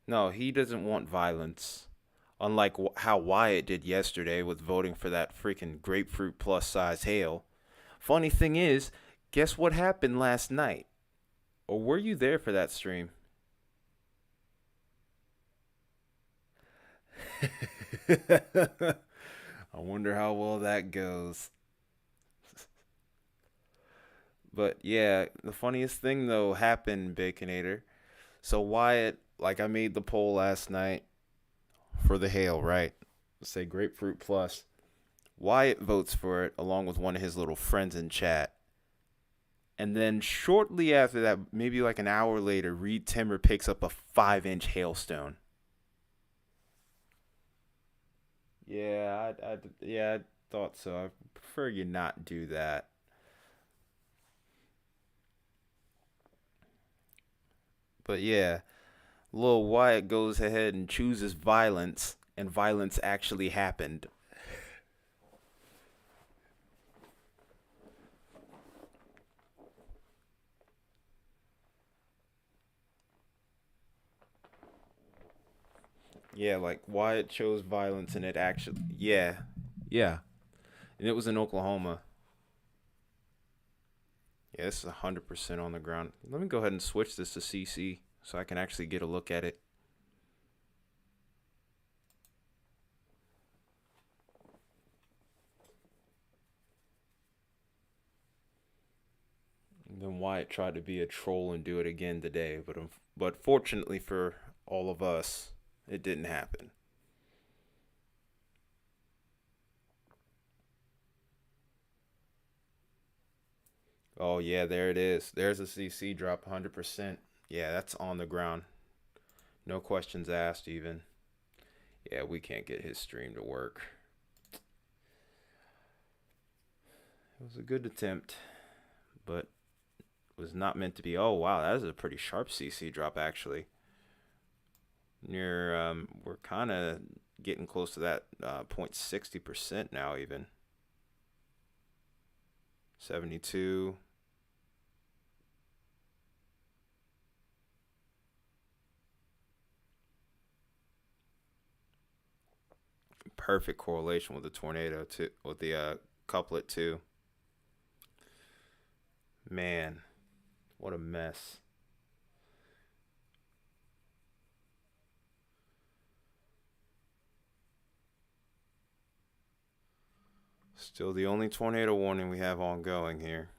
No, he doesn't want violence. Unlike how Wyatt did yesterday with voting for that freaking grapefruit plus size hail. Funny thing is, guess what happened last night? Or were you there for that stream? I wonder how well that goes. But yeah, the funniest thing though happened, Baconator. So Wyatt, like I made the poll last night for the hail, right? Say grapefruit plus. Wyatt votes for it along with one of his little friends in chat. And then shortly after that, maybe like an hour later, Reed Timmer picks up a 5-inch hailstone. I thought so. I prefer you not do that. But yeah, Lil Wyatt goes ahead and chooses violence, and violence actually happened. Yeah, like Wyatt chose violence, and it actually, yeah, and it was in Oklahoma. Yeah, this is 100% on the ground. Let me go ahead and switch this to CC so I can actually get a look at it. And then Wyatt tried to be a troll and do it again today, but fortunately for all of us, it didn't happen. Oh yeah, there it is. There's a CC drop 100%. Yeah, that's on the ground. No questions asked even. Yeah, we can't get his stream to work. It was a good attempt, but was not meant to be. Oh wow, that is a pretty sharp CC drop actually. We're kind of getting close to that 0.60% now even. 72. Perfect correlation with the tornado too, with the couplet too. Man, what a mess. Still the only tornado warning we have ongoing here.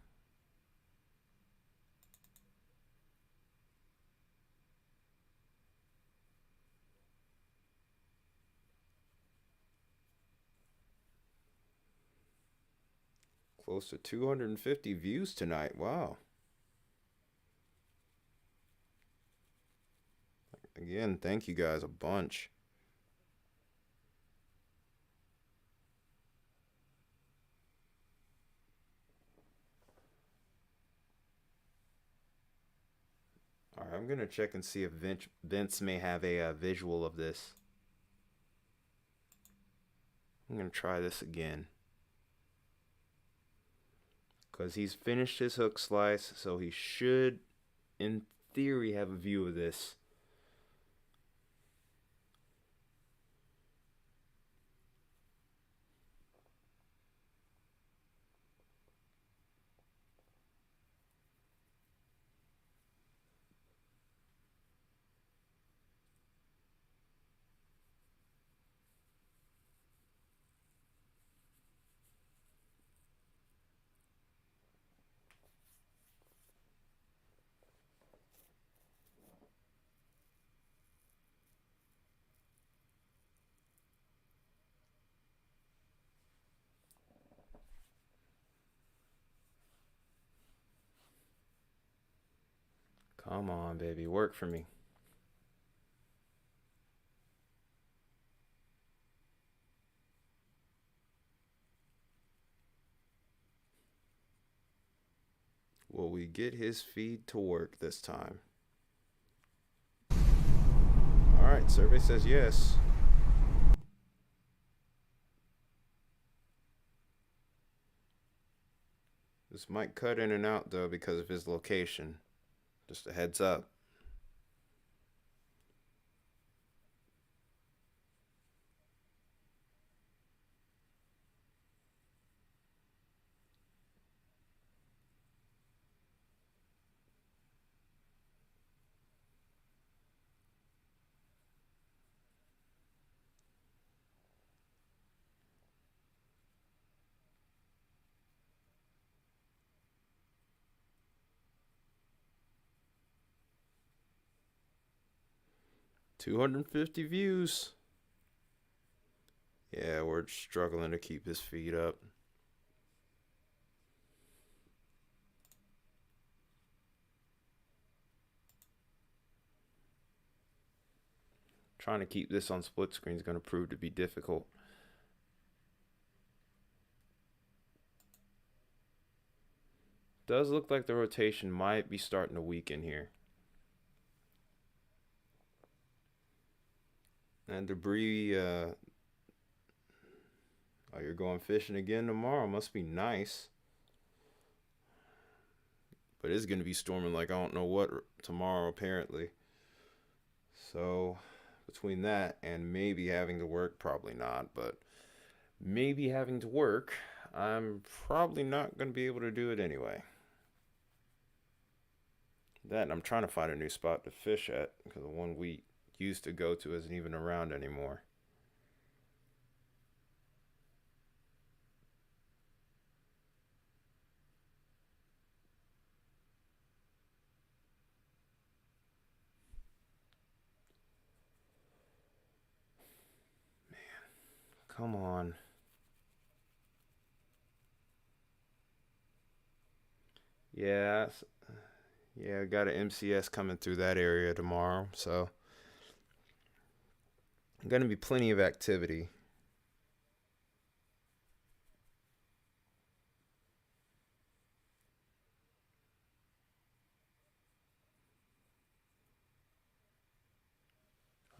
Close to 250 views tonight. Wow. Again, thank you guys a bunch. All right, I'm going to check and see if Vince may have a visual of this. I'm going to try this again. Because he's finished his hook slice, so he should, in theory, have a view of this. Come on, baby, work for me. Will we get his feed to work this time? All right, survey says yes. This might cut in and out though because of his location. Just a heads up. 250 views. Yeah, we're struggling to keep his feed up. Trying to keep this on split screen is going to prove to be difficult. Does look like the rotation might be starting to weaken here. And debris, oh, you're going fishing again tomorrow. Must be nice. But it's going to be storming like I don't know what tomorrow, apparently. So, between that and maybe having to work, probably not, but maybe having to work, I'm probably not going to be able to do it anyway. That, and I'm trying to find a new spot to fish at because the one we used to go to isn't even around anymore. Man, come on. Yeah, I got an MCS coming through that area tomorrow, so going to be plenty of activity.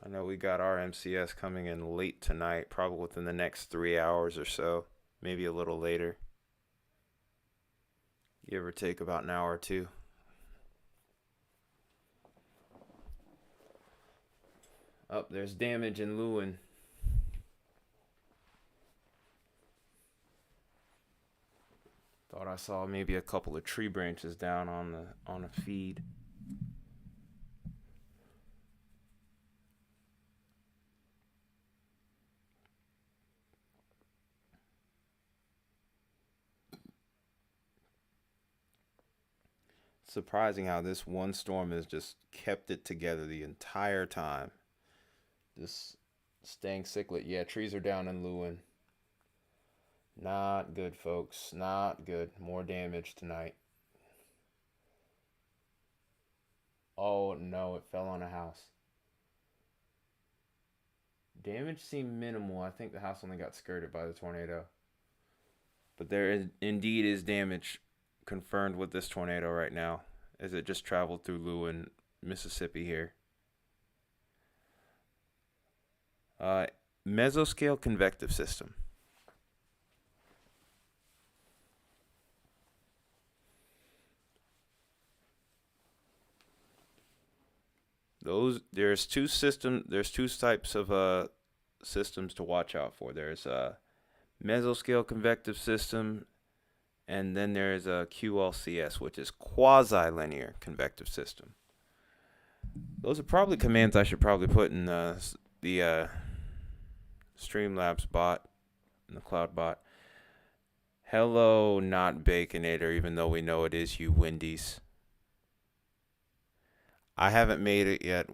I know we got our MCS coming in late tonight, probably within the next 3 hours or so, maybe a little later. Give or take about an hour or two. Oh, there's damage in Lewin. Thought I saw maybe a couple of tree branches down on a feed. Surprising how this one storm has just kept it together the entire time. This staying cichlid. Yeah, trees are down in Lewin. Not good, folks. Not good. More damage tonight. Oh, no, it fell on a house. Damage seemed minimal. I think the house only got skirted by the tornado. But there indeed is damage confirmed with this tornado right now, as it just traveled through Lewin, Mississippi here. Mesoscale convective system. There's two types of systems to watch out for. There's a mesoscale convective system, and then there's a QLCS, which is quasi-linear convective system. Those are probably commands I should probably put in the Streamlabs bot, in the cloud bot. Hello, not Baconator, even though we know it is you, Wendy's. I haven't made it yet.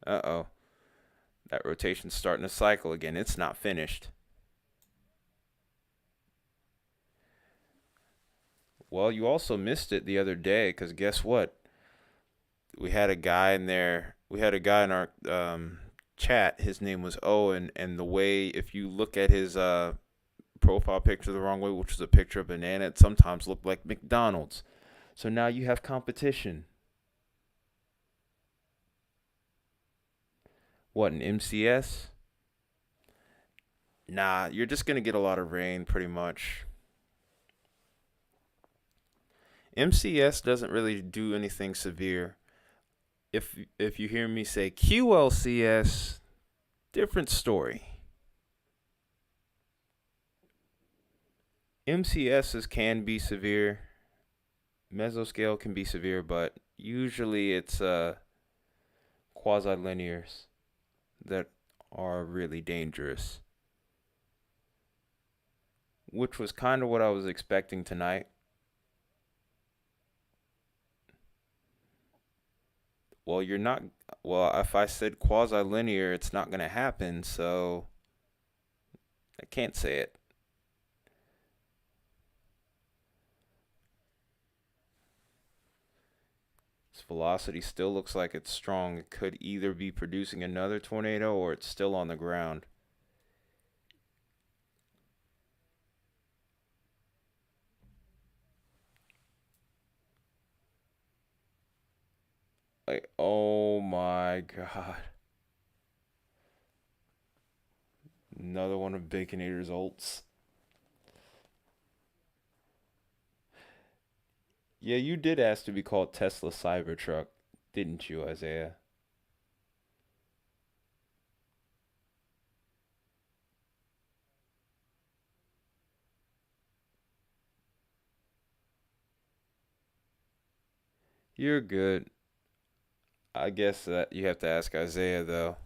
Uh-oh. That rotation's starting to cycle again. It's not finished. Well, you also missed it the other day, because guess what? We had a guy in there. We had a guy in our chat. His name was Owen, and the way, if you look at his profile picture the wrong way, which was a picture of a banana, it sometimes looked like McDonald's. So now you have competition. What, an MCS? Nah, you're just going to get a lot of rain pretty much. MCS doesn't really do anything severe. If you hear me say QLCS, different story. MCSs can be severe. Mesoscale can be severe, but usually it's quasi-linears that are really dangerous. which was kind of what I was expecting tonight. Well, you're not. Well, if I said quasi-linear, it's not going to happen, so I can't say it. This velocity still looks like it's strong. It could either be producing another tornado or it's still on the ground. Like, oh my God. Another one of Baconator's ults. Yeah, you did ask to be called Tesla Cybertruck, didn't you, Isaiah? You're good. I guess that you have to ask Isaiah, though.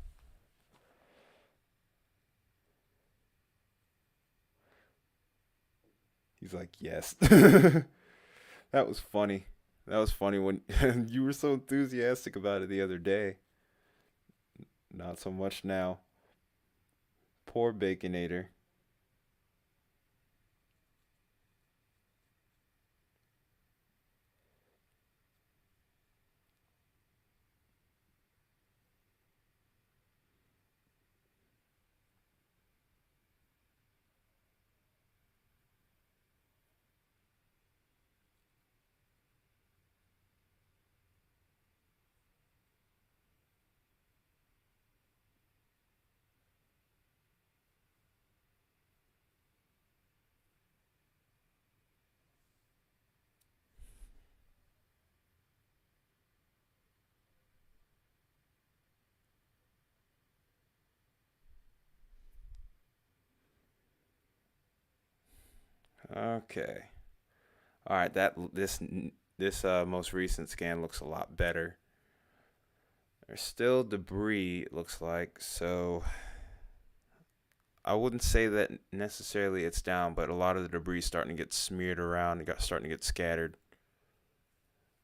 He's like, yes. That was funny. That was funny when you were so enthusiastic about it the other day. Not so much now. Poor Baconator. Okay. All right, this most recent scan looks a lot better. There's still debris, it looks like, so I wouldn't say that necessarily it's down, but a lot of the debris is starting to get smeared around. It got starting to get scattered.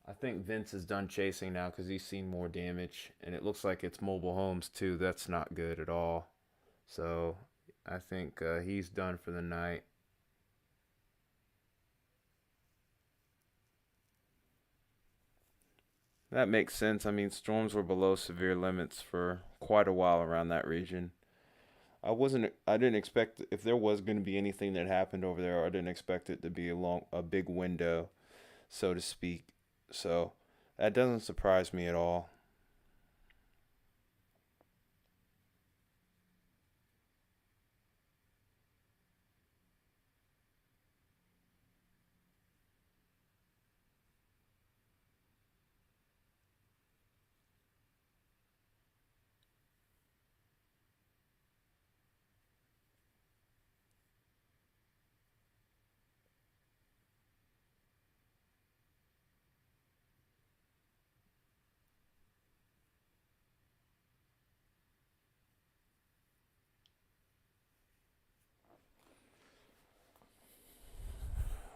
I think Vince is done chasing now because he's seen more damage, and it looks like it's mobile homes too. That's not good at all. So I think he's done for the night. That makes sense. I mean, storms were below severe limits for quite a while around that region. I didn't expect if there was going to be anything that happened over there, I didn't expect it to be a big window, so to speak. So that doesn't surprise me at all.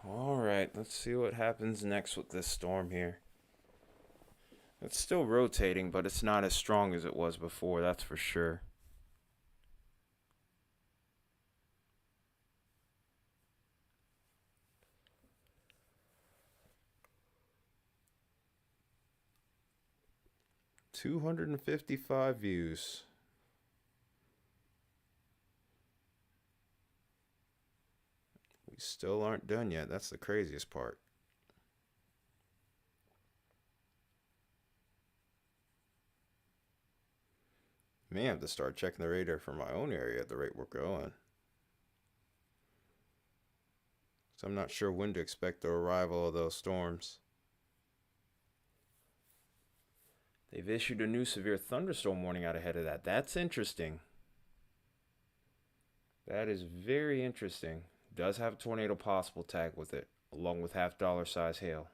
All right, let's see what happens next with this storm here. It's still rotating, but it's not as strong as it was before, that's for sure. $255 views. We still aren't done yet. That's the craziest part. May have to start checking the radar for my own area at the rate we're going. So I'm not sure when to expect the arrival of those storms. They've issued a new severe thunderstorm warning out ahead of that. That's interesting. That is very interesting. Does have a tornado possible tag with it, along with half-dollar size hail.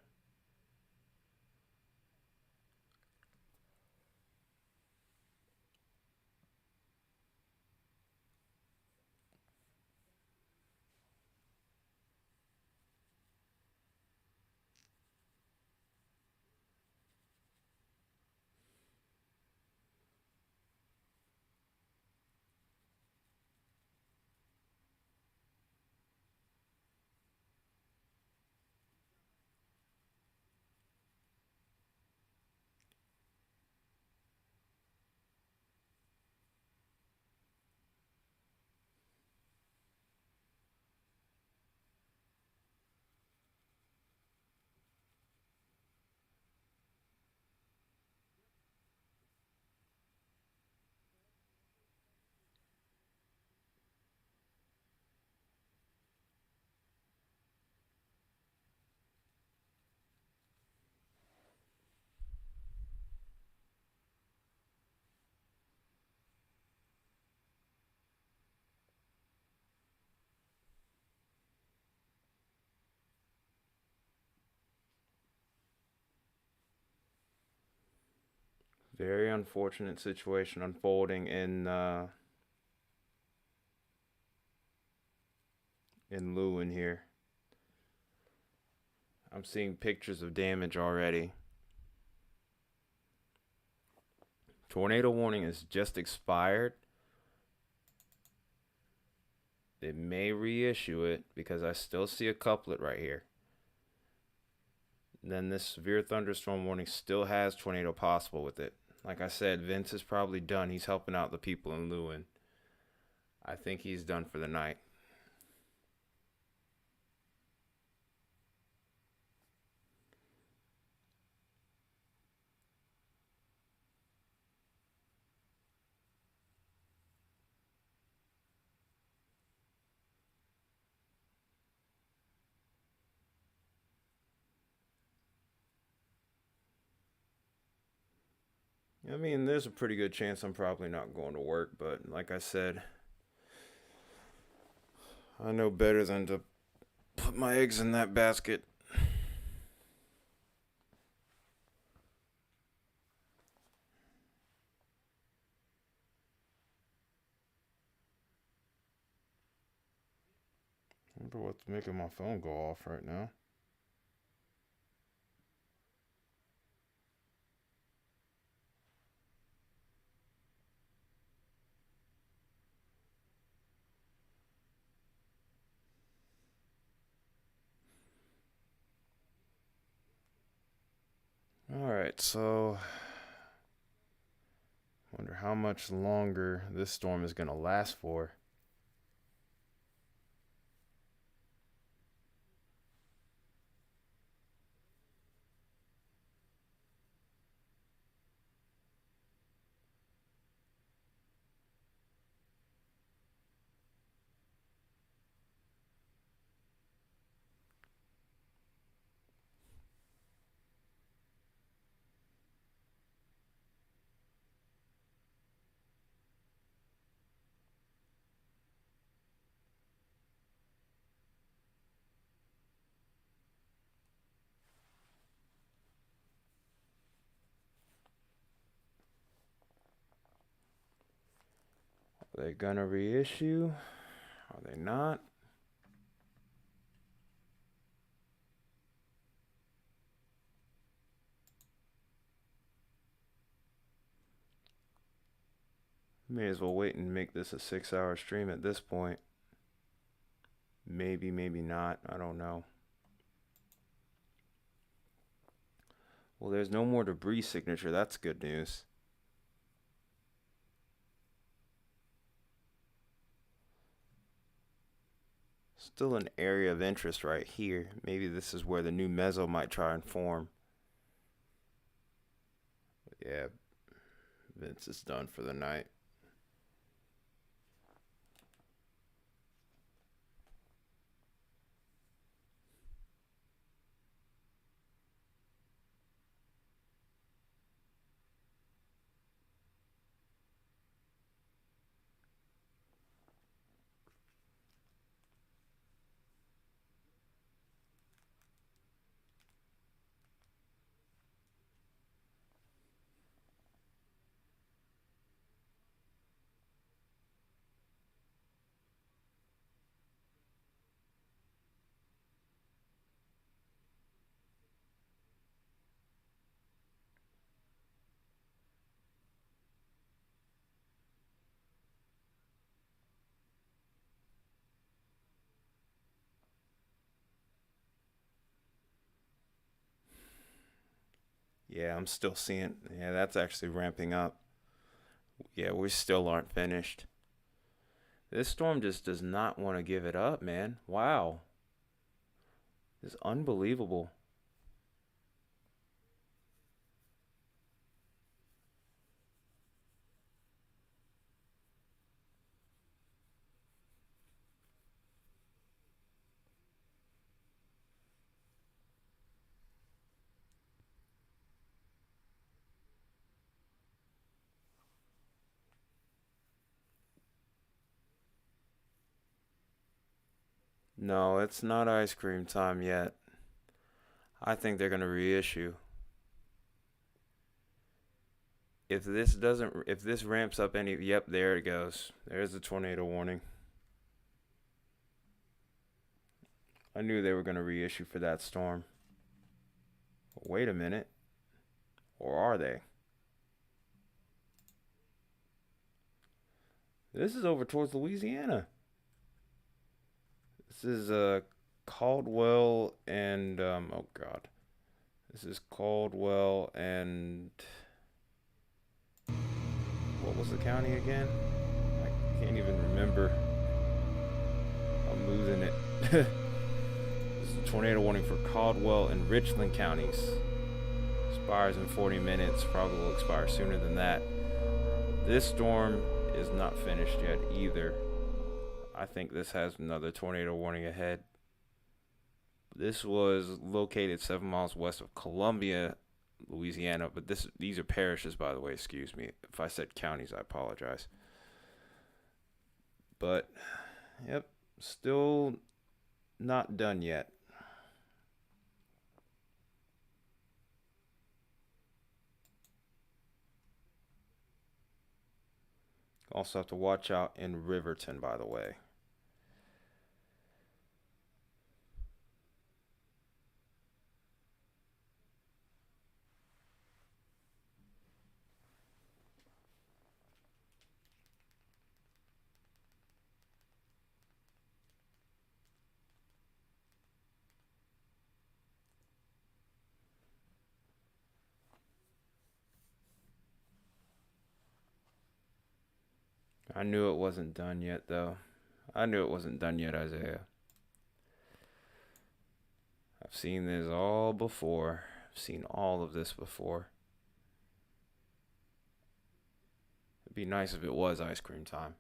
Very unfortunate situation unfolding in Lewin here. I'm seeing pictures of damage already. Tornado warning has just expired. They may reissue it because I still see a couplet right here. And then this severe thunderstorm warning still has tornado possible with it. Like I said, Vince is probably done. He's helping out the people in Lewin. I think he's done for the night. I mean, there's a pretty good chance I'm probably not going to work, but like I said, I know better than to put my eggs in that basket. I wonder what's making my phone go off right now. Alright, so wonder how much longer this storm is going to last for. Are they gonna reissue? Are they not? May as well wait and make this a 6-hour stream at this point. Maybe, maybe not. I don't know. Well, there's no more debris signature. That's good news. Still an area of interest right here. Maybe this is where the new mezzo might try and form. But yeah, Vince is done for the night. Yeah, I'm still seeing. Yeah, that's actually ramping up. Yeah, we still aren't finished. This storm just does not want to give it up, man. Wow. It's unbelievable. No, it's not ice cream time yet. I think they're going to reissue. if this ramps up any, yep, there it goes. There's the tornado warning. I knew they were going to reissue for that storm. But wait a minute. Or are they? This is over towards Louisiana. This is Caldwell and oh god. This is Caldwell and what was the county again? I can't even remember. I'm losing it. This is a tornado warning for Caldwell and Richland counties. Expires in 40 minutes. Probably will expire sooner than that. This storm is not finished yet either. I think this has another tornado warning ahead. This was located 7 miles west of Columbia, Louisiana, but these are parishes, by the way. Excuse me if I said counties. I apologize. But yep, still not done yet. Also have to watch out in Riverton, by the way. I knew it wasn't done yet, though. I knew it wasn't done yet, Isaiah. I've seen this all before. I've seen all of this before. It'd be nice if it was ice cream time.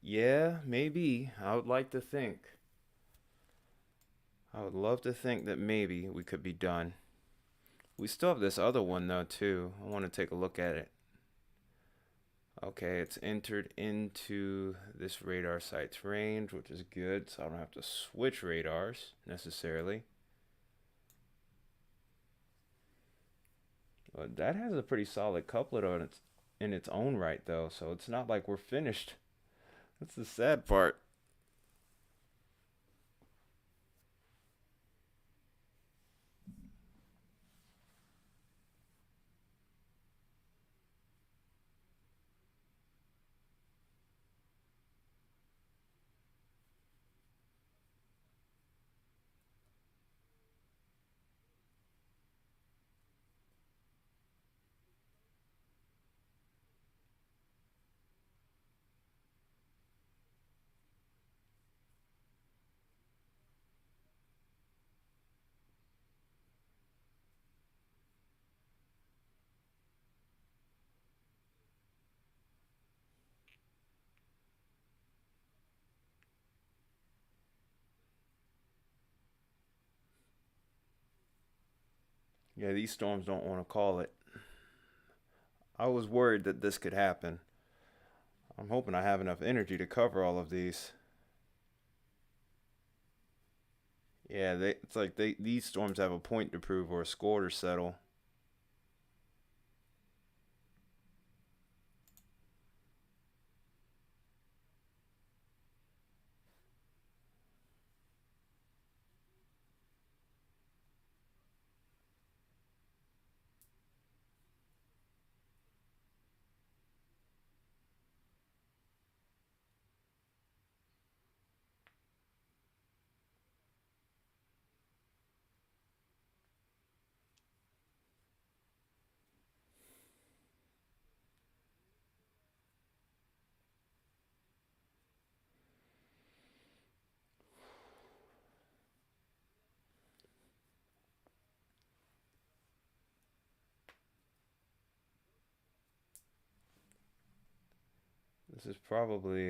Yeah, maybe. I would like to think. I would love to think that maybe we could be done. We still have this other one, though, too. I want to take a look at it. Okay, it's entered into this radar site's range, which is good, so I don't have to switch radars necessarily. But that has a pretty solid couplet on its in its own right, though, so it's not like we're finished. That's the sad part. Yeah, these storms don't want to call it. I was worried that this could happen. I'm hoping I have enough energy to cover all of these. Yeah, it's like these storms have a point to prove or a score to settle. This is probably,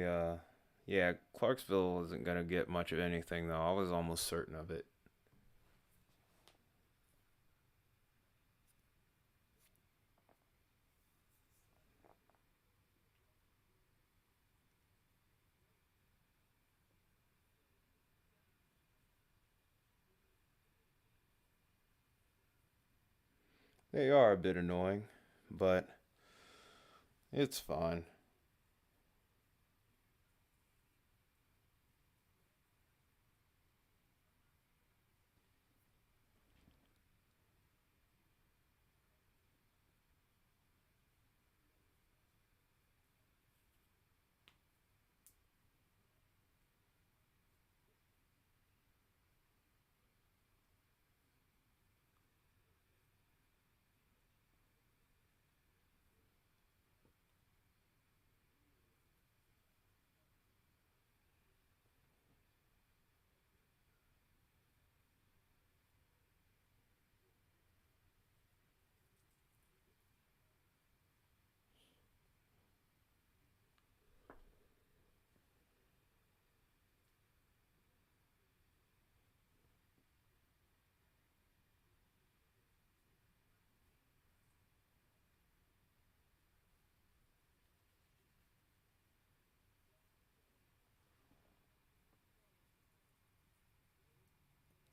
yeah, Clarksville isn't going to get much of anything, though. I was almost certain of it. They are a bit annoying, but it's fine.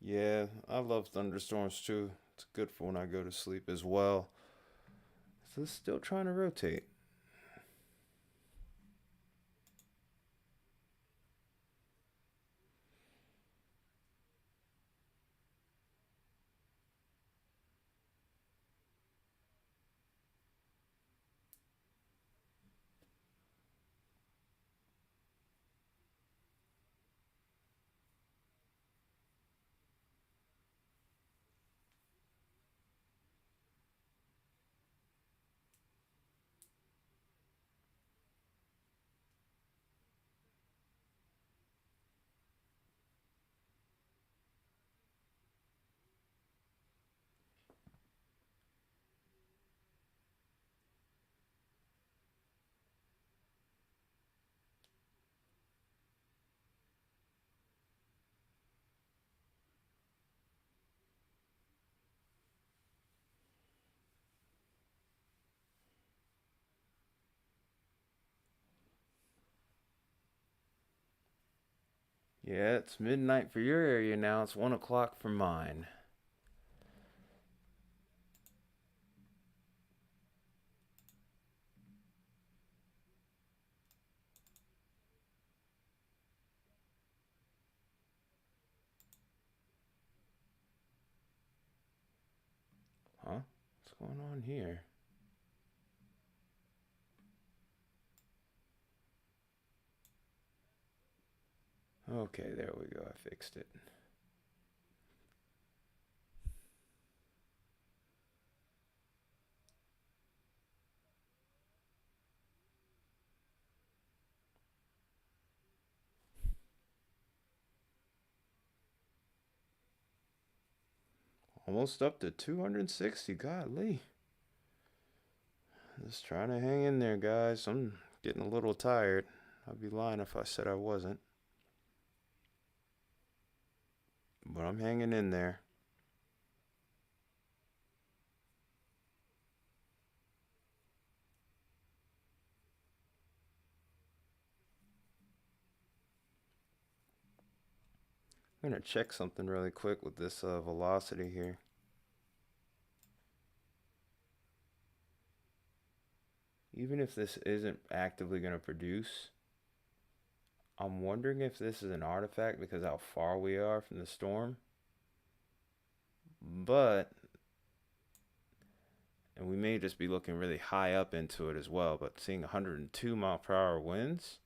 Yeah, I love thunderstorms too. It's good for when I go to sleep as well. So it's still trying to rotate. Yeah, it's midnight for your area now. It's 1 o'clock for mine. Huh? What's going on here? Okay, there we go. I fixed it. Almost up to 260. Golly. Just trying to hang in there, guys. I'm getting a little tired. I'd be lying if I said I wasn't. But I'm hanging in there. I'm going to check something really quick with this velocity here. Even if this isn't actively going to produce, I'm wondering if this is an artifact because how far we are from the storm. But, and we may just be looking really high up into it as well, but seeing 102 mile per hour winds,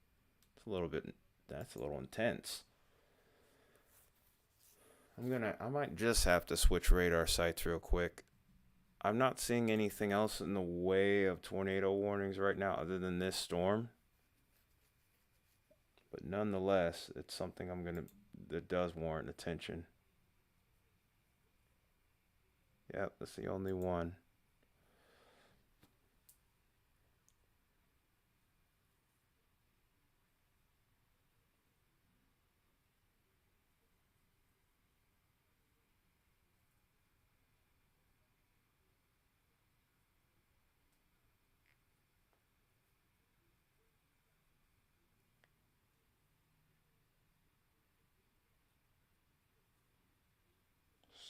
it's a little bit, that's a little intense. I might just have to switch radar sites real quick. I'm not seeing anything else in the way of tornado warnings right now other than this storm. But nonetheless, it's something that does warrant attention. Yep, that's the only one.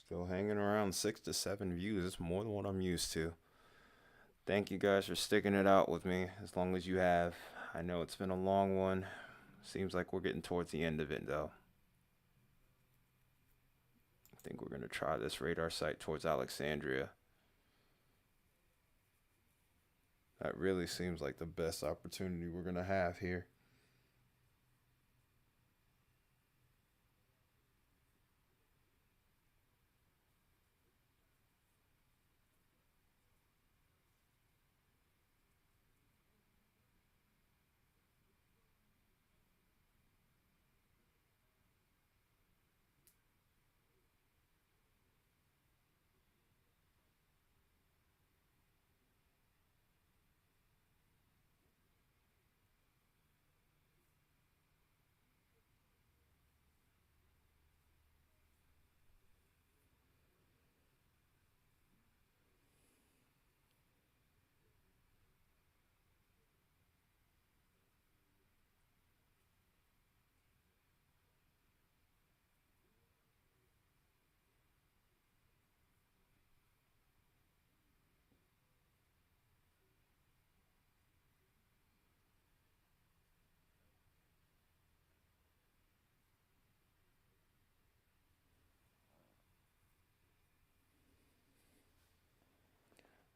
Still hanging around 6 to 7 views. It's more than what I'm used to. Thank you guys for sticking it out with me as long as you have. I know it's been a long one. Seems like we're getting towards the end of it though. I think we're going to try this radar site towards Alexandria. That really seems like the best opportunity we're going to have here.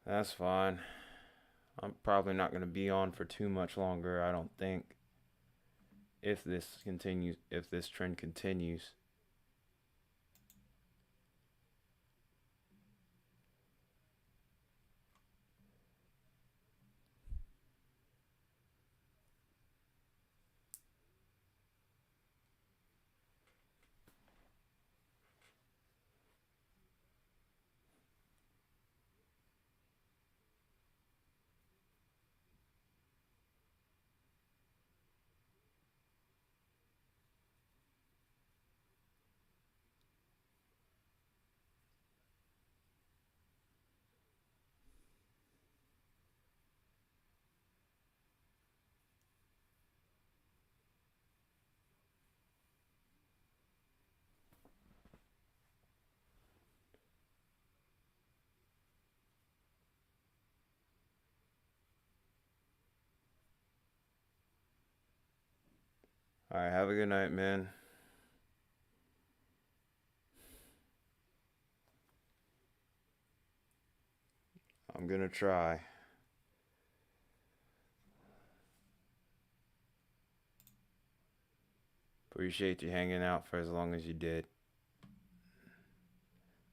That's fine. I'm probably not going to be on for too much longer, I don't think. If this trend continues. All right, have a good night, man. I'm going to try. Appreciate you hanging out for as long as you did.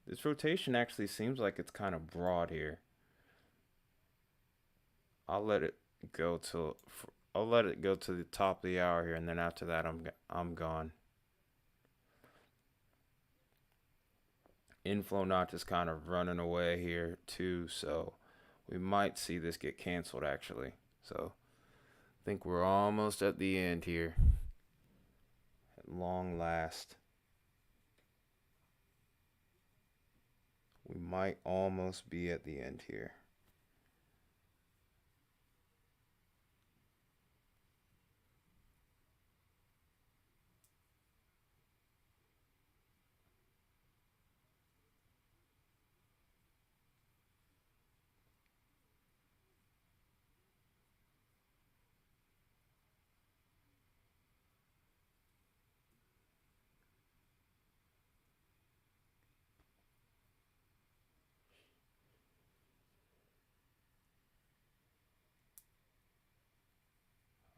This rotation actually seems like it's kind of broad here. I'll let it go to the top of the hour here, and then after that I'm gone. Inflow notch is kind of running away here too, so we might see this get canceled actually. So I think we're almost at the end here. At long last. We might almost be at the end here.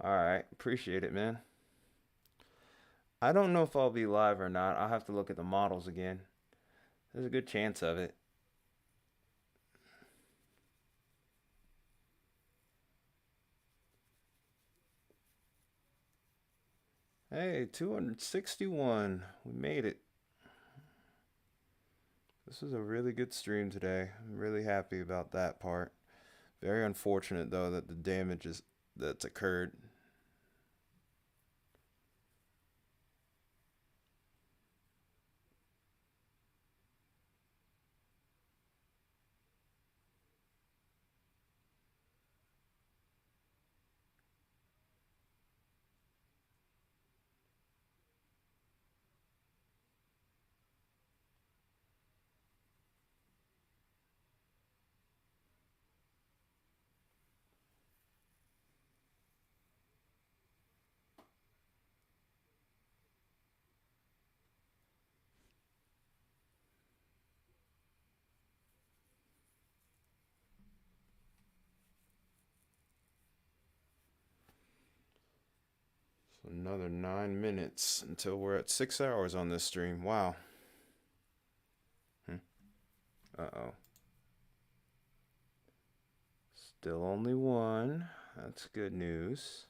All right, appreciate it, man. I don't know if I'll be live or not. I'll have to look at the models again. There's a good chance of it. Hey, 261. We made it. This was a really good stream today. I'm really happy about that part. Very unfortunate though that the damage that's occurred. Another 9 minutes until we're at 6 hours on this stream. Wow. Uh-oh. Still only one. That's good news.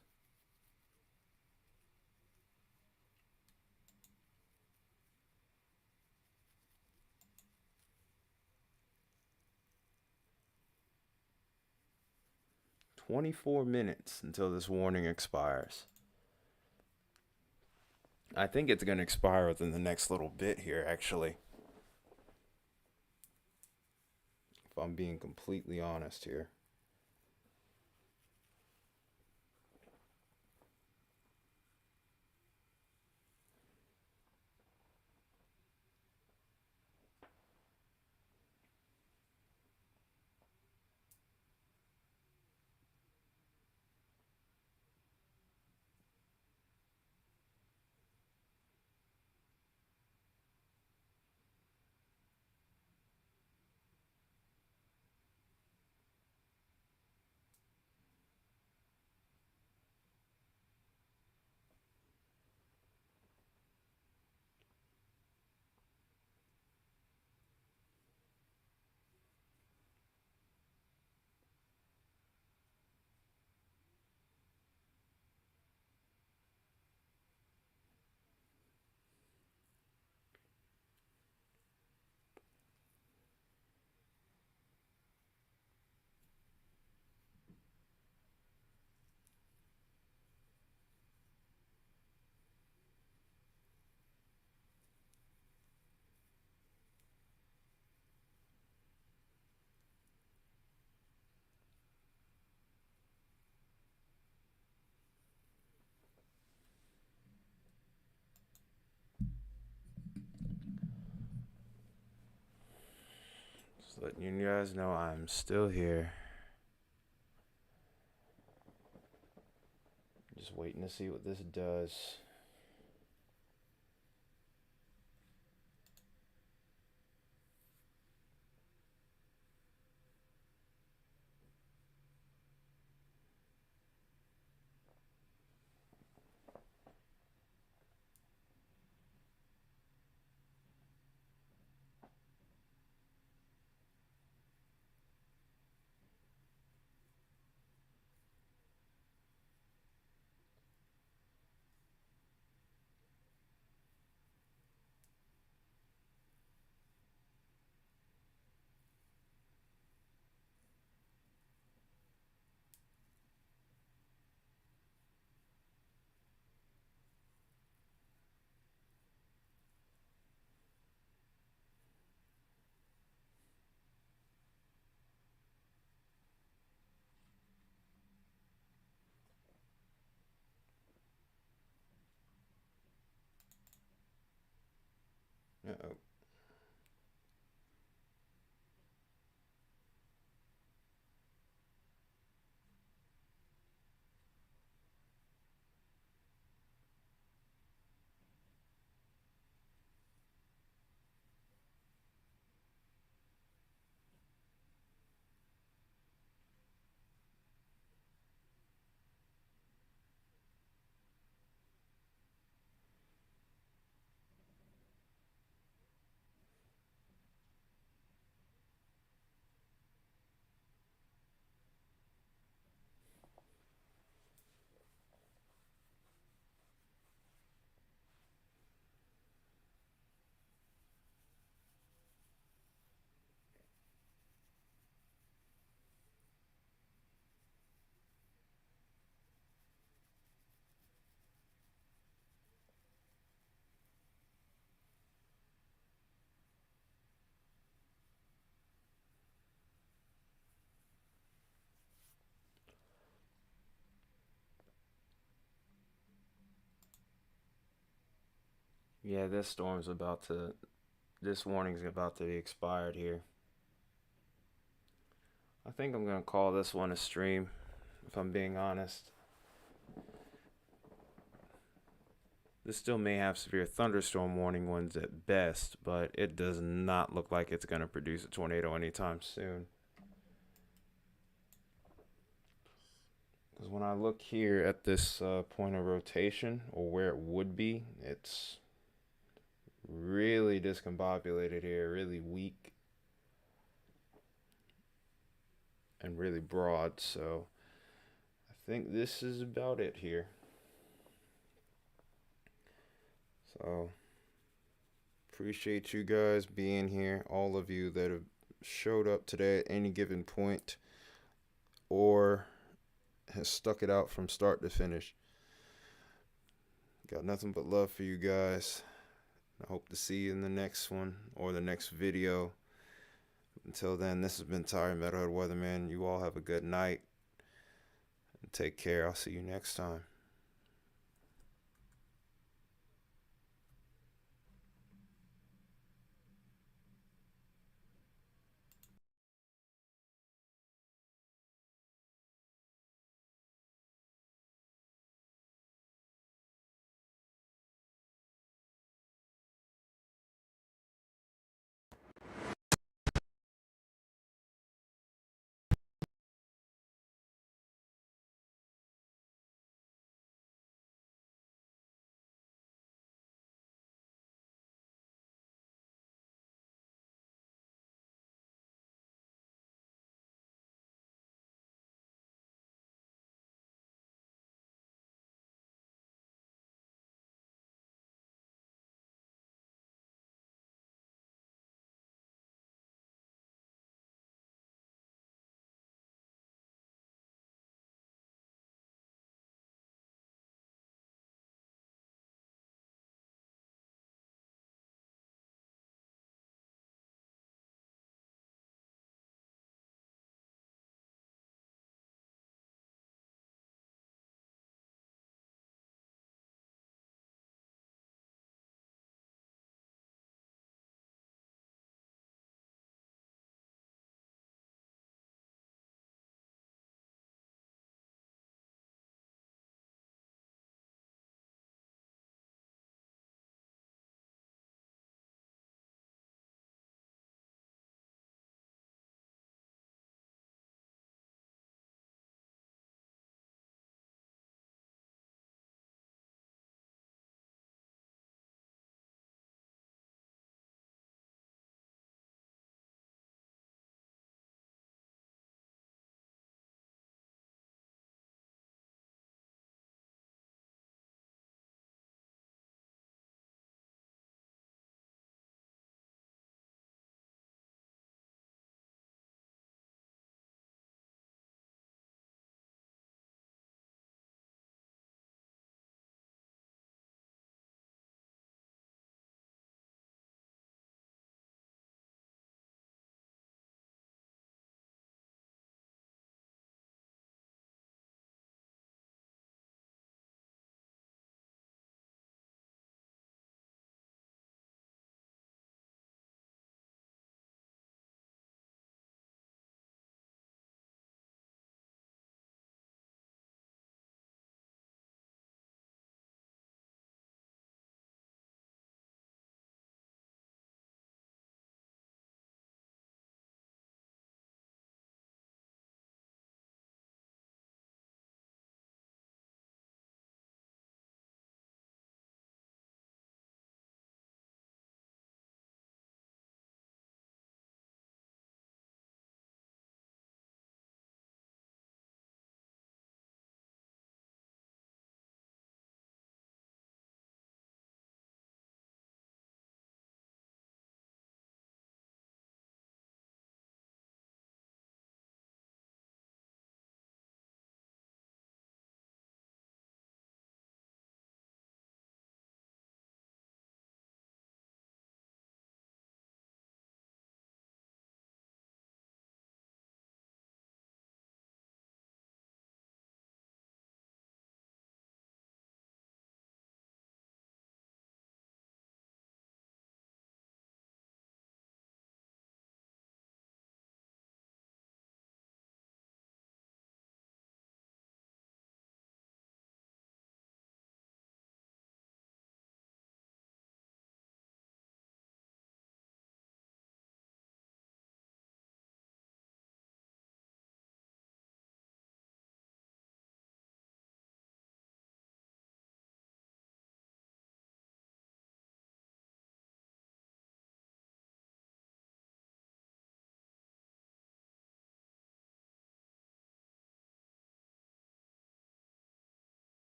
"24 minutes until this warning expires." I think it's going to expire within the next little bit here, actually. If I'm being completely honest here. Just letting you guys know I'm still here. Just waiting to see what this does. Uh-oh. Yeah, this warning's about to be expired here. I think I'm gonna call this one a stream, if I'm being honest. This still may have severe thunderstorm warning ones at best, but it does not look like it's gonna produce a tornado anytime soon. Because when I look here at this point of rotation, or where it would be, it's really discombobulated here, really weak and really broad. So I think this is about it here. So appreciate you guys being here, all of you that have showed up today at any given point or has stuck it out from start to finish. Got nothing but love for you guys. I hope to see you in the next one or the next video. Until then, this has been Tire Metalhead Weatherman. You all have a good night and take care. I'll see you next time.